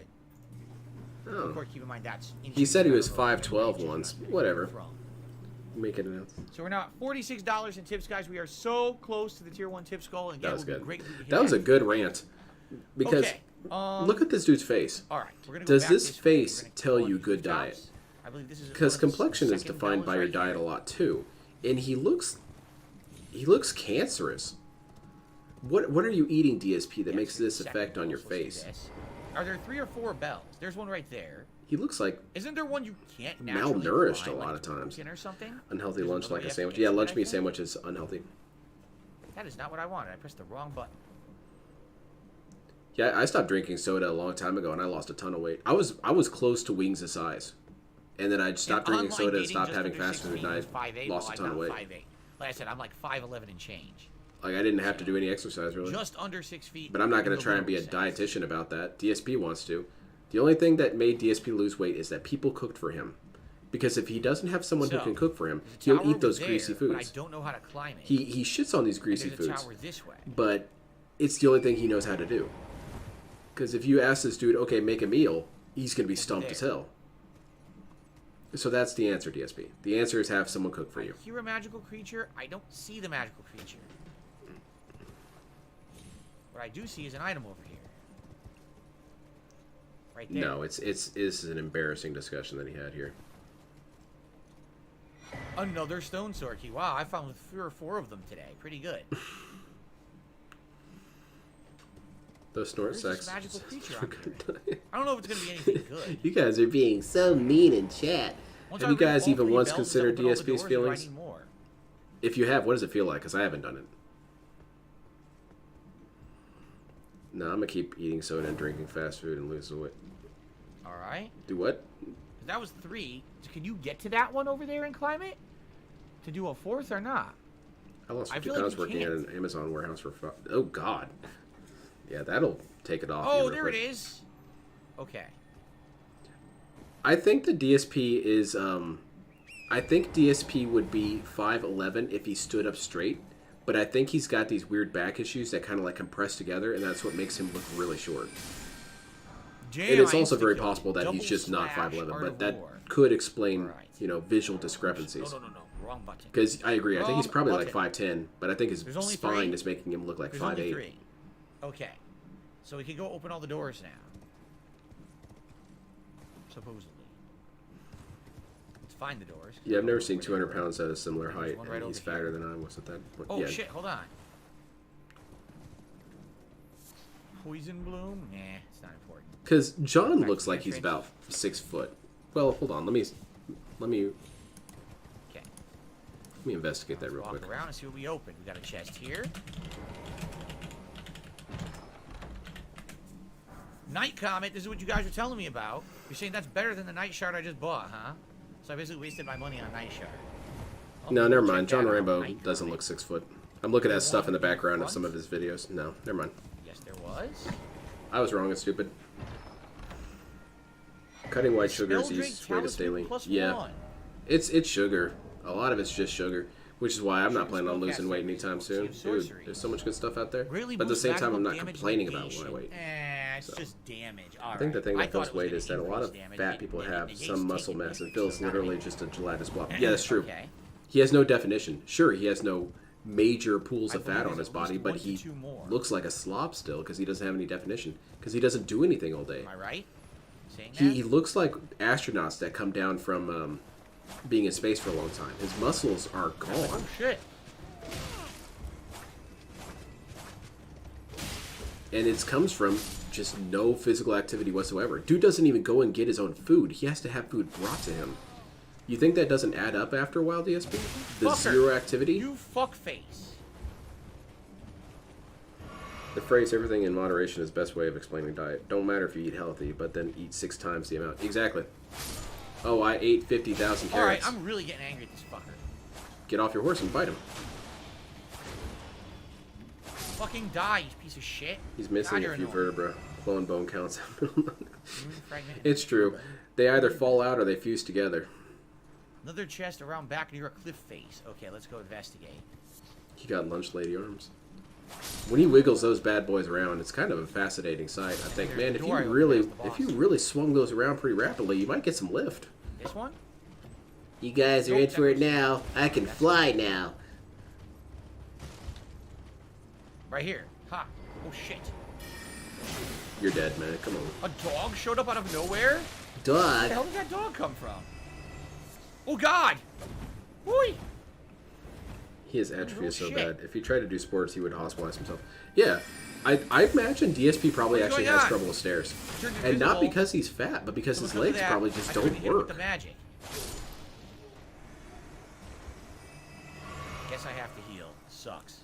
Oh. Of course, keep in mind that's He said he was inches, I don't know 5'12" once. Whatever. from. Make it announce. So we're now at $46 in tips, guys. We are so close to the tier 1 tips goal, and That again, was it would good. be great if we could hit That was a that. good rant. Because Okay, look at this dude's face. All right, we're gonna go Does back this this way. face We're gonna tell keep you going good through diet? jobs. I believe this is Because one of the complexion is second defined bells by your right diet here. a lot too, and he looks cancerous. What are you eating, DSP, that makes this Second effect on your bells, let's do face? this. Are there 3 or 4 bells? There's one right there. He looks like Isn't there one you can't naturally malnourished climb, a lot like of times. pumpkin or something? Unhealthy There's lunch another like a way sandwich. to Yeah, get lunch it, I meat think. sandwich is unhealthy. That is not what I wanted. I pressed the wrong button. Yeah, I stopped drinking soda a long time ago, and I lost a ton of weight. I was close to Wings' size, and then I stopped drinking Online soda and dating stopped just having under fast 6 food, feet and was I 5'8", lost a well, ton of I'm weight. not 5'8". Like I said, I'm like 5'11" and change. Like I didn't have to do any exercise really. Just under 6 feet. But I'm not in going the to try and be a literal sense. dietitian about that. DSP wants to. The only thing that made DSP lose weight is that people cooked for him. Because if he doesn't have someone who So, can cook for him, the he'll tower eat those over greasy there, but I foods. don't know how to climb it. He shits on these And greasy there's a foods. tower this way. But it's the only thing he knows how to do. Because if you ask this dude, okay, make a meal, he's going to be stumped as hell. So that's the answer, DSP. The answer is have someone cook for you. I hear a magical creature. I don't see the magical creature. What I do see is an item over here. Right there. No, it's an embarrassing discussion that he had here. Another stone sword key. Wow, I found 3 or 4 of them today. Pretty good. Those snort Where's sex. this magical creature on here? I don't know if it's going to be anything good. You guys are being so mean in chat. Once Have I you read guys all even 3 once bells, considered does that open all the DSP's doors, or do I feelings? need more? If you have, what does it feel like? Because I haven't done it. No, I'm gonna keep eating soda and drinking fast food and losing weight. All right. Do what? That was 3. So can you get to that one over there and climb it? To do a 4th or not? I lost I 50 feel like pounds you working at can't. an Amazon warehouse for oh god. Yeah, that'll take it off. Oh, you real there it quick. is. Okay. I think the DSP is I think DSP would be 5'11" if he stood up straight, but I think he's got these weird back issues that kind of like compress together, and that's what makes him look really short. Damn, And it's I also very insta-killed possible that double he's just not slash 5'11", Art but of that War. could explain, you know, visual discrepancies. No. Wrong button. Because I agree, I think he's Wrong probably button. like 5'10", but I think his There's only spine 3? is making him look like There's only 5'8". 3. Okay. So we can go open all the doors now. Supposedly. Let's find the doors. Yeah, I've never seen 200 pounds at a similar There's height, one right and he's over fatter than I was at that point. Oh yeah. shit, hold on. Poison bloom? Nah, it's not important. Because John Back looks to the like he's entrance. about 6 foot. Well, hold on, let me Okay. Let me investigate that real Walk quick. around and see what we open. We got a chest here. Night Comet, this is what you guys were telling me about. You're saying that's better than the Night Shard I just bought, huh? So I basically wasted my money on Night Shard. Oh, No, we'll never check mind. that John out. Rainbow Night doesn't Comet. look 6 foot. I'm looking at stuff in the One in background of front? some of his videos. No, never mind. Yes, there was. I was wrong and stupid. Cutting white sugar is the Spell drink easiest way to talisman stay lean. plus Yeah. 1. It's sugar. A lot of it's just sugar. Which is why I'm not planning on losing spellcaster, weight anytime soon. Dude, sorcery. there's so much good stuff out there. Greatly But at the boosts same time, I'm magical not damage complaining about negation. my weight. It's just damage. I think the thing that thought kills it was weight gonna is that a lot of increase damage. fat people have Negates some muscle taking mass and damage, Phil's so not literally really. just a gelatinous blob. Yeah, that's true. Okay. He has no definition. Sure, he has no major pools I of fat believe on there's his at least body, but 1 to he 2 more. looks like a slob still because he doesn't have any definition. Because he doesn't do anything all day. Am I right? Saying that? He looks like astronauts that come down from being in space for a long time. His muscles are gone. Oh shit. And it comes from just no physical activity whatsoever. Dude doesn't even go and get his own food. He has to have food brought to him. You think that doesn't add up after a while, DSP? The Fucker. zero activity? You fuckface. The phrase "everything in moderation" is the best way of explaining diet. Don't matter if you eat healthy, but then eat 6 times the amount. Exactly. Oh, I ate 50,000 carrots. Alright, I'm really getting angry at this fucker. Get off your horse and fight him. Fucking die, you piece of shit. He's missing God, a few you're vertebrae. Bone bone counts. fragmented. It's true. They either fall out or they fuse together. Another chest around back near a cliff face. Okay, let's go investigate. He got lunch lady arms. When he wiggles those bad boys around, it's kind of a fascinating sight. I think, There's man, the if door you I really, opened, that's the if you really swung those around pretty rapidly, you might get some lift. This one? You guys are Nope, in for it now. I can fly now. Right here. Ha. Oh shit. You're dead, man. Come on. A dog showed up out of nowhere? Dog. Where the hell did that dog come from? Oh god! Oi! His atrophy is so shit. bad. If he tried to do sports, he would hospitalize himself. Yeah, I imagine DSP probably What's actually going has on? trouble with stairs, Turned and not invisible. because he's fat, but because his Because of legs that, probably just I couldn't don't hit it with work. the magic. Guess I have to heal. Sucks.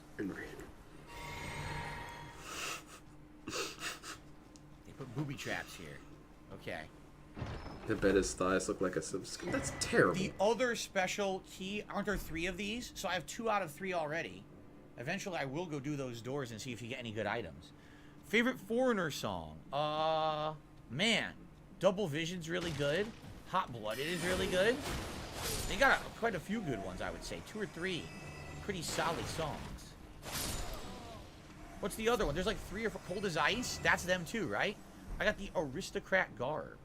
They put booby traps here. Okay. I bet his thighs look like a subscribe. That's terrible. The other special key, aren't there 3 of these? So I have 2 out of 3 already. Eventually I will go do those doors and see if you get any good items. Favorite Foreigner song? Man. Double Vision's really good. Hot Blooded is really good. They got quite a few good ones, I would say. 2 or 3 pretty solid songs. What's the other one? There's like 3 or 4. Cold as Ice? That's them too, right? I got the Aristocrat Garb.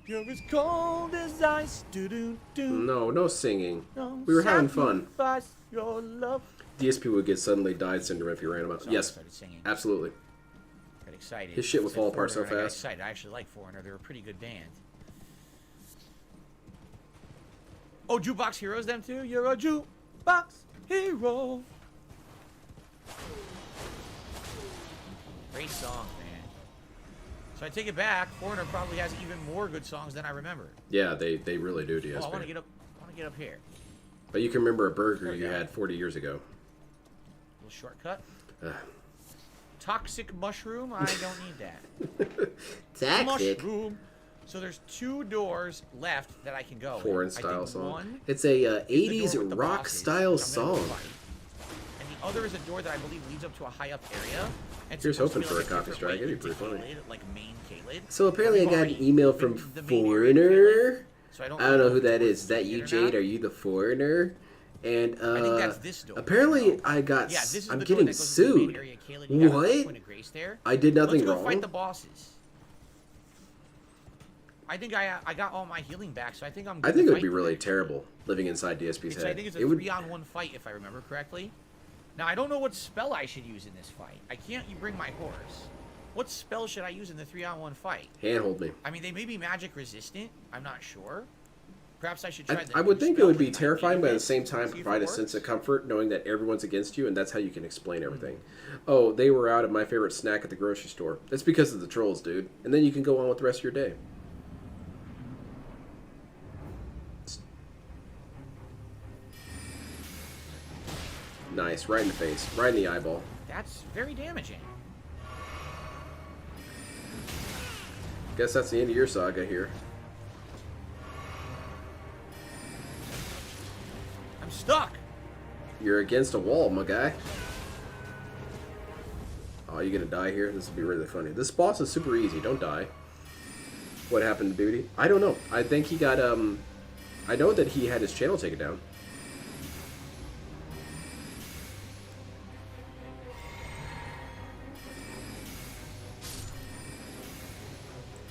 You're as cold as ice. No singing. We were having fun. Your love. DSP would get suddenly died syndrome if you ran him out. Sorry, I Yes, started singing. absolutely. Got excited. His shit would Said fall apart so Foreigner, I got fast. excited. I actually like Foreigner. They're a pretty good band. Oh, Jukebox Heroes, them too? You're a jukebox hero. Great songs, man. So I take it back. Foreigner probably has even more good songs than I remember. Yeah, they really do, DSP. Oh, I want to get up. I want to get up here. But you can remember a burger There we you go. had 40 years ago. Little shortcut. Ugh. Toxic mushroom. I don't need that. Toxic? Mushroom. So there's 2 doors left that I can go. in. Foreign I style think song. one It's a is the 80s door with the rock bosses, style which I'm gonna go song. fight. And the other is a door that I believe leads up to a high up area. And it's Here's supposed to hoping be for like a copy different strike. way It'd be into pretty funny. K-Lid, like main K-Lid. So apparently I I've got an already email been from to the main area Foreigner. So I I don't don't know know who that if is. Is that you, it's or not. Jade? Are you the Foreigner? And I think that's this door. apparently I got. Yeah, this is I'm the door getting that goes to the main sued. area of K-Lid. You got a What? point of grace there. I did nothing Let's go wrong. fight the bosses. I think I got all my healing back, so I think I'm good I think to it would be fight really them. terrible living inside DSP's I head. think it's It a would. 3-on-1 fight, if I remember correctly. Now, I don't know what spell I should use in this fight. I can't bring my horse. What spell should I use in the 3-on-1 fight? Handhold me. I mean, they may be magic resistant. I'm not sure. Perhaps I should try the I would new think it spell would with be my terrifying, but at the defense same and time see if it provide a works. sense of comfort knowing that everyone's against you, and that's how you can explain everything. Oh, they were out of my favorite snack at the grocery store. That's because of the trolls, dude. And then you can go on with the rest of your day. Nice, right in the face, right in the eyeball. That's very damaging. Guess that's the end of your saga here. I'm stuck. You're against a wall, my guy. Oh, you gonna die here? This will be really funny. This boss is super easy. Don't die. What happened to Booty? I don't know. I think he got, I know that he had his channel taken down.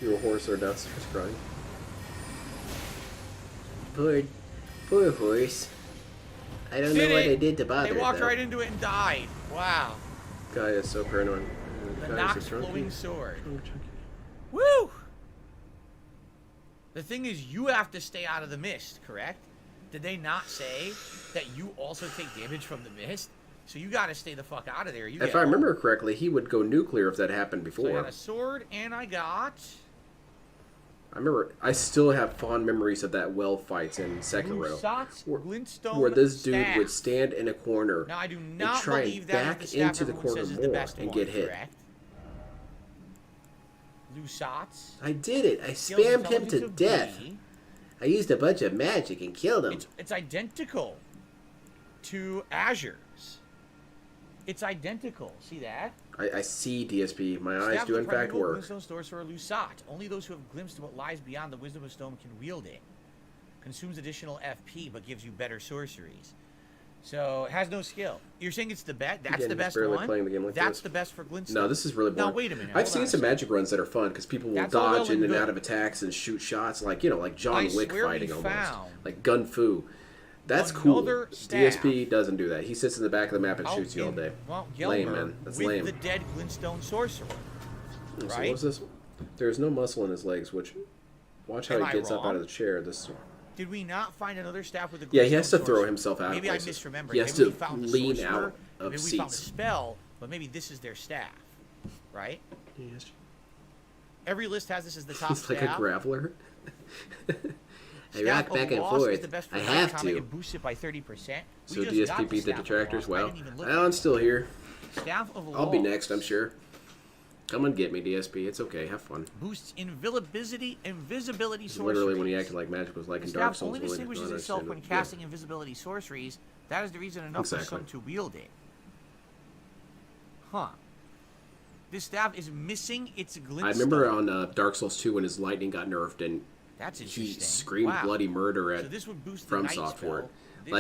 Your horse are downstairs crying. Poor horse. I don't know what I did to bother They walked it, though. right into it and died. Wow. Guy is so paranoid. The Guy is Nox so drunk. flowing sword. Woo! The thing is, you have to stay out of the mist, correct? Did they not say that you also take damage from the mist? So you gotta stay the fuck out of there. You If I remember correctly, he would go nuclear if that happened So I before. got a sword, and I got... I remember, I still have fond memories of that well fight in Sekiro, Lusat's glintstone where this dude staff. would stand in a corner Now, I do and not try believe and that back is the staff into the everyone corner says is the more best and one, get hit. correct? Lusat's. I did it. I Skills spammed him intelligence to of death. B. I used a bunch of magic and killed him. It's identical to Azure's. It's identical. See that? I see DSP. My eyes Staff do of in the fact primeval work. Glintstone Sorcerer Lusat. Only those who have glimpsed what lies beyond the Wisdom of Stone can wield it. Consumes additional FP, but gives you better sorceries. So it has no skill. You're saying it's the best? That's Again, the he's best barely one? playing the game like That's this. the best for Glintstone? No, this is really boring. Now, wait a minute. I've hold seen on a some second. magic runs that are fun because people will That's all well dodge in and and good. out of attacks and shoot shots like, you know, like John I Wick swear we fighting almost. found Like Gun Fu. That's cool. another staff. DSP doesn't do that. He sits in the back of the map and Out shoots you all in, day. well, Lame, Gelmer man. That's with lame. the dead Glintstone Sorcerer. So what Right? was this? There's no muscle in his legs, which... Watch how Am he I gets up wrong? out of the chair. This... Did we not find another staff with a Glintstone Yeah, he has to throw Sorcerer? himself out of Maybe I places. misremembered. He has Maybe to we found the lean sorcerer, out of maybe we found a seats. spell, but maybe this is their staff. Right? Yes. Every list has this as the top He's like a staff. graveler. I Staff rock of back and Loss is forth. the best for I light have comic to. and boosts it by 30%. So We just DSP got beat the Staff of detractors. Loss. I Well, didn't even look well, at I'm it. still here. Staff of I'll be Loss next, I'm sure. Come and get me, DSP. It's okay. Have fun. Boosts invisibility It's sorceries. literally when he acted like magic was like The in Dark staff Souls. only really. distinguishes No, itself that's when it. casting invisibility sorceries. That is the reason enough for Exactly. some to wield it. Huh. This staff is missing its glintstone. I remember on Dark Souls 2 when his lightning got nerfed and That's he interesting. screamed Wow. bloody murder at So this would boost the From night Software. spell.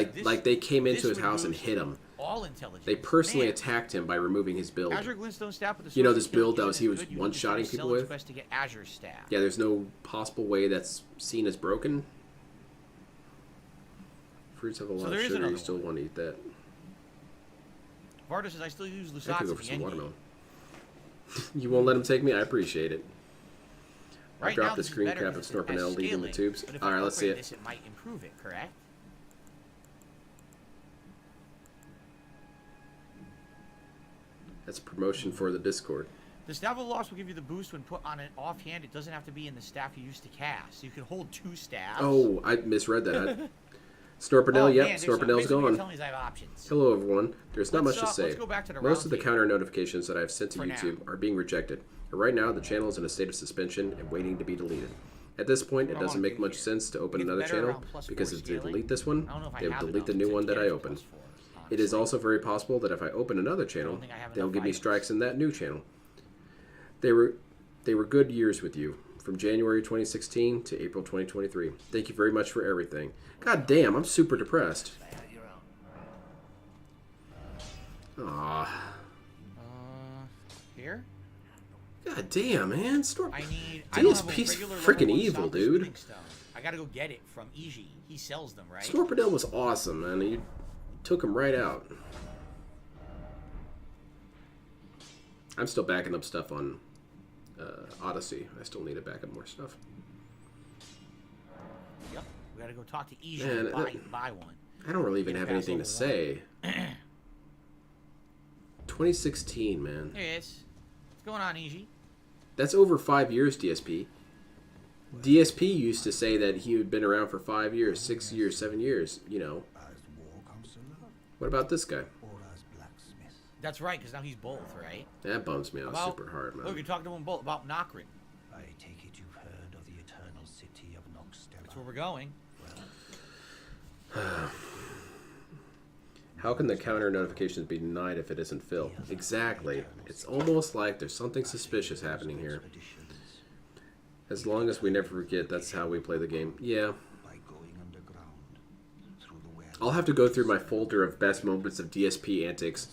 This- They came this into his would house and boost hit him. All intelligence. They personally Man. attacked him by removing his build. Azure Glintstone staff with the You know sorcery this skill build that isn't was as he was good. You one-shotting can people sell its with? quest to get Azure staff. Yeah, there's no possible way that's seen as broken. Fruits have a So lot there of is sugar. You another still want to eat that. Varda says I still use I Lusat's could go at for the some end. watermelon. You won't let him take me? I appreciate it. I Right now, dropped the this is screen better cap of because it has Snorpinel leading the scaling, tubes. but if I Alright, let's see upgrade it. This, it might improve it, correct? That's a promotion for the Discord. The Staff of Loss will give you the boost when put on an offhand. It doesn't have to be in the staff you used to cast. So you can hold two staffs. Oh, I misread that. Snorpinel, Oh, yep, man, there's Snorpinel's basically you're gone. telling me I have options. Hello, everyone. There's not Let's, much to say. let's go back to the Most of the round counter notifications that I've sent to For YouTube now. are being rejected. But right now, the channel is in a state of suspension and waiting to be deleted. At this point, it doesn't make much sense to open It's another better channel around +4 because if they scaling. delete this one, I don't know if I they will have delete the enough new to one that get I it to open. +4, It is also very possible that if I open another channel, think I have they'll enough give me items. strikes in that new channel. They were good years with you, from January 2016 to April 2023. Thank you very much for everything. God damn, I'm super depressed. Aw. Here? God damn, man. I don't have a DSP's regular freaking level 1 evil, Stomper dude. Spinning Stone. I gotta go get it from Iji. He sells them, right? Snorpinel was awesome, man. You took him right out. I'm still backing up stuff on Odyssey. I still need to back up more stuff. Yep. We gotta go talk to Iji Man, and buy one. I don't really even Get have past anything to level say. 2016, man. There it is. What's going on, Iji? That's over 5 years, DSP. DSP used to say that he had been around for 5 years, 6 years, 7 years, you know. What about this guy? That's right, because now he's both, right? That bums me out About- super hard, man. Look, you talked to him both about Nokrin. I take it you've heard of the eternal city of Noxtella. That's where we're going. How can the counter notifications be denied if it isn't Phil? Exactly. It's almost like there's something suspicious happening here. As long as we never forget, that's how we play the game. Yeah. I'll have to go through my folder of best moments of DSP antics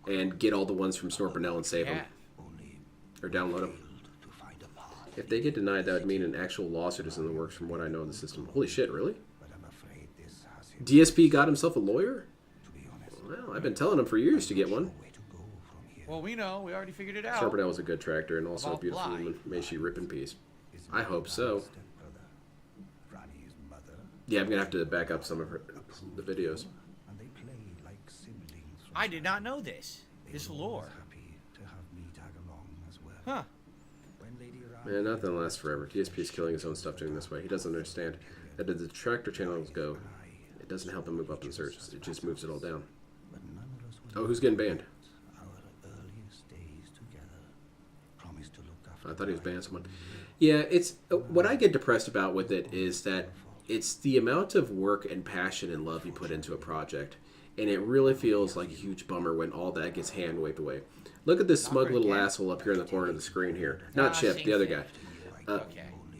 and get all the ones from Snorpinel and save them. Or download them. If they get denied, that would mean an actual lawsuit is in the works from what I know of the system. Holy shit, really? DSP got himself a lawyer? Well, I've been telling him for years to get one. Well, we know. We already figured it out. Snorpinel was a good tractor and also a About beautiful Bly. woman. May she rip in peace. I hope so. Yeah, I'm gonna have to back up some of the videos. I did not know this. This lore. Huh. Man, nothing lasts forever. DSP is killing his own stuff doing this way. He doesn't understand that as the detractor channels go, it doesn't help him move up in the searches. It just moves it all down. Oh, who's getting banned? I thought he was banning someone. Yeah, it's what I get depressed about with it is that it's the amount of work and passion and love you put into a project, and it really feels like a huge bummer when all that gets hand waved away. Look at this smug little asshole up here in the corner of the screen here. Not Chip, the other guy.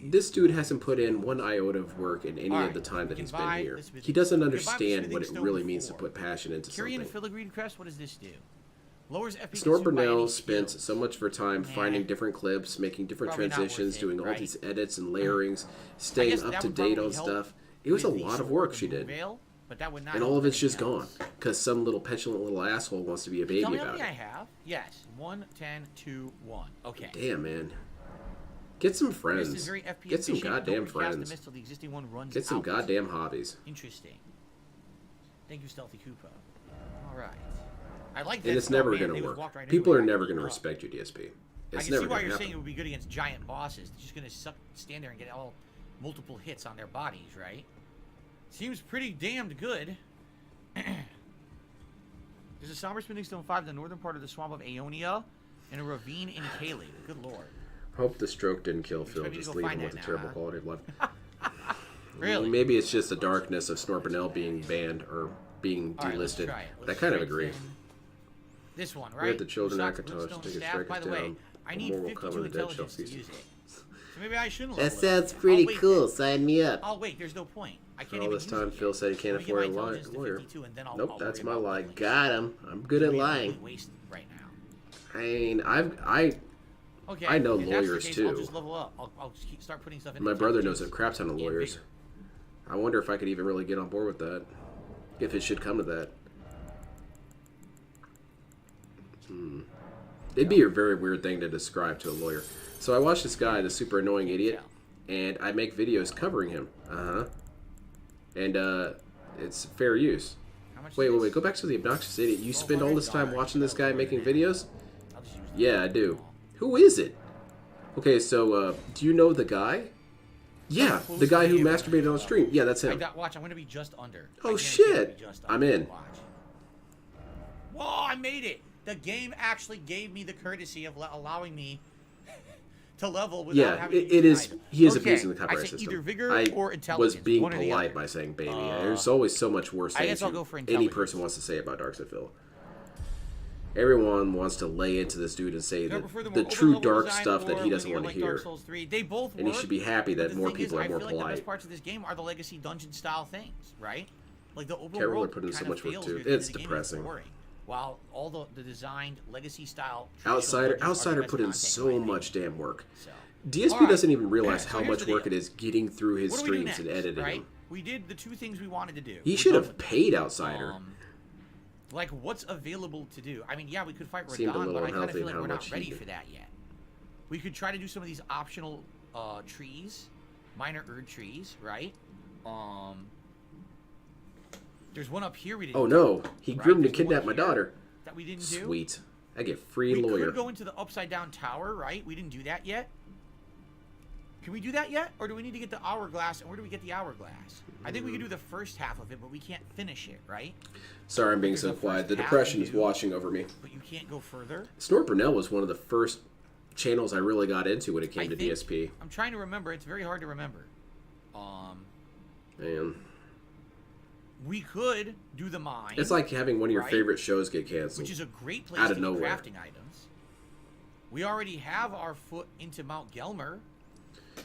This dude hasn't put in one iota of work in any of the time that he's been here. He doesn't understand what it really means to put passion into Kyrian something. filigree crest, what does this do? Lowers FP Snort consumed by Burnell any spent skills. so much of her time finding different clips, making different Probably not transitions, worth it, doing all right? these edits and layerings, staying guess up that to would date probably on help stuff. It was a with the lot of sword work and she the did. veil, but that would not And help all of with it's just anything gone else. because some little petulant little asshole wants to be a baby Tell me how about many I it. have. Yes. 1, 10, 2, 1. Okay. Damn, man. Get some Mist is friends. very FP Get some efficient. goddamn Don't recast the friends. mist till the existing one runs Get some out. goddamn hobbies. Interesting. Thank you, Stealthy Koopa. All right. I like that. And it's though, never man, going they to would work. walk right People into are it. never going to respect you, DSP. I It's can never see why going to you're saying it happen. would be good against giant bosses. They're just going to stand there and get all multiple hits on their bodies, right? Seems pretty damned good. There's a somber spinning stone 5 in the northern part of the swamp of Aeonia and a ravine in Kaylee. Good lord. Hope the stroke didn't kill Phil. me to Just go leave find him with that a now, terrible huh? quality of life. Really? Maybe it's just the darkness of Snort Burnell being banned or being All right, let's delisted. try it. But I Let's kind of strengthen agree. This one, We right? have the children Shots Akatosh Glintstone take a staff. strike By us the way, down. I The need more will come 52 and the dead shall intelligence to feast. use it. So maybe I shouldn't level That it sounds up. pretty I'll wait cool. then. Sign me up. I'll wait. There's no point. I can't All even this use time, it Phil yet. said he can't Let me get afford a my intelligence to lawyer. 52 and then I'll Nope, that's worry my about lie. levels. Got him. I'm good at Really lying. waste right now. I mean, Okay. I know if that's the lawyers case, too. I'll just level up. I'll start putting stuff in. My brother knows a crap ton of lawyers. I wonder if I could even really get on board with that. If it should come to that. It'd be a very weird thing to describe to a lawyer. So I watch this guy, the super annoying idiot, and I make videos covering him. And it's fair use. Wait, go back to the obnoxious idiot. You spend all this time watching this guy making videos? Yeah, I do. Who is it? Okay, so do you know the guy? Yeah, the guy who masturbated on stream. Yeah, that's him. Watch, I'm going to be just under. Oh shit! I'm in. Whoa, I made it! The game actually gave me the courtesy of allowing me to level without Yeah, having to use it an is. item. He is Okay, abusing the I copyright say system. either vigor I or was intelligence. being one or the polite other. by saying baby. There's always so much worse I things guess I'll go for any intelligence. person wants to say about Darkseid. Everyone wants to lay into this dude and say Do I the, prefer the the more true open level dark design stuff that or he doesn't linear want to like Dark hear. Souls 3? They both And he work, should be happy but that the more thing is, people are more I feel like the polite. best parts of this game are the legacy dungeon style things, right? Like the open Can't really world put in so kind much of work fails too. here because It's the game is depressing. boring. While all the designed legacy style Outsider traditional dungeons are the put in best so content, much damn work. So. DSP Alright. doesn't even realize So how here's much the work deal. it is getting through his What do we do streams and next, editing right? them. We did the two things we wanted to do. He We're should done have with them. paid Outsider. Like, what's available to do? I mean, yeah, we could fight Seemed a Radon, little but I kind of unhealthy feel like how we're much not he ready did. for that yet. We could try to do some of these optional trees, minor Erd trees, right? There's one up here we didn't Oh do, no, he right? groomed to There's one kidnap my here daughter. that we didn't do. Sweet. I get free We lawyer. could go into the upside down tower, right? We didn't do that yet. Can we do that yet? Or do we need to get the hourglass? And where do we get the hourglass? I think we could do the first half of it, but we can't finish it, right? Sorry, I'm being Because so the quiet. The first half depression we is do, washing over me. But you can't go further. Snort Burnell was one of the first channels I really got into when it came to think- DSP. I'm trying to remember. It's very hard to remember. Man, We could do the mine. it's like having one of your right? favorite shows get canceled. Which is a great place out to of get nowhere. crafting items. We already have our foot into Mount Gelmer,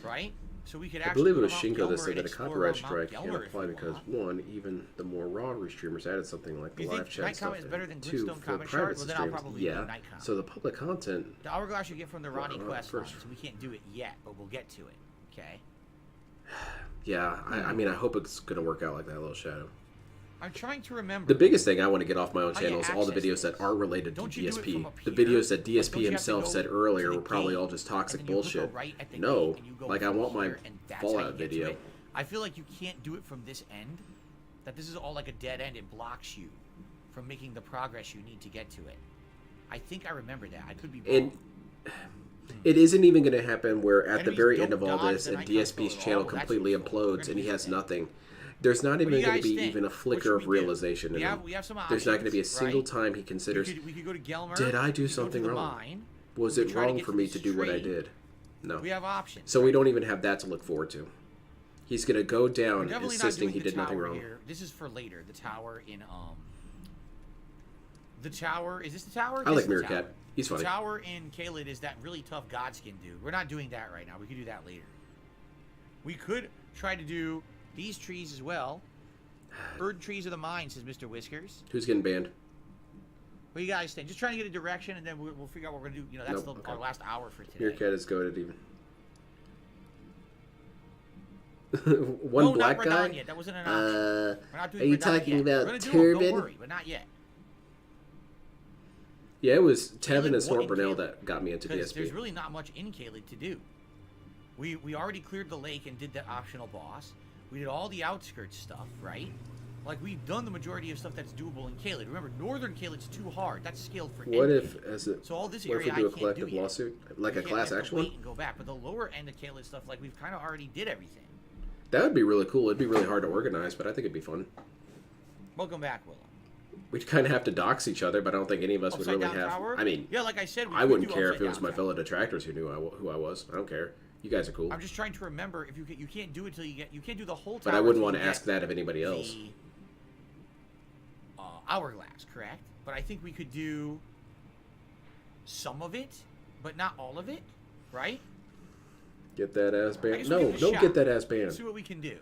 right? So we could I actually believe it go was to Shinko Mount that Gelmer said and that a explore copyright around Mount strike can't Gelmer if apply you because want. one, even the more raw restreamers added something like the You live think chat Night stuff. Comment is better than and two, Glintstone for Comment private Shard? Well, then I'll streams, probably do yeah. Night Comment. So the public content. The hourglass you get from the Ronnie Well, quest first- line, so we can't do it yet, but we'll get to it. Okay. Yeah, I mean, I hope it's gonna work out like that little shadow. I'm trying to remember. The biggest thing I want to get off my own How you channel is all the access videos that are related to Don't you do it DSP. from up The here? videos that Like, DSP don't you have to himself go said to earlier the were probably gate, all just toxic and then you hook a bullshit. right at the No, gate, and you go like I want here, my and that's how you Fallout get to video. it? I feel like you can't do it from this end. That this is all like a dead end. It blocks you from making the progress you need to get to it. I think I remember that. I could be wrong. And it isn't even going to happen where at the Enemies very don't end of all dodge this the and night crossbow DSP's at channel all. That's completely useful. We're implodes gonna and he use has that. nothing. There's not What do even you going to guys be think? even a What flicker should of we do? realization in We him. have some There's not going to be a options, single right? time he considers, We could go to Gelmer. did I do we could go to something the wrong? mine, Was we it could try to wrong get for to me this to do what I trade. did? No. We have options. So we don't even have that to look forward to. He's going to go We're down definitely not insisting doing he the did nothing tower wrong. here. This is for later. The tower in the tower, is this the tower? I This like is the Meerkat. tower. He's funny. The tower in Caelid is that really tough Godskin dude. We're not doing that right now. We could do that later. We could try to do these trees as well. Bird trees of the mine, says Mr. Whiskers. Who's getting banned? What do you guys think? Just trying to get a direction, and then we'll figure out what we're going to do. You know, that's Nope, our last hour for today. Meerkat is goated even. One no, black not guy? Radon yet. That wasn't an option. We're not doing Are you Radon talking yet. about We're gonna do 'em, don't Turbin? worry, but not yet. Yeah, it was Tevin Caelid and Snort in Burnell Caelid, that got me into because DSP. there's really not much in Caelid to do. We already cleared the lake and did that optional boss. We did all the outskirts stuff, right? Like, we've done the majority of stuff that's doable in Caelid. Remember, northern Caelid's too hard. That's scaled for What anything. if, as it, So all this what if area we do I a can't collective do yet. lawsuit? Like We a can't class have to action wait one? and go back. But the lower end of Caelid stuff, like, we've kind of already did everything. That would be really cool. It'd be really hard to organize, but I think it'd be fun. Welcome back, Willow. We'd kind of have to dox each other, but I don't think any of us would Upside really down have. tower? I mean, Yeah, like I said, we I could wouldn't do care if upside it was down my tower. fellow detractors who knew who I was. I don't care. You guys are cool. I'm just trying to remember if you can't do it till you can't do the whole tower. But I wouldn't till want you to ask get that of anybody else. the, hourglass, correct? But I think we could do some of it, but not all of it, right? Get that ass I banned. guess we'll No, give it a don't shot. get that ass banned. See what we can do.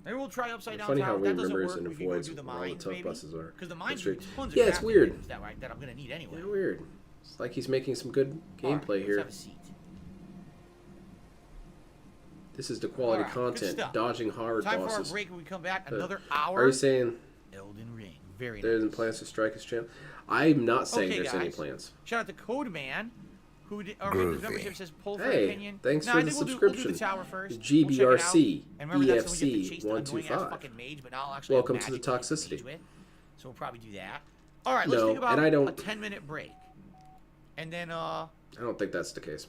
Maybe we'll try upside down Funny tower. how If we that doesn't remembers work, and we can go avoids do the where all the mines, tough maybe. buses are. Because the mines That's do right. tons of Yeah, it's crafting weird. items that I'm going to need anyway. Yeah, weird. It's like he's making some good gameplay Let's here. have a seat. This is the quality Alright, good content. stuff. Dodging hard Time bosses. for our break when we come back. Uh, Another hour. Are you saying Elden Ring. Very there's nice. plans to strike his channel? I'm not saying Okay, there's any guys. plans. Shout out to Code Man, who did, his membership says pull for Hey, opinion. thanks No, for I the think we'll do subscription. the tower first. GBRC, We'll check it out. And remember, that's when we get EFC to chase the annoying-ass 125. fucking mage, but now I'll actually Welcome have to the magic to toxicity. engage with. So we'll probably do that. All right, let's No, think about and I don't- a 10-minute break, and then I don't think that's the case.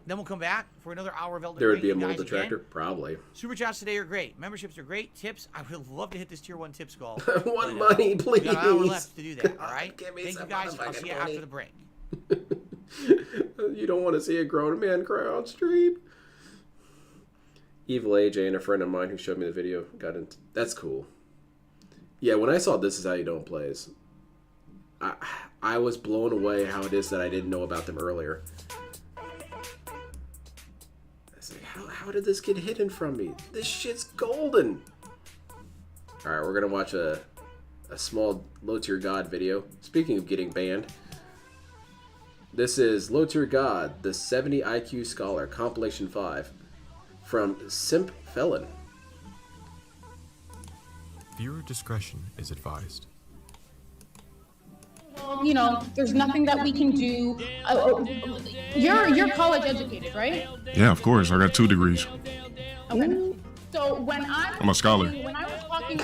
we'll come back for another hour of Elden There Ring. would be a You mold guys detractor? again. Probably. Super chats today are great. Memberships are great. Tips, I would love to hit this tier 1 tips goal. Want money, please. We got an hour left to do that. All right. Give me Thank you some guys. I'll motherfucking see you money. after the break. You don't want to see a grown man crowd stream. Evil AJ and a friend of mine who showed me the video got into. That's cool. Yeah, when I saw This Is How You Don't Plays, I was blown away how it is that I didn't know about them earlier. I was like, how did this get hidden from me? This shit's golden. All right, we're gonna watch a small low tier god video. Speaking of getting banned. This is Low Tier God, the 70 IQ Scholar, Compilation 5, from Simp Felon. Viewer discretion is advised. You know, there's nothing that we can do. You're college educated, right? Yeah, of course. I got 2 degrees. Okay. So when I'm a scholar. when I was talking,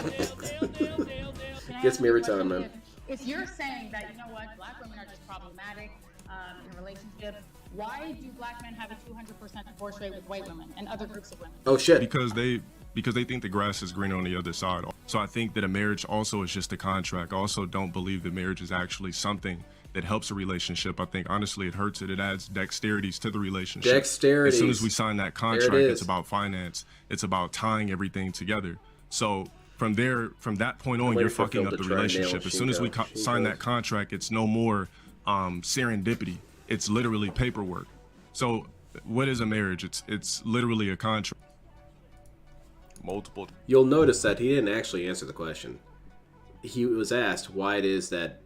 Gets me every time, man. if you're saying that, you know what, black women are just problematic in a relationship, why do black men have a 200% divorce rate with white women and other groups of women? Oh shit. Because they think the grass is greener on the other side. So I think that a marriage also is just a contract. I also don't believe that marriage is actually something that helps a relationship. I think honestly it hurts it. It adds dexterities to the relationship. Dexterities. As soon as we sign that contract, There it is. it's about finance. It's about tying everything together. So from that point on, you're fucking up the relationship. As soon as we sign that contract, it's no more serendipity. It's literally paperwork. So what is a marriage? It's literally a contract. Multiple. You'll notice that he didn't actually answer the question. He was asked why it is that,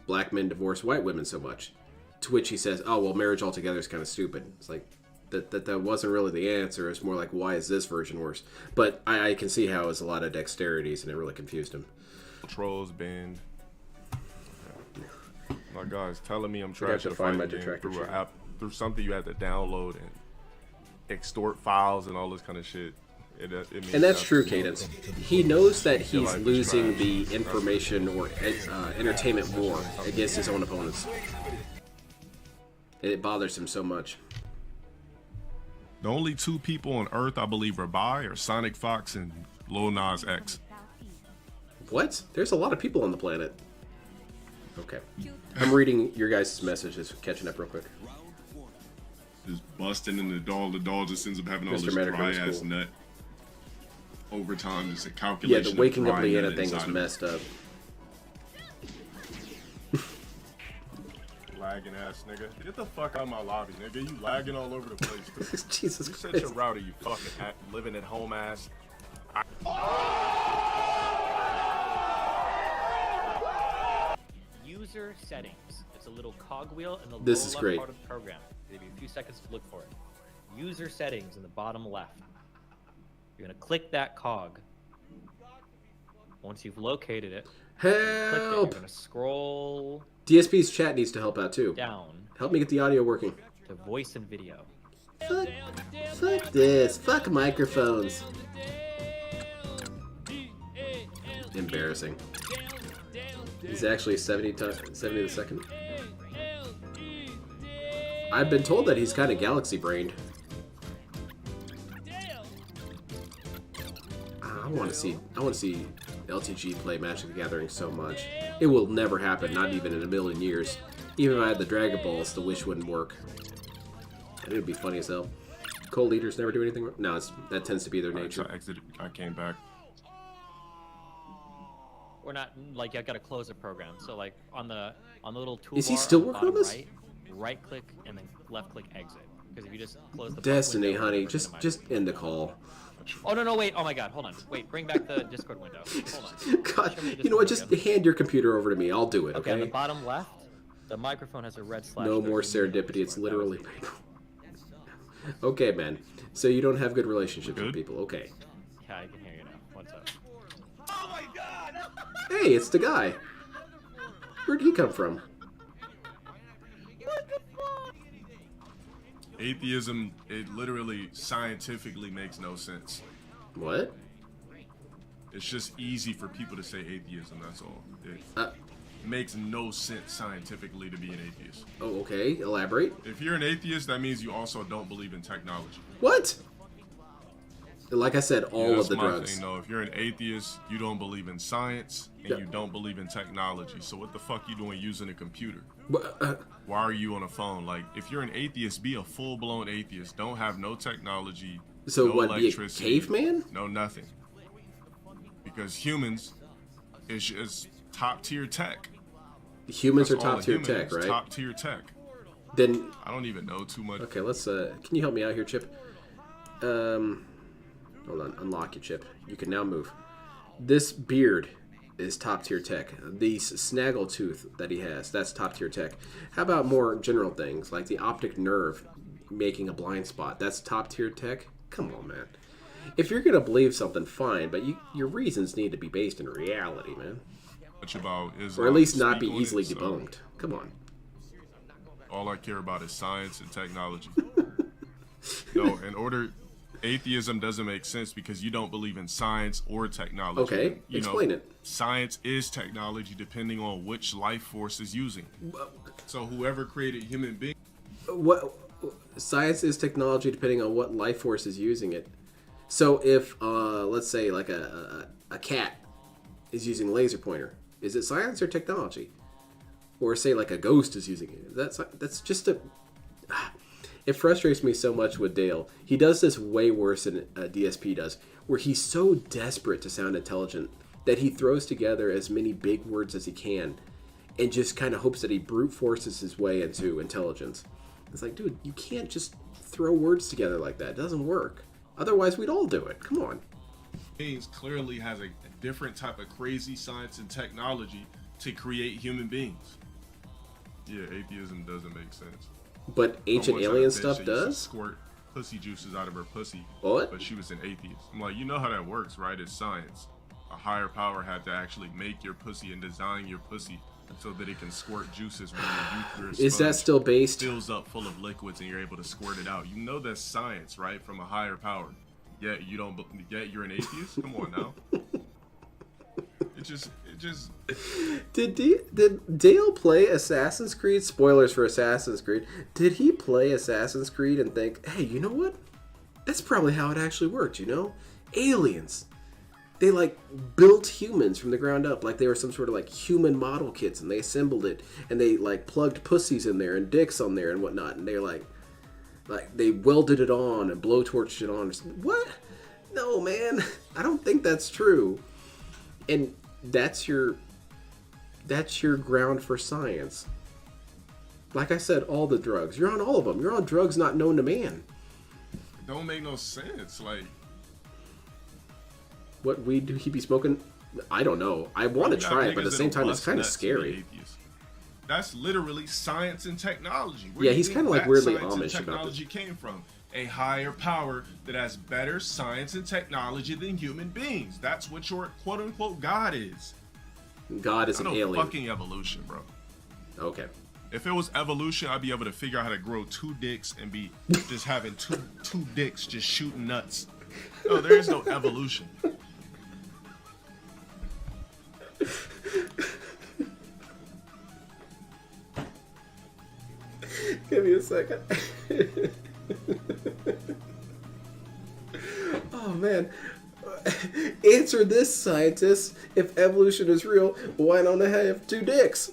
black men divorce white women so much. To which he says, oh, well, marriage altogether is kind of stupid. It's like, that wasn't really the answer. It's more like, why is this version worse? But I can see how it's a lot of dexterities, and it really confused him. Trolls banned. My guy's telling me I'm I have trash to at find my fighting game detractor through an channel. app, through something you have to download extort files and all this kind of shit. It means And that's true, nothing. Cadence. He knows that Your he's life is losing trash. the information or entertainment war against his own opponents. And it bothers him so much. The only two people on Earth I believe are bi are Sonic Fox and Lil Nas X. What? There's a lot of people on the planet. Okay. I'm reading your guys' messages, catching up real quick. Just busting in the doll just ends up having all Mr. this Medicare dry was ass cool. nut. Over time, just a Yeah, calculation. the waking of up dry Leanna nut thing was inside of it. messed up. Lagging ass nigga. Get the fuck out of my lobby, nigga. You lagging all over the place. Jesus you set Christ. your router, you fucking living at home ass. User settings. It's a little cogwheel in the This lower is left great. part of the program. It'll give you a few seconds to look for it. User settings in the bottom left. You're gonna click that cog. Once you've located it, click it, you're Help! gonna scroll DSP's chat needs to help out too. down Help me get the audio working. to voice and video. Fuck this. Fuck microphones. Embarrassing. He's actually 70 to the second. I've been told that he's kind of galaxy brained. I want to see LTG play Magic the Gathering so much. It will never happen, not even in a million years. Even if I had the Dragon Balls, the wish wouldn't work. And it would be funny as hell. Co-leaders never do anything. No, that tends to be their nature. So I exited. I came back. We're not like I gotta close a program. So like on the little toolbar. Is he still on the working on bottom this? right click and then left click exit. Because if you just close the Destiny, window, honey, it'll just minimize end the call. Oh no, wait, oh my god, hold on. Wait, bring back the Discord window. Hold on. God, Show me the you know what? Discord Just hand your computer over to me. I'll do it. Okay, on the Okay. bottom left, the microphone has a red slash. No more There's a serendipity. It's literally paper. Okay, man. So you don't have good relationships with people. Okay. Yeah, I can hear you now. What's up? Hey, it's the guy. Where'd he come from? Atheism, it literally scientifically makes no sense. What? It's just easy for people to say atheism, that's all. It makes no sense scientifically to be an atheist. Oh, okay. Elaborate. If you're an atheist, that means you also don't believe in technology. What? Like I said, all that's of the my drugs. thing, though. If you're an atheist, you don't believe in science, and Yeah. you don't believe in technology. So what the fuck you doing using a computer? But, Why are you on a phone? Like, if you're an atheist, be a full-blown atheist. Don't have no technology, So no what, be a electricity, caveman? no nothing. Because humans is just top-tier tech. Humans That's are all top tier humans, tech, right? Top-tier tech. Then I don't even know too much. okay, let's. Can you help me out here, Chip? Hold on. Unlock your Chip. You can now move. This beard is top tier tech. The snaggletooth that he has, that's top tier tech. How about more general things like the optic nerve making a blind spot? That's top tier tech. Come on, man. If you're gonna believe something, fine, but your reasons need to be based in reality, man. Much about Or Islam at least to not be speak on it, easily so debunked. Come on. all I care about is science and technology. No, atheism doesn't make sense because you don't believe in science or technology. Okay, explain it. Science is technology depending on which life force is using. So whoever created human beings. What science is technology depending on what life force is using it. So if let's say like a cat is using a laser pointer, is it science or technology? Or say like a ghost is using it. That's just a. It frustrates me so much with Dale. He does this way worse than DSP does, where he's so desperate to sound intelligent that he throws together as many big words as he can and just kind of hopes that he brute forces his way into intelligence. It's like, dude, you can't just throw words together like that. It doesn't work. Otherwise, we'd all do it. Come on. Beings clearly has a different type of crazy science and technology to create human beings. Yeah, atheism doesn't make sense. But ancient I once had a alien bitch stuff that used to does? squirt pussy juices out of her pussy. What? But she was an atheist. I'm like, you know how that works, right? It's science. A higher power had to actually make your pussy and design your pussy so that it can squirt juices when your uterus Is that sponge still based? fills up full of liquids and you're able to squirt it out. You know that's science, right? From a higher power. Yet you don't. Yet you're an atheist. Come on now. It just. Did Dale play Assassin's Creed? Spoilers for Assassin's Creed. Did he play Assassin's Creed and think, hey, you know what? That's probably how it actually worked, you know? Aliens. They like built humans from the ground up, like they were some sort of like human model kits, and they assembled it, and they like plugged pussies in there and dicks on there and whatnot, and they're like they welded it on and blowtorched it on. What? No, man. I don't think that's true. And that's your ground for science. Like I said, all the drugs. You're on all of them. You're on drugs not known to man. Don't make no sense. Like, what weed do he be smoking? I don't know. I want to try it, but at the same time, it's kind of scary. That's literally science and technology. Yeah, he's kind of like weirdly Amish about this. Technology came from a higher power that has better science and technology than human beings. That's what your quote-unquote God is. God is an alien. Fucking evolution, bro. Okay. If it was evolution, I'd be able to figure out how to grow 2 dicks and be just having two dicks just shooting nuts. No, there is no evolution. Give me a second. Oh man. Answer this, scientist. If evolution is real, why don't I have 2 dicks?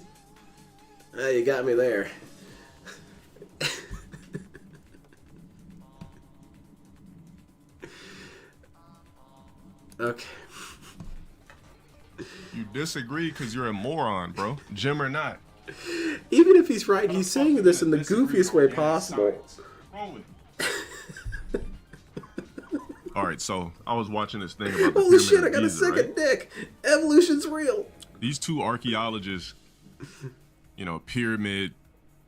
You got me there. Okay. You disagree because you're a moron, bro. Jim or not. Even if he's right, he's saying this in the goofiest way possible. All right, so I was watching this thing about the Holy pyramid shit, of I got a Giza, second right? dick. Evolution's real. These 2 archaeologists, you know, pyramid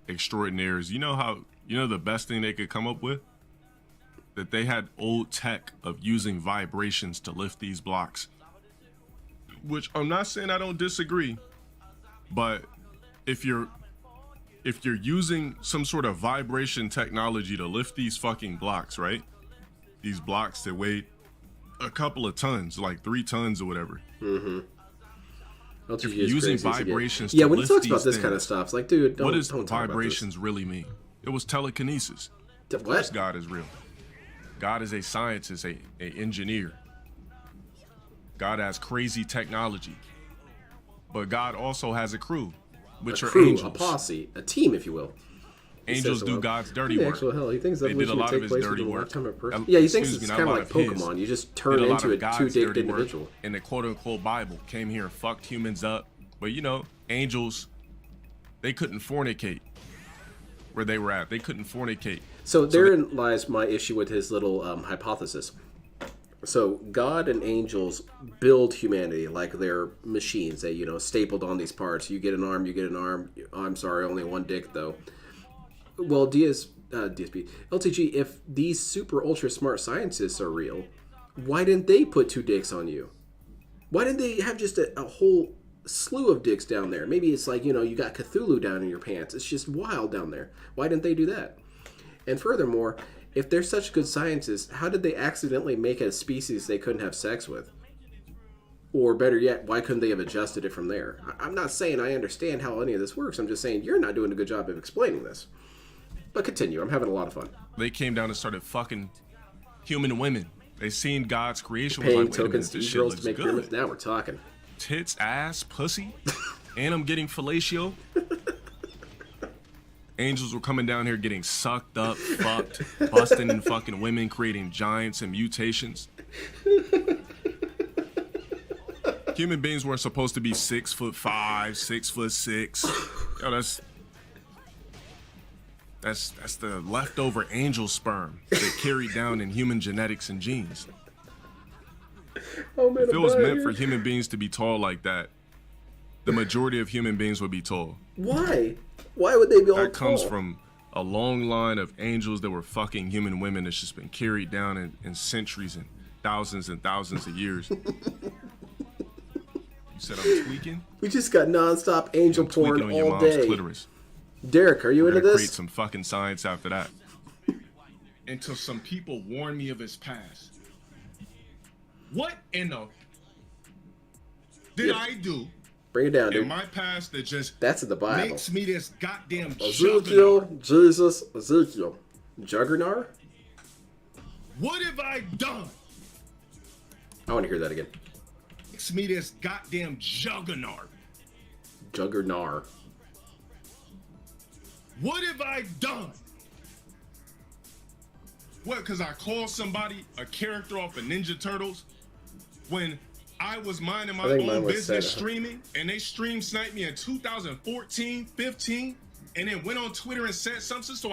extraordinaires, you know the best thing they could come up with? That they had old tech of using vibrations to lift these blocks. Which I'm not saying I don't disagree, but if you're using some sort of vibration technology to lift these fucking blocks, right? These blocks that weigh a couple of tons, like 3 tons or whatever. Mm-hmm. If you're using vibrations, yeah, to when he lift talks about these this things, kind of stuff, it's like, dude, don't. What does don't talk vibrations really mean? It was telekinesis. Of What? course, God is real. God is a scientist, a engineer. God has crazy technology, but God also has a crew, which are angels, a posse, a team, if you will. Angels do God's dirty work. Actual hell, he thinks They did a evolution would lot of take his place dirty within the work. lifetime of a person. Yeah, he thinks Excuse it's me, kind of not like a lot of Pokemon. his. You just Did turn a lot into of a God's 2-dicked dirty work individual. in the quote-unquote Bible. Came here and fucked humans up. But you know, angels, they couldn't fornicate where they were at. They couldn't fornicate. So therein lies my issue with his little hypothesis. So God and angels build humanity like they're machines. They, stapled on these parts. You get an arm, you get an arm. I'm sorry, only 1 dick though. Well, DSP, LTG, if these super ultra smart scientists are real, why didn't they put 2 dicks on you? Why didn't they have just a whole slew of dicks down there? Maybe it's like, you got Cthulhu down in your pants. It's just wild down there. Why didn't they do that? And furthermore, if they're such good scientists, how did they accidentally make a species they couldn't have sex with? Or better yet, why couldn't they have adjusted it from there? I'm not saying I understand how any of this works. I'm just saying you're not doing a good job of explaining this. But continue. I'm having a lot of fun. They came down and started fucking human women. They seen God's creation. Paying Was like, tokens to this eat shit girls looks to make good. pyramids. Now we're talking. Tits, ass, pussy, and I'm getting fellatio. Angels were coming down here getting sucked up, fucked, busting in fucking women, creating giants and mutations. Human beings weren't supposed to be 6'5", 6'6". Yo, that's the leftover angel sperm that carried down in human genetics and genes. Oh, man, if it was meant for human beings to be tall like that, the majority of human beings would be tall. Why? Why would they be all That comes tall? from a long line of angels that were fucking human women that's just been carried down in centuries and thousands of years. You said I'm tweaking. We just got nonstop angel porn Tweaking on your all mom's day. clitoris. Derek, are you We're into gonna this? create some fucking science after that. Until some people warn me of his past. What in the did I do? Bring it down, in dude. my past that just That's in the Bible. makes me this goddamn Ezekiel, juggernaut? Jesus, Ezekiel. Juggernaut? What have I done? I want to hear that again. Makes me this goddamn juggernaut. Juggernaut. What have I done? What, because I called somebody a character off of Ninja Turtles when I was minding my own business streaming, and they stream sniped me in 2014, 15, and then went on Twitter and said something, so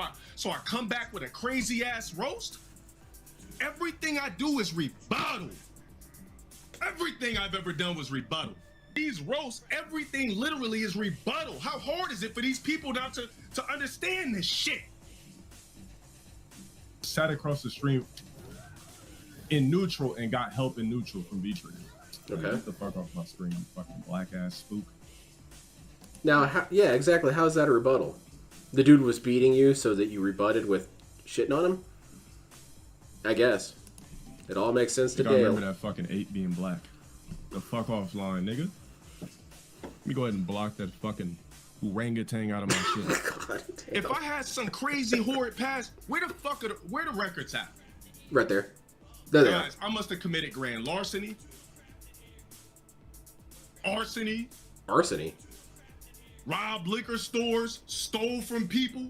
I come back with a crazy ass roast? Everything I do is rebuttal. Everything I've ever done was rebuttal. These roasts, everything literally is rebuttal. How hard is it for these people now to understand this shit? Sat across the stream in neutral and got help in neutral from V-Trigger. Okay. Get the fuck off my screen, you fucking black ass spook. Now, yeah, exactly. How is that a rebuttal? The dude was beating you so that you rebutted with shitting on him? I guess. It all makes sense to I Dale. remember that fucking 8 being black. The fuck off line, nigga. Let me go ahead and block that fucking orangutan out of my shit. God damn. If I had some crazy horrid past, where the records at? Right there. There they are. Guys, I must have committed grand larceny, arsony, robbed liquor stores, stole from people.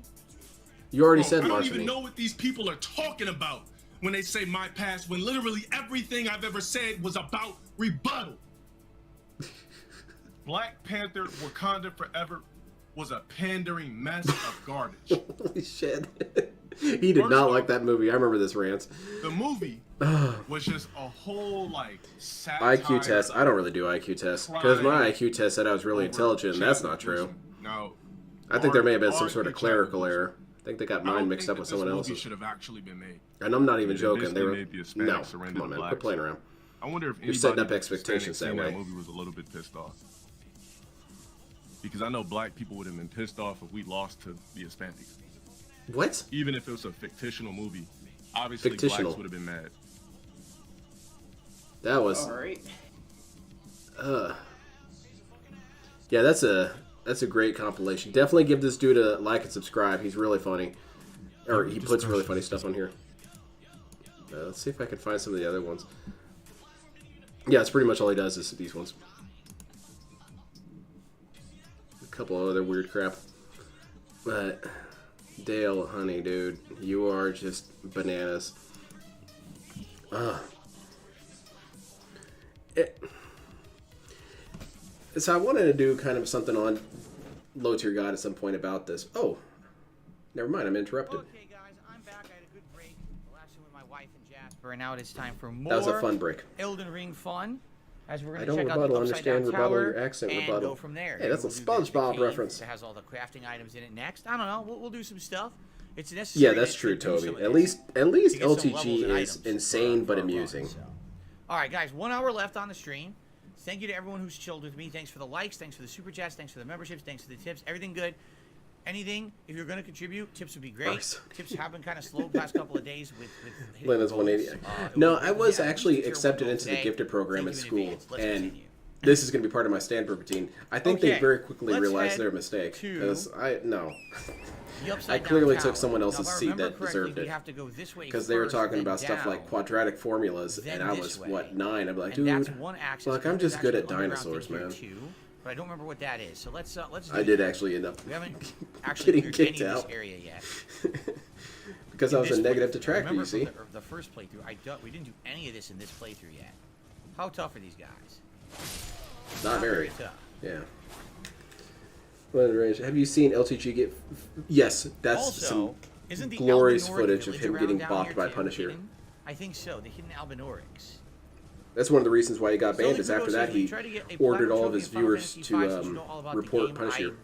You already Bro, said I don't larceny. even know what these people are talking about when they say my past, when literally everything I've ever said was about rebuttal. Black Panther Wakanda Forever was a pandering mess of garbage. Holy shit. He did not like that movie. I remember this rant. The movie was just a whole like IQ test. I don't really do IQ tests because my IQ test said I was really intelligent, and that's not true. No, I think there may have been some sort of clerical error. I think they got mine mixed up with someone else's. Should have actually been made. And I'm not even joking. They were made the Hispanics no. surrender Come on, to man. blacks. Quit playing around. I wonder if You're setting up anybody expectations that Hispanic way. seen movie was a little bit pissed off. Because I know black people would have been pissed off if we lost to the Hispanics. What? Even if it was a fictional movie, obviously Fictitional. blacks would have been mad. That was. All right. Yeah, that's a great compilation. Definitely give this dude a like and subscribe. He's really funny, or he puts really funny stuff on here. Let's see if I can find some of the other ones. Yeah, it's pretty much all he does is these ones. A couple of other weird crap, but Dale, honey, dude, you are just bananas. So I wanted to do kind of something on Low Tier God at some point about this. Oh, never mind. I'm interrupted. Okay, guys, I'm back. I had a good break. The last one with my wife and Jasper, and now it is time for more. That was a fun break. Elden Ring fun. As we're I going to don't check out the rebuttal, Upside understand Down rebuttal, Tower your accent and rebuttal. go from there. Hey, that's a Maybe we'll do the SpongeBob cave reference. that has all the crafting items in it next. I don't know. We'll do some stuff. It's necessary. Yeah, that's to true, do some Toby. of At this least to get some LTG levels and is items insane for but our run, amusing. so. All right, guys, 1 hour left on the stream. Thank you to everyone who's chilled with me. Thanks for the likes. Thanks for the super chats. Thanks for the memberships. Thanks for the tips. Everything good. Anything, if you're going to contribute, tips would be great. Nice. Tips have been kind of slow the past couple of days with hitting Lena's goals. 180. It No, would be I was cool. Yeah, actually tier one accepted goal into the today. gifted program Thank at you in school, advance. Let's and continue. this is going to be part of my Stanford routine. I think they Okay, very quickly let's realized head their mistake. to Because the I Upside Down clearly Tower. took someone Now, else's if I seat remember that correctly, deserved we it. have to go this way Because they were first, talking then about stuff down, like quadratic formulas, then and I this was, way. what, 9? I'm like, And that's dude, one axis. look, There's I'm just good actually at an underground dinosaurs, thing here man. too, but I don't remember what that is. So let's do I did this. actually end up We haven't actually getting cleared kicked any of out. this area yet. because I was In a this negative playthrough. detractor, you Remember see. from the first playthrough, we didn't do any of this in this playthrough yet. How tough are these guys? Not very. tough. Yeah. Have you seen LTG get... Yes, that's Also, some isn't the glorious Albinoric footage of village him around getting down bopped here by too, Punisher. hidden? I think so. The hidden Albinorics. That's one of the reasons why he got banned, Sully is after Kubo that says, "Will you he try to get a ordered platinum all of trophy his in Final viewers Fantasy to V since you know all about the report game?" Punisher.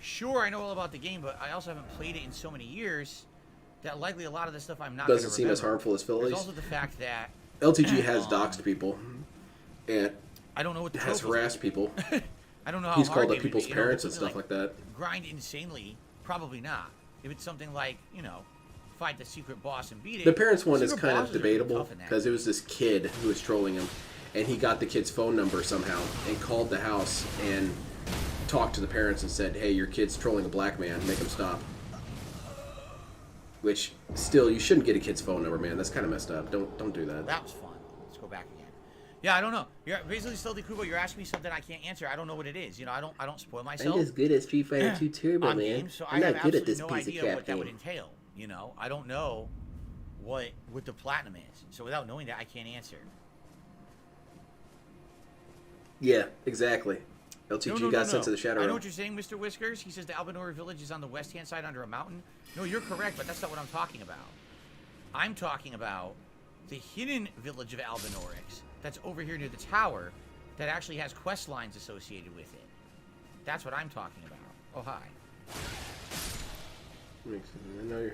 Sure, I know all about the game, but I also haven't played it in so many years that likely a lot of the stuff I'm not going to Doesn't seem as harmful as Phillies. There's also the fact that LTG has doxed people, and I don't know what the has trophies harassed are. people. I don't know how He's hard called they up would people's be, you know, parents if and it's stuff like that. Grind insanely, probably not. If it's something like, you know, fight the secret boss and beat it. The parents one is secret kind of bosses are pretty debatable tough in that because it game. was this kid who was trolling him, and he got the kid's phone number somehow and called the house and talked to the parents and said, "Hey, your kid's trolling a black man. Make him stop." Which, still, you shouldn't get a kid's phone number, man. That's kind of messed up. Don't do that. That was fun. Let's go back again. Yeah, I don't know. You're basically still the Kubo. You're asking me something I can't answer. I don't know what it is. You know, I don't spoil myself. I'm just good at Street Fighter 2 Turbo, on man. games, so I'm I have not good at absolutely this no piece of idea crap what that would game. entail. You know, I don't know what the platinum is. So without knowing that, I can't answer. Yeah, exactly. LTG got sent to the Shadow I know Realm. what you're saying, Mr. Whiskers. He says the Albanor village is on the west-hand side under a mountain. No, you're correct, but that's not what I'm talking about. I'm talking about the hidden village of Albanorix that's over here near the tower that actually has quest lines associated with it. That's what I'm talking about. Oh, hi. I know you're...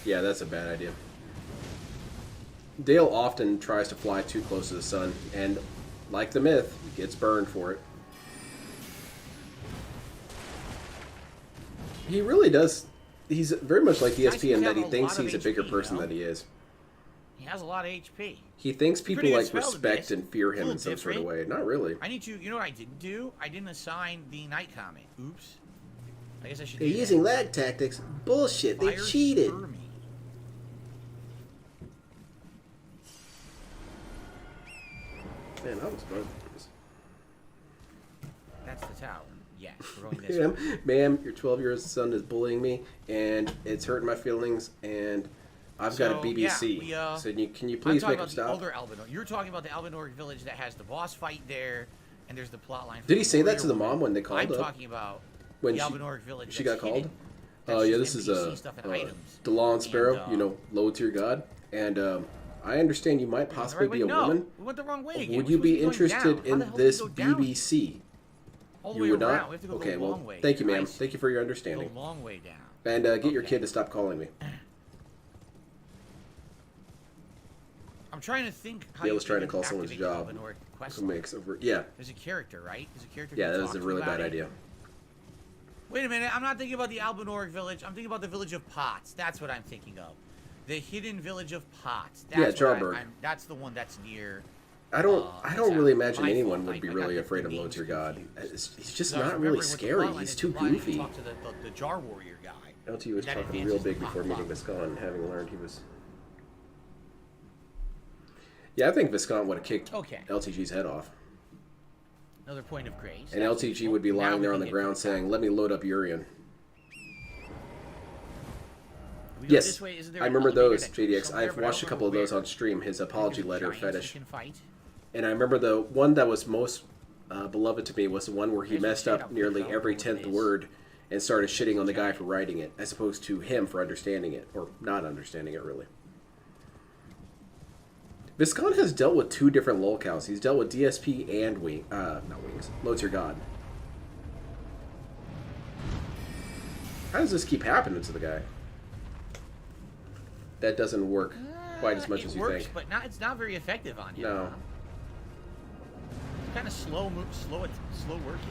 Yeah, that's a bad idea. Dale often tries to fly too close to the sun, and like the myth, gets burned for it. He really does. He's very much like DSP in that he thinks he's a bigger person than he is. He has a lot of HP. He thinks He's people pretty good like spell respect based. and fear A him little in some sort of way. different. Not really. I need to. You know what I didn't do? I didn't assign the night comment. Oops. I guess I should. They're do that. using lag tactics. Bullshit. They Fire cheated. spur me. Man, I was bugged. That's the tower. Yes, we're going this way. Ma'am, your 12-year-old son is bullying me, and it's hurting my feelings, and I've got a BBC. Yeah, so can you I'm please talking make him about the stop? older Albanor. You're talking about the Albanor village that has the boss fight there, and there's the plot line. For Did he the say that warrior to the woman. mom when they called I'm up? talking about When the she- Albanor village. She that's got called? hidden. Oh, That's yeah, just this is NPC stuff and items. DeLon Sparrow, And, you know, low to your god. And I understand you might the possibly right be a way? No, woman. we went the wrong way again. Would We're you supposed be to going interested down. How the in hell did we this go down? BBC? All the You way would around. not? We have to go Okay, the well, long way. thank you, ma'am. I see. Thank you for your Go understanding. a long way down. And get your kid to stop calling me. I'm trying to think how Dale you was trying to can call someone's activate the job. Albanor quest Who line. makes over? Yeah, There's a character, right? There's a character. yeah, who that can was a talk to really about bad it. idea. Wait a minute. I'm not thinking about the Albanor village. I'm thinking about the village of Pots. That's what I'm thinking of. The hidden village of Pots. That's Yeah, what Jarburg. that's the one that's near. I don't really imagine my anyone fault. would be I really got afraid the of Low names Tier God. confused. He's just So I was not really remembering what the scary. plotline He's is. too The line, you goofy. talk to the Jar Warrior guy. LT was That talking advances real the big plot before meeting line. Viscount, having learned he was... Yeah, I think Viscount would have kicked Okay. LTG's head off. Another point of grace. And That's LTG useful. would be Now lying we there can on the get ground to saying, "Let me load up Urian." We go Yes, this way. Isn't there I an remember elevator those, that goes JDX. somewhere, I've but I watched a don't couple of remember those where. on stream, his apology letter Giants fetish. you can fight. And I remember the one that was most beloved to me was the one where he There's a messed shit up up nearly there, every what it 10th is. word and started shitting on the guy for writing it, as opposed to him for understanding it, or not understanding it, really. Viscount has dealt with two different lolcows. He's dealt with DSP and not Wings, Low Tier God. How does this keep happening to the guy? That doesn't work quite as much It as you works, think. but it's not very effective on you. No. It's kind of slow working.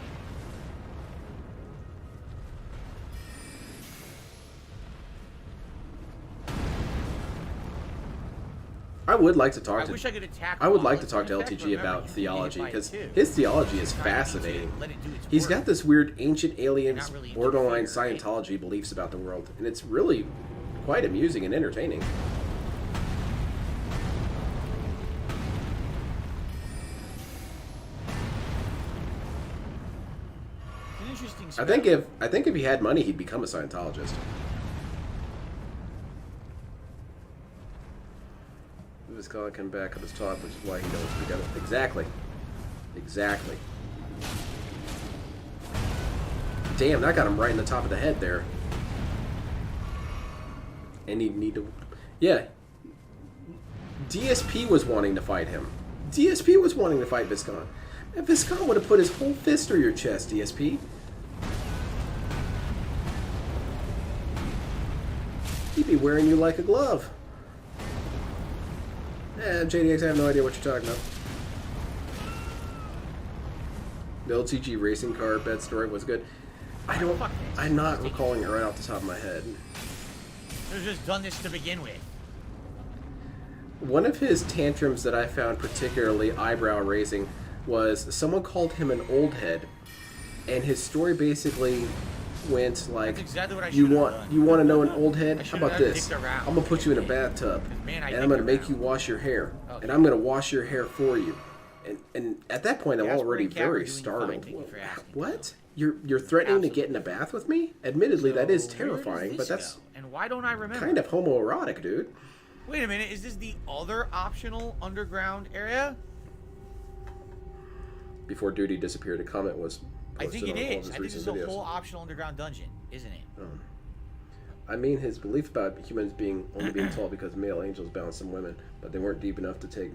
I would like to talk I to. wish I could attack. I would like to Wallace, talk to in fact, LTG remember, about you can theology get hit by because it too. his theology is Try to do fascinating. let it do its He's work. got this weird ancient aliens, Not really borderline interfere, right? Scientology beliefs about the world, and it's really quite amusing and entertaining. It's an interesting. I think if he had money, he'd become a Scientologist. This guy can back up his talk, which is why he don't speak up. Exactly. Exactly. Damn, that got him right in the top of the head there. And he'd need to... Yeah. DSP was wanting to fight him. DSP was wanting to fight Viscount. And Viscount would have put his whole fist through your chest, DSP. be wearing you like a glove. JDX, I have no idea what you're talking about. The LTG racing car bed story was good. I'm not recalling it right off the top of my head. They've just done this to begin with. One of his tantrums that I found particularly eyebrow raising was someone called him an old head, and his story basically went like, exactly what I you should've want done. you want to know an old head? How about should've this? dicked around. I'm gonna put you in a bathtub, Man, I and I'm gonna dicked make you wash your hair, and I'm gonna wash your hair for you. And at that point, I'm Jasper already and Kat were very doing fine, startled. thank you for asking. What? You're threatening to get in a bath with me? Admittedly, that is So, where does terrifying, but this that's go? And why don't I remember? kind of homoerotic, dude. Wait a minute, is this the other optional underground area? Before Duty disappeared, a comment was I posted think it on all of is. his I think this recent is a videos. whole optional underground dungeon, isn't it? I mean, his belief about humans only being tall because male angels bound some women, but they weren't deep enough to take.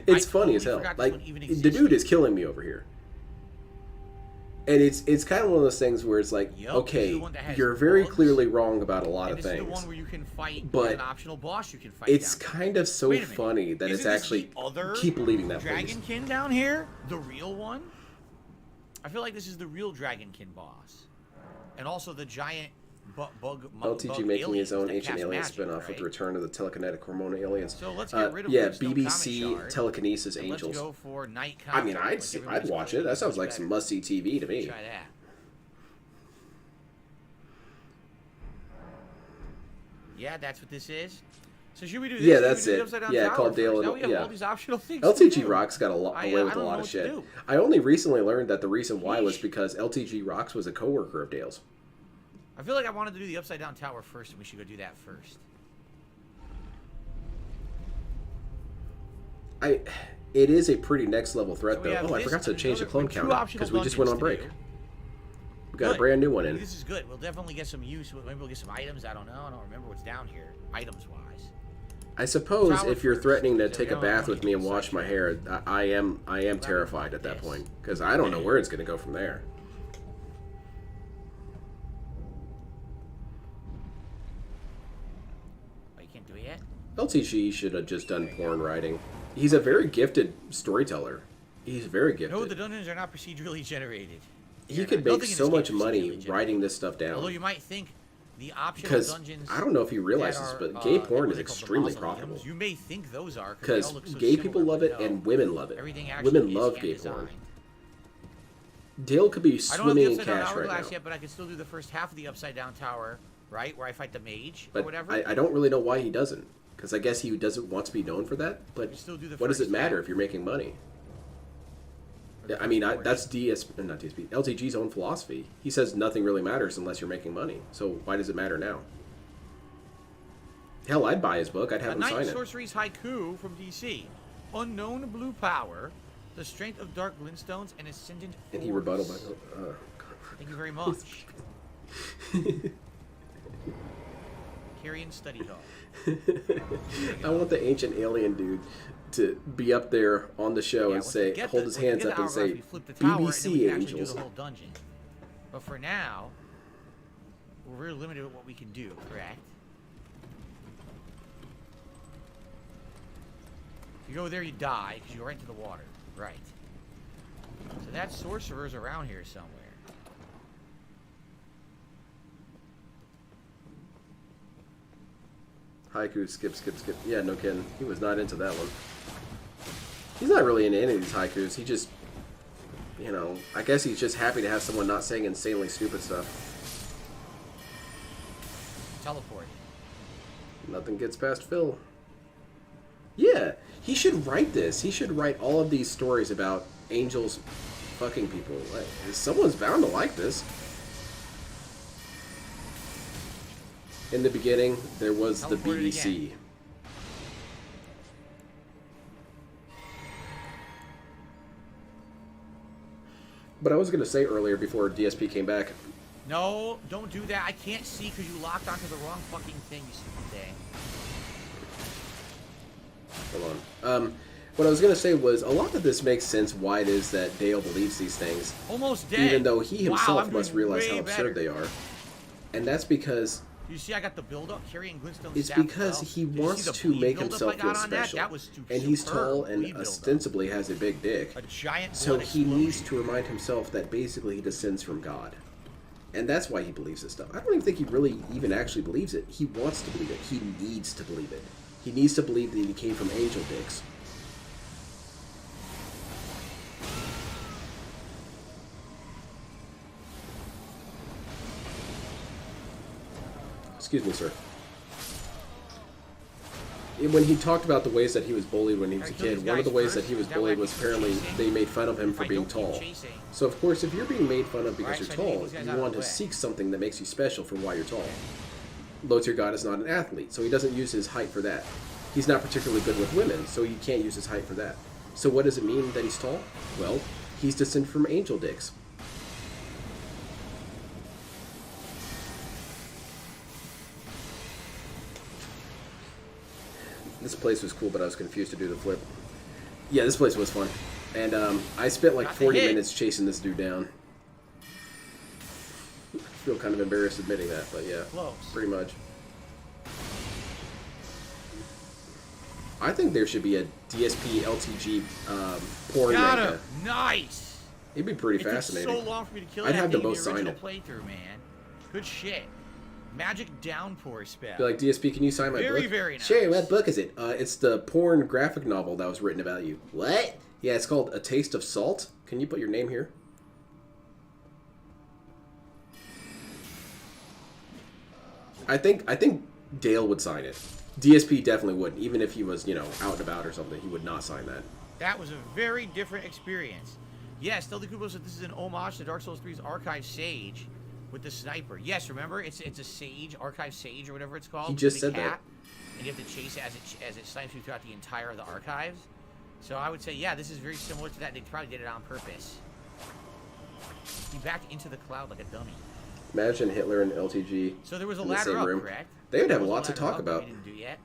It's funny as hell. forgot this Like one even the dude is killing me over here, and it's kind of one of those things where it's like, Yup, this is okay, the one that has you're very bugs, clearly wrong about a lot And of this is things. the one where you can fight but with an optional boss you can fight it's down. kind of so Wait a minute. funny that it's Isn't this actually the other keep believing that, please. Dragonkin down here? The real one? I feel like this is the real Dragonkin boss. And also the giant bug LTG making his own that Ancient cast Alien magic, spin-off with right? the return of the telekinetic hormone aliens. So let's get rid of yeah, Brimstone BBC Comet Shard, telekinesis and angels. Let's go for Night I mean, Contact, like I'd everybody's watch calling it. That sounds like better. some must-see TV to me. Try that. Yeah, that's what this is. So should we do this? Yeah, Should we that's do the it. Upside Down Yeah, Tower called first? Dale. Now we have Yeah. all these optional things. to LTG do. Rocks got away with I a don't lot know of what to shit. do. I only recently learned that the reason why was because LTG Rocks was a coworker of Dale's. I feel like I wanted to do the Upside Down Tower first, and we should go do that first. It is a pretty next level threat So we though. have Oh, I this forgot to and change the another- clone two counter optional because we just went on dungeons break. to do. We got a Good. brand new one in. This is good. We'll definitely get some use. Maybe we'll get some items. I don't know. I don't remember what's down here, items-wise. I suppose Tower if you're first, threatening to so take we a don't bath wanna with me and do wash my hair, I am terrified at that point because I don't know where it's going to go from there. Oh, you can't do it yet? LTG should have just done porn writing. He's a very gifted storyteller. He's very gifted. No, the dungeons are not procedurally generated. He could make so much money writing this stuff Although down. you might think the optional Because dungeons. I don't know if he realizes, that but are, gay what porn are is they called, the extremely mausoleums, profitable. You may think those are they Because all look so gay similar, people love but it no. and women love it. Everything actually Women is love hand gay designed. porn. Dale could be I don't have swimming the in upside down cash right hourglass now. yet, but I can still do the first half of the upside down tower, right, where I fight the mage or But whatever. I don't really know why he doesn't. Because I guess he doesn't want to be known for that. But still do the what does it first matter half. if you're making money? Yeah, I mean, that's not DSP, LTG's own philosophy. He says nothing really matters unless you're making money. So why does it matter now? Hell, I'd buy his book. I'd have A him Knight sign and it. Sorcery's Haiku from DC. Unknown blue power, the strength of dark glintstones, and ascendant And he force. rebutted by... Thank you very much. Carrion Study Hall. I want the ancient alien dude to be up there on the show and once we say, get hold the- his once we hands get up the and hourglass, say, we flip the tower, and then we BBC can actually do angels. the whole dungeon. But for now, we're very limited with what we can do, correct? If you go there, you die, because you go right into the water. Right. So that sorcerer's around here somewhere. Haiku, skip. Yeah, no kidding. He was not into that one. He's not really into any of these haikus. He just, you know, I guess he's just happy to have someone not saying insanely stupid stuff. Teleport. Nothing gets past Phil. Yeah, he should write this. He should write all of these stories about angels fucking people. Like, someone's bound to like this. In the beginning, there was the Teleport it BBC. again. But I was going to say earlier, before DSP came back, No, don't do that. I can't see because you locked onto the wrong fucking thing, you stupid thing. hold on. What I was going to say was, a lot of this makes sense why it is that Dale believes these things. Almost dead. Even though he Wow, himself I'm must doing realize way how absurd better. they are. And that's because You see, I got the build up, carrying Glintstone. It's staff because well. he Did you see wants the to bleed make buildup himself I got feel on that? special. That was And he's superb tall and bleed buildup. ostensibly has a big dick. A giant So blood he explosion. needs to remind himself that basically he descends from God. And that's why he believes this stuff. I don't even think he really even actually believes it. He wants to believe it. He needs to believe it. He needs to believe that he came from angel dicks. Excuse me, sir. When he talked about the ways that he was bullied when he was a kid, one of the ways that he was bullied was apparently they made fun of him for being tall. So of course, if you're being made fun of because you're tall, you want to seek something that makes you special for why you're tall. Lotier God is not an athlete, so he doesn't use his height for that. He's not particularly good with women, so you can't use his height for that. So what does it mean that he's tall? Well, he's descended from angel dicks. This place was cool, but I was confused to do the flip. Yeah, this place was fun. And I spent like 40 minutes chasing this dude down. I feel kind of embarrassed admitting that, but yeah, pretty much. I think there should be a DSP LTG porn manga. Nice. It'd be pretty It fascinating. took so long for me to kill I'd that have thing them in both the sign original it. playthrough, man. Good shit. Magic downpour spell. Be like, DSP, can you sign my Very, book? very nice. Sure, what book is it? It's the porn graphic novel that was written about you. What? Yeah, it's called A Taste of Salt. Can you put your name here? I think Dale would sign it. DSP definitely wouldn't. Even if he was, you know, out and about or something, he would not sign that. That was a very different experience. Yes, Stealthy Kubo said this is an homage to Dark Souls 3's Archive Sage with the sniper. Yes, remember? It's a Sage, Archive Sage or whatever it's called. He just the big said that. cat, and you have to chase it as it snipes you throughout the entire of the archives. So I would say, yeah, this is very similar to that. They probably did it on purpose. He backed into the cloud like a dummy. Imagine Hitler and LTG So there was a in the ladder same up, room. correct? They would There have a was lot to ladder talk up about. We didn't do yet.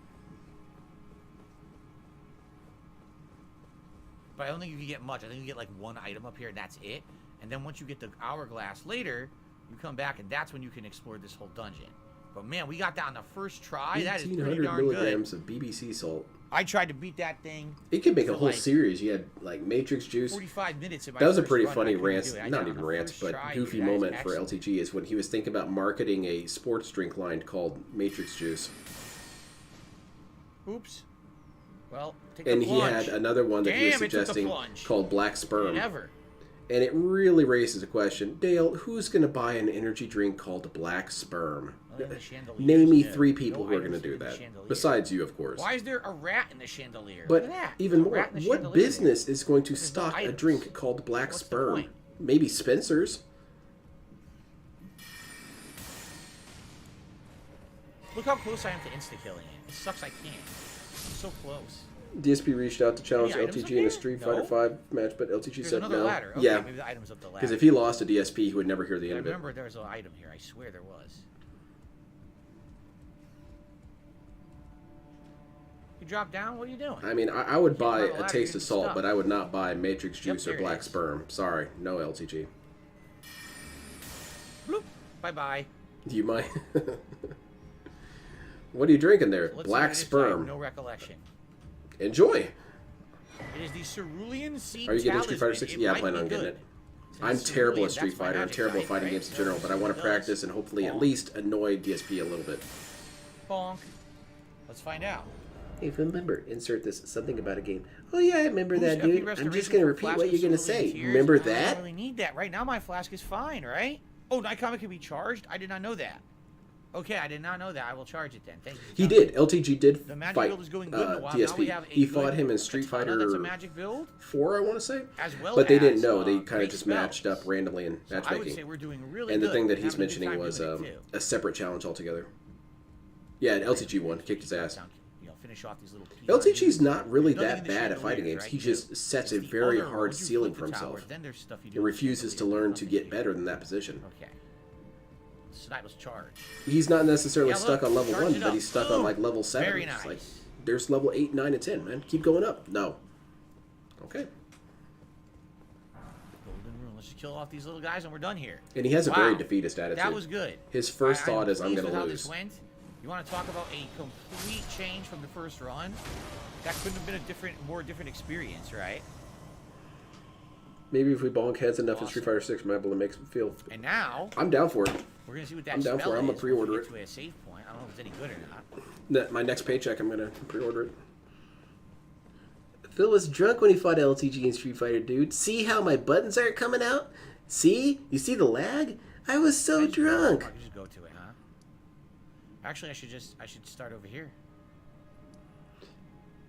But I don't think you can get much. I think you get like one item up here and that's it. And then once you get the hourglass later, you come back and that's when you can explore this whole dungeon. But man, we got that on the first try. That is pretty 1,800 darn milligrams good. of BBC salt. I tried to beat that thing. It could make a for, whole like, series. You had like Matrix Juice. 45 minutes in my That was a first pretty run, funny I couldn't rant, do it. I not did it even on the rant, first but try, goofy you guys. moment for Excellent. LTG is when he was thinking about marketing a sports drink line called Matrix Juice. Oops. Well, take And the he plunge. had another one that he was Damn, it took the suggesting plunge. called Black Sperm. Never. And it really raises a question. Dale, who's going to buy an energy drink called Black Sperm? Well, the chandelier Name me is 3 good. people No who are going to items do in the that. chandelier. Besides you, of course. Why is there a rat in the chandelier? But Look at that. even There's a more, rat in the what chandelier there. business is going to There's no stock a items. drink called Black What's the Sperm? point? Maybe Spencer's. Look how close I am to insta-killing it. It sucks I can't. I'm so close. DSP reached out to challenge Any items LTG up in a here? Street No? Fighter 5 match, but LTG There's said another no. ladder. Okay, Yeah, maybe the item's up the ladder. because if he lost to DSP, he would never hear the I end of it. remember there was an item here. I swear there was. You drop down? What are you doing? I mean, I would buy climb a a ladder, taste you of get salt, stuck. but I would not buy Matrix Juice there or it Black is. Sperm. Sorry, no LTG. Bloop. Bye-bye. Do you mind? What are you drinking there? Let's see what Black it is. I have Sperm. no recollection. Enjoy. It is the Cerulean Seed Are you getting Street Fighter Talisman. 6? It Yeah, I might plan be on getting good. it. Since I'm it's terrible cerulean, at Street that's my Fighter. I'm magic terrible at type, fighting right? games in So general, but I want to it does. practice and hopefully at least annoy DSP a little bit. Bonk. Let's find out. Hey, remember, insert this something about a game. Oh yeah, I remember that, Who's dude. FP I'm restoration just gonna for repeat flask what of you're gonna cerulean say. tears? Remember I that? don't really need that. Right now my flask is fine, right? Oh, Night Comic can be charged? I did not know that. Okay, I did not know that. I will charge it then. Thank you. He did. LTG did The magic fight build is going good in a while. Now we DSP. have a He good fought him in Street katana Fighter that's a magic build, 4, I want to say. as well But they didn't as, know. They kind great of just spells. matched up randomly in So I would matchmaking. say we're doing really And the good. thing that We're he's having a good mentioning time was doing it, too. a separate challenge altogether. Yeah, and LTG won. Kicked his ass. You know, finish off these little LTG's not really Nothing that in the bad at fighting chandeliers, games. He right? just sets a The very other, hard once you ceiling flip for the tower, himself. then there's stuff you do He in the refuses to chandelier, learn to nothing get better than that position. Okay. Snipe was charged. He's not necessarily Yeah, stuck look, on level charge 1, it but up. he's stuck on Boom. like level 7. Very It's like, nice. there's level 8, 9, and 10, man. Keep going up. No. Okay. Golden rule. Let's just kill off these little guys and we're done here. And he has a very defeatist attitude. That was good. His first thought is, I'm pleased going with to how lose. this went. You want to talk about a complete change from the first run? That couldn't have been a more different experience, right? Maybe if we bonk heads enough in Street Fighter 6, we might be able to make some feel. And now I'm down for it. we're gonna see what that I'm down for it. I'm gonna pre-order it. To a save point. I don't know if it's any good or not. My next paycheck, I'm gonna pre-order it. Phil was drunk when he fought LTG in Street Fighter, dude. See how my buttons aren't coming out? See? You see the lag? I was so drunk. I can just go to it, huh? Actually, I should start over here.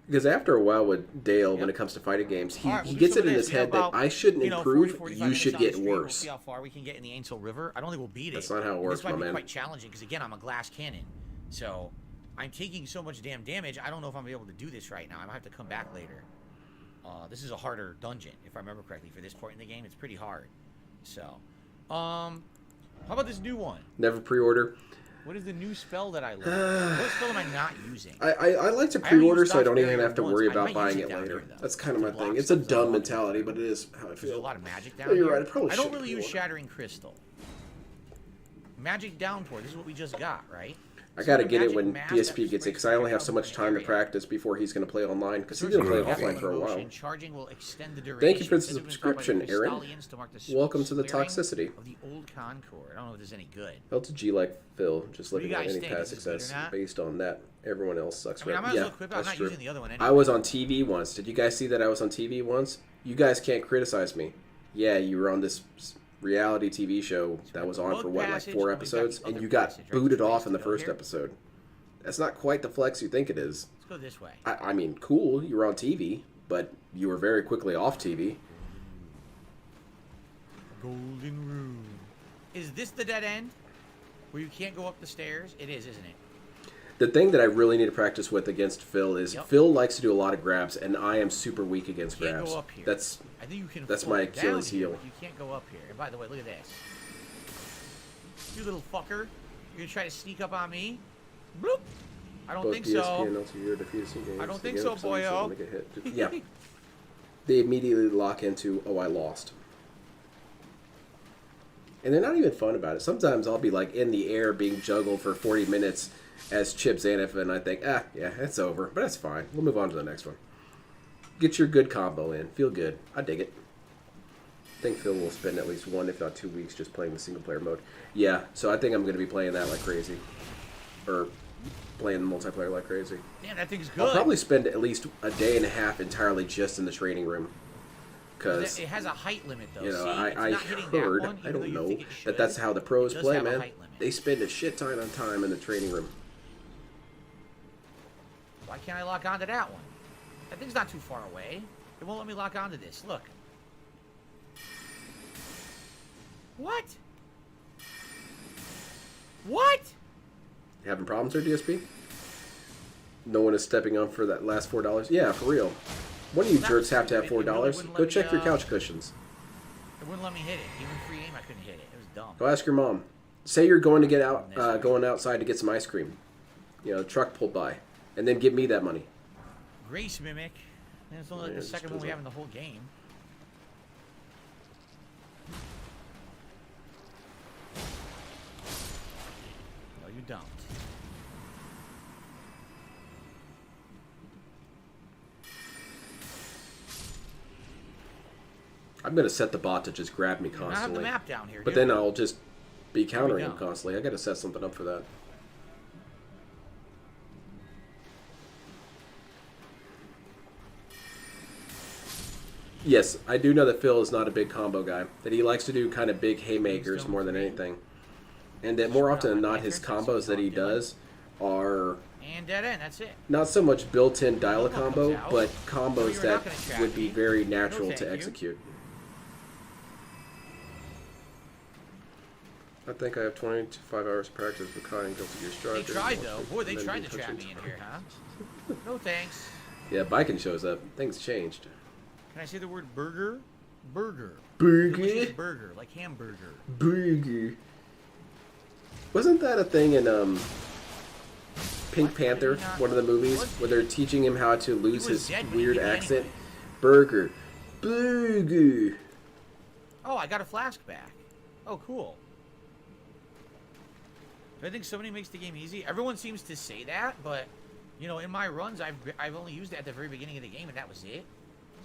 Because after a while with Dale, when it comes to fighting games, he gets it in his head that I shouldn't improve, you should get worse. We'll see how far we can get in the Ainsel River. I don't think we'll beat it. That's not how it works, this might my be man. quite challenging because, again, I'm a glass cannon. So I'm taking so much damn damage, I don't know if I'm going to be able to do this right now. I might have to come back later. This is a harder dungeon, if I remember correctly. For this point in the game, it's pretty hard. So, how about this new one? Never pre-order. What is the new spell that I learned? What spell am I not using? I like to pre-order so I don't even have to worry about buying it later. That's kind of my thing. It's a dumb mentality, but it is how I feel. There's a lot of magic down You're here. right. I probably don't should really use pre-order. Shattering Crystal. Magic Downpour. This is what we just got, right? I gotta get it when DSP gets it, because I only have so much time to practice before he's gonna play online, because he's gonna play offline for a while. Charging will extend the duration. Thank you for the subscription, Aaron. Welcome to the toxicity. Of the old Concord. I don't know if there's any good. LTG like Phil, just What do living you on guys any think? past Is this good or success not? based on that. Everyone else sucks. I mean, I might as yeah, well quit, but I'm that's not true. using the other one I was on TV once. Did you guys see that I was on TV once? You guys can't criticize me. Yeah, you were on this reality TV show that was on for what, like 4 episodes, and you got booted off in the first episode. That's not quite the flex you think it is. Let's go this way. I mean, cool, you were on TV, but you were very quickly off TV. Golden Room. Is this the dead end? Where you can't go up the stairs? It is, isn't it? The thing that I really need to practice with against Phil is Phil likes to do a lot of grabs, and I am super weak against You can't grabs. go up here. That's I think you can that's fall my down Achilles here, heel. but you can't go up here. And by the way, look at this. You little fucker. You're gonna try to sneak up on me? Bloop. I don't Both think DSP so. and LTG defeated some games. I don't They think give so, up some, so boyo. they get hit. Yeah. They immediately lock into, oh, I lost. And they're not even fun about it. Sometimes I'll be like in the air being juggled for 40 minutes as Chip Zanif, and I think, yeah, it's over. But that's fine. We'll move on to the next one. Get your good combo in. Feel good. I dig it. I think Phil will spend at least 1, if not 2 weeks just playing the single player mode. Yeah, so I think I'm going to be playing that like crazy. Or playing multiplayer like crazy. Damn, that thing's good. I'll probably spend at least a day and a half entirely just in the training room. Because, it has a height limit, though. you know, See, it's I not hitting that heard, one, I even though don't you know, think it should. that's how the pros It does play, have a man. height limit. They spend a shit ton of time in the training room. Why can't I lock onto that one? That thing's not too far away. It won't let me lock onto this. Look. What? What? You having problems there, DSP? No one is stepping up for that last $4? Yeah, for real. One of you jerks have to have $4. Go check your couch cushions. It wouldn't let me hit it. Even free aim, I couldn't hit it. It was dumb. Go ask your mom. Say you're going to get out, going outside to get some ice cream. You know, a truck pulled by. And then give me that money. Grace Mimic. And it's only like the second one we have in the whole game. No, you don't. I'm going to set the bot to just grab me I have the constantly. map down here. But Here then we go. I'll just be countering Here him we go. constantly. I got to set something up for that. Yes, I do know that Phil is not a big combo guy. That he likes to do kind of big haymakers more than anything. And that more often than not, his combos that he does are And dead end, that's it. not so much built-in dial combo, out. but Oh, combos you're that not gonna trap would be me. very natural No, to thank you. execute. I think I have 25 hours of practice with Kai and Guilty Gear Strive. They tried, though. Boy, they tried to trap me in here, huh? No thanks. Yeah, Biken shows up. Things changed. Can I say the word burger? Burger. Burger? Delicious burger, like hamburger. Burger. Wasn't that a thing in Pink Panther, one of the movies, where they're teaching him how to lose his weird accent? Burger. Burger. Oh, I got a flask back. Oh, cool. Do I think somebody makes the game easy? Everyone seems to say that, but, you know, in my runs, I've only used it at the very beginning of the game, and that was it.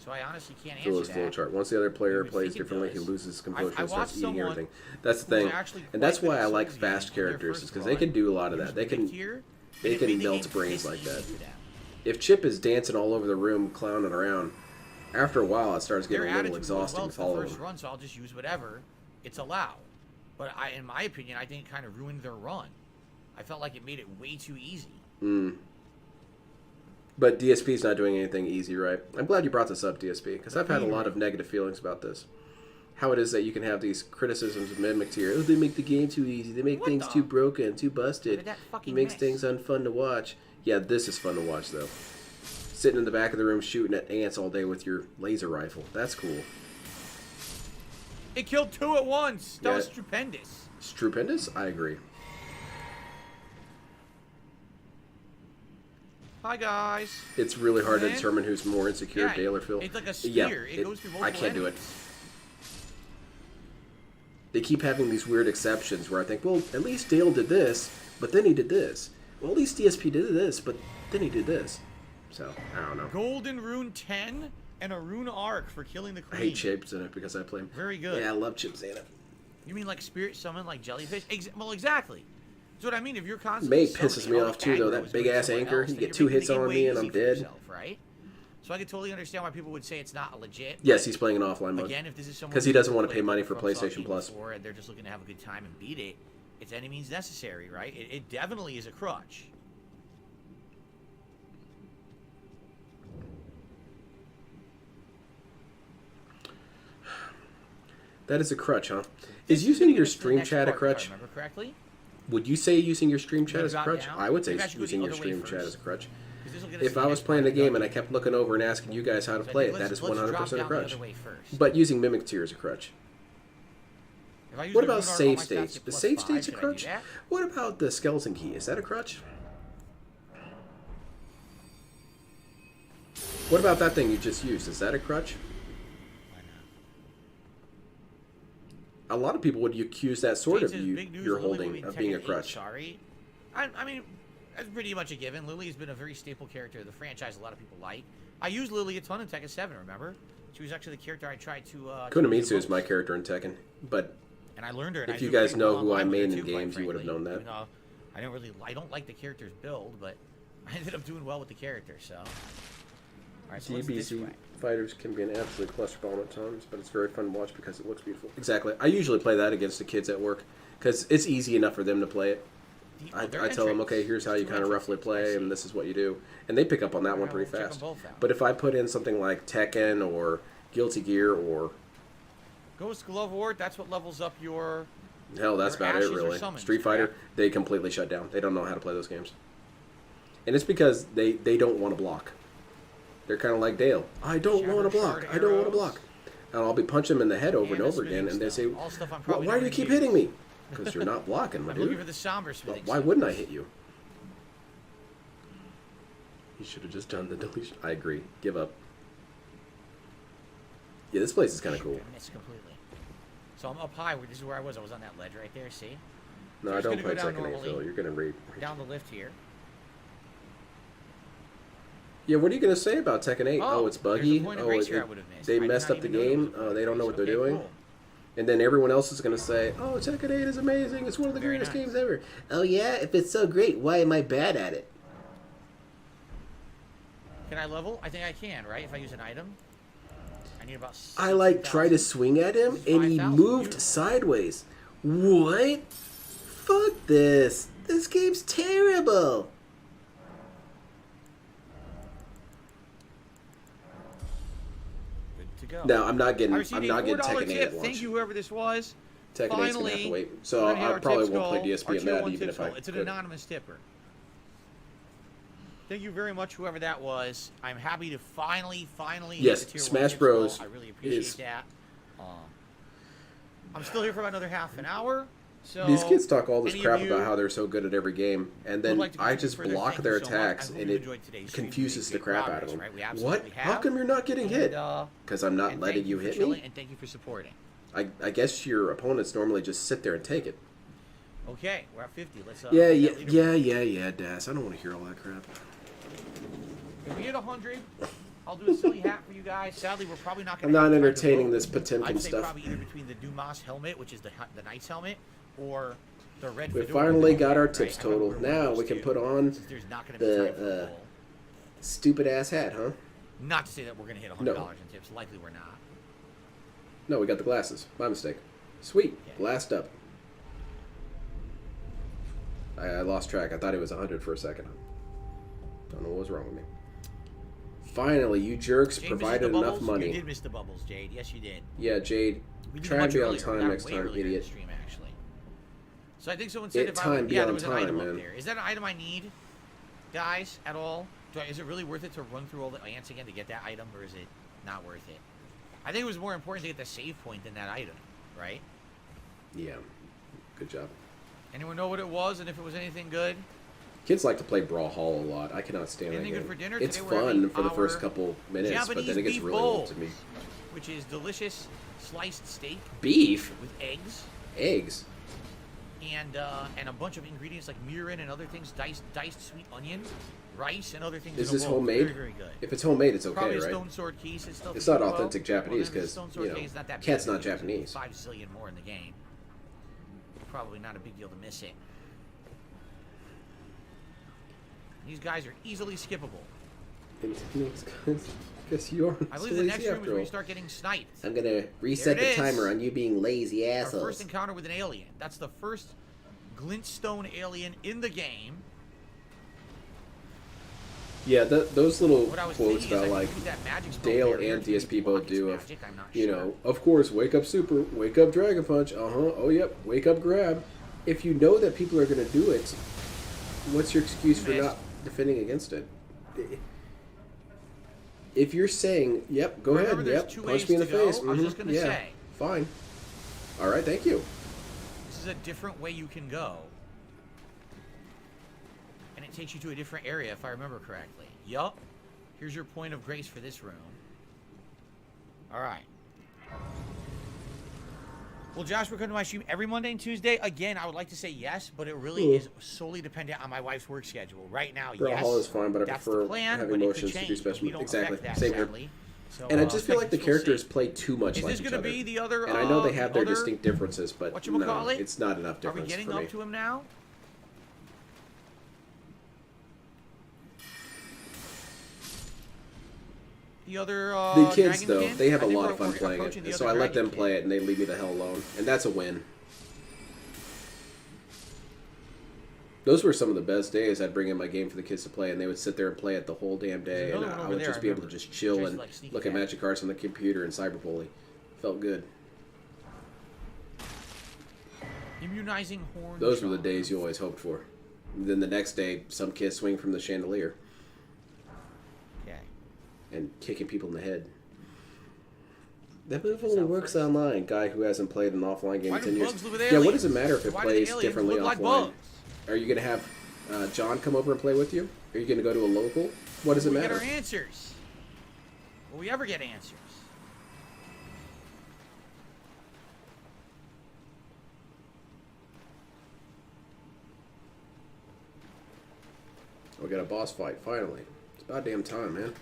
So I honestly can't answer that. Flowchart. Once the other player would plays think it differently, he does. loses composure I and starts watched eating someone everything. That's the who was thing, actually and that's quite why good I at like Souls games fast in their characters, first because they run. can do a lot of It that. was They can mid-tier, they and it can made the melt game brains piss like that. easy for them. If Chip is dancing all over the room, clowning around, after a while it starts Their getting a little attitude was, exhausting well, to it's the follow first them. run, so I'll just use whatever. It's allowed. But in my opinion, I think it kind of ruined their run. I felt like it made it way too easy. But DSP's not doing anything easy, right? I'm glad you brought this up, DSP, because I've had a lot of negative feelings about this. How it is that you can have these criticisms of Mimic Tier. Oh, they make the game too easy. They make things too broken, too busted. It makes things unfun to watch. Yeah, this is fun to watch, though. Sitting in the back of the room shooting at ants all day with your laser rifle. That's cool. It killed 2 at once. That Yeah. was stupendous. Stupendous? I agree. Hi, guys. It's really hard to Man. determine who's more insecure, Yeah, Dale or Phil. it's like a Yeah, spear. It goes through I multiple can't do it. enemies. They keep having these weird exceptions where I think, well, at least Dale did this, but then he did this. Well, at least DSP did this, but then he did this. So, I don't know. Golden Rune 10 and a Rune Arc for killing the I queen. hate Chips in it because I play him. Very good. Yeah, I love Chips in it. You mean like spirit summon, like jellyfish? Well, exactly. That's what I mean. If you're constantly May pisses summoning, me all off the too, though. aggro That is big going ass somewhere anchor. else, You then get you're 2 making hits the game on way me and easy I'm for dead. yourself, right? So I can totally understand why people would say it's not legit. Yes, but he's playing an offline mode. Again, if this is someone because he who doesn't want to played pay money for From PlayStation Software Plus. before and they're just looking to have a good time and beat it, it's any means necessary, right? It definitely is a crutch. That is a crutch, huh? Is using your stream chat a crutch? If I remember correctly. Would you say using your stream chat is a drop crutch? down? I would say Maybe I should go using the your other way stream chat first. is a crutch. 'Cause this'll get us If to I the was next playing the part of the game and I dungeon. kept looking over and asking you guys how to So I play think it, that let's- is let's drop 100% a down the crutch. other way first. But using Mimic Tier is a crutch. If I use What the about Rune Arc on save my stats, states? get The plus save 5, state's a should I do crutch? that? What about the skeleton key? Is that a crutch? What about that thing you just used? Is that a crutch? A lot of people would accuse that sword of James says, "Big news, you're Lily will holding be of being a Tekken 8, crutch. Sorry. I mean, that's pretty much a given. Lily has been a very staple character of the franchise. A lot of people like. I used Lily a ton in Tekken 7. Remember? She was actually the character I tried to. Kunamitsu is my character in Tekken, but and I learned her. And if I you do guys pretty know well who I online with her main in too, quite games, you would have frankly. known that. Even though I don't like the character's build, but I ended up doing well with the character. So. All right, so what's this DBC way? fighters can be an absolute clusterbomb at times, but it's very fun to watch because it looks beautiful. Exactly. I usually play that against the kids at work because it's easy enough for them to play it. I tell them, okay, here's how you kind of roughly play, and this is what you do, and they pick up on that one pretty check 'em fast. both out. But if I put in something like Tekken or Guilty Gear or Ghost Glove Ward. That's what levels up your. hell, that's Your about it ashes or really. summons, Street Fighter, correct? they completely shut down. They don't know how to play those games, and it's because they don't want to block. They're kind of like Dale. I don't want to block. I don't want to block. And I'll be punching them in the head over and over again, and they say, All stuff I'm "Well, probably why do you not keep gonna hitting use. me?" Because you're not blocking, my I'm looking dude. for the somber Well, smithing. why wouldn't I hit you? You should have just done the deletion. I agree. Give up. Yeah, this place is kind of cool. I missed completely. So I'm up high. This is where I was. I was on that ledge right there. See? No, So I just don't gonna play go down Tekken 8, normally, Phil. You're going to read. Down the lift here. Yeah, what are you going to say about Tekken 8? Oh, it's there's a buggy. point of Oh, grace here I would've missed. they I did messed not up the even know there was game. a point They of don't know what grace. they're Okay, doing. cool. And then everyone else is going to say, oh, Tekken 8 is amazing. It's one of the Very greatest nice. games ever. Oh, yeah? If it's so great, why am I bad at it? Can I level? I think I can, right? If I use an item. I need about. I, like, tried to swing at him, and he 5,000. moved sideways. What? Fuck this. This game's terrible. Good to go. No, I'm not getting. I received I'm not a getting $4 Tekken 8 tip. at launch. Thank you, whoever this was. Tekken 8's gonna have to Finally, wait. So we're gonna hit I our probably tips won't play goal, DSP our in tier that, one even tips if I goal. It's an could. anonymous tipper. Thank you very much, whoever that was. I'm happy to finally Yes, hit the tier Smash one tips Bros. goal. I really appreciate is- that. I'm still here for about another half an hour. So These kids talk all this any crap of you about how they're so good at every game, and then like to I contribute just further, block thank their you so much. attacks, I hope and you it enjoyed today's stream. confuses We the made crap great out of them. progress, right? We What? absolutely How have. come you're not getting hit? And, Because I'm not and letting thank you for hit chilling, me? And thank you for supporting. I guess your opponents normally just sit there and take it. Okay, we're at 50. Let's. Yeah, Das. I don't want to hear all that crap. If we hit 100, I'll do a silly hat for you guys. Sadly, we're probably not I'm going to. not entertaining this Potemkin I'd say stuff. probably either between the Dumas helmet, which is the Knight's helmet, or the red. We fedora finally with the got our helmet, tips right? I wonder total. where Now those we can two, put on since there's not going to be time for the a poll. stupid ass hat, huh? Not to say that we're going to hit $100 No. in tips. Likely we're not. No, we got the glasses. My mistake. Sweet. Last up. I lost track. I thought it was 100 for a second. Don't know what was wrong with me. Finally, you jerks Jade provided misses the enough bubbles? money. You did miss the bubbles, Jade. Yes, you did. Yeah, Jade. We did Try and much be on earlier. We time got next way time, earlier in the idiot. stream, actually. So I think someone said It time be there on was an time, item man. up there. Is that an item I need, guys, at all? Is it really worth it to run through all the ants again to get that item, or is it not worth it? I think it was more important to get the save point than that item, right? Yeah. Good job. Anyone know what it was and if it was anything good? Kids like to play Brawlhalla a lot. I cannot stand that Anything game. good for dinner? It's Today we're having fun for the first our couple minutes, but Japanese then it gets beef really bowl, old to me. which is delicious sliced steak. Beef? With eggs. Eggs? And a bunch of ingredients like mirin and other things, diced sweet onion, rice, and other things. Is in a this bowl. homemade? Very, very good. If it's homemade, it's okay, Probably a right? stone sword case. It's It's still not well. authentic Japanese Well, then because, stone sword case is not that cat's big. not Japanese. 5 zillion more in the game. Probably not a big deal to miss it. These guys are easily skippable. Guess you are. I believe the next room is where you start getting sniped. I'm gonna reset There the it timer is. on you being lazy Our assholes. first encounter with an alien. That's the first glintstone alien in the game. Yeah, those little What I was quotes thinking is about I like could use that magic spell Dale barrier and to use DSP both do. Of, magic, I'm not you sure. know, of course, wake up super, wake up Dragon Punch. Oh yep, wake up grab. If you know that people are gonna do it, what's your excuse for not defending against it? If you're saying, "Yep, go Remember, ahead, there's yep, two punch ways me in the to go. face," I was just gonna yeah, say. fine. All right, thank you. This is a different way you can go. And it takes you to a different area, if I remember correctly. Yup. Here's your point of grace for this room. Alright. Will Joshua come to my stream every Monday and Tuesday? Again, I would like to say yes, but it really is solely dependent on my wife's work schedule. Right now, yes. Brawlhalla is fine, but I that's prefer the plan, having but it could motions to do change, special. we don't Exactly, affect that, same here. sadly. So, And I just feel like the we'll characters see. play too much Is like this each gonna other. be the other, and I know they have their other- distinct differences, but no, whatchamacallit? it's not enough Are difference we getting for me. up to him now? The other The kids, Dragon though, Kin? they have I a think lot we're of fun playing approaching it, the so other I let Dragon them play it, and they leave me the hell alone, and that's a win. Those were some of the best days. I'd bring in my game for the kids to play, and they would sit there and play it the whole damn day, and another one I over would there, just I be able to remember. just chill Tries to, and like, sneak look at attack. Magic Cards on the computer and cyberbully. Felt good. Immunizing horn. Those were the days you always hoped for. And then the next day, some kids swing from the chandelier. Okay. And kicking people in the head. That move only works online. Guy who hasn't played an offline game Why in do 10 years. bugs live with Yeah, what aliens? does it matter if it Why do the plays aliens differently look like offline? bugs? Are you going to have John come over and play with you? Are you going to go to a local? What does it We matter? get our answers. Will we ever get answers? We got a boss fight, finally. It's about damn time, man.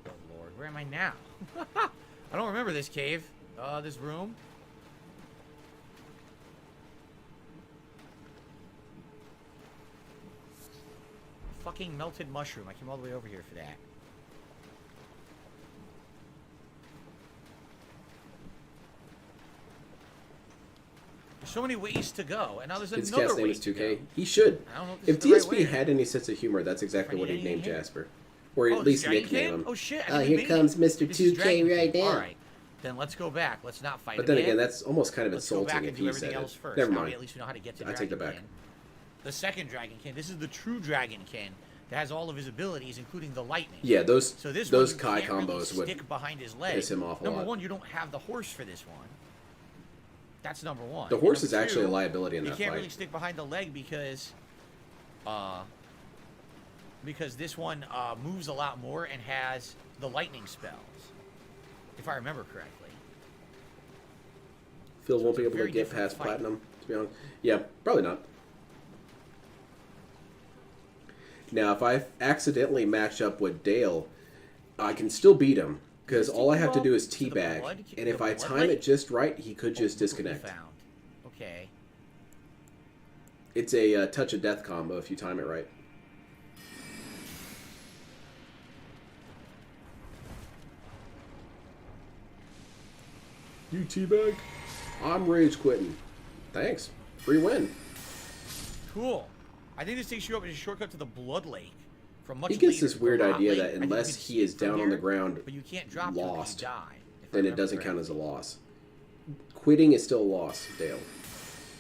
Oh Lord, where am I now? I don't remember this cave. This room. Fucking melted mushroom. I came all the way over here for that. There's so many ways to go, and now there's His another cat's name way is to 2K. go. He should. I don't know if If this is the DSP right way. had any sense of humor, that's exactly what he'd name here? Jasper. Or Oh, at least Dragon nickname King? him. Oh shit! Oh, here comes Mr. 2K right now. All right, then let's go back. Let's not fight. But then again. again, that's almost kind of Let's go insulting back if and do he everything said else it. first. Never Now mind. we at least know how to get to I take that Dragon back. Kin. The second Dragon Kin. This is the true Dragon Kin that has all of his abilities, including the lightning. Yeah, those So this those one, Kai you can't really combos would stick behind his leg. piss him off a Number lot. one, you don't have the horse for this one. That's number one. The And horse number is actually two, a liability in you that can't fight. really stick behind the leg because this one moves a lot more and has the lightning spells, if I remember correctly. Phil won't be it's a able to very get different past fight. platinum, to be honest. Yeah, probably not. Now, if I accidentally match up with Dale, I can still beat him, because all I have to do is teabag, and if I time it just right, he could just disconnect. Okay. It's a touch of death combo if you time it right. You teabag? I'm rage quitting. Thanks. Free win. Cool. I think this takes you up as a shortcut to the Blood Lake. From much He gets later, this weird the Rot idea Lake. that I think unless you can he see is it from down on the here, ground, but you can't drop till you lost, die, if I then it remember doesn't count correctly. as a loss. Quitting is still a loss, Dale.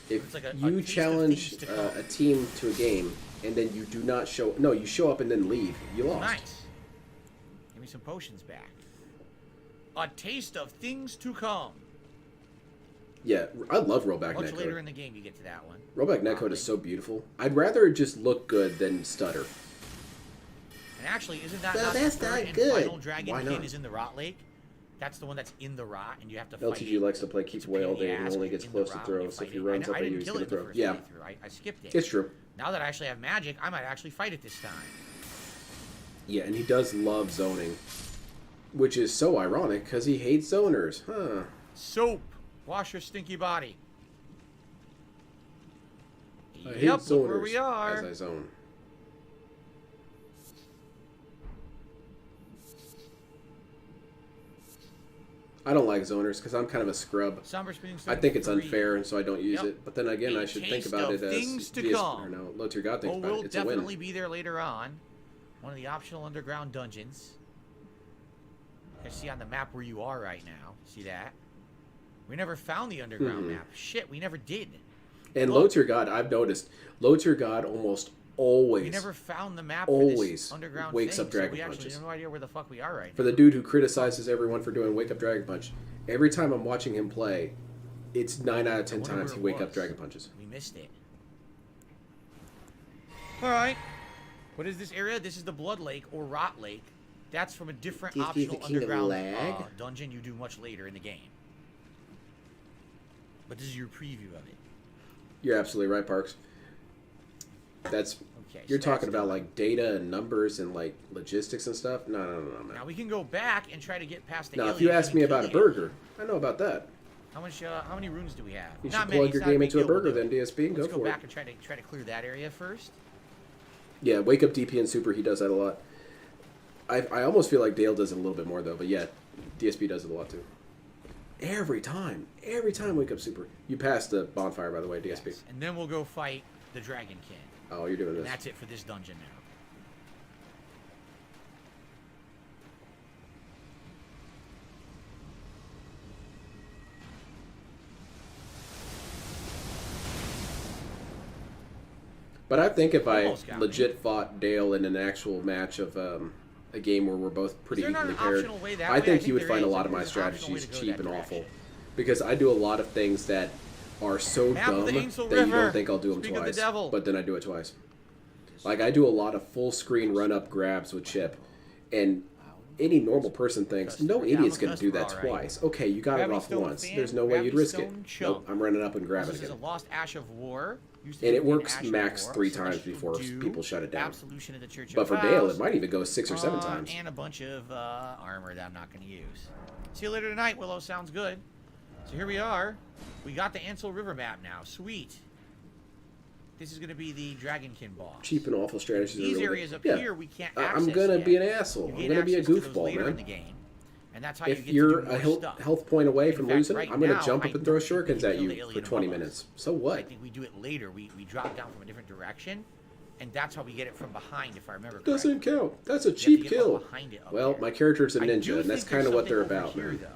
If It's like a you taste of challenge things to come. a team to a game and then you do not show, no, you show up and then leave, you lost. Nice. Give me some potions back. A taste of things to come. Yeah, I love rollback Much later netcode. in the game, you get to that one. Rollback netcode is so beautiful. I'd rather it just look good than stutter. And actually, isn't that Well, not that's the third not and good. final dragon Why kin not? is in the Rot Lake? That's the one that's in the rot, and you have to fight LTG it. likes to play keep away all day and only gets close to throw, so if he runs up at you, he's going to throw. Yeah, I skipped it. it's true. Now that I actually have magic, I might actually fight it this time. Yeah, and he does love zoning, which is so ironic because he hates zoners. Huh. Soap, wash your stinky body. I hate Yep, look zoners where we are. as I zone. I don't like zoners because I'm kind of a scrub. Somber Spinning I think it's 73. unfair, and so I don't use Yep. it. But then again, A I should think taste about of it as things to DS come. or no, Low Tier God thinks Oh, about we'll it. It's a definitely win. be there later on. One of the optional underground dungeons. You can see on the map where you are right now. See that? We never found the underground Mhm. map. Shit, we never did. And Look. Low Tier God, I've noticed, Low Tier God almost always, We never found the map for always this underground wakes thing, up Dragon so we actually Punches. have no idea where the fuck we are right For now. the dude who criticizes everyone for doing Wake Up Dragon Punch, every time I'm watching him play, it's 9 out of 10 wonder times where he it Wake Up was. Dragon Punches. We missed it. Alright. What is this area? This is the Blood Lake or Rot Lake. That's from a different DSP is the optional king of underground lag? dungeon you do much later in the game. But this is your preview of it. You're absolutely right, Parks. That's Okay, you're so talking that's about like data and numbers and like logistics and stuff. No, man. Now we can go back and try to get past the Now, alien if you ask and me kill about a the burger, I know about that. How much? How many runes do we have? You Not should many, plug it's your not a game big into a deal, we'll burger do then, it. DSP, and Let's go go for back it. and try to clear that area first. Yeah, Wake Up DP and Super, he does that a lot. I almost feel like Dale does it a little bit more though, but yeah, DSP does it a lot too. Every time Wake Up Super. You passed the bonfire, by the way, DSP. Yes. And then we'll go fight the Dragon King. Oh, you're doing And this. that's it for this dungeon now. But I think if I Almost got legit fought Dale in an actual match of a game where we're both pretty Is there not equally an paired, optional way that I way? think I he would think find there a is. lot of my There's an optional way strategies to go cheap that and awful. direction. Because I do a lot of things that are so Map of dumb the that Ainsel you River. don't think I'll do them Speak of the twice. devil. But then I do it twice. Like I do a lot of full screen run up grabs with Chip, and any normal person thinks no Yeah, idiot's I'm a going to do that customer, all right. twice. Okay, you got it Gravity off Stone once. fan, There's no way you'd Gravity risk it. Stone chump. Nope, I'm running up and grabbing This is a again. Lost Ash of War. Used to And be it an works Ash of max War, 3 times Celestial before Dew, people shut it down. Absolution of the Church But of for Dale, Vows, it might even go 6 or 7 times. And a bunch of armor that I'm not going to use. See you later tonight, Willow. Sounds good. So here we are. We got the Ansel River map now. Sweet. This is going to be the Dragonkin boss. Cheap and awful strategies. These are really areas good. up Yeah. here we can't I'm access gonna yet. be an asshole. You I'm gain gonna be a access to those goofball, later in man. the game, and that's how you If get you're to do a more health, stuff. health point away In from fact, losing, right I'm gonna now, jump I up and throw don't think we shurikens can at kill you the for alien 20 above us. minutes. So I what? think we do it later. We drop down from a different direction, and that's how we get it from behind, if I remember correctly. Doesn't count. That's a You have to cheap get kill. up behind it up Well, there. my character's a I do ninja, and that's think kind of there's what they're something over about, here, man. though.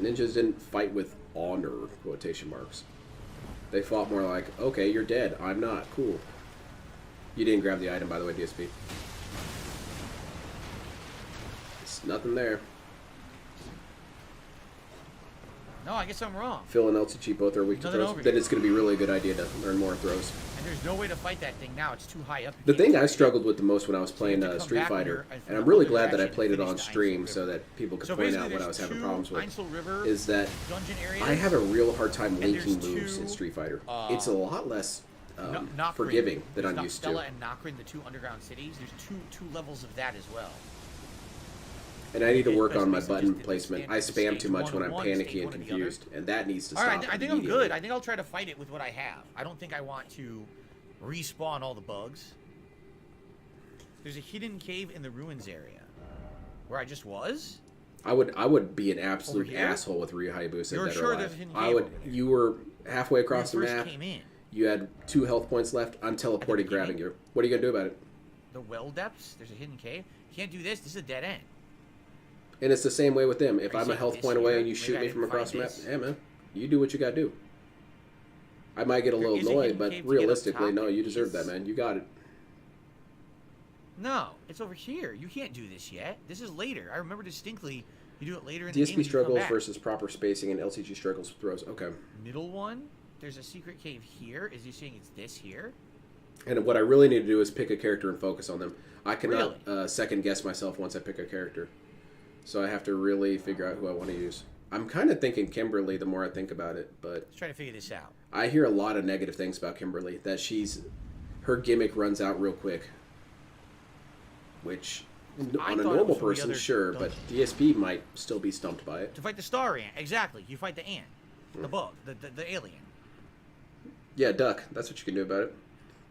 Ninjas didn't fight with honor, quotation marks. They fought more like, okay, you're dead. I'm not. Cool. You didn't grab the item, by the way, DSP. It's nothing there. No, I guess I'm wrong. Phil and LTG both are weak to Nothing throws. over Then here. it's going to be really a good idea to learn more throws. And there's no way to fight that thing now. It's too high up. The thing I struggled with the most when I was playing Street Fighter, and I'm really glad that I played it on stream so that people could point out what I was having problems with, is that I have a real hard time linking moves in Street Fighter. It's a lot less forgiving than I'm used to. Stella and Nocrin, the two underground cities. There's two levels of that as well. And I need to work on my button placement. I spam too much when I'm panicky and confused, and that needs to stop. Alright, I think I'm good. I think I'll try to fight it with what I have. I don't think I want to respawn all the bugs. There's a hidden cave in the ruins area. Where I just was? I would be an absolute asshole with Ryu Hayabusa. You're dead or sure alive. there's a hidden I cave would. over here? You were halfway across the When you map. first came in. You had 2 health points left. I'm teleporting, grabbing you. What are you gonna do about it? The well depths? There's a hidden cave? Can't do this. This is a dead end. And it's the same way with them. If Are you I'm a saying health this point away here? and you Maybe shoot I me didn't from across the find map, this. yeah, man, you do what you gotta do. I might get a little is a annoyed, hidden but cave to get up realistically, top. no, you deserve that, man. You got it. No, it's over here. You can't do this yet. This is later. I remember distinctly you do it later in the game. DSP when you come struggles back. versus proper spacing, and LTG struggles with throws. Okay. Middle one, there's a secret cave here. Is you saying it's this here? And what I really need to do is pick a character and focus on them. I cannot second guess myself once I pick a character. So I have to really figure out who I want to use. I'm kind of thinking Kimberly the more I think about it, but Let's try to figure this out. I hear a lot of negative things about Kimberly. That her gimmick runs out real quick. Which, I on a thought it normal was from the person, other sure, but DSP might still be stumped by it. To fight the star ant. Exactly. You fight the ant. The bug. The alien. Yeah, duck. That's what you can do about it.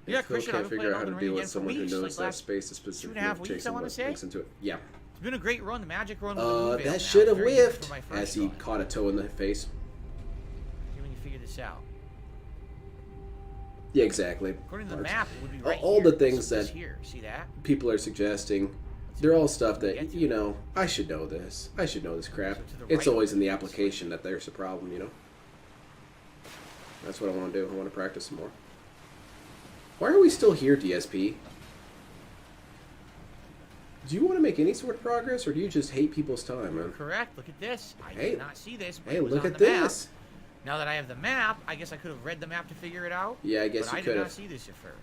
Yeah, Phil Christian, can't I've been figure playing out how to Elden deal Ring with again for someone who weeks, knows like that space is 2.5 specific weeks, takes I wanna say. links into it. Yeah. It's been a great run. The magic run with the movie. That should have whiffed as he caught a toe in the face. When you figure this out. Yeah, exactly. According to the map, it would be right all here. the things This is that here. See that? people are suggesting, they're all stuff that, you know, I should know this. I should know this crap. It's always in the application that there's a problem, you know? That's what I want to do. I want to practice some more. Why are we still here, DSP? Do you want to make any sort of progress, or do you just hate people's time, man? Correct. Look at this. I Hey. did not see this. But Hey, it was look on at the map. this. Now that I have the map, I guess I could have read the map to figure it out. Yeah, I guess but you I could did not have. see this at first.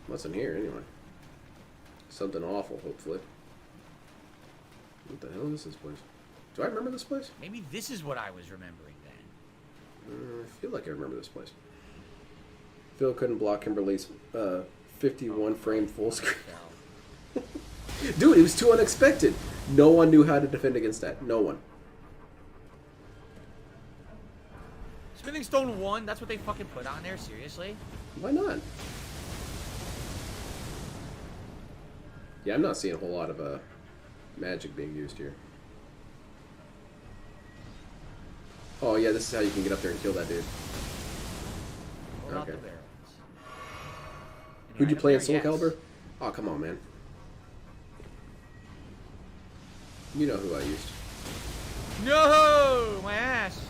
What's in here, anyway? Something awful, hopefully. What the hell is this place? Do I remember this place? Maybe this is what I was remembering then. I feel like I remember this place. Phil couldn't block Kimberly's 51 frame full screen. Dude, it was too unexpected. No one knew how to defend against that. No one. Smithing Stone 1, that's what they fucking put on there? Seriously? Why not? Yeah, I'm not seeing a whole lot of magic being used here. Oh yeah, this is how you can get up there and kill that dude. Pull out Okay. the barrels. Any Who'd you item play in there? Soul Yes. Calibur? Oh, come on, man. You know who I used. No! My ass!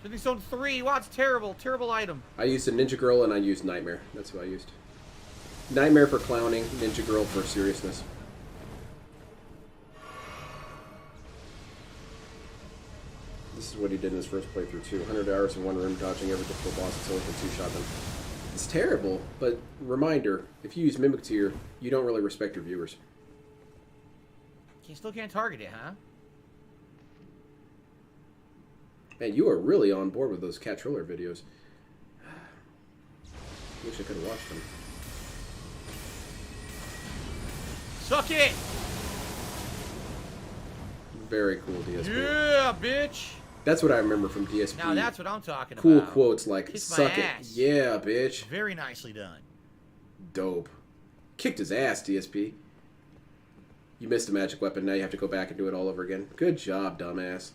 Smithing Stone 3, wow, it's terrible. Terrible item. I used a Ninja Girl and I used Nightmare. That's who I used. Nightmare for clowning, Ninja Girl for seriousness. This is what he did in his first playthrough too. 100 hours in one room, dodging every difficult boss until he can two-shot them. It's terrible, but reminder, if you use Mimic Tier, you don't really respect your viewers. You still can't target it, huh? Man, you are really on board with those Cat Triller videos. Wish I could have watched them. Suck it! Very cool DSP. Yeah, bitch! That's what I remember from DSP. Now that's what I'm talking cool about. quotes like, Kiss my suck it. ass. Yeah, bitch. Very nicely done. Dope. Kicked his ass, DSP. You missed a magic weapon. Now you have to go back and do it all over again. Good job, dumbass.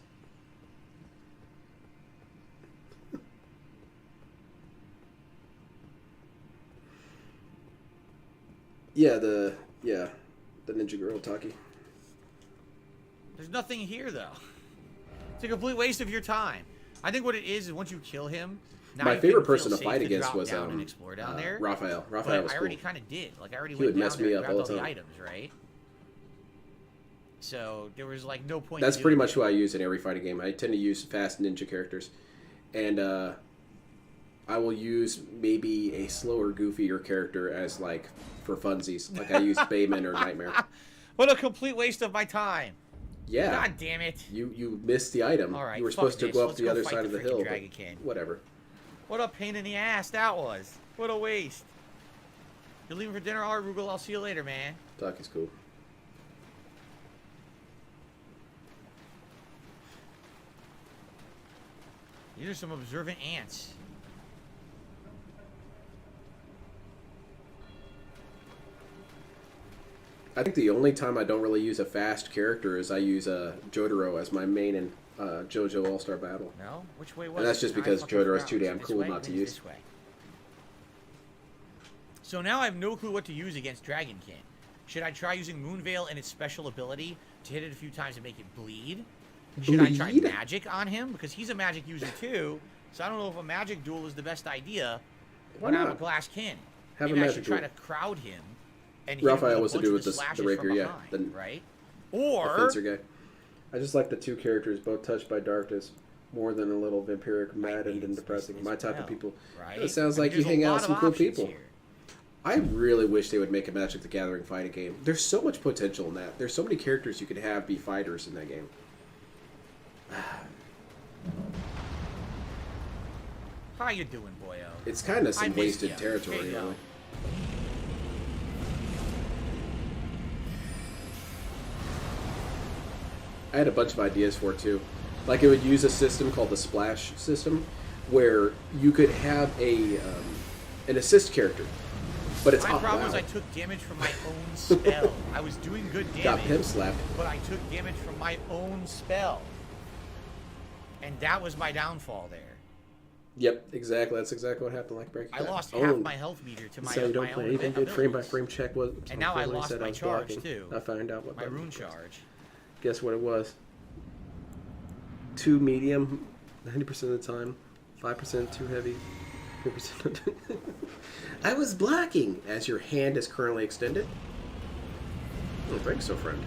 The Ninja Girl Taki. There's nothing here, though. It's a complete waste of your time. I think what it is once you kill him... Now My you favorite can feel person to safe fight against drop was down and explore down there. Raphael. But Raphael was I already cool. kind of did. Like, I already He went would down mess there me and up all grabbed the all the time. items, right? So there was like no point. That's in pretty doing much who I use in every fighting game. I tend to use fast ninja characters, and I will use maybe a slower, goofier character as like for funsies. Like I use Bayman or Nightmare. What a complete waste of my time. Yeah. God damn it. You missed the item. All right, you were fuck supposed to this. go up Let's the go other fight side of the freaking hill. But Dragon King. whatever. What a pain in the ass that was. What a waste. You're leaving for dinner? All right, Rugal. I'll see you later, man. Talk is cool. These are some observant ants. I think the only time I don't really use a fast character is I use Jotaro as my main in JoJo All-Star Battle. No? Which way was And that's it? just I because fucking Jotaro is forgot. too damn This cool way? not to Maybe use. this way. So now I have no clue what to use against Dragon King. Should I try using Moonveil and its special ability to hit it a few times and make it bleed? Should I try Bleed? magic on him? Because he's a magic user too. So I don't know if a magic duel is the best idea. Why when I'm a not? glass king. Have a Maybe I magic should try duel. to crowd him and hit him Raphael with was a to bunch do of with the the slashes rapier, from yeah. behind, The, right? the Or fencer guy. I just like the two characters, both touched by darkness, more than a little vampiric, maddened, and depressing. My type of people. right? It sounds I mean, like you there's a hang out lot with some of cool options people. here. I really wish they would make a Magic the Gathering fighting game. There's so much potential in that. There's so many characters you could have be fighters in that game. How you doing, boyo? It's kind of I some missed wasted ya. territory, Here you go. really. I had a bunch of ideas for it too. Like it would use a system called the splash system, where you could have an assist character, but it's My out problem was I loud. took damage from my own spell. I was doing good damage. Got pimp slapped. But I took damage from my own spell. And that was my downfall there. Yep, exactly. That's exactly what happened. Like breaking. I Bad. lost Oh, half my health meter to my, so you don't my play own anything good. Frame by abilities. frame check was. And now I before they lost said I my was charge blocking. too. I found out what my button rune it was. charge. Guess what it was? 2 medium, 90% of the time, 5% too heavy, 4%. I was blocking as your hand is currently extended. Oh, thanks, so friend.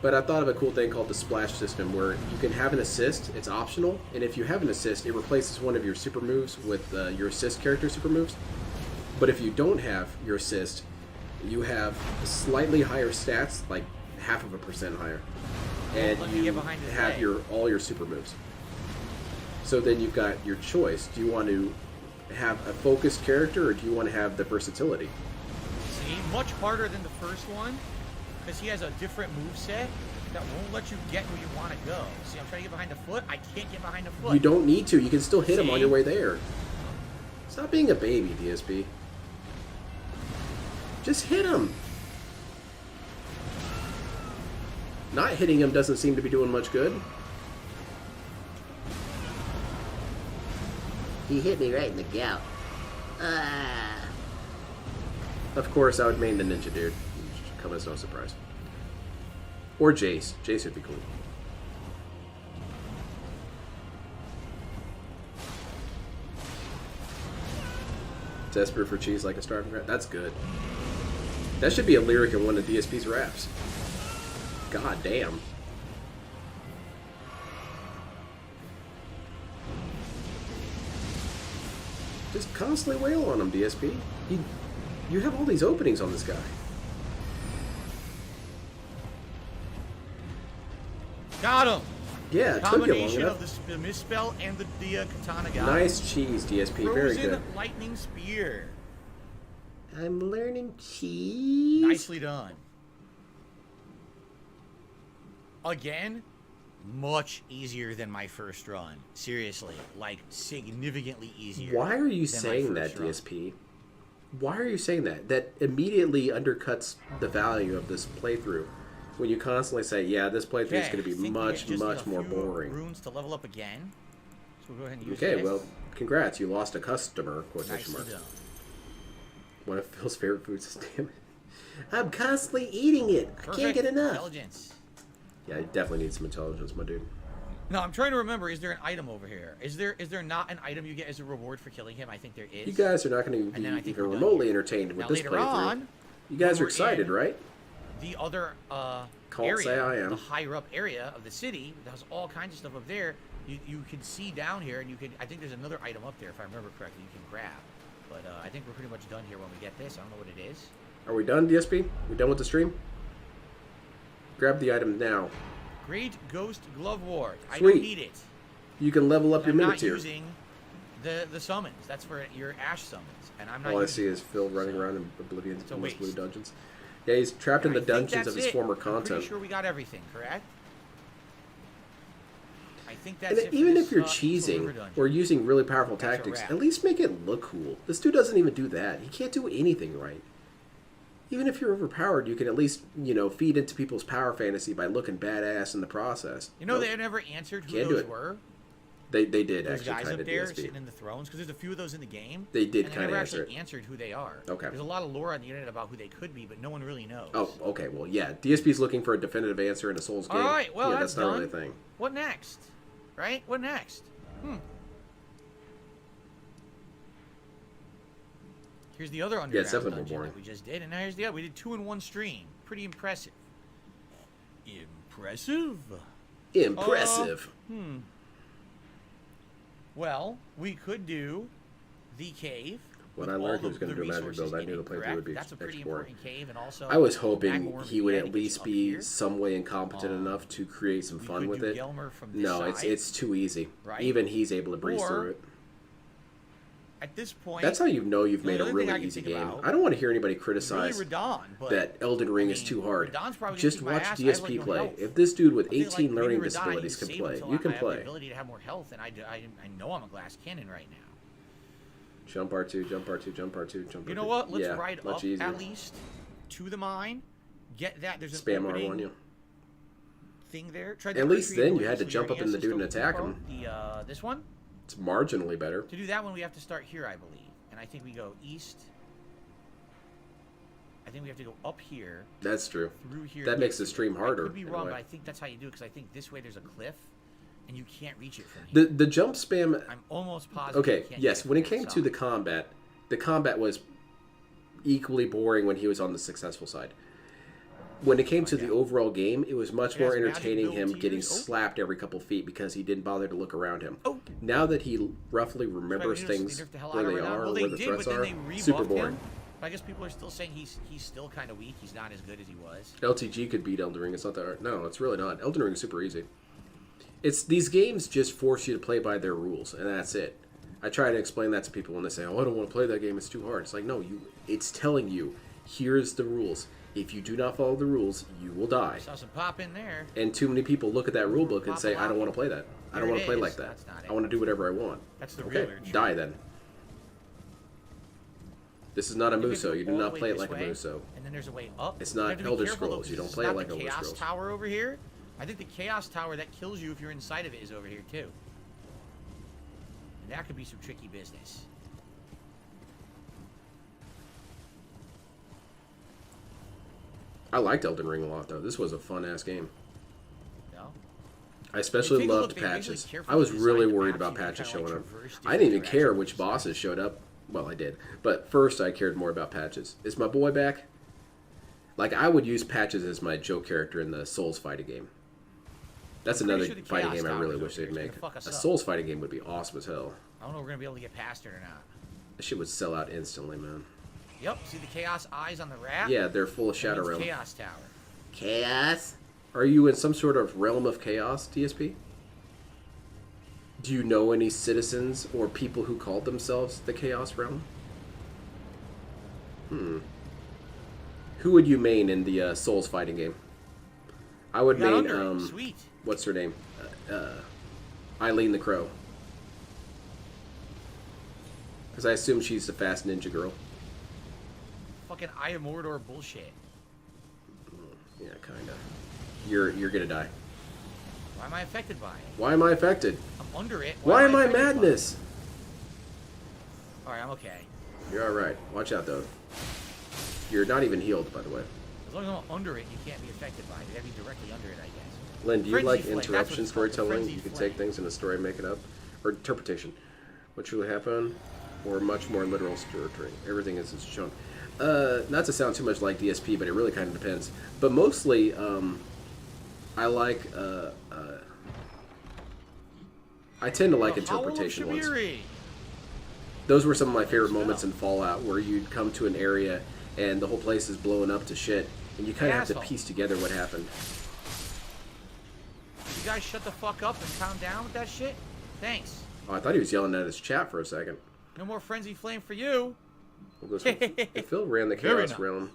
But I thought of a cool thing called the splash system, where you can have an assist. It's optional, and if you have an assist, it replaces one of your super moves with your assist character super moves. But if you don't have your assist, you have slightly higher stats, like 0.5% higher, and let me you get behind his have leg. all your super moves. So then you've got your choice. Do you want to have a focused character, or do you want to have the versatility? See, much harder than the first one, because he has a different moveset that won't let you get where you want to go. See, I'm trying to get behind the foot. I can't get behind the foot. You don't need to. You can still hit him on See? your way there. Stop being a baby, DSP. Just hit him. Not hitting him doesn't seem to be doing much good. He hit me right in the gout. Of course, I would main the ninja dude. Come as no surprise. Or Jace. Jace would be cool. Desperate for cheese like a starving rat. That's good. That should be a lyric in one of DSP's raps. God damn. Just constantly wail on him, DSP. You have all these openings on this guy. Got him. Yeah, it took you long Combination enough. of the misspell and the katana got Nice him. cheese, DSP. Very Frozen good. lightning spear. I'm learning cheese. Nicely done. Again, much easier than my first run. Seriously, like significantly easier. Why are you than my saying that, first run. DSP? Why are you saying that? That immediately undercuts the value of this playthrough. When you constantly say, yeah, this playthrough is going to be I think we much, just much need a more few boring. Runes to level up again. So we'll go ahead and use Okay, this. well, congrats. You lost a customer, quotation Nicely marks. done. One of Phil's favorite foods is damn it. I'm constantly eating it. I can't Perfect get enough. Intelligence. Yeah, you definitely need some intelligence, my dude. No, I'm trying to remember. Is there an item over here? Is there not an item you get as a reward for killing him? I think there is. You guys are not going to And then I be think even we're done remotely here. entertained with Now, this later playthrough. on, You guys when are we're excited, in right? the other Can't say I area, am. the higher up area of the city, that has all kinds of stuff up there. You can see down here, and you can. I think there's another item up there, if I remember correctly, you can grab. But I think we're pretty much done here when we get this. I don't know what it is. Are we done, DSP? We done with the stream? Grab the item now. Great Ghost Glove Ward. I Sweet. don't need it. You can level up your I'm not minute tier. using the summons. That's for your Ash summons, and I'm not. All I using see is Phil running around in Oblivion's It's a Blue waste. dungeons. Yeah, he's trapped in the I think dungeons that's of his it. former I'm content. pretty sure we got everything, correct? I think that's And it for even this, if you're Silver cheesing Dungeon. or using really powerful That's a tactics, wrap. at least make it look cool. This dude doesn't even do that. He can't do anything right. Even if you're overpowered, you can at least, feed into people's power fantasy by looking badass in the process. You know, Nope. they never answered who Can't do those it. were. They did Those actually guys kind up of there DSP. sitting in the thrones, because there's a few of those in the game. They did and kinda never answer actually answered who they are. Okay. There's a lot of lore on the internet about who they could be, but no one really knows. Oh, okay. Well, yeah. DSP's looking for a definitive answer in a Souls game. All right. Well, yeah, that's not done. really a thing. What next? Right? What next? Here's the other underground it's definitely more dungeon boring. that we just did, and now here's the other. We did 2 in 1 stream. Pretty impressive. Impressive. Impressive. Well, we could do the cave. When with I all learned he was the going to do a magic resources build, I in knew it, the playthrough correct? would be That's a pretty extra boring. important cave, and also I was the hoping Magmorn he would VN at gets least up be here. some way incompetent enough to create some fun could with do it. Gelmer from this No, side, it's too easy. right? Even he's able to breeze Or, through it. At this point, That's how you know you've the made a only thing I really can easy think game. about I don't want to hear anybody is criticize really Radon, but that Elden Ring is too hard. Radon's probably gonna Just kick my watch ass. I have, DSP no play. health. If this dude with I feel 18 like maybe learning Radon, disabilities you can save play, until you can I have play. the ability to have more health, and I know I'm a glass cannon right now. Jump R2, jump R2, jump R2, jump R2. You know what? Let's yeah, ride much up easier. at least to the mine. Get that. There's an Spam opening R1 you. thing there. Try the At least archery then and you had to so jump your up in the dude and ancestor attack will him. The this one. It's marginally better. To do that one, we have to start here, I believe. And I think we go east. I think we have to go up here. That's true. Through here. That makes the east. stream harder. I could be in a wrong, way. but I think that's how you do it, because I think this way there's a cliff, and you can't reach it from here. The jump spam. I'm almost positive. Okay, you can't yes. get When it from came the to the combat was equally boring when he was on the successful side. When it came to the overall game, it was much It more has magic entertaining him abilities. getting Oh. slapped every couple feet because he didn't bother to look around him. Oh. Now that he roughly remembers They things nerfed the hell where out of they Radon. are Well, or they where the did, threats but then are, they rebuffed super boring. him. But I guess people are still saying he's still kind of weak. He's not as good as he was. LTG could beat Elden Ring. It's not that hard. No, it's really not. Elden Ring is super easy. It's these games just force you to play by their rules, and that's it. I try to explain that to people when they say, "Oh, I don't want to play that game. It's too hard." It's like, no, it's telling you, here's the rules. If you do not follow the rules, you will die. Saw some pop in there. And too many people look at that rule book and say, I don't want to play that. I don't There want it to play is. like that. That's not it. I want to do whatever I want. That's the okay, real die then. This is not a You can Muso. go You do all the not way play it this like a way, Muso. And then there's a way up. It's You not have to be Elder careful, though, Scrolls. You because don't this play is it not like the Elder Chaos Scrolls. Tower over here. I think the Chaos Tower that kills you if you're inside of it is over here too. And that could be some tricky business. I liked Elden Ring a lot, though. This was a fun-ass game. No? I especially Take a look, loved they really patches. carefully I was designed really the worried maps about so you can patches kinda, like, showing up. traverse I didn't even different care directions. which bosses showed up. Well, I did. But first, I cared more about patches. Is my boy back? Like, I would use patches as my joke character in the Souls fighting game. That's I'm pretty another sure the fighting Chaos game I Tower really is wish over here. they'd It's make. gonna fuck us A up. Souls fighting game would be awesome as hell. I don't know if we're gonna be able to get past it or not. That shit would sell out instantly, man. Yep. See the Chaos Eyes on the raft? Yeah, they're full of That Shadow means Realm. Chaos Tower. Chaos? Are you in some sort of realm of chaos, DSP? Do you know any citizens or people who called themselves the Chaos Realm? Who would you main in the Souls fighting game? I would Got main, under it. Sweet. what's her name? Eileen the Crow. Because I assume she's the fast ninja girl. Fucking Eye of Mordor bullshit. Yeah, kinda. You're gonna die. Why am I affected by it? Why am I affected? I'm under it. Why am I affected by it? madness? Alright, I'm okay. You're alright. Watch out, though. You're not even healed, by the way. As long as I'm under it, you can't be affected by it. You gotta be directly under it, I guess. Lynn, do you Frenzy like flame, that's what interruption it's called, the storytelling? frenzy You can flame. take things in a story and make it up? Or interpretation. What truly happened? Or much more literal storytelling? Everything is its chunk. not to sound too much like DSP, but it really kind of depends. But mostly, I like, I tend to like interpretation ones. Those were some of my favorite moments in Fallout, where you'd come to an area and the whole place is blowing up to shit, and you kind of have to piece together what happened. You guys shut the fuck up and calm down with that shit? Thanks. Oh, I thought he was yelling at his chat for a second. No more Frenzy Flame for you. Well, if Phil ran the Very Chaos nice. Realm.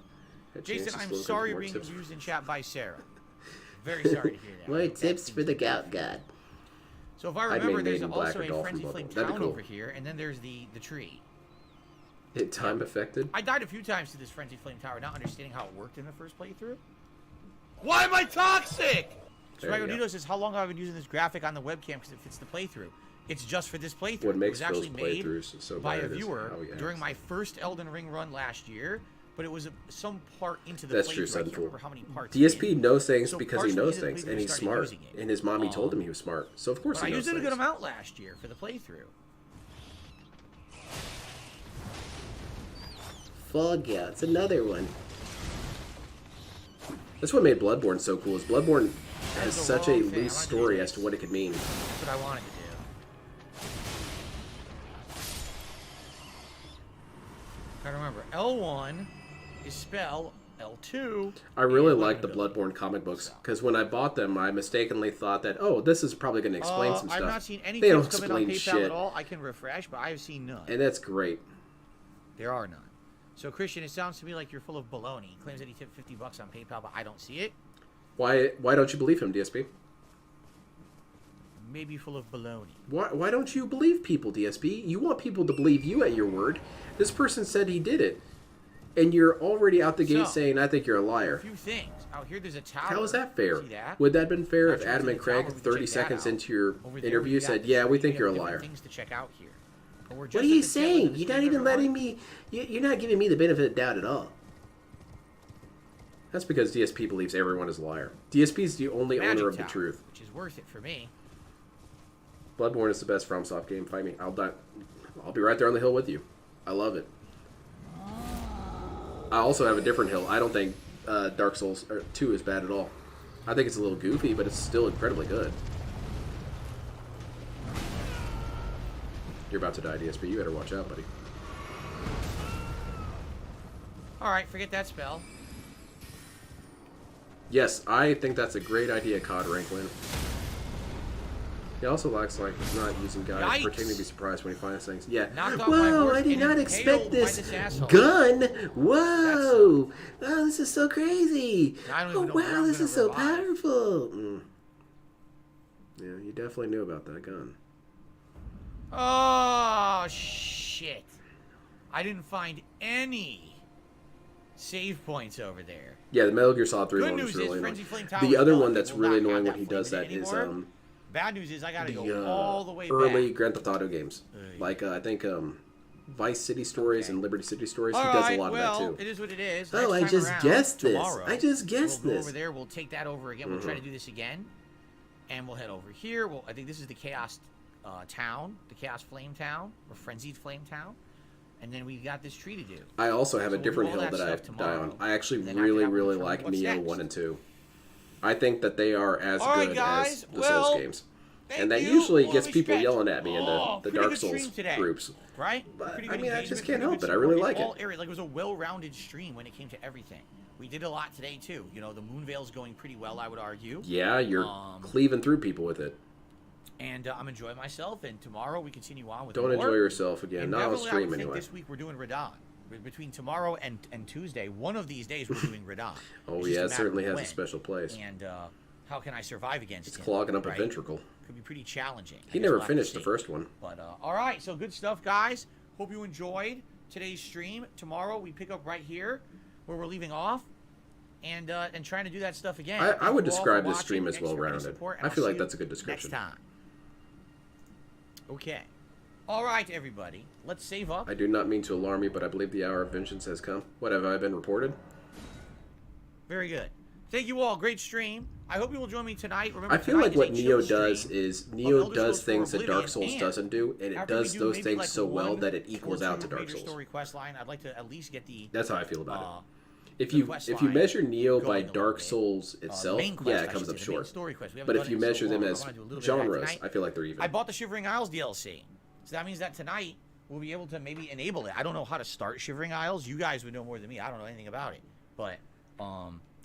Jason, I'm sorry you're being abused in chat by Sarah. Very sorry to hear that. More tips for the Gout God. So if I remember, there's also a Frenzy Flame town over here, and then there's the tree. It time affected? I died a few times to this Frenzy Flame Tower, not understanding how it worked in the first playthrough. Why am I toxic? Dragonito says, how long have I been using this graphic on the webcam because it fits the playthrough? It's just for this playthrough. What makes it was actually made playthroughs so by a bad is viewer how he during acts. my first Elden Ring run last year, but it was some part into the That's playthrough. true, I can't Sunful. remember how many parts. DSP in. knows things So because he partially knows into the things, playthrough, and I he's started smart. using it. And his mommy told him he was smart, so of course But I he knows used it a good things. amount last year for the playthrough. Fog yeah, it's another one. That's what made Bloodborne so cool. Is Bloodborne has such a loose story as to what it could mean. That's what I wanted to do. Gotta remember, L1 is spell, L2. I really like the Bloodborne comic books because when I bought them, I mistakenly thought that, oh, this is probably going to explain some stuff. I've not seen any they don't tips come in on explain PayPal shit, at all. I can refresh, but I have seen none. and that's great. There are none. So Christian, it sounds to me like you're full of baloney. He claims that he tipped $50 on PayPal, but I don't see it. Why don't you believe him, DSP? Maybe full of baloney. Why don't you believe people, DSP? You want people to believe you at your word. This person said he did it, and you're already out the gate saying, I think you're a A liar. few things. Out here, there's a tower. How is that fair? See that? Would that have been fair if Not sure Adam if and it's a tower, Craig, we can 30 check that seconds out. into your Over there, interview, we've got said, this yeah, we tree, think you're a different liar? Things to check out here. But we're What just are at you the tail end of saying? the You're stream, not even everyone. letting me... You're not giving me the benefit of doubt at all. That's because DSP believes everyone is a liar. DSP is the only Magic owner of the Tower, truth. which is worth it for me. Bloodborne is the best FromSoft game. Fight me. I'll be right there on the hill with you. I love it. I also have a different hill. I don't think Dark Souls 2 is bad at all. I think it's a little goofy, but it's still incredibly good. You're about to die, DSP. You better watch out, buddy. Alright, forget that spell. Yes, I think that's a great idea, Cod Ranklin. He also likes not using guys, Yikes. pretending to be surprised when he finds things. Yeah. Knocked off my Whoa, horse I did and not impaled expect by this asshole. gun. Whoa. Oh, this is so crazy. I don't Oh, even know where wow, I'm this gonna is so revive. powerful. Yeah, you definitely knew about that gun. Oh, shit. I didn't find any save points over there. Yeah, the Metal Gear Solid 3 Good one news was is really Frenzy annoying. Flame Tower The is other gone. one It that's will really not have annoying that when he flame does in it that is anymore. Bad news is I gotta go the all the way early back. Grand Theft Auto games. Like, I think Vice City Stories and Liberty City Stories. He does a lot well, of that, too. it is what it is. Oh, Next I time just around, guessed this. tomorrow, I just guessed we'll go this. over there. We'll take that over again. We'll try to do this again, and we'll head over here. I think this is the Chaos Town, the Chaos Flame Town, or Frenzied Flame Town, and then we got this tree to do. I also have So a we'll different do all hill that I stuff die on. tomorrow, I actually and then after really, that, we'll really determine like what's Neo next. 1 and 2. I think that they are as All right, good guys. as the Well, Souls games. thank And that you. usually Well, gets people respect. yelling at me in the Pretty Dark good Souls stream today, groups. right? But, Pretty I good mean, I engagement, just can't pretty help good it. I really support like in it. all areas. Like, it was a well-rounded stream when it came to everything. We did a lot today, too. You know, the Moonveil's going pretty well, I would argue. Yeah, you're cleaving through people with it. And I'm enjoying myself, and tomorrow we continue on with Don't more. enjoy yourself again. And Not on definitely, I stream, would think anyway. this week we're doing Radon. Between tomorrow and Tuesday, one of these days we're doing Radon. Oh, It's just yeah, a it matter certainly of has a when. special place. And how can I survive against It's him, clogging up right? a ventricle. Could be pretty challenging. I He guess never we'll have to finished the see. first one. But all right, so good stuff, guys. Hope you enjoyed today's stream. Tomorrow we pick up right here where we're leaving off, and trying to do that stuff again. I Thank would you all describe for this stream watching. as Thanks for your well-rounded. support, and I I'll feel see like you that's a good description. Next time. Okay. All right, everybody. Let's save up. I do not mean to alarm you, but I believe the hour of vengeance has come. What, have I been reported? Very good. Thank you all. Great stream. I hope you will join me tonight. Remember, I feel tonight like is what a Neo chill does stream is of Neo Elder does Scrolls things 4 that Dark Oblivion, Souls and doesn't do, and it after we does do those maybe things like so well one that it equals or out two to Dark major Souls. story quest line. I'd like to at least get the. That's how I feel about it. If the you quest if you line measure Neo by going a little Dark bit. Souls itself, Main quest, yeah, I it comes should up say, the main short. story quest. We haven't But done if it you in so measure them long. I as wanna do a little bit of that genres, tonight. I feel like they're even. I bought the Shivering Isles DLC, so that means that tonight we'll be able to maybe enable it. I don't know how to start Shivering Isles. You guys would know more than me. I don't know anything about it, but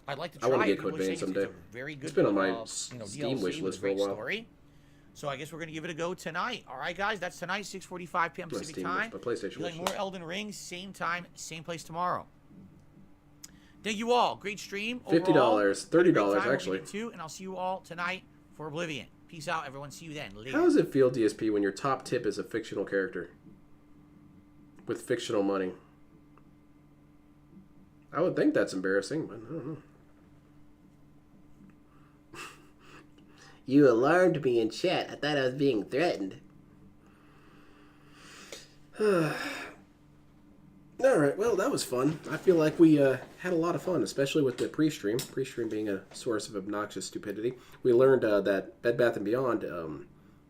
I'd like to try I want to it. get People Code are saying Vein someday. It's a very good, It's been on my DLC Steam wish with list a for a great while. story. So I guess we're gonna give it a go tonight. All right, guys, that's tonight, 6:45 p.m. My Pacific Steam time. wish, my PlayStation If you like wish more list. Elden Ring, same time, same place tomorrow. Thank you all. Great stream. $50, overall. $30 Had a great time, actually. Oblivion 2, and I'll see you all tonight for Oblivion. Peace out, everyone. See you then. Later. How does it feel, DSP, when your top tip is a fictional character with fictional money? I would think that's embarrassing, but I don't know. You alarmed me in chat. I thought I was being threatened. Alright, well, that was fun. I feel like we had a lot of fun, especially with the pre-stream. Pre-stream being a source of obnoxious stupidity. We learned that Bed Bath & Beyond,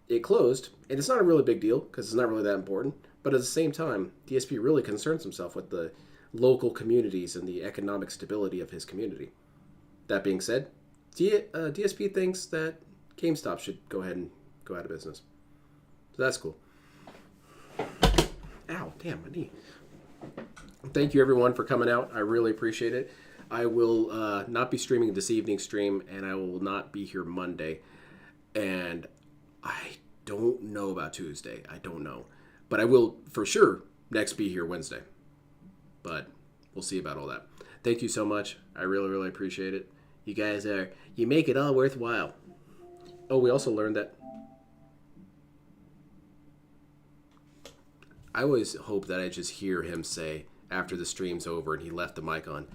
it closed. And it's not a really big deal, because it's not really that important. But at the same time, DSP really concerns himself with the local communities and the economic stability of his community. That being said, DSP thinks that GameStop should go ahead and go out of business. So that's cool. Ow, damn, my knee. Thank you everyone for coming out. I really appreciate it. I will not be streaming this evening's stream, and I will not be here Monday. And I don't know about Tuesday. I don't know. But I will, for sure, next be here Wednesday. But we'll see about all that. Thank you so much. I really, really appreciate it. You guys you make it all worthwhile. Oh, we also learned that I always hope that I just hear him say after the stream's over and he left the mic on,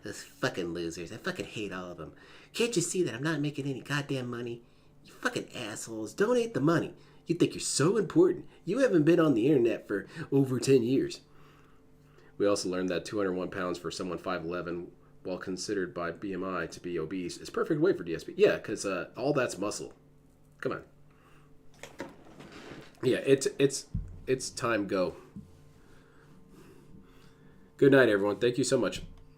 those fucking losers. I fucking hate all of them. Can't you see that I'm not making any goddamn money? You fucking assholes. Donate the money. You think you're so important. You haven't been on the internet for over 10 years. We also learned that 201 pounds for someone 5'11", while considered by BMI to be obese, is perfect weight for DSP. Yeah, because all that's muscle. Come on. Yeah, it's time go. Good night, everyone. Thank you so much.